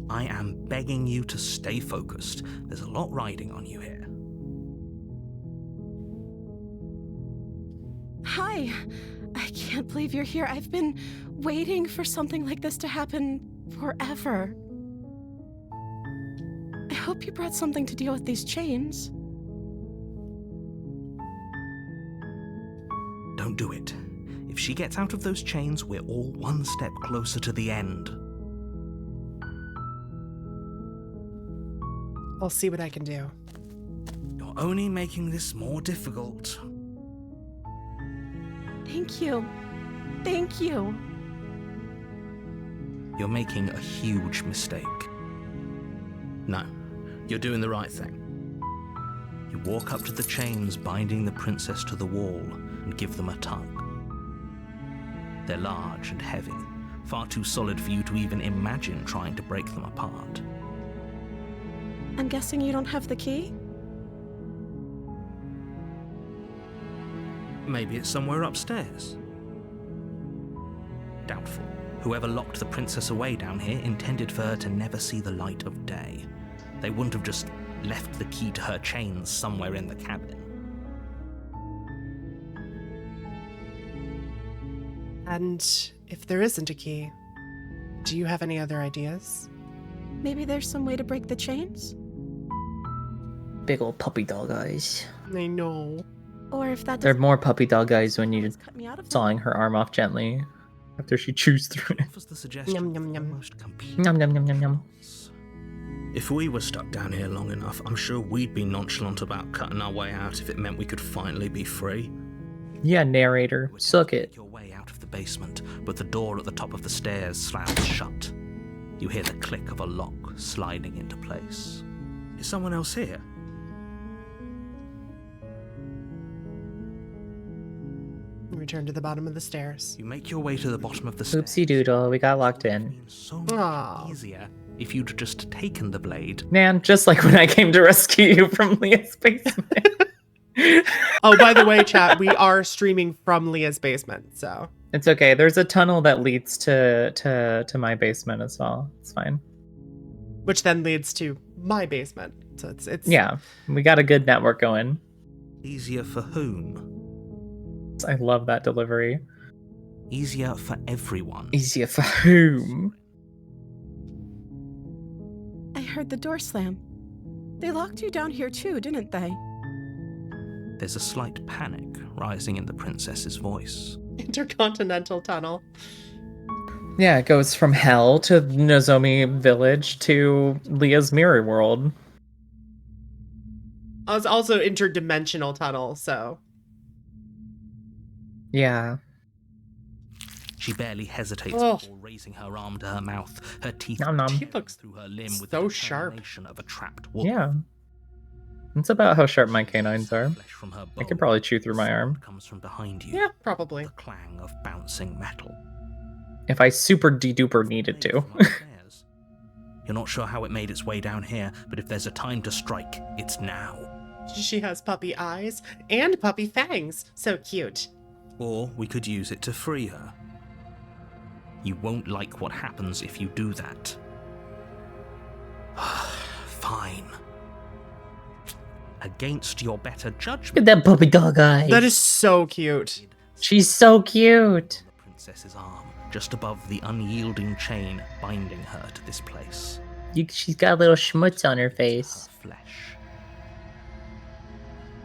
I am begging you to stay focused. There's a lot riding on you here. Hi. I can't believe you're here. I've been waiting for something like this to happen forever. I hope you brought something to deal with these chains. Don't do it. If she gets out of those chains, we're all one step closer to the end. I'll see what I can do. You're only making this more difficult. Thank you. Thank you. You're making a huge mistake. No, you're doing the right thing. You walk up to the chains binding the princess to the wall and give them a tug. They're large and heavy, far too solid for you to even imagine trying to break them apart. I'm guessing you don't have the key? Maybe it's somewhere upstairs. Doubtful. Whoever locked the princess away down here intended for her to never see the light of day. They wouldn't have just left the key to her chains somewhere in the cabin. And if there isn't a key, do you have any other ideas? Maybe there's some way to break the chains? Big old puppy dog eyes. I know. Or if that They're doesn't more puppy dog eyes when you're cut me out of sawing her arm off gently after she chews through it. Offers the suggestion Yum, yum, of yum. almost complete Yum, yum, yum, yum, yum. If we were stuck down here long enough, I'm sure we'd be nonchalant about cutting our way out if it meant we could finally be free. Yeah, narrator. We're Suck trying to it. make your way out of the basement, but the door at the top of the stairs slams shut. You hear the click of a lock sliding into place. Is someone else here? Return to the bottom of the stairs. You make your way to the bottom of the stairs. Oopsie doodle, we got locked in. So much Aw. easier if you'd just taken the blade. Man, just like when I came to rescue you from Leah's basement. Oh, by the way, chat, we are streaming from Leah's basement, so. It's okay. There's a tunnel that leads to my basement as well. It's fine. Which then leads to my basement. So it's Yeah, we got a good network going. Easier for whom? I love that delivery. Easier for everyone. Easier for whom? I heard the door slam. They locked you down here too, didn't they? There's a slight panic rising in the princess's voice. intercontinental tunnel. Yeah, it goes from hell to Nozomi village to Leah's mirror world. It's also interdimensional tunnel, so. Yeah. She barely hesitates Oh. before raising her arm to her mouth, her teeth Nom nom. She looks through her limb with so the sharp. determination of a trapped wolf. Yeah. It's about how sharp my canines are. Flesh from her I could bone. probably chew through my arm. Sound comes from behind you. Yeah, probably. The clang of bouncing metal. If I super de-duper needed to. From upstairs. You're not sure how it made its way down here, but if there's a time to strike, it's now. She has puppy eyes and puppy fangs. So cute. Or we could use it to free her. You won't like what happens if you do that. Fine. Against your better Look judgment, at that puppy dog eyes. That is so cute. She's so cute. The princess's arm, just above the unyielding chain binding her to this place. She's got a little schmutz on her face. Her flesh.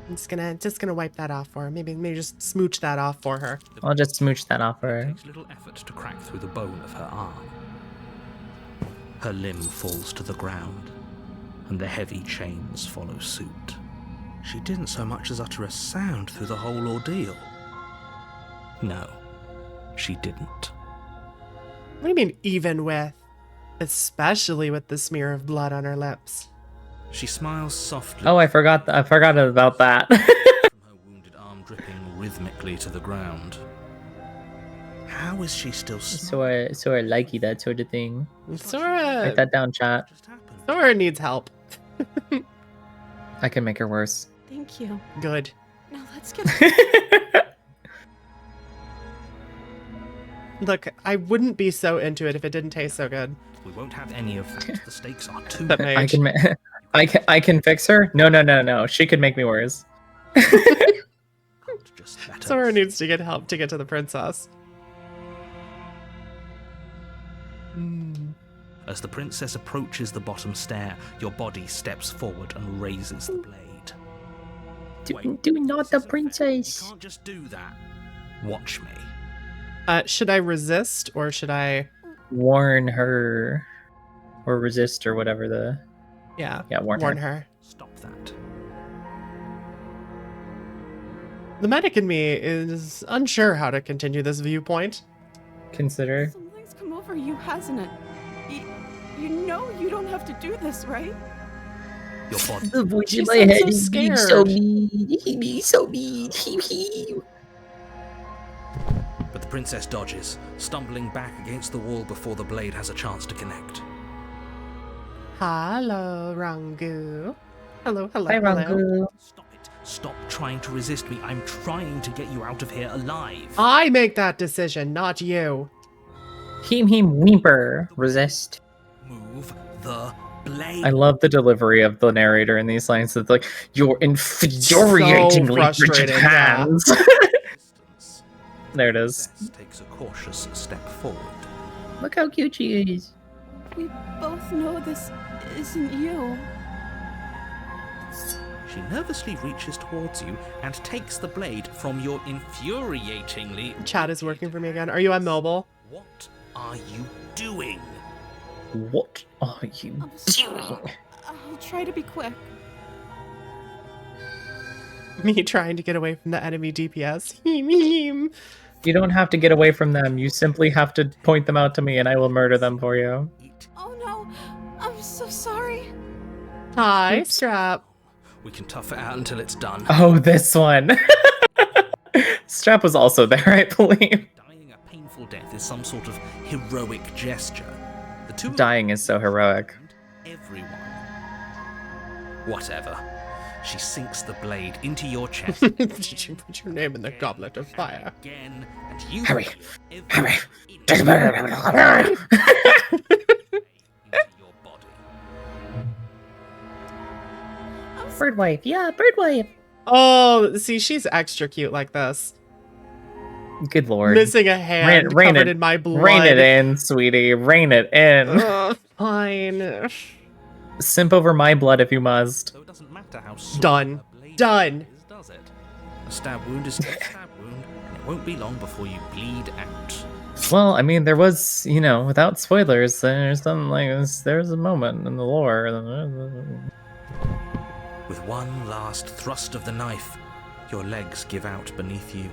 I'm just gonna wipe that off for her. Maybe just smooch that off for her. I'll just smooch that off her. It takes little effort to crack through the bone of her arm. Her limb falls to the ground, and the heavy chains follow suit. She didn't so much as utter a sound through the whole ordeal. No, she didn't. What do you mean even with? Especially with the smear of blood on her lips. She smiles softly. Oh, I forgot about that. From her wounded arm dripping rhythmically to the ground. How is she still Sora likey that sort of thing. Sora. Write that down, chat. Sora needs help. I can make her worse. Thank you. Good. Now let's get. Look, I wouldn't be so into it if it didn't taste so good. We won't have any of that. The stakes are too That high. mage. I can fix her. No. She could make me worse. Just better. Sora needs to get help to get to the princess. As the princess approaches the bottom stair, your body steps forward and raises the blade. Do not the princess. You can't just do that. Watch me. Should I resist or should I? Warn her. Or resist or whatever the... Yeah, warn her. her. Stop that. The medic in me is unsure how to continue this viewpoint. Consider. Something's come over you, hasn't it? You know you don't have to do this, right? Your body. The voice She in my sounds head so is being so scared. mean. He being so mean. But the princess dodges, stumbling back against the wall before the blade has a chance to connect. Hello, Rangu. Hello. Hi, hello. Rangu. Stop it. Stop trying to resist me. I'm trying to get you out of here alive. I make that decision, not you. Heem whimper. Resist. Move the blade. I love the delivery of the narrator in these lines. It's like, your infuriatingly rigid frustrating, yeah. hands. Distance. There it is. Princess takes a cautious step forward. Look how cute she is. We both know this isn't you. She nervously reaches towards you and takes the blade from your infuriatingly... Chat is working for me again. Are you on mobile? What are you doing? What are you I'm sorry. doing? I'll try to be quick. Me trying to get away from the enemy DPS. Heem. You don't have to get away from them. You simply have to point them out to me and I will murder them for you. Oh no, I'm so sorry. Hi, Strap. We can tough it out until it's done. Oh, this one. Strap was also there, I believe. Dying a painful death is some sort of heroic gesture. The two of Dying is so heroic. everyone. Whatever. She sinks the blade into your chest. Did you put your name in the goblet of fire? Again, and you Hurry. feel Hurry. every into your body. Birdwife. Yeah, birdwife. Oh, see, she's extra cute like this. Good lord. Missing a hand Rein covered it- in my blood. Rein it in, sweetie. Rein it in. Fine. Simp over my blood if you must. So it doesn't matter how sore Done. a blade Done. is, does it? A stab wound is still a stab wound, and it won't be long before you bleed out. Well, I mean, there was, without spoilers, there's something like this. There's a moment in the lore. With one last thrust of the knife, your legs give out beneath you.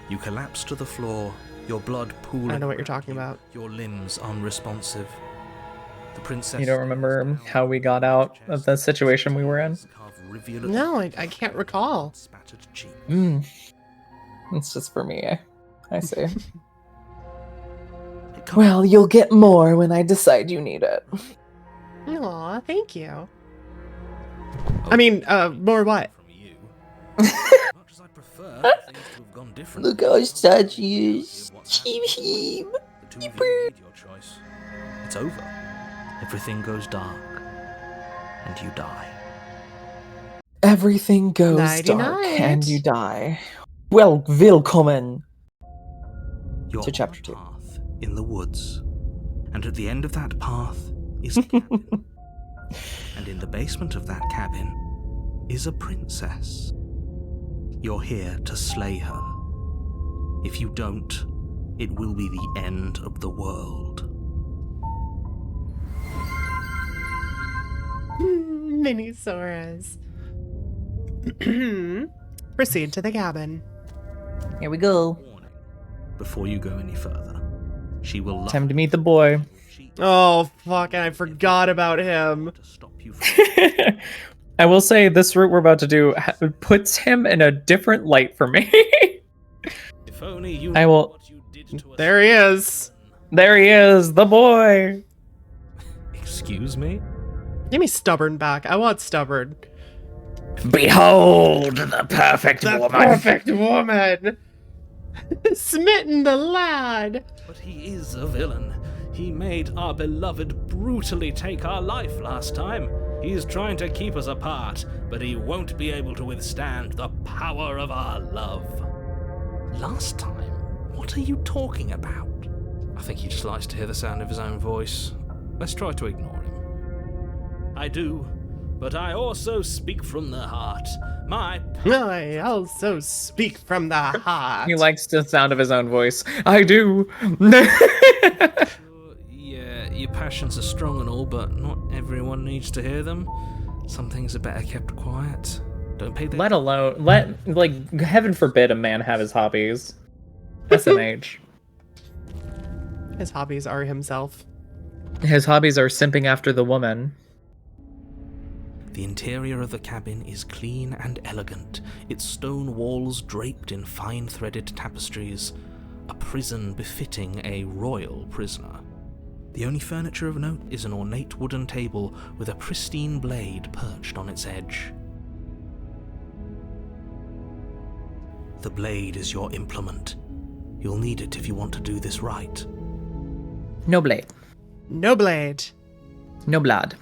You collapse to the floor, your blood pooling. I don't know what you're around talking you, about. Your limbs unresponsive. The princess. You don't remember how we got out of the situation we were in? Carve rivulets No, I can't recall. spattered cheek. It's just for me, I see. It comes Well, you'll get more when I decide you need it. Aw, thank you. I mean, more what? from you. As much as I prefer things to have gone differently. Look how sad she is. What's Heem heem. The two of you made your choice. It's over. Everything goes dark, and you die. Everything goes Nighty dark night. and you die. Well, willkommen You're to on chapter a 2. path in the woods, and at the end of that path is a cabin. And in the basement of that cabin is a princess. You're here to slay her. If you don't, it will be the end of the world. Mini Soras. Proceed to the cabin. Here we go. Warning, before you go any further, she will love Time to meet the boy. Oh, fuck, I forgot about him. to stop you from I will say this route we're about to do puts him in a different light for me. If only you I knew will- what you did to us. There he is. There he is, the boy. Excuse me? Give me stubborn back. I want stubborn. Behold the perfect The perfect woman. Smitten the lad. But he is a villain. He made our beloved brutally take our life last time. He's trying to keep us apart, but he won't be able to withstand the power of our love. Last time? What are you talking about? I think he just likes to hear the sound of his own voice. Let's try to ignore him. I do, but I also speak from the heart. I also speak from the heart. He likes the sound of his own voice. I do. Yeah, your passions are strong and all, but not everyone needs to hear them. Some things are better kept quiet. Don't pay the... Let heaven forbid a man have his hobbies. SMH. His hobbies are himself. His hobbies are simping after the woman. The interior of the cabin is clean and elegant, its stone walls draped in fine-threaded tapestries, a prison befitting a royal prisoner. The only furniture of note is an ornate wooden table with a pristine blade perched on its edge. The blade is your implement. You'll need it if you want to do this right. No blade. No blade. No blood.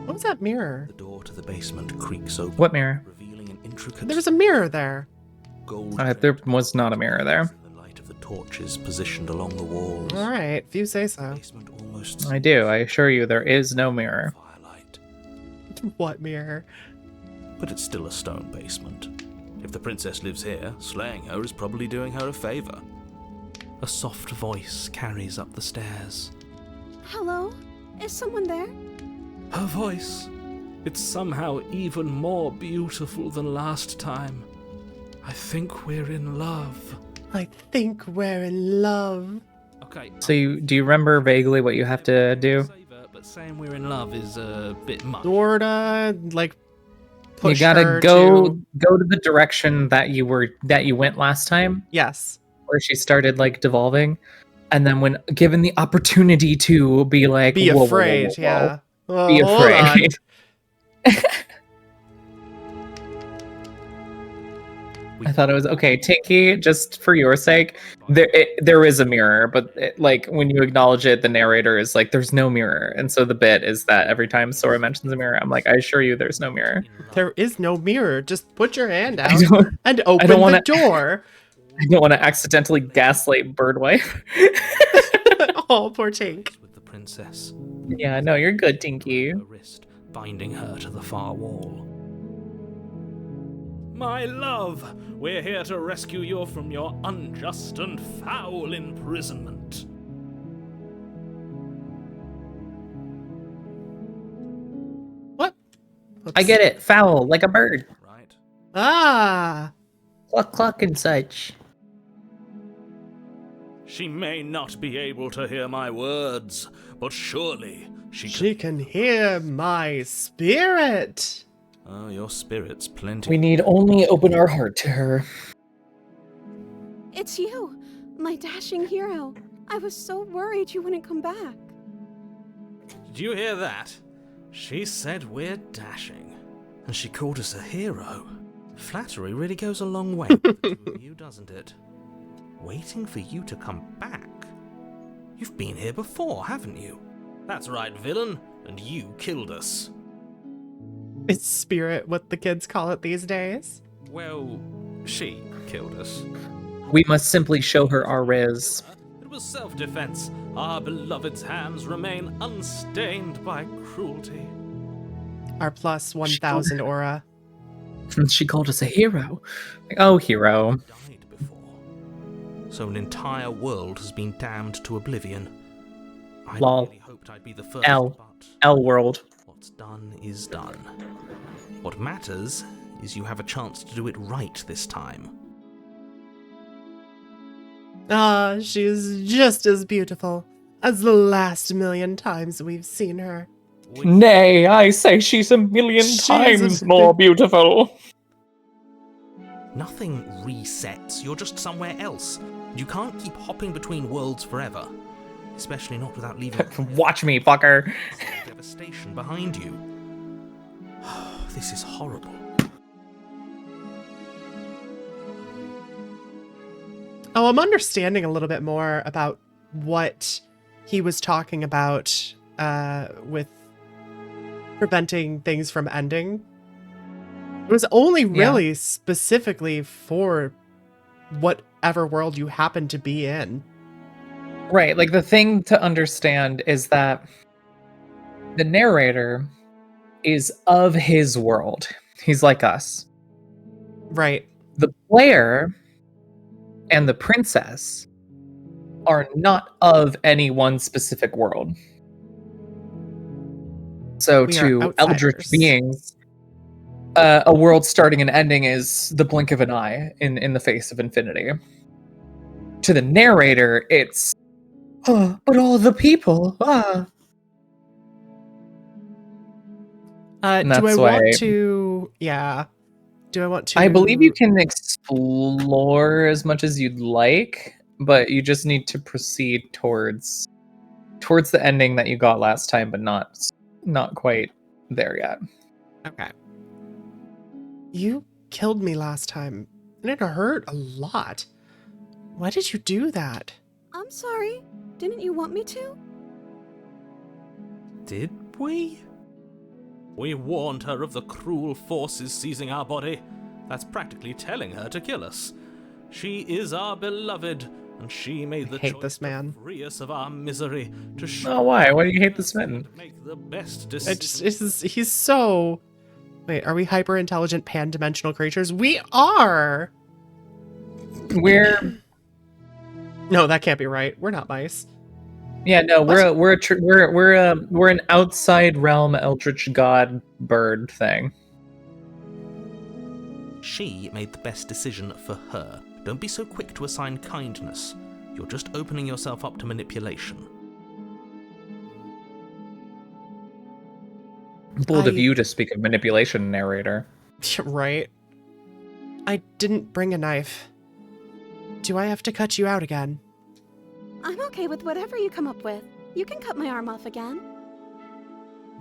What was that mirror? The door to the basement creaks open, What mirror? revealing an intricate There was a mirror there. gold There was not a mirror there. in the light of the torches positioned along the walls. All right, if you say so. Basement almost I do. I assure you, there is no mirror. firelight. What mirror? But it's still a stone basement. If the princess lives here, slaying her is probably doing her a favor. A soft voice carries up the stairs. Hello? Is someone there? Her voice. It's somehow even more beautiful than last time. I think we're in love. I think we're in love. Okay. So do you remember vaguely what you have to do? Savor, but saying we're in love is a bit much. Sorta, like, push You gotta her go to... to the direction that you went last time, Yes. where she started like devolving, and then when given the opportunity to be like, Be whoa, whoa, whoa, afraid, whoa, whoa, yeah. Well, be hold on. afraid. I thought it was okay, Tinky. Just for your sake, there is a mirror, but like when you acknowledge it, the narrator is like, "There's no mirror," and so the bit is that every time Sora mentions a mirror, I'm like, "I assure you, there's no mirror." There is no mirror. Just put your hand out don't- and open don't wanna- the door. I don't want to accidentally gaslight Birdwife. Oh, poor Tink. With the princess. Yeah, no, you're good, Tinky. Her wrist, binding her to the far wall. My love, we're here to rescue you from your unjust and foul imprisonment. What? I get it. Foul, like a bird. Right? Ah. Cluck, cluck, and such. She may not be able to hear my words, but surely She can hear my spirit. Oh, your spirit's plenty. We need only open our heart to her. It's you, my dashing hero. I was so worried you wouldn't come back. Did you hear that? She said we're dashing, and she called us a hero. Flattery really goes a long way with the two of you, doesn't it? Waiting for you to come back. You've been here before, haven't you? That's right, villain, and you killed us. Is spirit what the kids call it these days? Well, she killed us. We must simply show her our riz. It was self-defense. Our beloved's hands remain unstained by cruelty. Our plus 1,000 aura. She called us a hero. Like, oh, hero. Died before. So an entire world has been damned to oblivion. I Lol. really hoped I'd be the first, L. but L world. what's done is done. What matters is you have a chance to do it right this time. Ah, she is just as beautiful as the last million times we've seen her. Nay, I say she's a million She's times a more beautiful. Nothing resets, you're just somewhere else. You can't keep hopping between worlds forever. Especially not without leaving Watch me, fucker. devastation behind you. This is horrible. Oh, I'm understanding a little bit more about what he was talking about with preventing things from ending. It was only really specifically for whatever world you happen to be in. Right, like the thing to understand is that the narrator is of his world. He's like us. Right. The player and the princess are not of any one specific world. So We are to eldritch outsiders. beings, a world starting and ending is the blink of an eye in the face of infinity. To the narrator, it's, oh, but all the people, ah. And Do I that's want why- to... Yeah. Do I want to... I believe you can explore as much as you'd like, but you just need to proceed towards the ending that you got last time, but not quite there yet. Okay. You killed me last time, and it hurt a lot. Why did you do that? I'm sorry. Didn't you want me to? Did we? We warned her of the cruel forces seizing our body. That's practically telling her to kill us. She is our beloved, and she made the hate choice this man. to free us of our misery, to show Oh, why? Why do you hate this man? make the best He's so... Wait, are we hyper-intelligent pan-dimensional creatures? We are! We're No, that can't be right. We're not mice. yeah, no, we're an outside realm eldritch god bird thing. She made the best decision for her. Don't be so quick to assign kindness. You're just opening yourself up to manipulation. Bold of I- you to speak of manipulation, narrator. Right. I didn't bring a knife. Do I have to cut you out again? I'm okay with whatever you come up with. You can cut my arm off again.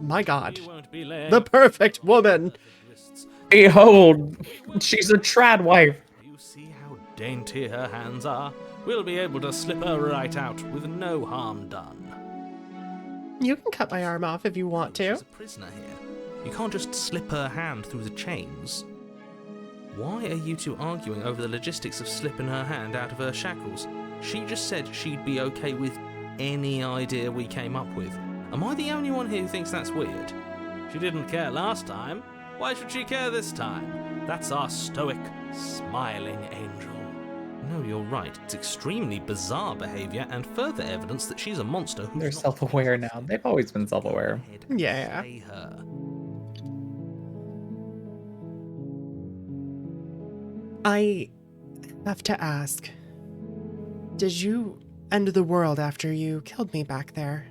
My god. We won't be laying The perfect woman! wrists. Behold, she's a trad wife. You see how dainty her hands are? We'll be able to slip her right out with no harm done. You can cut my arm off if you want to. She's a prisoner here. You can't just slip her hand through the chains. Why are you two arguing over the logistics of slipping her hand out of her shackles? She just said she'd be okay with any idea we came up with. Am I the only one here who thinks that's weird? She didn't care last time. Why should she care this time? That's our stoic, smiling angel. No, you're right. It's extremely bizarre behavior and further evidence that she's a monster who's They're not self-aware now. They've always been self-aware. Yeah. Slay her. I have to ask. Did you end the world after you killed me back there?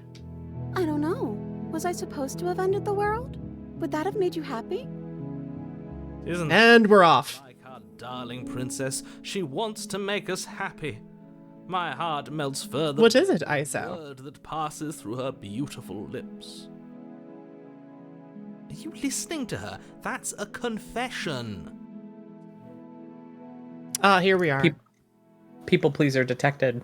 I don't know. Was I supposed to have ended the world? Would that have made you happy? Isn't And we're off. like our darling princess? She wants to make us happy. My heart melts further. What is it, the Iso? word that passes through her beautiful lips. Are you listening to her? That's a confession. Ah, here we are. People pleaser detected.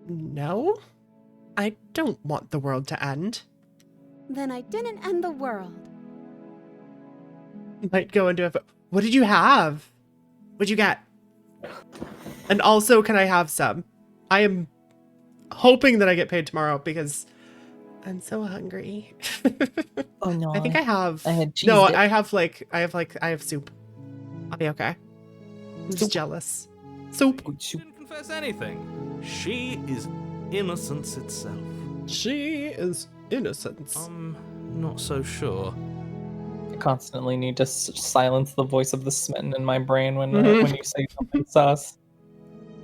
No? I don't want the world to end. then I didn't end the world. Might go into it. What did you have? What'd you get? And also, can I have some? I am hoping that I get paid tomorrow because I'm so hungry. Oh no. I think I have. I had cheese No, dip. I have soup. I'll be okay. I'm just jealous. Soup. She didn't confess anything. She is innocence itself. She is innocence. I'm not so sure. I constantly need to silence the voice of the smitten in my brain when you say something sus.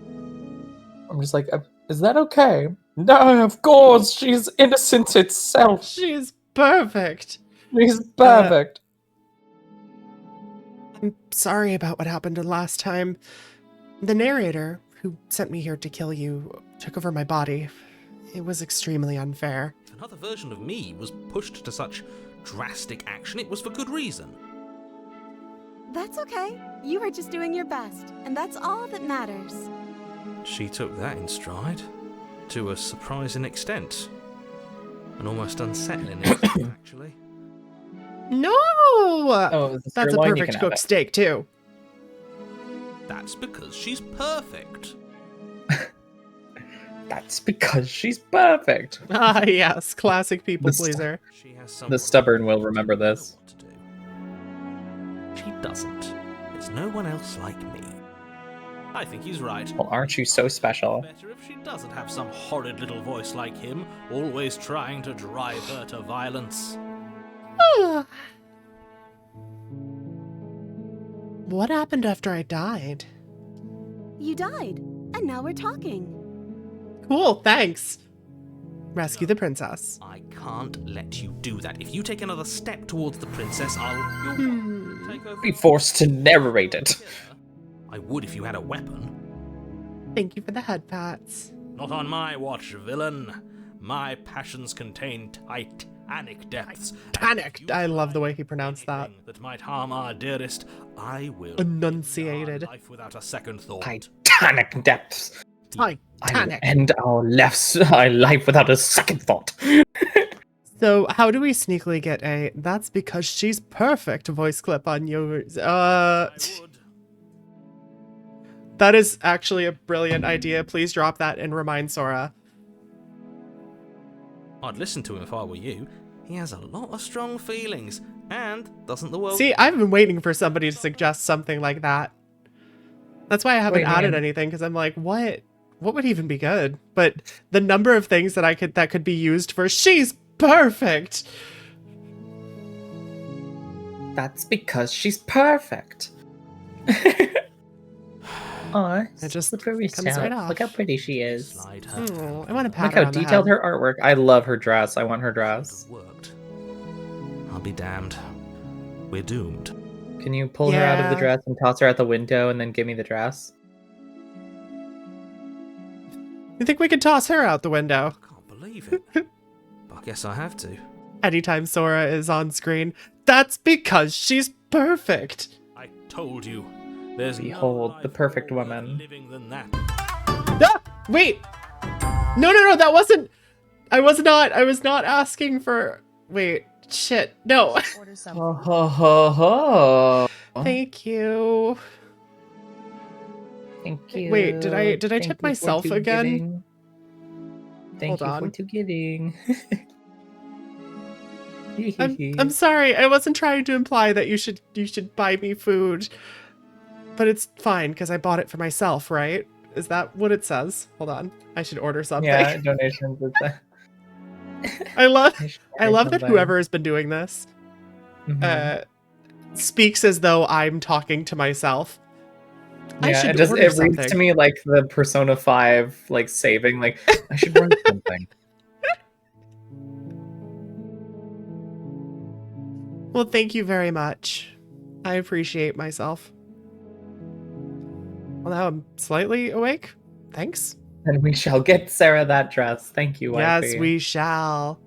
I'm just like, is that okay? No, of course, she's innocence itself. She's perfect. She's perfect. I'm sorry about what happened last time. The narrator who sent me here to kill you took over my body. It was extremely unfair. If another version of me was pushed to such drastic action, it was for good reason. That's okay. You were just doing your best, and that's all that matters. She took that in stride, to a surprising extent. An almost unsettling extent, actually. No! Oh, That's a perfect cooked steak, too. That's because she's perfect. That's because she's perfect. Ah, yes, classic people pleaser. She has The stubborn will remember this. what to do. She doesn't. There's no one else like me. I think he's right. Well, aren't you so special? Better if she doesn't have some horrid little voice like him, always trying to drive her to violence. What happened after I died? You died, and now we're talking. Cool, thanks. Rescue the princess. I can't let you do that. If you take another step towards the princess, you'll take over. Be forced to narrate it. I would if you had a weapon. Thank you for the head pats. Not on my watch, villain. My passions contain titanic depths. Titanic. I love the way he pronounced that. That might harm our dearest. I will Enunciated. end our life without a second thought. Titanic depths. I will Titanic. end our life without a second thought. So how do we sneakily get a "that's because she's perfect" voice clip on yours? I would. That is actually a brilliant idea. Please drop that and remind Sora. I'd listen to him if I were you. He has a lot of strong feelings, and doesn't the world... See, I've been waiting for somebody to suggest something like that. That's why I haven't added anything, because I'm like, what would even be good? But the number of things that that could be used for "she's perfect." That's because she's perfect. Aw, It just look at her comes right off. Look how pretty she is. Slide her. I want to pat Look her how on the detailed head. her artwork. I love her dress. I want her dress. Worked. I'll be damned. We're doomed. Can you pull her out of the Yeah. dress and toss her out the window and then give me the dress? You think we could toss her out the window? I can't believe it. But I guess I have to. Anytime Sora is on screen, that's because she's perfect. I told you. There's Behold, no the life perfect more worth woman. living than that. Ah, wait. No, that wasn't. I was not asking for. Wait, shit. No. Ho ho ho ho. Thank you. Thank you. Wait, did I Thank tip you for myself too again? giving. Thank Hold you on. for too giving. I'm sorry. I wasn't trying to imply that you should buy me food. But it's fine because I bought it for myself, right? Is that what it says? Hold on. I should order something. Yeah, donations. Is that. I love should I order love that something. whoever has been doing this Mhm. speaks as though I'm talking to myself. I Yeah, should it order reads something. to me like the Persona 5 like saving, like I should write something. Well, thank you very much. I appreciate myself. Well, now I'm slightly awake. Thanks. And we shall get Sarah that dress. Thank you, Yes, wifey. we shall.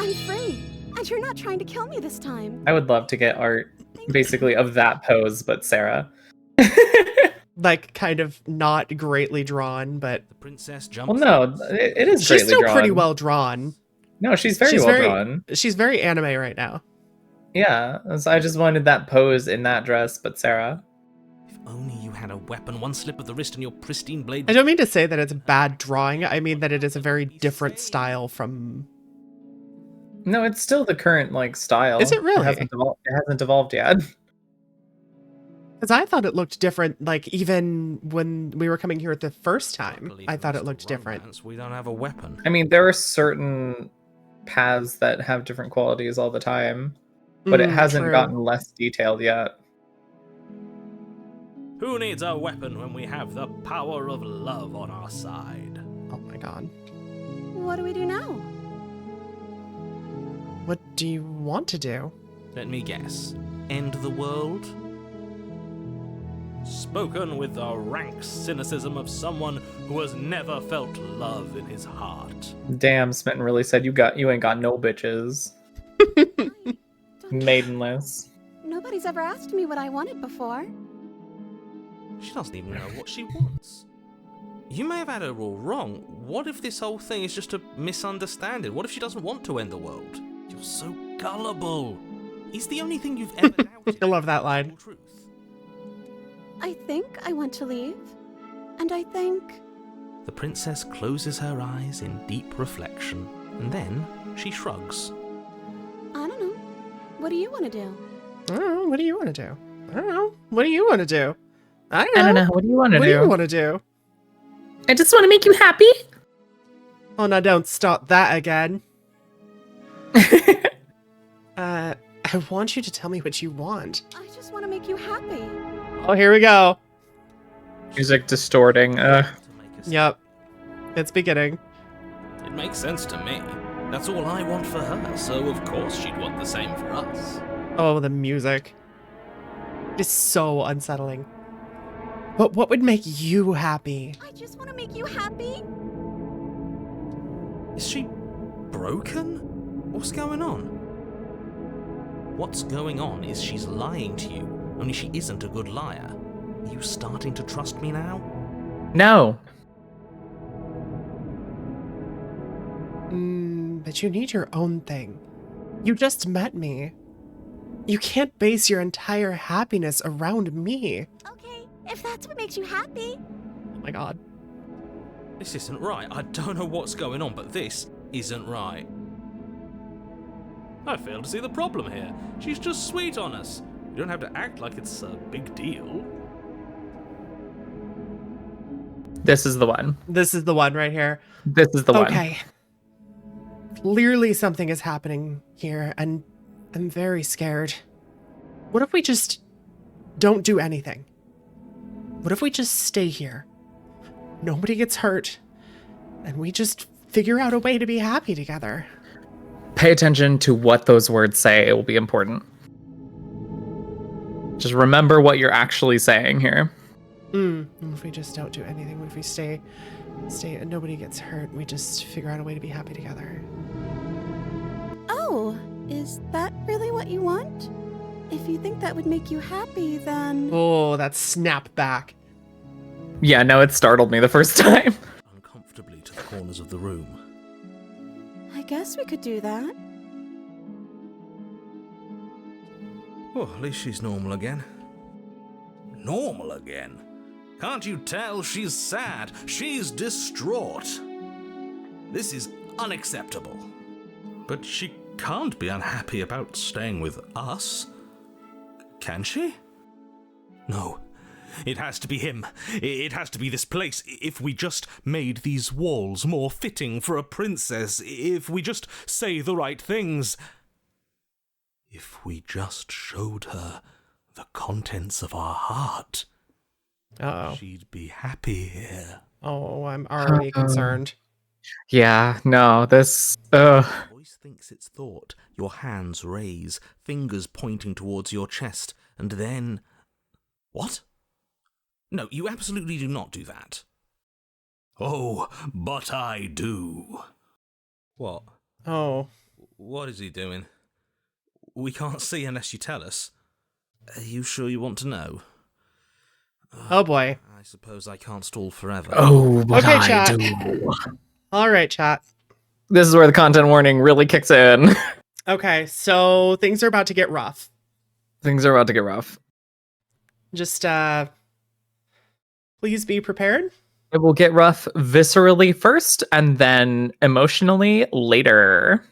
I'm free, and you're not trying to kill me this time. I would love to get art basically of that pose, but Sarah. Like, kind of not greatly drawn, but The princess Well, jumps. no, it is she's greatly still drawn. pretty well drawn. No, she's very well drawn. She's very anime right now. Yeah, so I just wanted that pose in that dress, but Sarah. If only you had a weapon, one slip of the wrist and your pristine blade. I don't mean to say that it's bad drawing. I mean that it is a very different style from... No, it's still the current, like, style. Is it really? It hasn't evolved yet. Because I thought it looked different, like, even when we were coming here the first time. I thought it looked different. We don't have a weapon. I mean, there are certain paths that have different qualities all the time, but it hasn't gotten less detailed yet. Who needs a weapon when we have the power of love on our side? Oh my god. What do we do now? What do you want to do? Let me guess. End the world? Spoken with the rank cynicism of someone who has never felt love in his heart. Damn, Smitten really said you ain't got no bitches. Maidenless. Nobody's ever asked me what I wanted before. She doesn't even know what she wants. You may have had her all wrong. What if this whole thing is just a misunderstanding? What if she doesn't want to end the world? You're so gullible. Is the only thing you've ever doubted. I love that line. Truth. I think I want to leave. And I think... The princess closes her eyes in deep reflection, and then she shrugs. I don't know. What do you want to do? I don't know. What do you want to do? I don't know. What do you want to do? I don't know. What do you want to do? What do you want to do? I just want to make you happy. Oh, no, don't start that again. I want you to tell me what you want. I just want to make you happy. Oh, here we go. Music distorting. Yep. It's beginning. It makes sense to me. That's all I want for her, so of course she'd want the same for us. Oh, the music. It is so unsettling. But what would make you happy? I just want to make you happy. Is she broken? What's going on? What's going on is she's lying to you, only she isn't a good liar. Are you starting to trust me now? No. But you need your own thing. You just met me. You can't base your entire happiness around me. Okay, if that's what makes you happy. Oh my god. This isn't right. I don't know what's going on, but this isn't right. I fail to see the problem here. She's just sweet on us. You don't have to act like it's a big deal. This is the one. This is the one right here. This is the one. Okay. Clearly something is happening here, and I'm very scared. What if we just don't do anything? What if we just stay here? Nobody gets hurt, and we just figure out a way to be happy together. Pay attention to what those words say. It will be important. Just remember what you're actually saying here. What if we just don't do anything? What if we stay and nobody gets hurt? We just figure out a way to be happy together. Oh, is that really what you want? If you think that would make you happy, then... Oh, that snap back. Yeah, no, it startled me the first time. Uncomfortably to the corners of the room. I guess we could do that. Oh, at least she's normal again. Normal again? Can't you tell she's sad? She's distraught. This is unacceptable. But she can't be unhappy about staying with us. Can she? No. It has to be him. It has to be this place. If we just made these walls more fitting for a princess, if we just say the right things, if we just showed her the contents of our heart, she'd be happy here. Oh, I'm already concerned. Yeah, no, this... Voice thinks it's thought. Your hands raise, fingers pointing towards your chest, and then... What? No, you absolutely do not do that. Oh, but I do. What? Oh. What is he doing? We can't see unless you tell us. Are you sure you want to know? Oh boy. I suppose I can't stall forever. Oh, but okay, I chat. do. All right, chat. This is where the content warning really kicks in. Okay, so things are about to get rough. Things are about to get rough. Just please be prepared. It will get rough viscerally first and then emotionally later.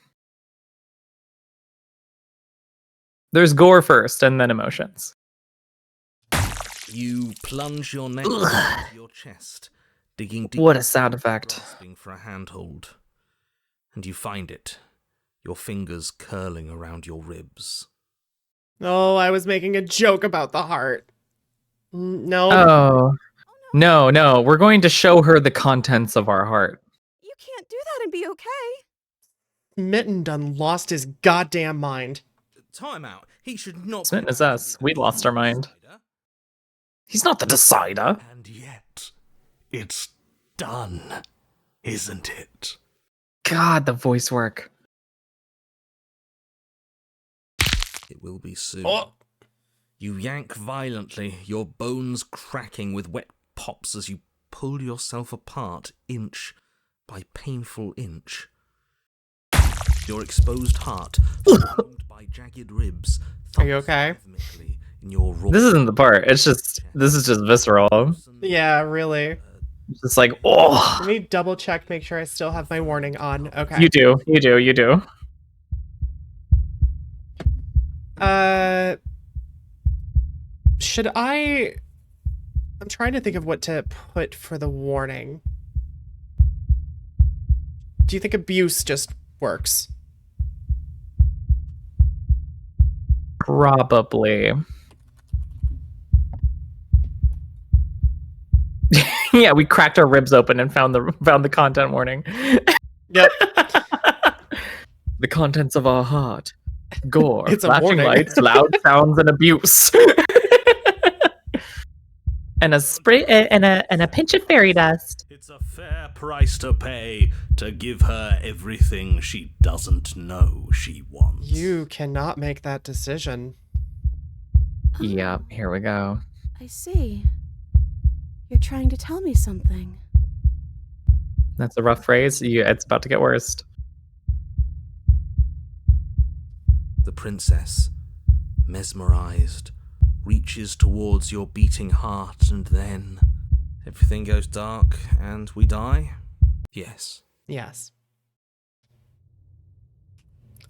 There's gore first and then emotions. You plunge your neck into your chest, digging deep. What a sound effect. Grasping for a handhold. And you find it. Your fingers curling around your ribs. Oh, I was making a joke about the heart. No. Oh. No. We're going to show her the contents of our heart. You can't do that and be okay. Smitten done lost his goddamn mind. Time out. He should not. Smitten is us. We lost our mind. He's not the decider. And yet, it's done, isn't it? God, the voice work. It will be soon. Oh. You yank violently, your bones cracking with wet pops as you pull yourself apart inch by painful inch. Your exposed heart, surrounded by jagged ribs. Are you okay? In your raw This isn't the part. This is just visceral. Yeah, really. It's just like, oh. Let me double check, make sure I still have my warning on. Okay. You do. Should I'm trying to think of what to put for the warning. Do you think abuse just works? Probably. Yeah, we cracked our ribs open and found the content warning. Yep. The contents of our heart. Gore, It's a flashing warning. lights, loud sounds, and abuse. And a spray and a pinch of fairy dust. It's a fair price to pay to give her everything she doesn't know she wants. You cannot make that decision. Yeah, here we go. I see. You're trying to tell me something. That's a rough phrase. It's about to get worse. The princess, mesmerized, reaches towards your beating heart, and then everything goes dark and we die? Yes. Yes.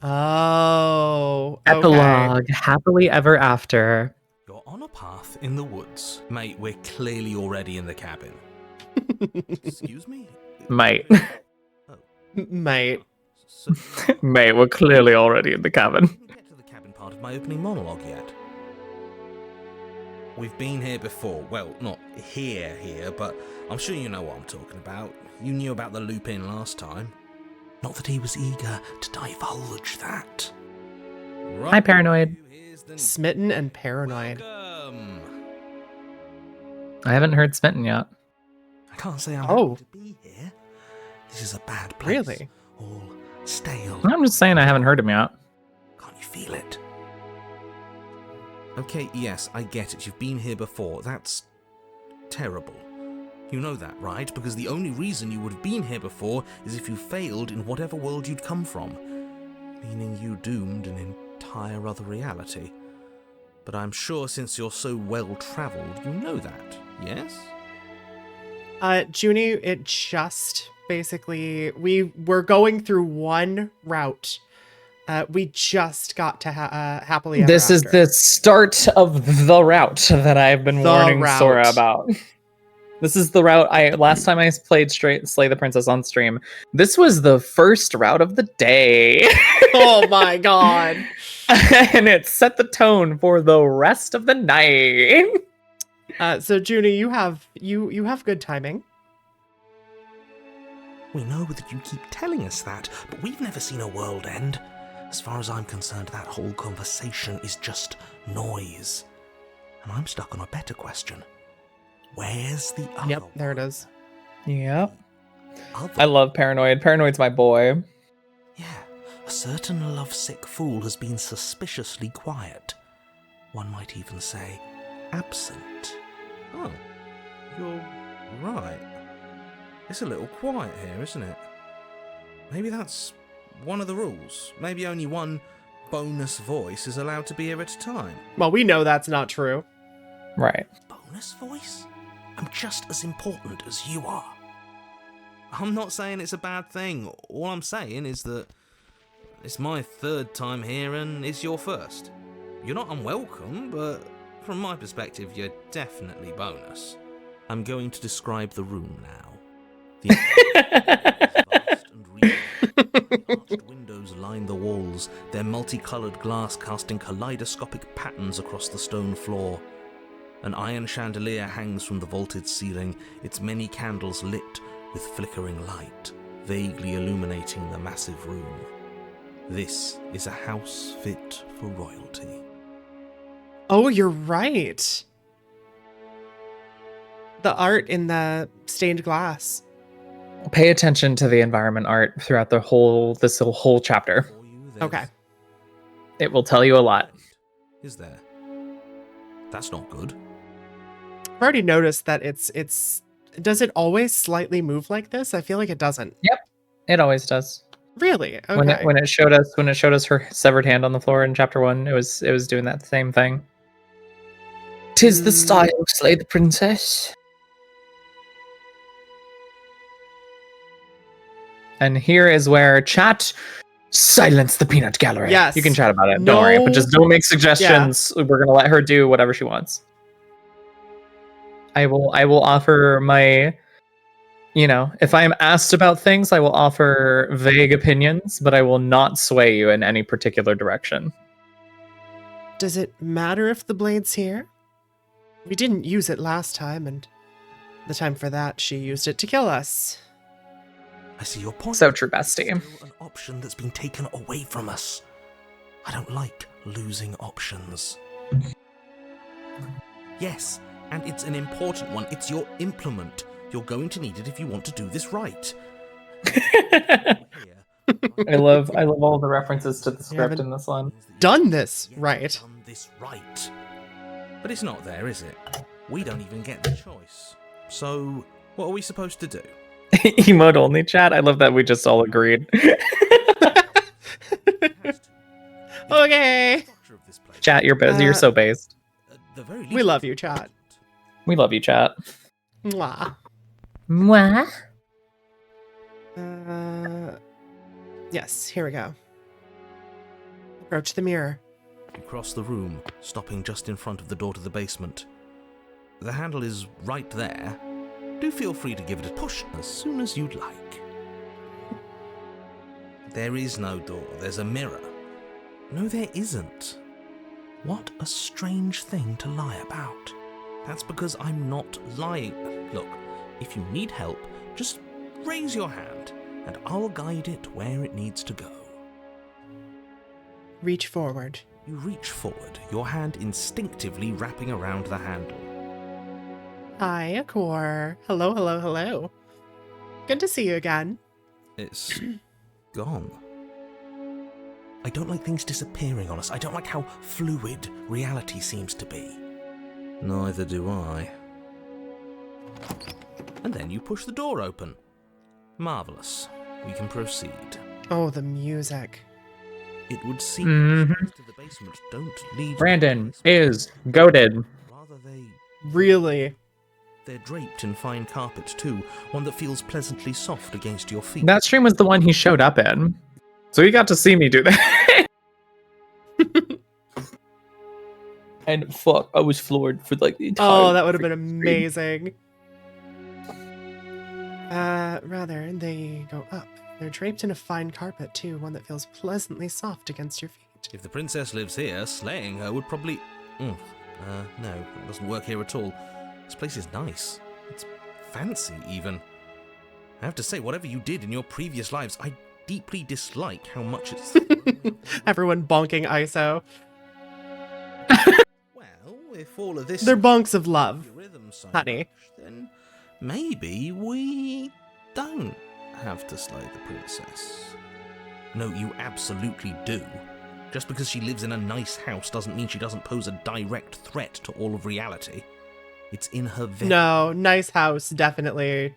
Oh. Okay. Epilogue. Happily ever after. You're on a path in the woods. Mate, we're clearly already in the cabin. Excuse me? Mate. Mate. So, Mate, we're clearly already in the cabin. get to the cabin part of my opening monologue yet? We've been here before. Well, not here, but I'm sure you know what I'm talking about. You knew about the Lupin last time. Not that he was eager to divulge that. Hi, Paranoid. Smitten and paranoid. Welcome. I haven't heard Smitten yet. I can't say I'm Oh. happy to be here. This is a bad place. Really? All stale. I'm just saying I haven't heard him yet. Can't you feel it? Okay, yes, I get it. You've been here before. That's terrible. You know that, right? Because the only reason you would have been here before is if you failed in whatever world you'd come from. Meaning you doomed an entire other reality. But I'm sure since you're so well-travelled, you know that, yes? Junie, it just basically, we were going through one route. We just got to happily ever This is after. the start of the route that I've been The warning route. Sora about. This is the route last time I played Slay the Princess on stream. This was the first route of the day. Oh my god. And it set the tone for the rest of the night. So Junie, you have good timing. We know that you keep telling us that, but we've never seen a world end. As far as I'm concerned, that whole conversation is just noise. And I'm stuck on a better question. Where's the other Yep, there it is. Yep. other? I love Paranoid. Paranoid's my boy. Yeah, a certain lovesick fool has been suspiciously quiet. One might even say, absent. Oh, you're right. It's a little quiet here, isn't it? Maybe that's one of the rules. Maybe only one bonus voice is allowed to be here at a time. Well, we know that's not true. Right. Bonus voice? I'm just as important as you are. I'm not saying it's a bad thing. All I'm saying is that it's my third time here and it's your first. You're not unwelcome, but from my perspective, you're definitely bonus. I'm going to describe the room now. The vast and regal. Arched windows line the walls, their multicolored glass casting kaleidoscopic patterns across the stone floor. An iron chandelier hangs from the vaulted ceiling, its many candles lit with flickering light, vaguely illuminating the massive room. This is a house fit for royalty. Oh, you're right. The art in the stained glass. Pay attention to the environment art throughout this whole chapter. Okay. It will tell you a lot. Is there? That's not good. I've already noticed that it's does it always slightly move like this? I feel like it doesn't. Yep. It always does. Really? Okay. When it showed us her severed hand on the floor in chapter 1, it was doing that same thing. 'Tis the style, slay the princess. And here is where chat silence the peanut gallery. Yes. You can chat about it. Don't worry, but just don't make suggestions. Yeah. We're gonna let her do whatever she wants. I will offer my, if I am asked about things, I will offer vague opinions, but I will not sway you in any particular direction. Does it matter if the blade's here? We didn't use it last time, and the time for that, she used it to kill us. I see your point. So true, bestie. Still an option that's been taken away from us. I don't like losing options. Yes, and it's an important one. It's your implement. You're going to need it if you want to do this right. I love all the references to the script in this one. Done this right. Done this right. But it's not there, is it? We don't even get the choice. So, what are we supposed to do? Emote only chat. I love that we just all agreed. Okay. Chat, you're busy. You're so based. We love you, chat. We love you, chat. Mwah. Mwah. Yes, here we go. Approach the mirror. You cross the room, stopping just in front of the door to the basement. The handle is right there. Do feel free to give it a push as soon as you'd like. There is no door, there's a mirror. No, there isn't. What a strange thing to lie about. That's because I'm not lying. Look, if you need help, just raise your hand, and I'll guide it where it needs to go. Reach forward. You reach forward, your hand instinctively wrapping around the handle. Hi, Akor. Hello, hello, hello. Good to see you again. It's gone. I don't like things disappearing on us. I don't like how fluid reality seems to be. Neither do I. And then you push the door open. Marvelous. We can proceed. Oh, the music. It would seem the to the basement don't lead. Brandon is goated. Rather Really? They're draped in fine carpet too, one that feels pleasantly soft against your feet. That stream was the one he showed up in. So he got to see me do that. And fuck, I was floored for like the entire... Oh, that would have been amazing. Rather, they go up. They're draped in a fine carpet too, one that feels pleasantly soft against your feet. If the princess lives here, slaying her would probably... no, it doesn't work here at all. This place is nice. It's fancy, even. I have to say, whatever you did in your previous lives, I deeply dislike how much it's... Everyone bonking ISO. Well, if all of this... They're bonks of love, so honey. Much, then maybe we don't have to slay the princess. No, you absolutely do. Just because she lives in a nice house doesn't mean she doesn't pose a direct threat to all of reality. It's in her vein. No, nice house definitely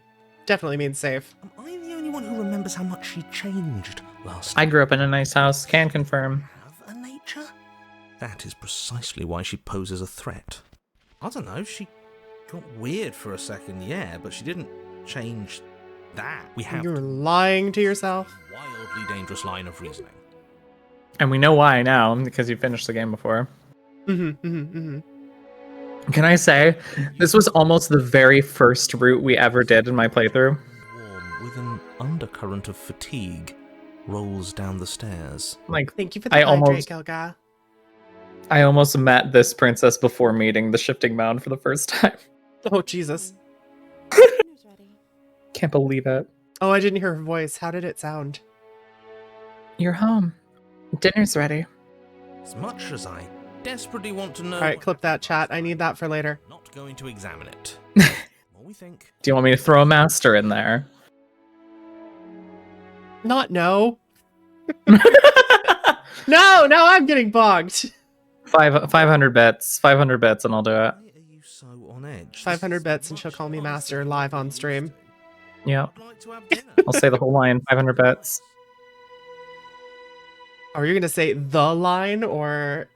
means safe. Am I the only anyone who remembers how much she changed last I time grew up in a nice house. Can confirm. have a nature? That is precisely why she poses a threat. I don't know, she got weird for a second, yeah, but she didn't change that. We have You're lying to yourself. a wildly dangerous line of reasoning. And we know why now, because you finished the game before. Can I say, this was almost the very first route we ever did in my playthrough. Warm, with an undercurrent of fatigue, rolls down the stairs. Like, Thank you for the I hydrate, Gilga. I almost met this princess before meeting the shifting mound for the first time. Oh, Jesus. Dinner's ready. Can't believe it. Oh, I didn't hear her voice. How did it sound? You're home. Dinner's ready. As much as I desperately want to know... All right, clip that chat. I need that for later. Not going to examine it. What we think... Do you want me to throw a master in there? Not no. No, I'm getting bogged. 500 bits. 500 bits and I'll do it. Why are you so on edge? 500 bits and she'll call me master live on stream. Yeah. I'd like to have dinner. I'll say the whole line. 500 bits. Are you going to say the line or...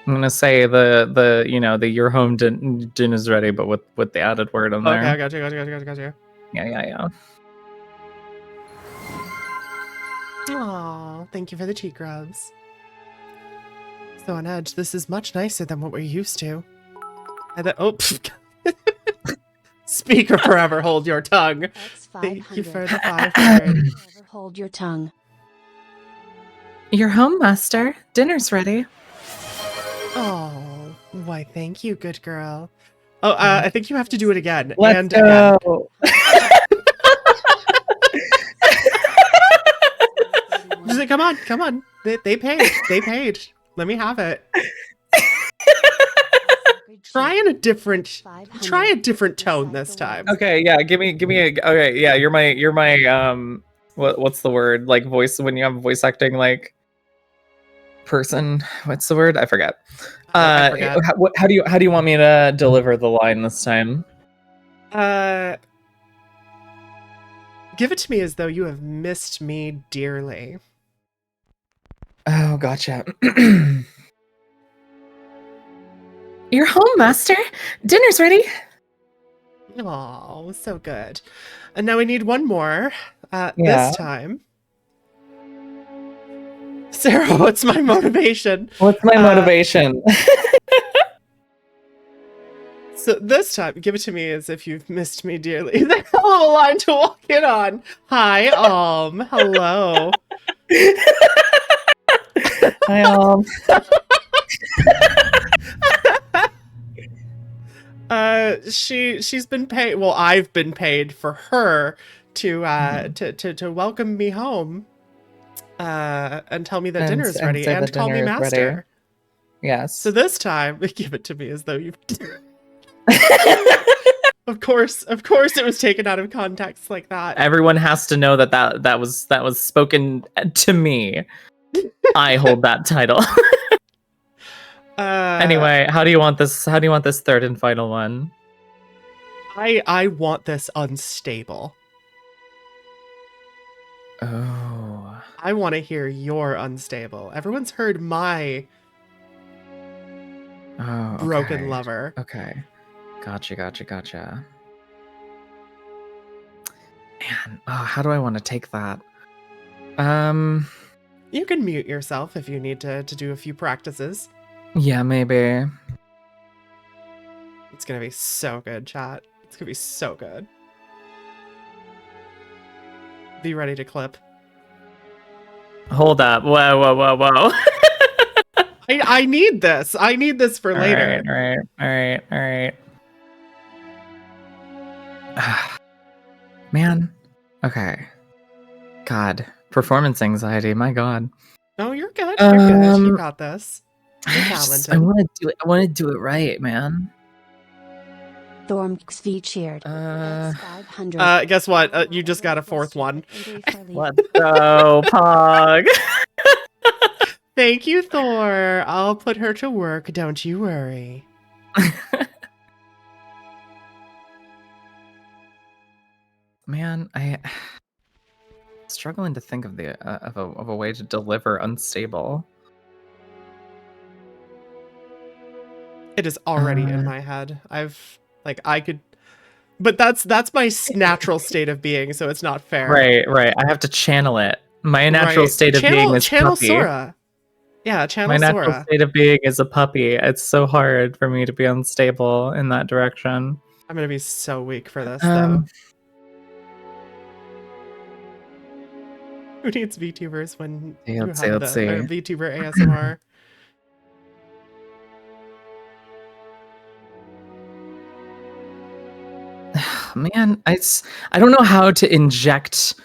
I'm gonna say the your home dinner's ready, but with the added word on there. Okay, I got you. Yeah. Aw, thank you for the cheek rubs. So on edge, this is much nicer than what we're used to. Speaker forever, hold your tongue. That's Thank you 500. for the 500. Never hold your tongue. You're home, master. Dinner's ready. Oh, why thank you, good girl. Oh, I think you have to do it again. Let's and go. Just like, come on. They paid. Let me have it. Try a different tone this time. Okay, yeah, give me a okay, yeah, you're my what's the word? Like voice when you have voice acting like person. What's the word? I forget. I forget. How do you want me to deliver the line this time? Give it to me as though you have missed me dearly. Oh, gotcha. You're home, master. Dinner's ready. Oh, so good. And now we need one more. Yeah. This time. Sarah, what's my motivation? What's my motivation? So this time, give it to me as if you've missed me dearly. That's a little line to walk in on. Hi, hello. Hi, She's been paid. Well, I've been paid for her to welcome me home. And tell me that dinner is ready, and call me master. Ready. Yes. So this time, give it to me as though you've. Of course, it was taken out of context like that. Everyone has to know that was spoken to me. I hold that title. Anyway, how do you want this? How do you want this third and final one? I want this unstable. Oh. I want to hear your unstable. Everyone's heard my broken lover. Okay. Gotcha. Man, how do I want to take that? You can mute yourself if you need to do a few practices. Yeah, maybe. It's gonna be so good, chat. It's gonna be so good. Be ready to clip. Hold up. Whoa. I need this. I need this for later. All right. Man. Okay. God. Performance anxiety. My God. No, you're good. You're good. You got this. You're talented. I want to do it right, man. Thormx featured. That's 500. Guess what? You just got a fourth one. Let's go, Pog. Thank you, Thor. I'll put her to work. Don't you worry. Man, struggling to think of the of a way to deliver unstable. It is already in my head. I could, but that's my natural state of being, so it's not fair. Right. I have to channel it. My natural Right. state of being is channel puppy. Sora. Yeah, channel My natural Sora. state of being is a puppy. It's so hard for me to be unstable in that direction. I'm gonna be so weak for this though. Who needs VTubers when you let's have see. or VTuber ASMR? Man, I don't know how to inject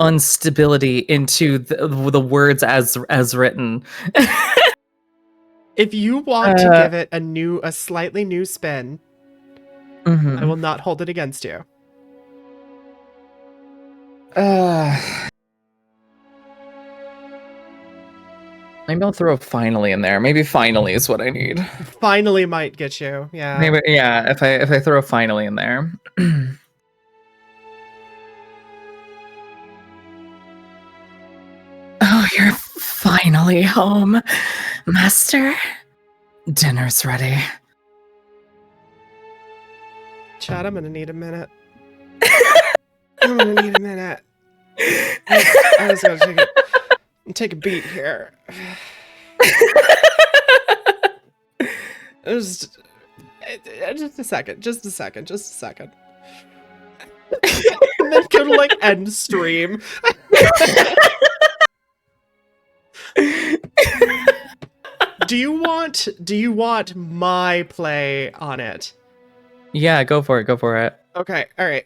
instability into the words as written. If you want to give it a slightly new spin, I will not hold it against you. Maybe I'll throw finally in there. Maybe finally is what I need. Finally might get you. Yeah. Maybe if I throw finally in there. Oh, you're finally home, Master. Dinner's ready. Chad, I'm gonna need a minute. I'm gonna need a minute. I just gotta take a beat here. Just a second. And then go to like end stream. Do you want my play on it? Yeah, go for it. Okay, all right.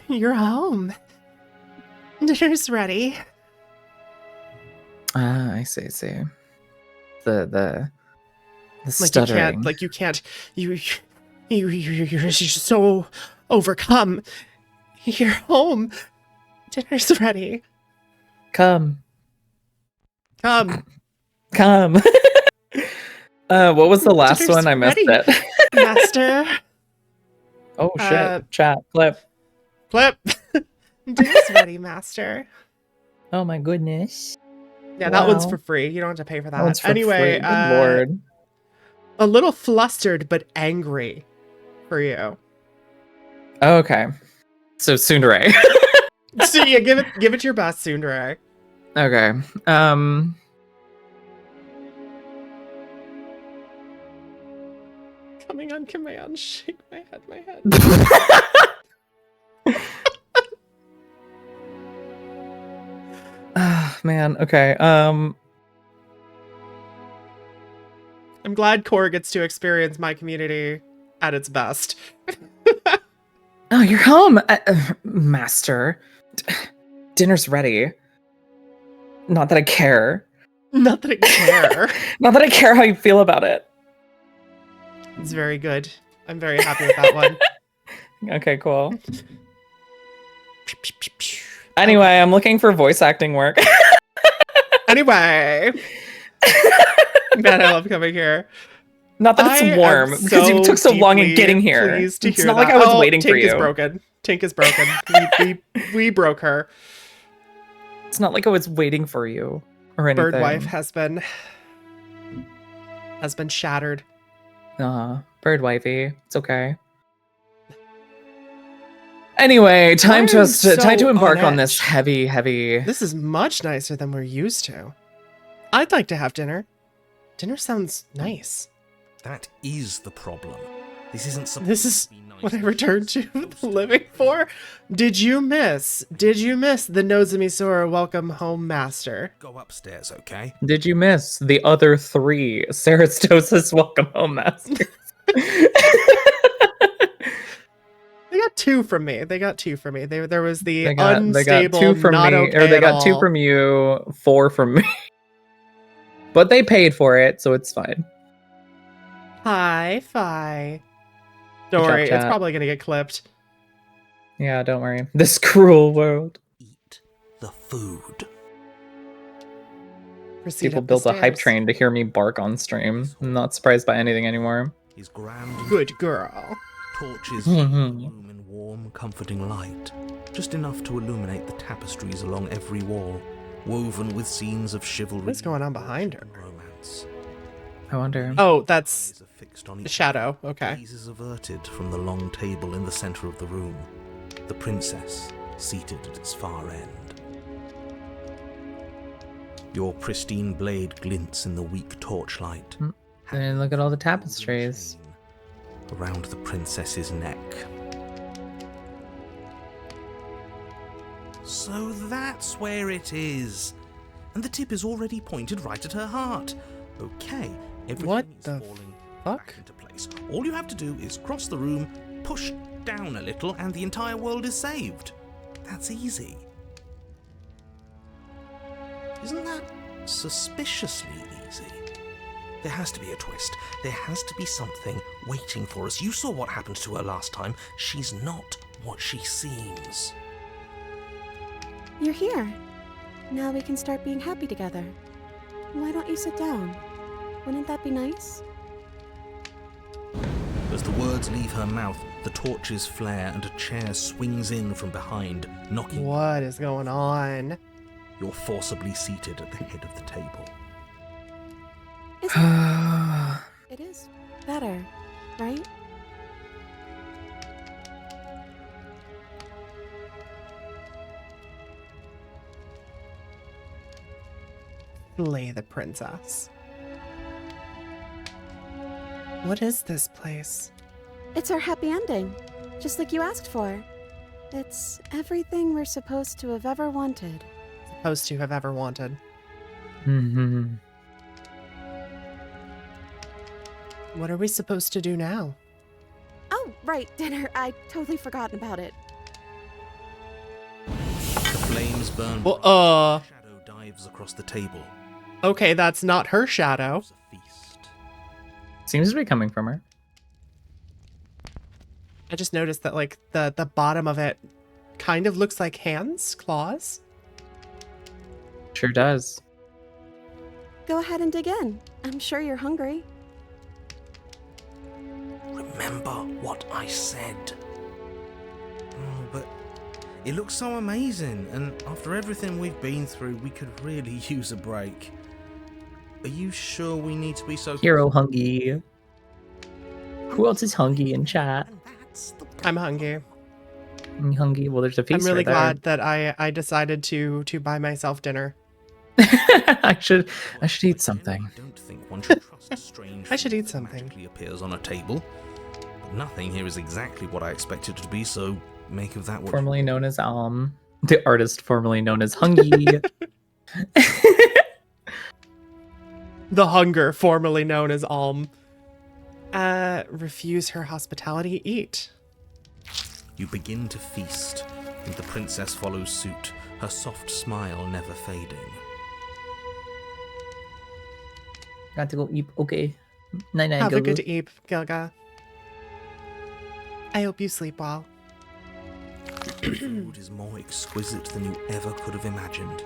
You're home. Dinner's ready. I see. The stuttering. You're so overcome. You're home. Dinner's ready. Come. Come. What was the last Dinner's one? I missed ready, it. Master. Oh shit. Chat. Flip. Dinner's ready, Master. Oh my goodness. Yeah, that one's for free. You don't have to pay for that. That one's for anyway, free. Good lord. A little flustered but angry for you. Oh, okay. So tsundere. So yeah, give it your best, tsundere. Okay. Coming on command, shake my head. Man, okay. I'm glad Core gets to experience my community at its best. Oh, you're home, Master. Dinner's ready. Not that I care. Not that I care. Not that I care how you feel about it. It's very good. I'm very happy with that one. Okay, cool. Anyway, I'm looking for voice acting work. Anyway. Man, I love coming here. Not that it's warm, because you took so long in getting here. It's not like I was waiting for you. Tink is broken. We broke her. It's not like I was waiting for you or anything. Bird wife has been shattered. Bird wifey. It's okay. Anyway, time to embark on this heavy. This is much nicer than we're used to. I'd like to have dinner. Dinner sounds nice. That is the problem. This isn't something. This is what I returned to the living for. Did you miss the Nozomi Sora Welcome Home Master? Go upstairs, okay? Did you miss the other 3 Serastosis Welcome Home Masters? They got 2 from me. There was the unstable, they got 2 from not me, okay, or they got 2 from you, 4 from me. But they paid for it, so it's fine. Hi-fi. Don't worry, it's probably gonna get clipped. Yeah, don't worry. This cruel world. Eat the food. Proceed People up the built a hype stairs. train to hear me bark on stream. I'm not surprised by anything anymore. is grand and Good girl. torches fill the room in warm, comforting light, just enough to illuminate the tapestries along every wall, woven with scenes of chivalry. What's going on behind her? and romance. I wonder. Oh, that's Eyes are fixed on the each shadow. other, Okay. gazes averted from the long table in the center of the room, the princess seated at its far end. Your pristine blade glints in the weak torchlight. And look at all the Golden tapestries. chain around the princess's neck. So that's where it is. And the tip is already pointed right at her heart. Okay, everything What is the falling fuck? back into place. All you have to do is cross the room, push down a little, and the entire world is saved. That's easy. Isn't that suspiciously easy? There has to be a twist. There has to be something waiting for us. You saw what happened to her last time. She's not what she seems. You're here. Now we can start being happy together. Why don't you sit down? Wouldn't that be nice? As the words leave her mouth, the torches flare and a chair swings in from behind, knocking. What is going on? You're forcibly seated at the head of the table. It is better, right? Slay the princess. What is this place? It's our happy ending, just like you asked for. It's everything we're supposed to have ever wanted. Supposed to have ever wanted. Mm-hmm. What are we supposed to do now? Oh, right, dinner. I totally forgotten about it. The flames burn. Well, bright. Shadow dives across the table. Okay, that's not her shadow. It's a feast. Seems to be coming from her. I just noticed that like the bottom of it kind of looks like hands, claws. Sure does. Go ahead and dig in. I'm sure you're hungry. Remember what I said. Oh, but it looks so amazing, and after everything we've been through, we could really use a break. Are you sure we need to be so... Hero hungry. Who else is hungry in chat? And that's the I'm hungry. I'm hungry. Well, there's a feast I'm really right there. glad that I decided to buy myself dinner. I should eat something. I don't think one should trust a strange I should food eat that something. magically appears on a table. But nothing here is exactly what I expected it to be, so make of that what Formerly known as the artist formerly known as Hungy. The hunger, formerly known as Alm. Refuse her hospitality, eat. You begin to feast, and the princess follows suit, her soft smile never fading. Got to go eat. Okay. Night night. Have a Go. good eat, Gilga. I hope you sleep well. The food is more exquisite than you ever could have imagined.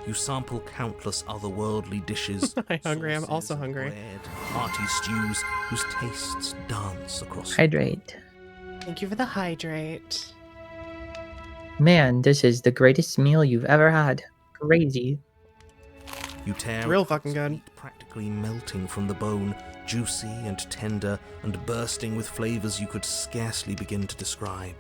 You sample countless otherworldly dishes. I'm hungry, I'm sauces also and hungry. bread, hearty stews whose tastes dance across. Hydrate. Thank you for the hydrate. Man, this is the greatest meal you've ever had. Crazy. You tear Real apart fucking good. meat practically melting from the bone, juicy and tender and bursting with flavors you could scarcely begin to describe.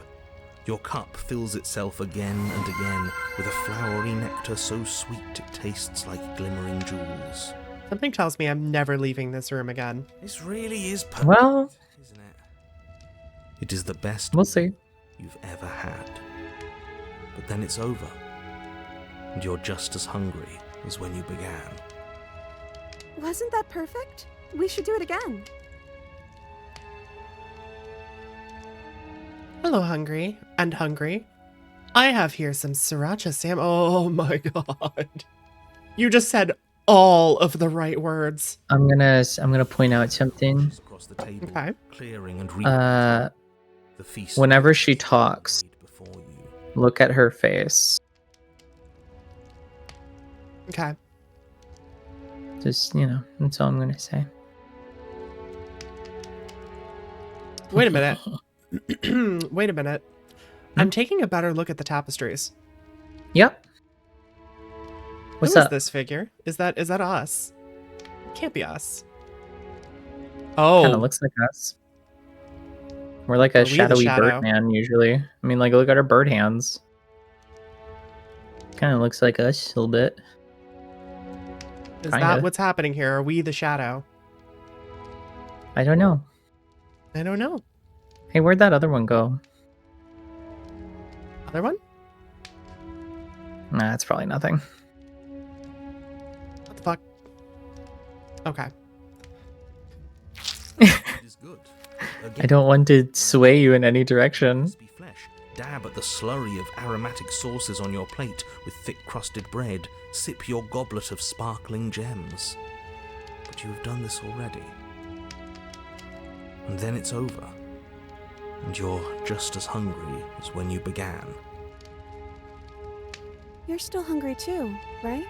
Your cup fills itself again and again with a flowery nectar so sweet it tastes like glimmering jewels. Something tells me I'm never leaving this room again. This really is perfect, Well, isn't it? It is the best we'll see. you've ever had. But then it's over, and you're just as hungry as when you began. Wasn't that perfect? We should do it again. Hello, hungry and hungry. I have here some sriracha Sam. Oh my god. You just said all of the right words. I'm gonna point out something. Just across the table, Okay. clearing and The feast. whenever she talks, before you. look at her face. Okay. Just, that's all I'm gonna say. Wait a minute. Wait a minute. I'm taking a better look at the tapestries. Yep. What's Who is up? this figure? Is that us? It can't be us. Kind Oh, of looks like us. We're like a Are we the shadowy shadow? bird man usually. I mean, like, look at our bird hands. Kind of looks like us a little bit. is Kinda. that what's happening here? Are we the shadow? I don't know. I don't know. Hey, where'd that other one go? Other one? Nah, it's probably nothing. What the fuck? Okay. It is good. I don't want to sway you in any direction. Crispy flesh. Dab at the slurry of aromatic sauces on your plate with thick crusted bread. Sip your goblet of sparkling gems. But you have done this already. And then it's over. And you're just as hungry as when you began. You're still hungry too, right?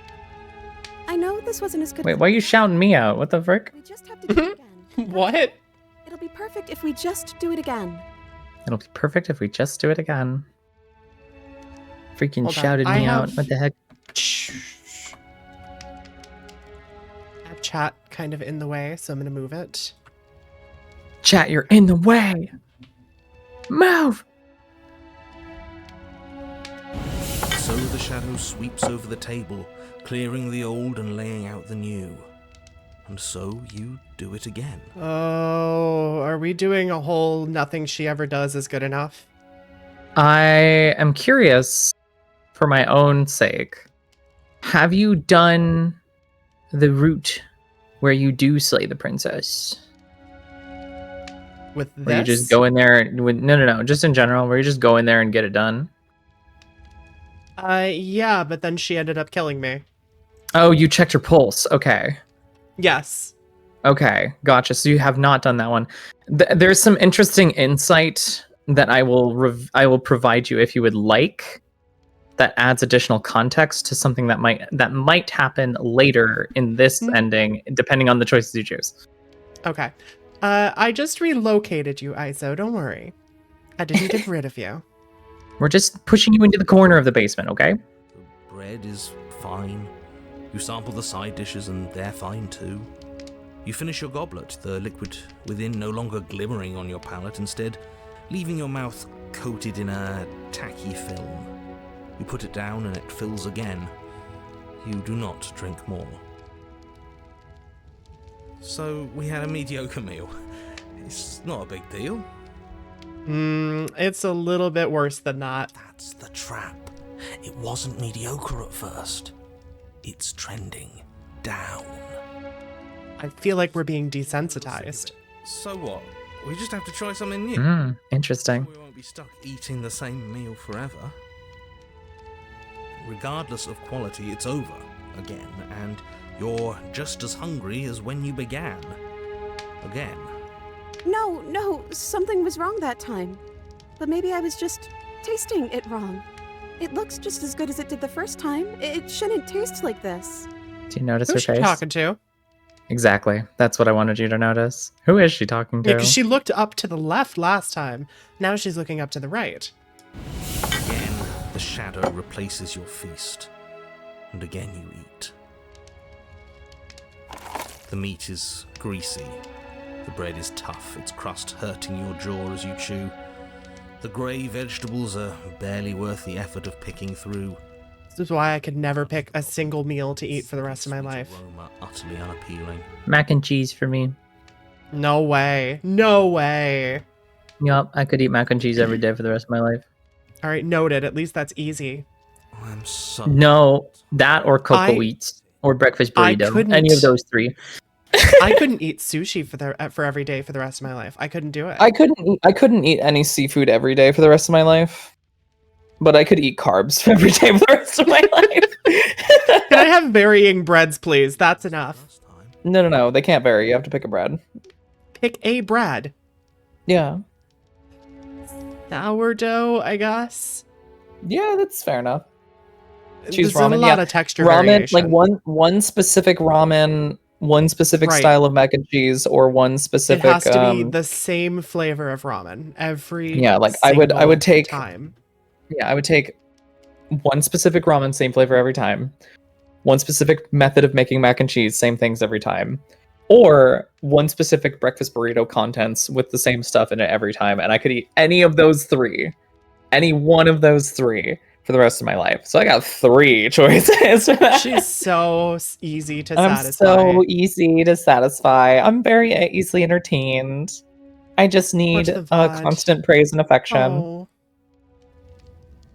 I know this wasn't as good. Wait, why are you shouting me out? What the frick? We just have to do it again. What? It'll be perfect if we just do it again. It'll be perfect if we just do it again. Freaking Hold on, shouted I me out. have- What the heck? I have chat kind of in the way, so I'm gonna move it. Chat, you're in the way. Move! So the shadow sweeps over the table, clearing the old and laying out the new. And so you do it again. Oh, are we doing a whole nothing she ever does is good enough? I am curious, for my own sake. Have you done the route where you do slay the princess? With this? Where you just go in there with no, just in general, where you just go in there and get it done? Yeah, but then she ended up killing me. Oh, you checked her pulse. Okay. Yes. Okay, gotcha. So you have not done that one. There's some interesting insight that I will provide you if you would like. That adds additional context to something that might happen later in this ending, depending on the choices you choose. Okay. I just relocated you, Iso. Don't worry. I didn't get rid of you. We're just pushing you into the corner of the basement, okay? The bread is fine. You sample the side dishes and they're fine too. You finish your goblet, the liquid within no longer glimmering on your palate, instead leaving your mouth coated in a tacky film. You put it down and it fills again. You do not drink more. So we had a mediocre meal. It's not a big deal. It's a little bit worse than that. That's the trap. It wasn't mediocre at first. It's trending down. I feel like we're being desensitized. So what? We just have to try something new. Interesting. We won't be stuck eating the same meal forever. Regardless of quality, it's over again, and you're just as hungry as when you began. Again. No, something was wrong that time. But maybe I was just tasting it wrong. It looks just as good as it did the first time. It shouldn't taste like this. Do you notice Who's her she face? talking to? Exactly. That's what I wanted you to notice. Who is she talking to? Yeah, 'cause she looked up to the left last time. Now she's looking up to the right. Again, the shadow replaces your feast. And again you eat. The meat is greasy. The bread is tough, its crust hurting your jaw as you chew. The grey vegetables are barely worth the effort of picking through. This is why I could never pick a single meal to eat for the rest of my life. Aroma utterly unappealing. Mac and cheese for me. No way. No way. Yup, I could eat mac and cheese every day for the rest of my life. All right, noted. At least that's easy. I'm so... No, that or cocoa I- wheats or breakfast I burrito. couldn't- Any of those three. I couldn't eat sushi for every day for the rest of my life. I couldn't do it. I couldn't eat any seafood every day for the rest of my life. But I could eat carbs every day for the rest of my life. Can I have varying breads, please? That's enough. Last time. No, they can't vary. You have to pick a bread. Pick a bread. Yeah. Sourdough, I guess. Yeah, that's fair enough. Choose There's ramen. a lot of texture Ramen, variation. like one specific ramen one specific Right. style of mac and cheese or one specific. It has to be the same flavor of ramen every Yeah, like I would single take time. Yeah, I would take one specific ramen, same flavor every time. One specific method of making mac and cheese, same things every time. Or one specific breakfast burrito contents with the same stuff in it every time. And I could eat any of those three. Any one of those three for the rest of my life. So I got 3 choices. She's so easy to I'm satisfy. so easy to satisfy. I'm very easily entertained. I just need the VOD. constant praise and affection. Oh.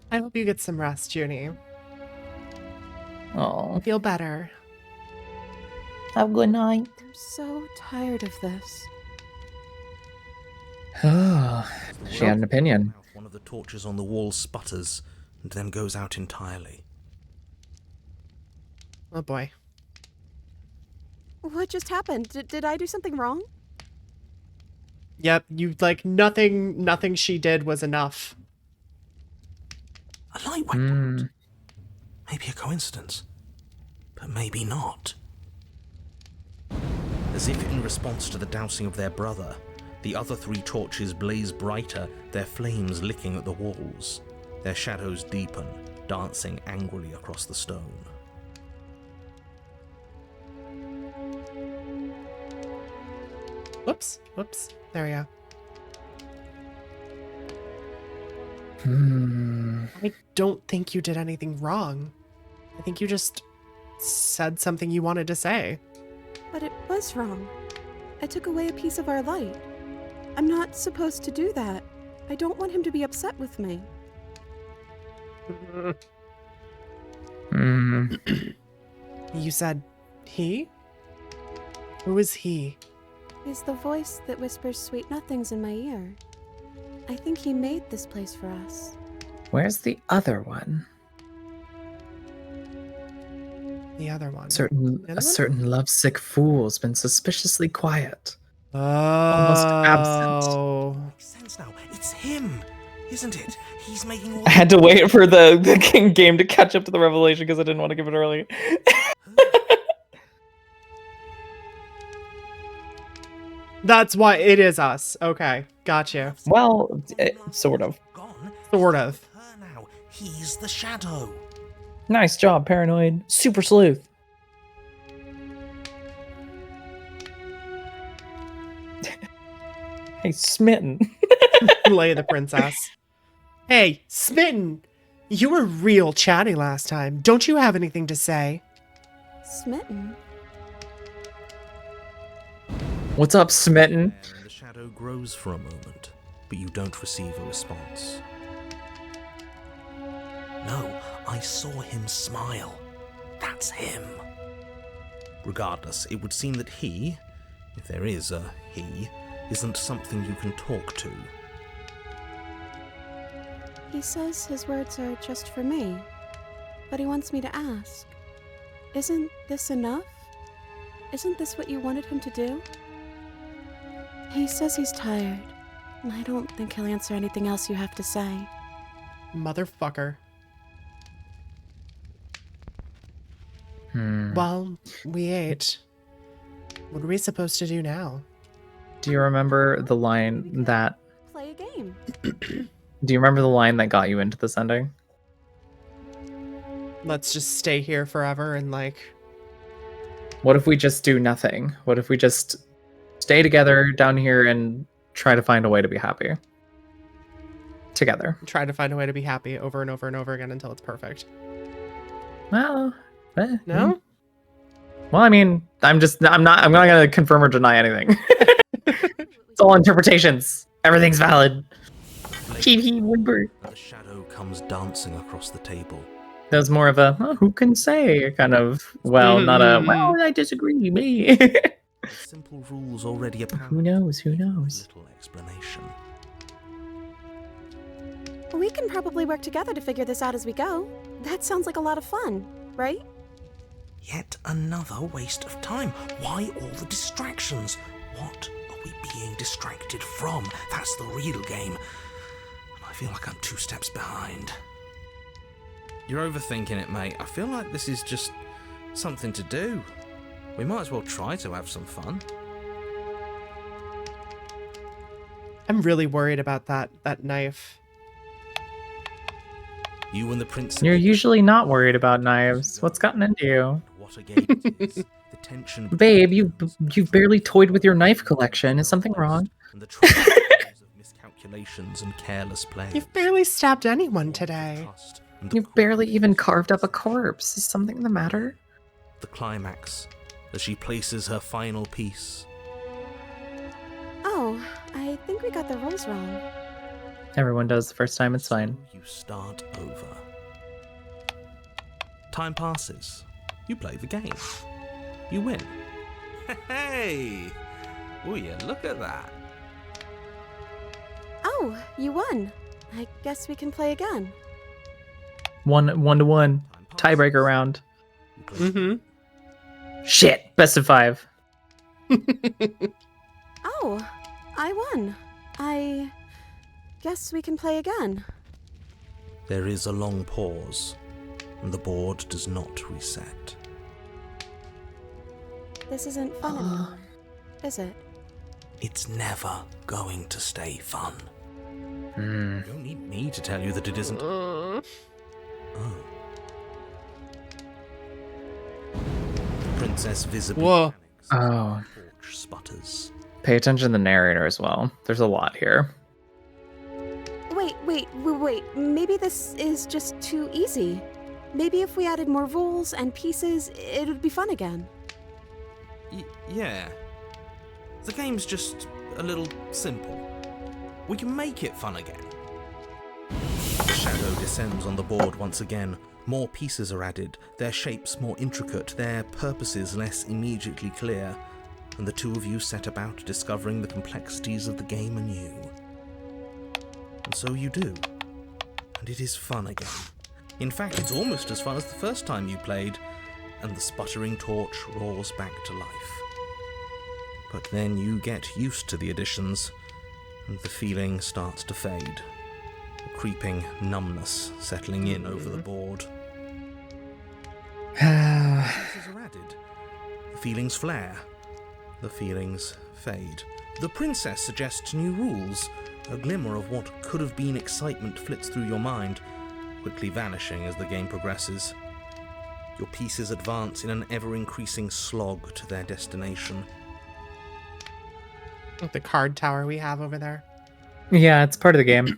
I hope you get some rest, Junie. Oh, Feel better. have a good night. I'm so tired of this. She had an opinion. One of the torches on the wall sputters and then goes out entirely. Oh boy. What just happened? Did I do something wrong? Yep, you like nothing she did was enough. A light went out. Maybe a coincidence, but maybe not. As if in response to the dousing of their brother, the other 3 torches blaze brighter, their flames licking at the walls. Their shadows deepen, dancing angrily across the stone. Whoops. There we go. I don't think you did anything wrong. I think you just said something you wanted to say. But it was wrong. I took away a piece of our light. I'm not supposed to do that. I don't want him to be upset with me. You said he? Who is he? He's the voice that whispers sweet nothings in my ear. I think he made this place for us. Where's the other one? The other one. A certain lovesick fool's been suspiciously quiet. Oh. Almost absent. Makes sense now. It's him, isn't it? He's making all I had to wait for the game to catch up to the revelation because I didn't want to give it early. That's why it is us. Okay, gotcha. Well, sort of. Sort of. Now. He's the shadow. Nice job, Paranoid. Super sleuth. Hey, Smitten. Lay the princess. Hey, Smitten! You were real chatty last time. Don't you have anything to say? Smitten? What's up, Smitten? And the shadow grows for a moment, but you don't receive a response. No, I saw him smile. That's him. Regardless, it would seem that he, if there is a he, isn't something you can talk to. He says his words are just for me, but he wants me to ask. Isn't this enough? Isn't this what you wanted him to do? He says he's tired, and I don't think he'll answer anything else you have to say. Motherfucker. Well, we ate. What are we supposed to do now? Do you remember the line that... Play a game. Do you remember the line that got you into this ending? Let's just stay here forever and like... What if we just do nothing? What if we just stay together down here and try to find a way to be happy? Together. Try to find a way to be happy over and over and over again until it's perfect. Well... No? Well, I mean, I'm not gonna confirm or deny anything. It's all interpretations. Everything's valid. The shadow comes dancing across the table. There's more of a, who can say kind of, not a, well, I disagree, me. The simple rules already apparent. Who knows? Little explanation. We can probably work together to figure this out as we go. That sounds like a lot of fun, right? Yet another waste of time. Why all the distractions? What are we being distracted from? That's the real game. And I feel like I'm 2 steps behind. You're overthinking it, mate. I feel like this is just something to do. We might as well try to have some fun. I'm really worried about that knife. You and the prince. You're usually not worried about knives. What's gotten into you? What a game it is. The tension. Babe, you've barely toyed with your knife collection. Is something wrong? And the trials of miscalculations and careless play. You've barely stabbed anyone today. You've barely even carved up a corpse. Is something the matter? The climax, as she places her final piece. Oh, I think we got the rules wrong. Everyone does the first time, it's fine. So you start over. Time passes. You play the game. You win. Hey! Oh yeah, look at that. Oh, you won. I guess we can play again. 1-1. Tiebreaker round. Mm-hmm. Shit. Best of 5. Oh, I won. I guess we can play again. There is a long pause, and the board does not reset. This isn't fun anymore, is it? It's never going to stay fun. You don't need me to tell you that it isn't. Oh. The princess visibly panics. Oh. The torch sputters. Pay attention to the narrator as well. There's a lot here. Wait. Maybe this is just too easy. Maybe if we added more rules and pieces, it would be fun again. Yeah. The game's just a little simple. We can make it fun again. The shadow descends on the board once again. More pieces are added, their shapes more intricate, their purposes less immediately clear, and the two of you set about discovering the complexities of the game anew. And so you do. And it is fun again. In fact, it's almost as fun as the first time you played, and the sputtering torch roars back to life. But then you get used to the additions, and the feeling starts to fade. A creeping numbness settling in over the board. Pieces are added. The feelings flare. The feelings fade. The princess suggests new rules. A glimmer of what could have been excitement flits through your mind, quickly vanishing as the game progresses. Your pieces advance in an ever-increasing slog to their destination. Like the card tower we have over there. Yeah, it's part of the game.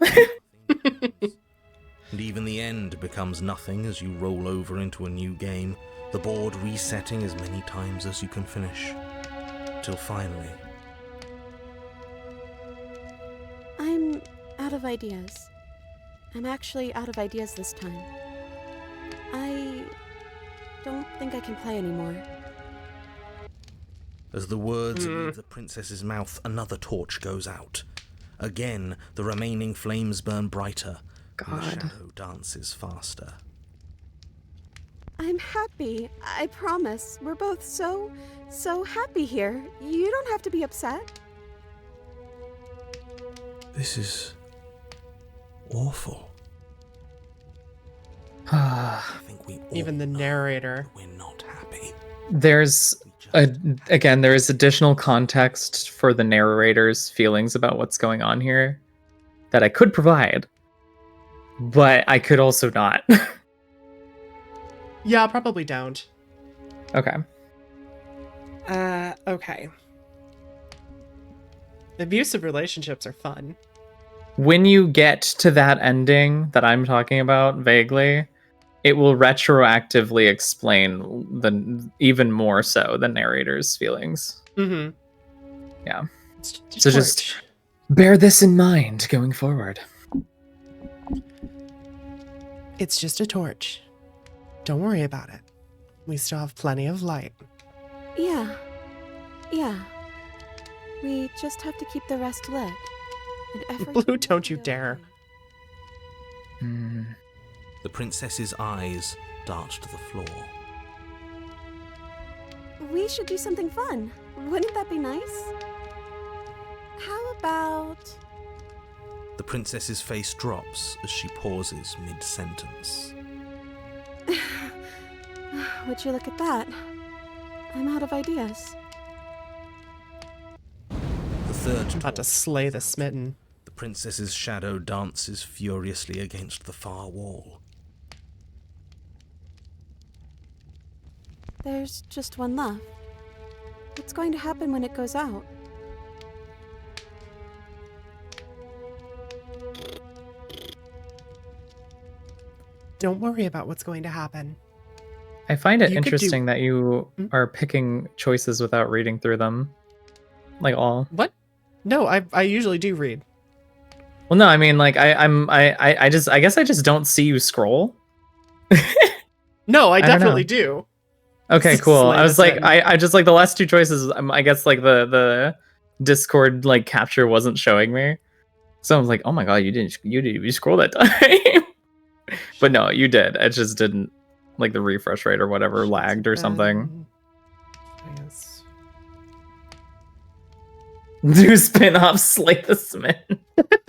And even the end becomes nothing as you roll over into a new game, the board resetting as many times as you can finish. Till finally... I'm out of ideas. I'm actually out of ideas this time. I don't think I can play anymore. As the words leave the princess's mouth, another torch goes out. Again, the remaining flames burn brighter, and the shadow dances faster. I'm happy. I promise. We're both so happy here. You don't have to be upset. This is... awful. I think we all Even the know narrator. We're not happy. There's there is additional context for the narrator's feelings about what's going on here that I could provide, but I could also not. Yeah, probably don't. Okay. Okay. Abusive relationships are fun. When you get to that ending that I'm talking about vaguely, it will retroactively explain even more so the narrator's feelings. Mm-hmm. Yeah. So just bear this in mind going forward. It's just a torch. Don't worry about it. We still have plenty of light. Yeah. We just have to keep the rest lit. And everything Blue, don't you will be dare. okay. The princess's eyes dart to the floor. We should do something fun. Wouldn't that be nice? How about... The princess's face drops as she pauses mid-sentence. Would you look at that? I'm out of ideas. The third I'm about to torch slay the goes out. smitten. The princess's shadow dances furiously against the far wall. There's just one left. What's going to happen when it goes out? Don't worry about what's going to happen. I find it You could do- interesting that you are picking choices without reading through them. Like all. What? No, I usually do read. Well, no, I mean, like I guess I just don't see you scroll. No, I don't know. definitely do. Okay, cool. Slay I was the like, smitten. I just like the last two choices. I guess like the Discord like capture wasn't showing me, so I was like, oh my god, you didn't scroll that time. But no, you did. It just didn't, like the refresh rate or whatever lagged or something. Yes. Do spin-off Slay the Smitten. But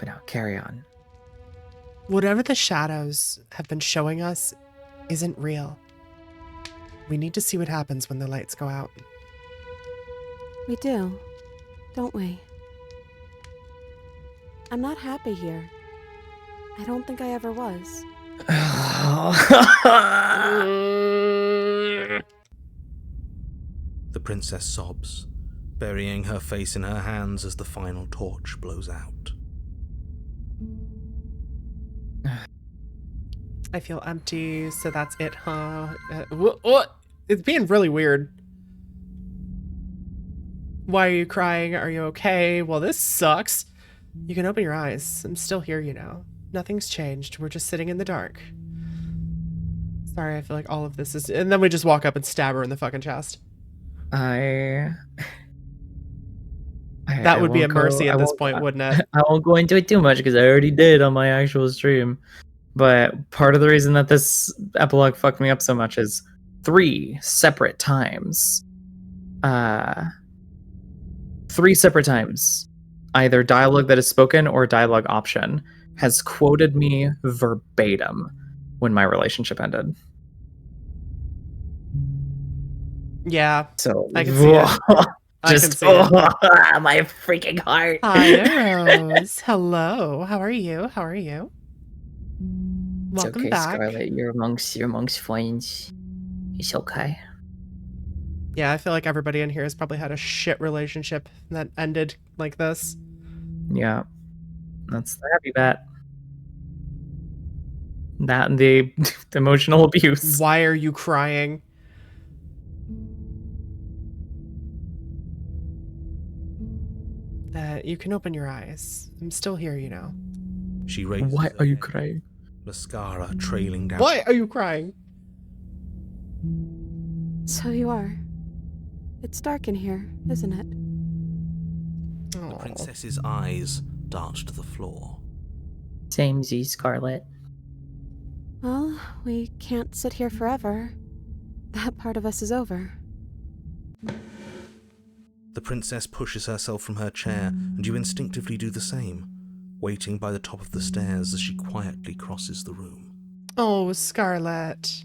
now, carry on. Whatever the shadows have been showing us isn't real. We need to see what happens when the lights go out. We do, don't we? I'm not happy here. I don't think I ever was. The princess sobs, burying her face in her hands as the final torch blows out. I feel empty, so that's it, huh? What? It's being really weird. Why are you crying? Are you okay? Well, this sucks. You can open your eyes. I'm still here, you know. Nothing's changed. We're just sitting in the dark. Sorry, I feel like all of this is... And then we just walk up and stab her in the fucking chest. That would be a mercy at this point, wouldn't it? I won't go into it too much because I already did on my actual stream. But part of the reason that this epilogue fucked me up so much is 3 separate times. 3 separate times. Either dialogue that is spoken or dialogue option has quoted me verbatim when my relationship ended. Yeah. So I can see it. I can just see it. my freaking heart. Hi, Rose. Hello. How are you? How are you? Welcome okay, back. Scarlet. You're amongst friends. It's okay. Yeah, I feel like everybody in here has probably had a shit relationship that ended like this. Yeah. That's the happy bet. That and the emotional abuse. Why are you crying? You can open your eyes. I'm still here, you know. She raises Why her are you head, crying? mascara trailing down. Why are you crying? So you are. It's dark in here, isn't it? The princess's eyes dart to the floor. Same Z, Scarlet. Well, we can't sit here forever. That part of us is over. The princess pushes herself from her chair, and you instinctively do the same, waiting by the top of the stairs as she quietly crosses the room. Oh, Scarlet.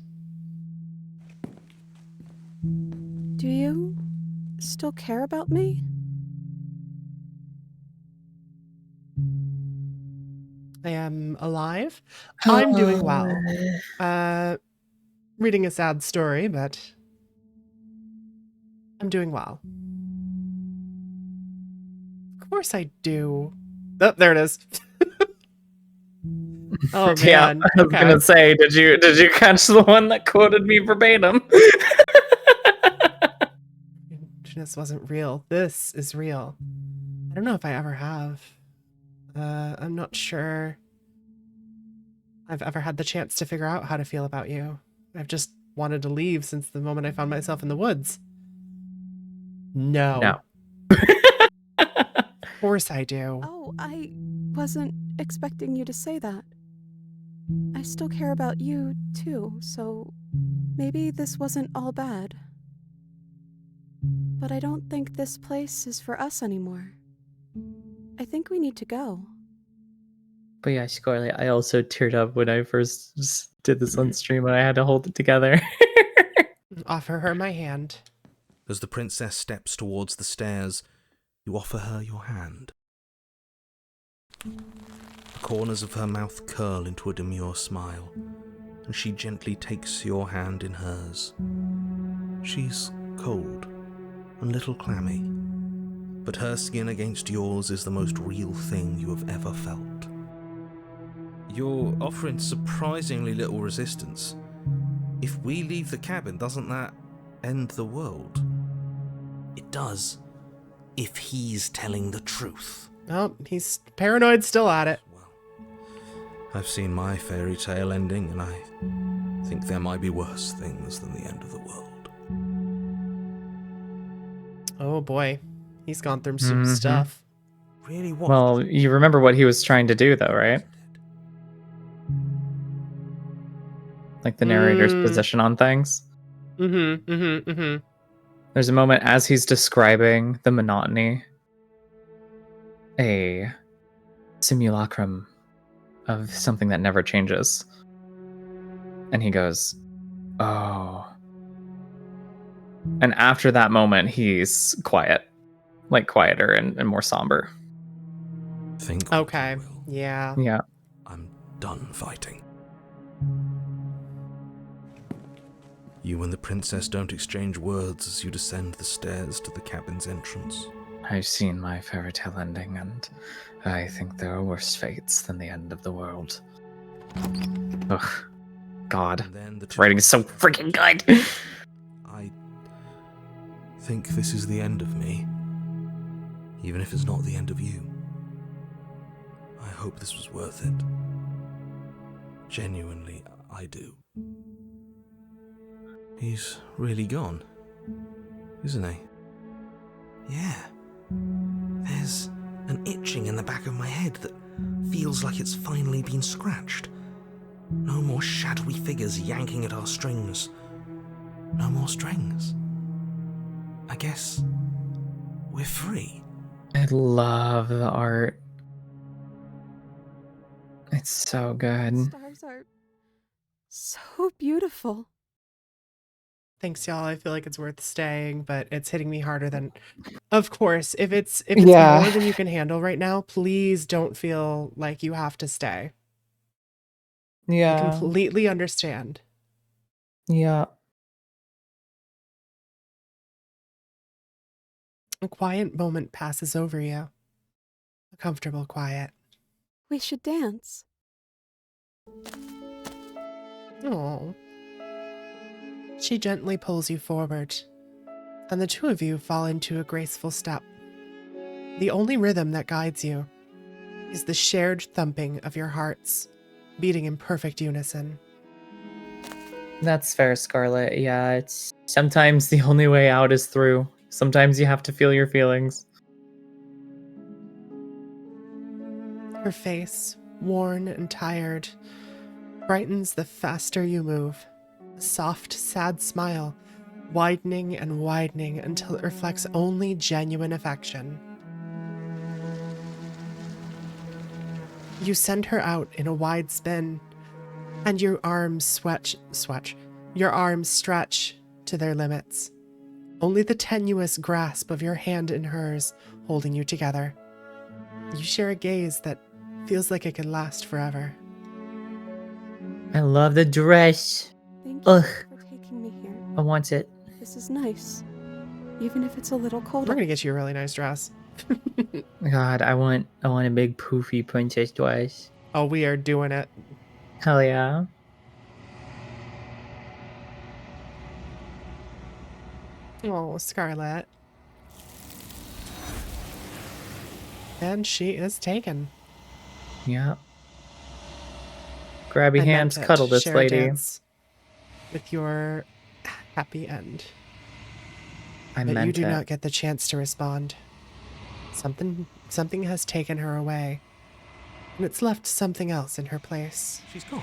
Do you still care about me? I am alive. I'm doing well. Reading a sad story, but I'm doing well. Of course I do. Oh, there it is. Oh man. Yeah, I was gonna say, did you catch the one that quoted me verbatim? This wasn't real. This is real. I don't know if I ever have. I'm not sure I've ever had the chance to figure out how to feel about you. I've just wanted to leave since the moment I found myself in the woods. No. Of course I do. Oh, I wasn't expecting you to say that. I still care about you, too, so maybe this wasn't all bad. But I don't think this place is for us anymore. I think we need to go. But yeah, Scarlet, I also teared up when I first did this on stream and I had to hold it together. Offer her my hand. As the princess steps towards the stairs, you offer her your hand. The corners of her mouth curl into a demure smile, and she gently takes your hand in hers. She's cold and a little clammy, but her skin against yours is the most real thing you have ever felt. You're offering surprisingly little resistance. If we leave the cabin, doesn't that end the world? It does, if he's telling the truth. Oh, he's paranoid still at it. Well, I've seen my fairy tale ending, and I think there might be worse things than the end of the world. Oh boy, he's gone through some stuff. Really what? Well, you remember what he was trying to do, though, right? Like the narrator's position on things. There's a moment as he's describing the monotony, a simulacrum of something that never changes. And he goes, oh. And after that moment, he's quiet. Like quieter and more somber. Think. Okay, yeah. Yeah. I'm done fighting. You and the princess don't exchange words as you descend the stairs to the cabin's entrance. I've seen my fairy tale ending, and I think there are worse fates than the end of the world. Ugh. God. And then the This writing is so freaking good! I think this is the end of me, even if it's not the end of you. I hope this was worth it. Genuinely, I do. He's really gone, isn't he? Yeah. There's an itching in the back of my head that feels like it's finally been scratched. No more shadowy figures yanking at our strings. No more strings. I guess we're free. I love the art. It's so good. Stars are so beautiful. Thanks, y'all. I feel like it's worth staying, but it's hitting me harder than. Of course, if it's Yeah. more than you can handle right now, please don't feel like you have to stay. I Yeah. completely understand. Yeah. A quiet moment passes over you. A comfortable quiet. We should dance. Oh. She gently pulls you forward, and the two of you fall into a graceful step. The only rhythm that guides you is the shared thumping of your hearts, beating in perfect unison. That's fair, Scarlet. Yeah, it's sometimes the only way out is through. Sometimes you have to feel your feelings. Her face, worn and tired, brightens the faster you move. A soft, sad smile, widening and widening until it reflects only genuine affection. You send her out in a wide spin, and your arms stretch to their limits. Only the tenuous grasp of your hand in hers holding you together. You share a gaze that feels like it can last forever. I love the dress. Thank you for taking me here. I want it. This is nice. Even if it's a little We're colder. gonna get you a really nice dress. God, I want a big poofy princess dress. Oh, we are doing it. Hell yeah. Oh, Scarlet. And she is taken. Yeah. Grabby I hands, meant it. cuddle this Share a lady. dance with your happy end. I But meant you do it. not get the chance to respond. Something has taken her away, and it's left something else in her place. She's gone.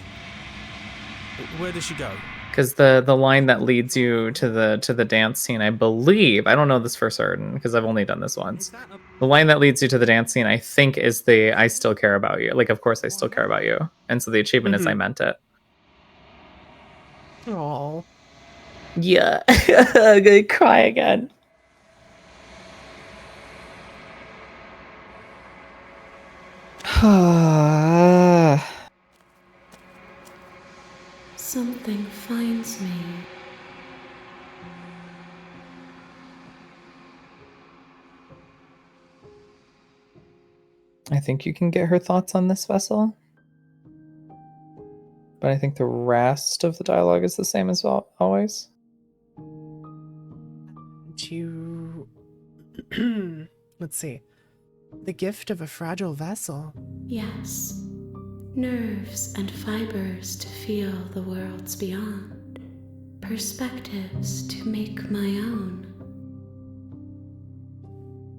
Where did she go? Because the line that leads you to the dance scene, I believe, I don't know this for certain because I've only done this once. The line that leads you to the dance scene, I think, is the "I still care about you." Like, of course, I still care about you, and so the achievement is I meant it. Oh. Yeah, I'm gonna cry again. Something finds me. I think you can get her thoughts on this vessel. But I think the rest of the dialogue is the same as always. Let's see. The gift of a fragile vessel. Yes. Nerves and fibers to feel the worlds beyond. Perspectives to make my own.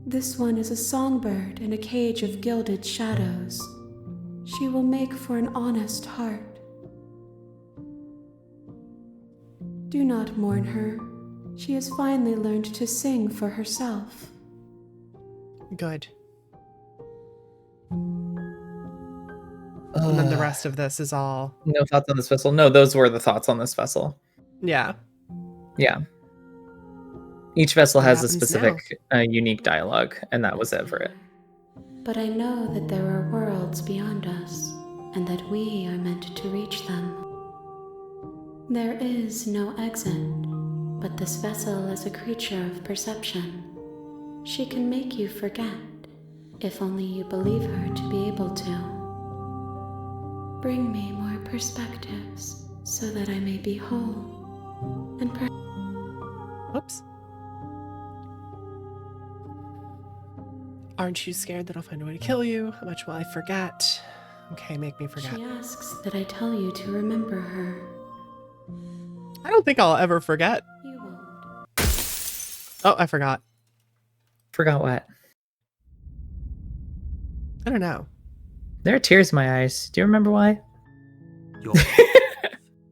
This one is a songbird in a cage of gilded shadows. She will make for an honest heart. Do not mourn her. She has finally learned to sing for herself. Good. And then the rest of this is all... No thoughts on this vessel? No, those were the thoughts on this vessel. Yeah. Yeah. Each vessel What has a happens specific unique dialogue, and that was it for it. But I know that there are worlds beyond us, and that we are meant to reach them. There is no exit, but this vessel is a creature of perception. She can make you forget, if only you believe her to be able to. Bring me more perspectives, so that I may be whole, and Whoops. Aren't you scared that I'll find a way to kill you? How much will I forget? Okay, make me forget. She asks that I tell you to remember her. I don't think I'll ever forget. You won't. Oh, I forgot. Forgot what? I don't know. There are tears in my eyes. Do you remember why? You're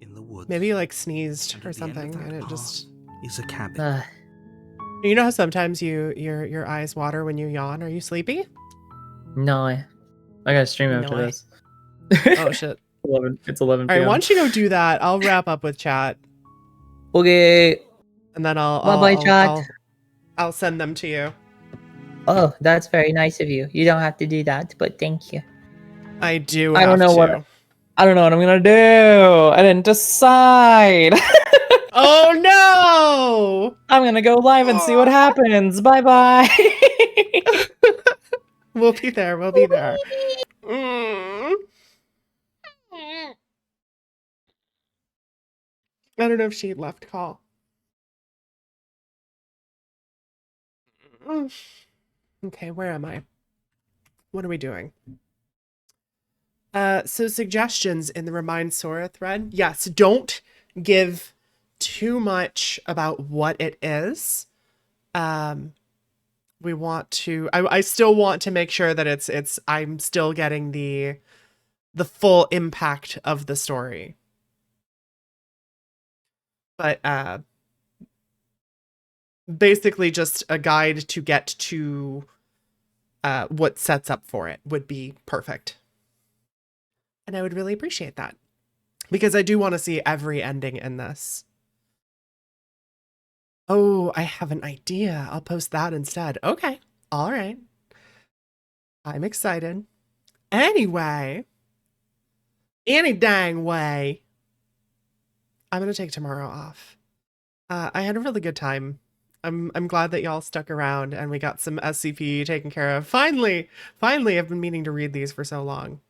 in the woods. Maybe you like sneezed or At the end something of that and it path just... is a cabin. You know how sometimes your eyes water when you yawn? Are you sleepy? No, I gotta stream after No, this. Oh shit. 11. It's 11 All right, p.m. why don't you go do that? I'll wrap up with chat. Okay. And then Bye-bye, chat. I'll send them to you. Oh, that's very nice of you. You don't have to do that, but thank you. I do I don't know what I'm gonna do. I didn't decide. Oh no! I'm gonna go live and see what happens. Bye bye. We'll be there. We'll be there. I don't know if she left call. Okay, where am I? What are we doing? So suggestions in the Remind Sora thread. Yes, don't give too much about what it is. We want to, I still want to make sure that I'm still getting the full impact of the story. But basically just a guide to get to what sets up for it would be perfect. And I would really appreciate that. Because I do want to see every ending in this. Oh, I have an idea. I'll post that instead. Okay. All right. I'm excited. Anyway. Any dang way. I'm going to take tomorrow off. I had a really good time. I'm glad that y'all stuck around and we got some SCP taken care of. Finally, I've been meaning to read these for so long.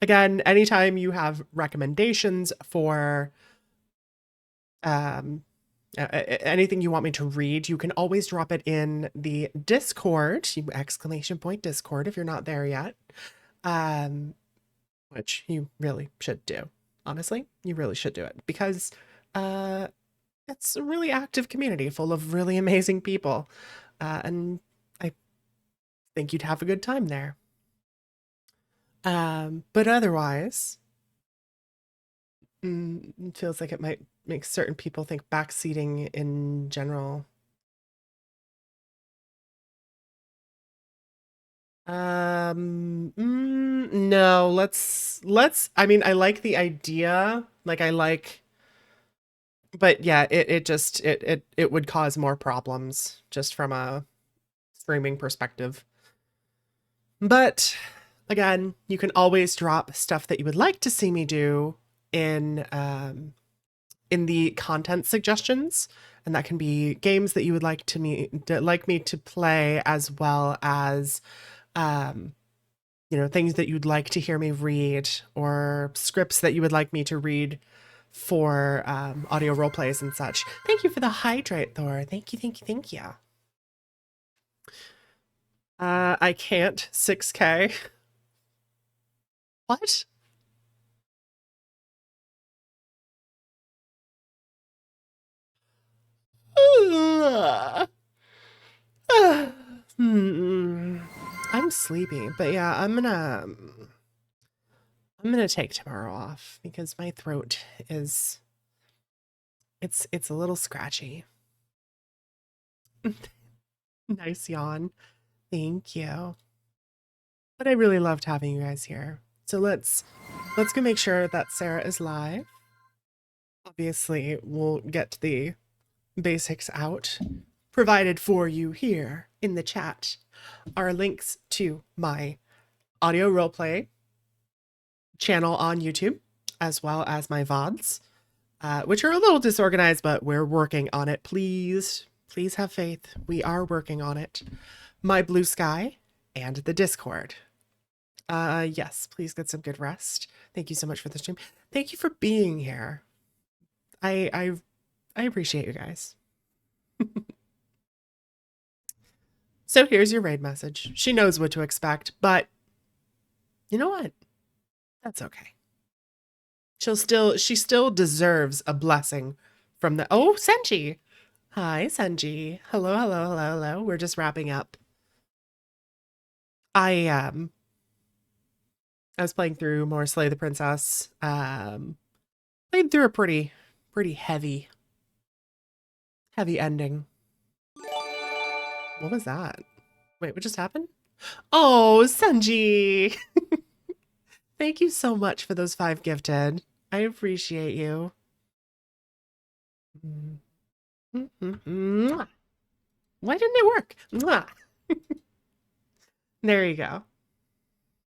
Again, anytime you have recommendations for anything you want me to read, you can always drop it in the Discord, !Discord if you're not there yet. Which you really should do. Honestly, you really should do it because it's a really active community full of really amazing people. And I think you'd have a good time there. But otherwise, Feels like it might make certain people think backseating in general. No, let's, I mean, I like the idea. Like, but yeah, it would cause more problems just from a streaming perspective. But again, you can always drop stuff that you would like to see me do in the content suggestions, and that can be games that you would like me to play, as well as things that you'd like to hear me read, or scripts that you would like me to read for audio role plays and such. Thank you for the hydrate, Thor. Thank you. I can't 6K. What? I'm sleepy, but yeah, I'm gonna take tomorrow off because my throat is it's a little scratchy. Nice yawn. Thank you. But I really loved having you guys here. So let's go make sure that Sarah is live. Obviously, we'll get the basics out provided for you here in the chat. Are links to my audio roleplay channel on YouTube, as well as my VODs, which are a little disorganized, but we're working on it. Please have faith. We are working on it. My Bluesky and the Discord. Yes, please get some good rest. Thank you so much for the stream. Thank you for being here. I appreciate you guys. So here's your raid message. She knows what to expect, but you know what? That's okay. She still deserves a blessing from the— oh, Senji. Hi, Senji. Hello. We're just wrapping up. I was playing through more Slay the Princess. Played through a pretty heavy ending. What was that? Wait, what just happened? Oh, Senji. Thank you so much for those 5 gifted. I appreciate you. Why didn't it work? There you go.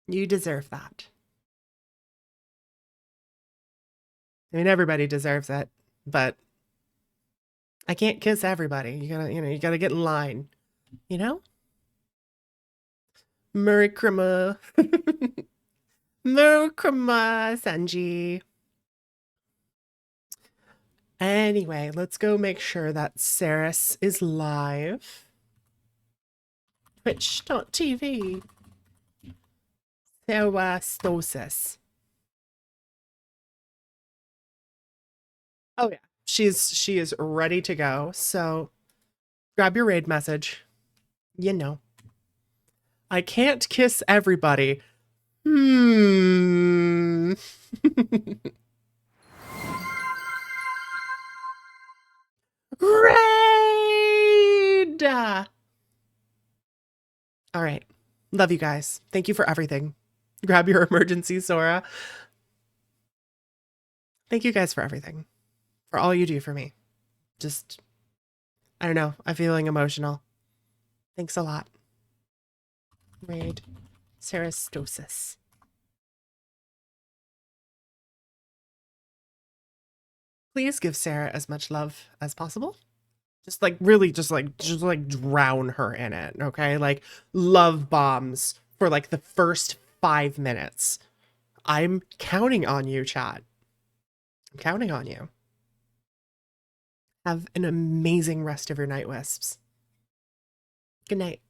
You deserve that. I mean, everybody deserves it, but I can't kiss everybody. You gotta get in line, you know? Murikrama. Murikrama, Senji. Anyway, let's go make sure that Saris is live. Twitch.tv. Serastosis. Oh yeah, she is ready to go. So grab your raid message. You know, I can't kiss everybody. Raid. All right. Love you guys. Thank you for everything. Grab your emergency, Sora. Thank you guys for everything. For all you do for me. Just, I don't know. I'm feeling emotional. Thanks a lot. Raid. Serastosis. Please give Sarah as much love as possible. Just like really just like drown her in it, okay? Like love bombs for like the first 5 minutes. I'm counting on you, chat. I'm counting on you. Have an amazing rest of your night, Wisps. Good night.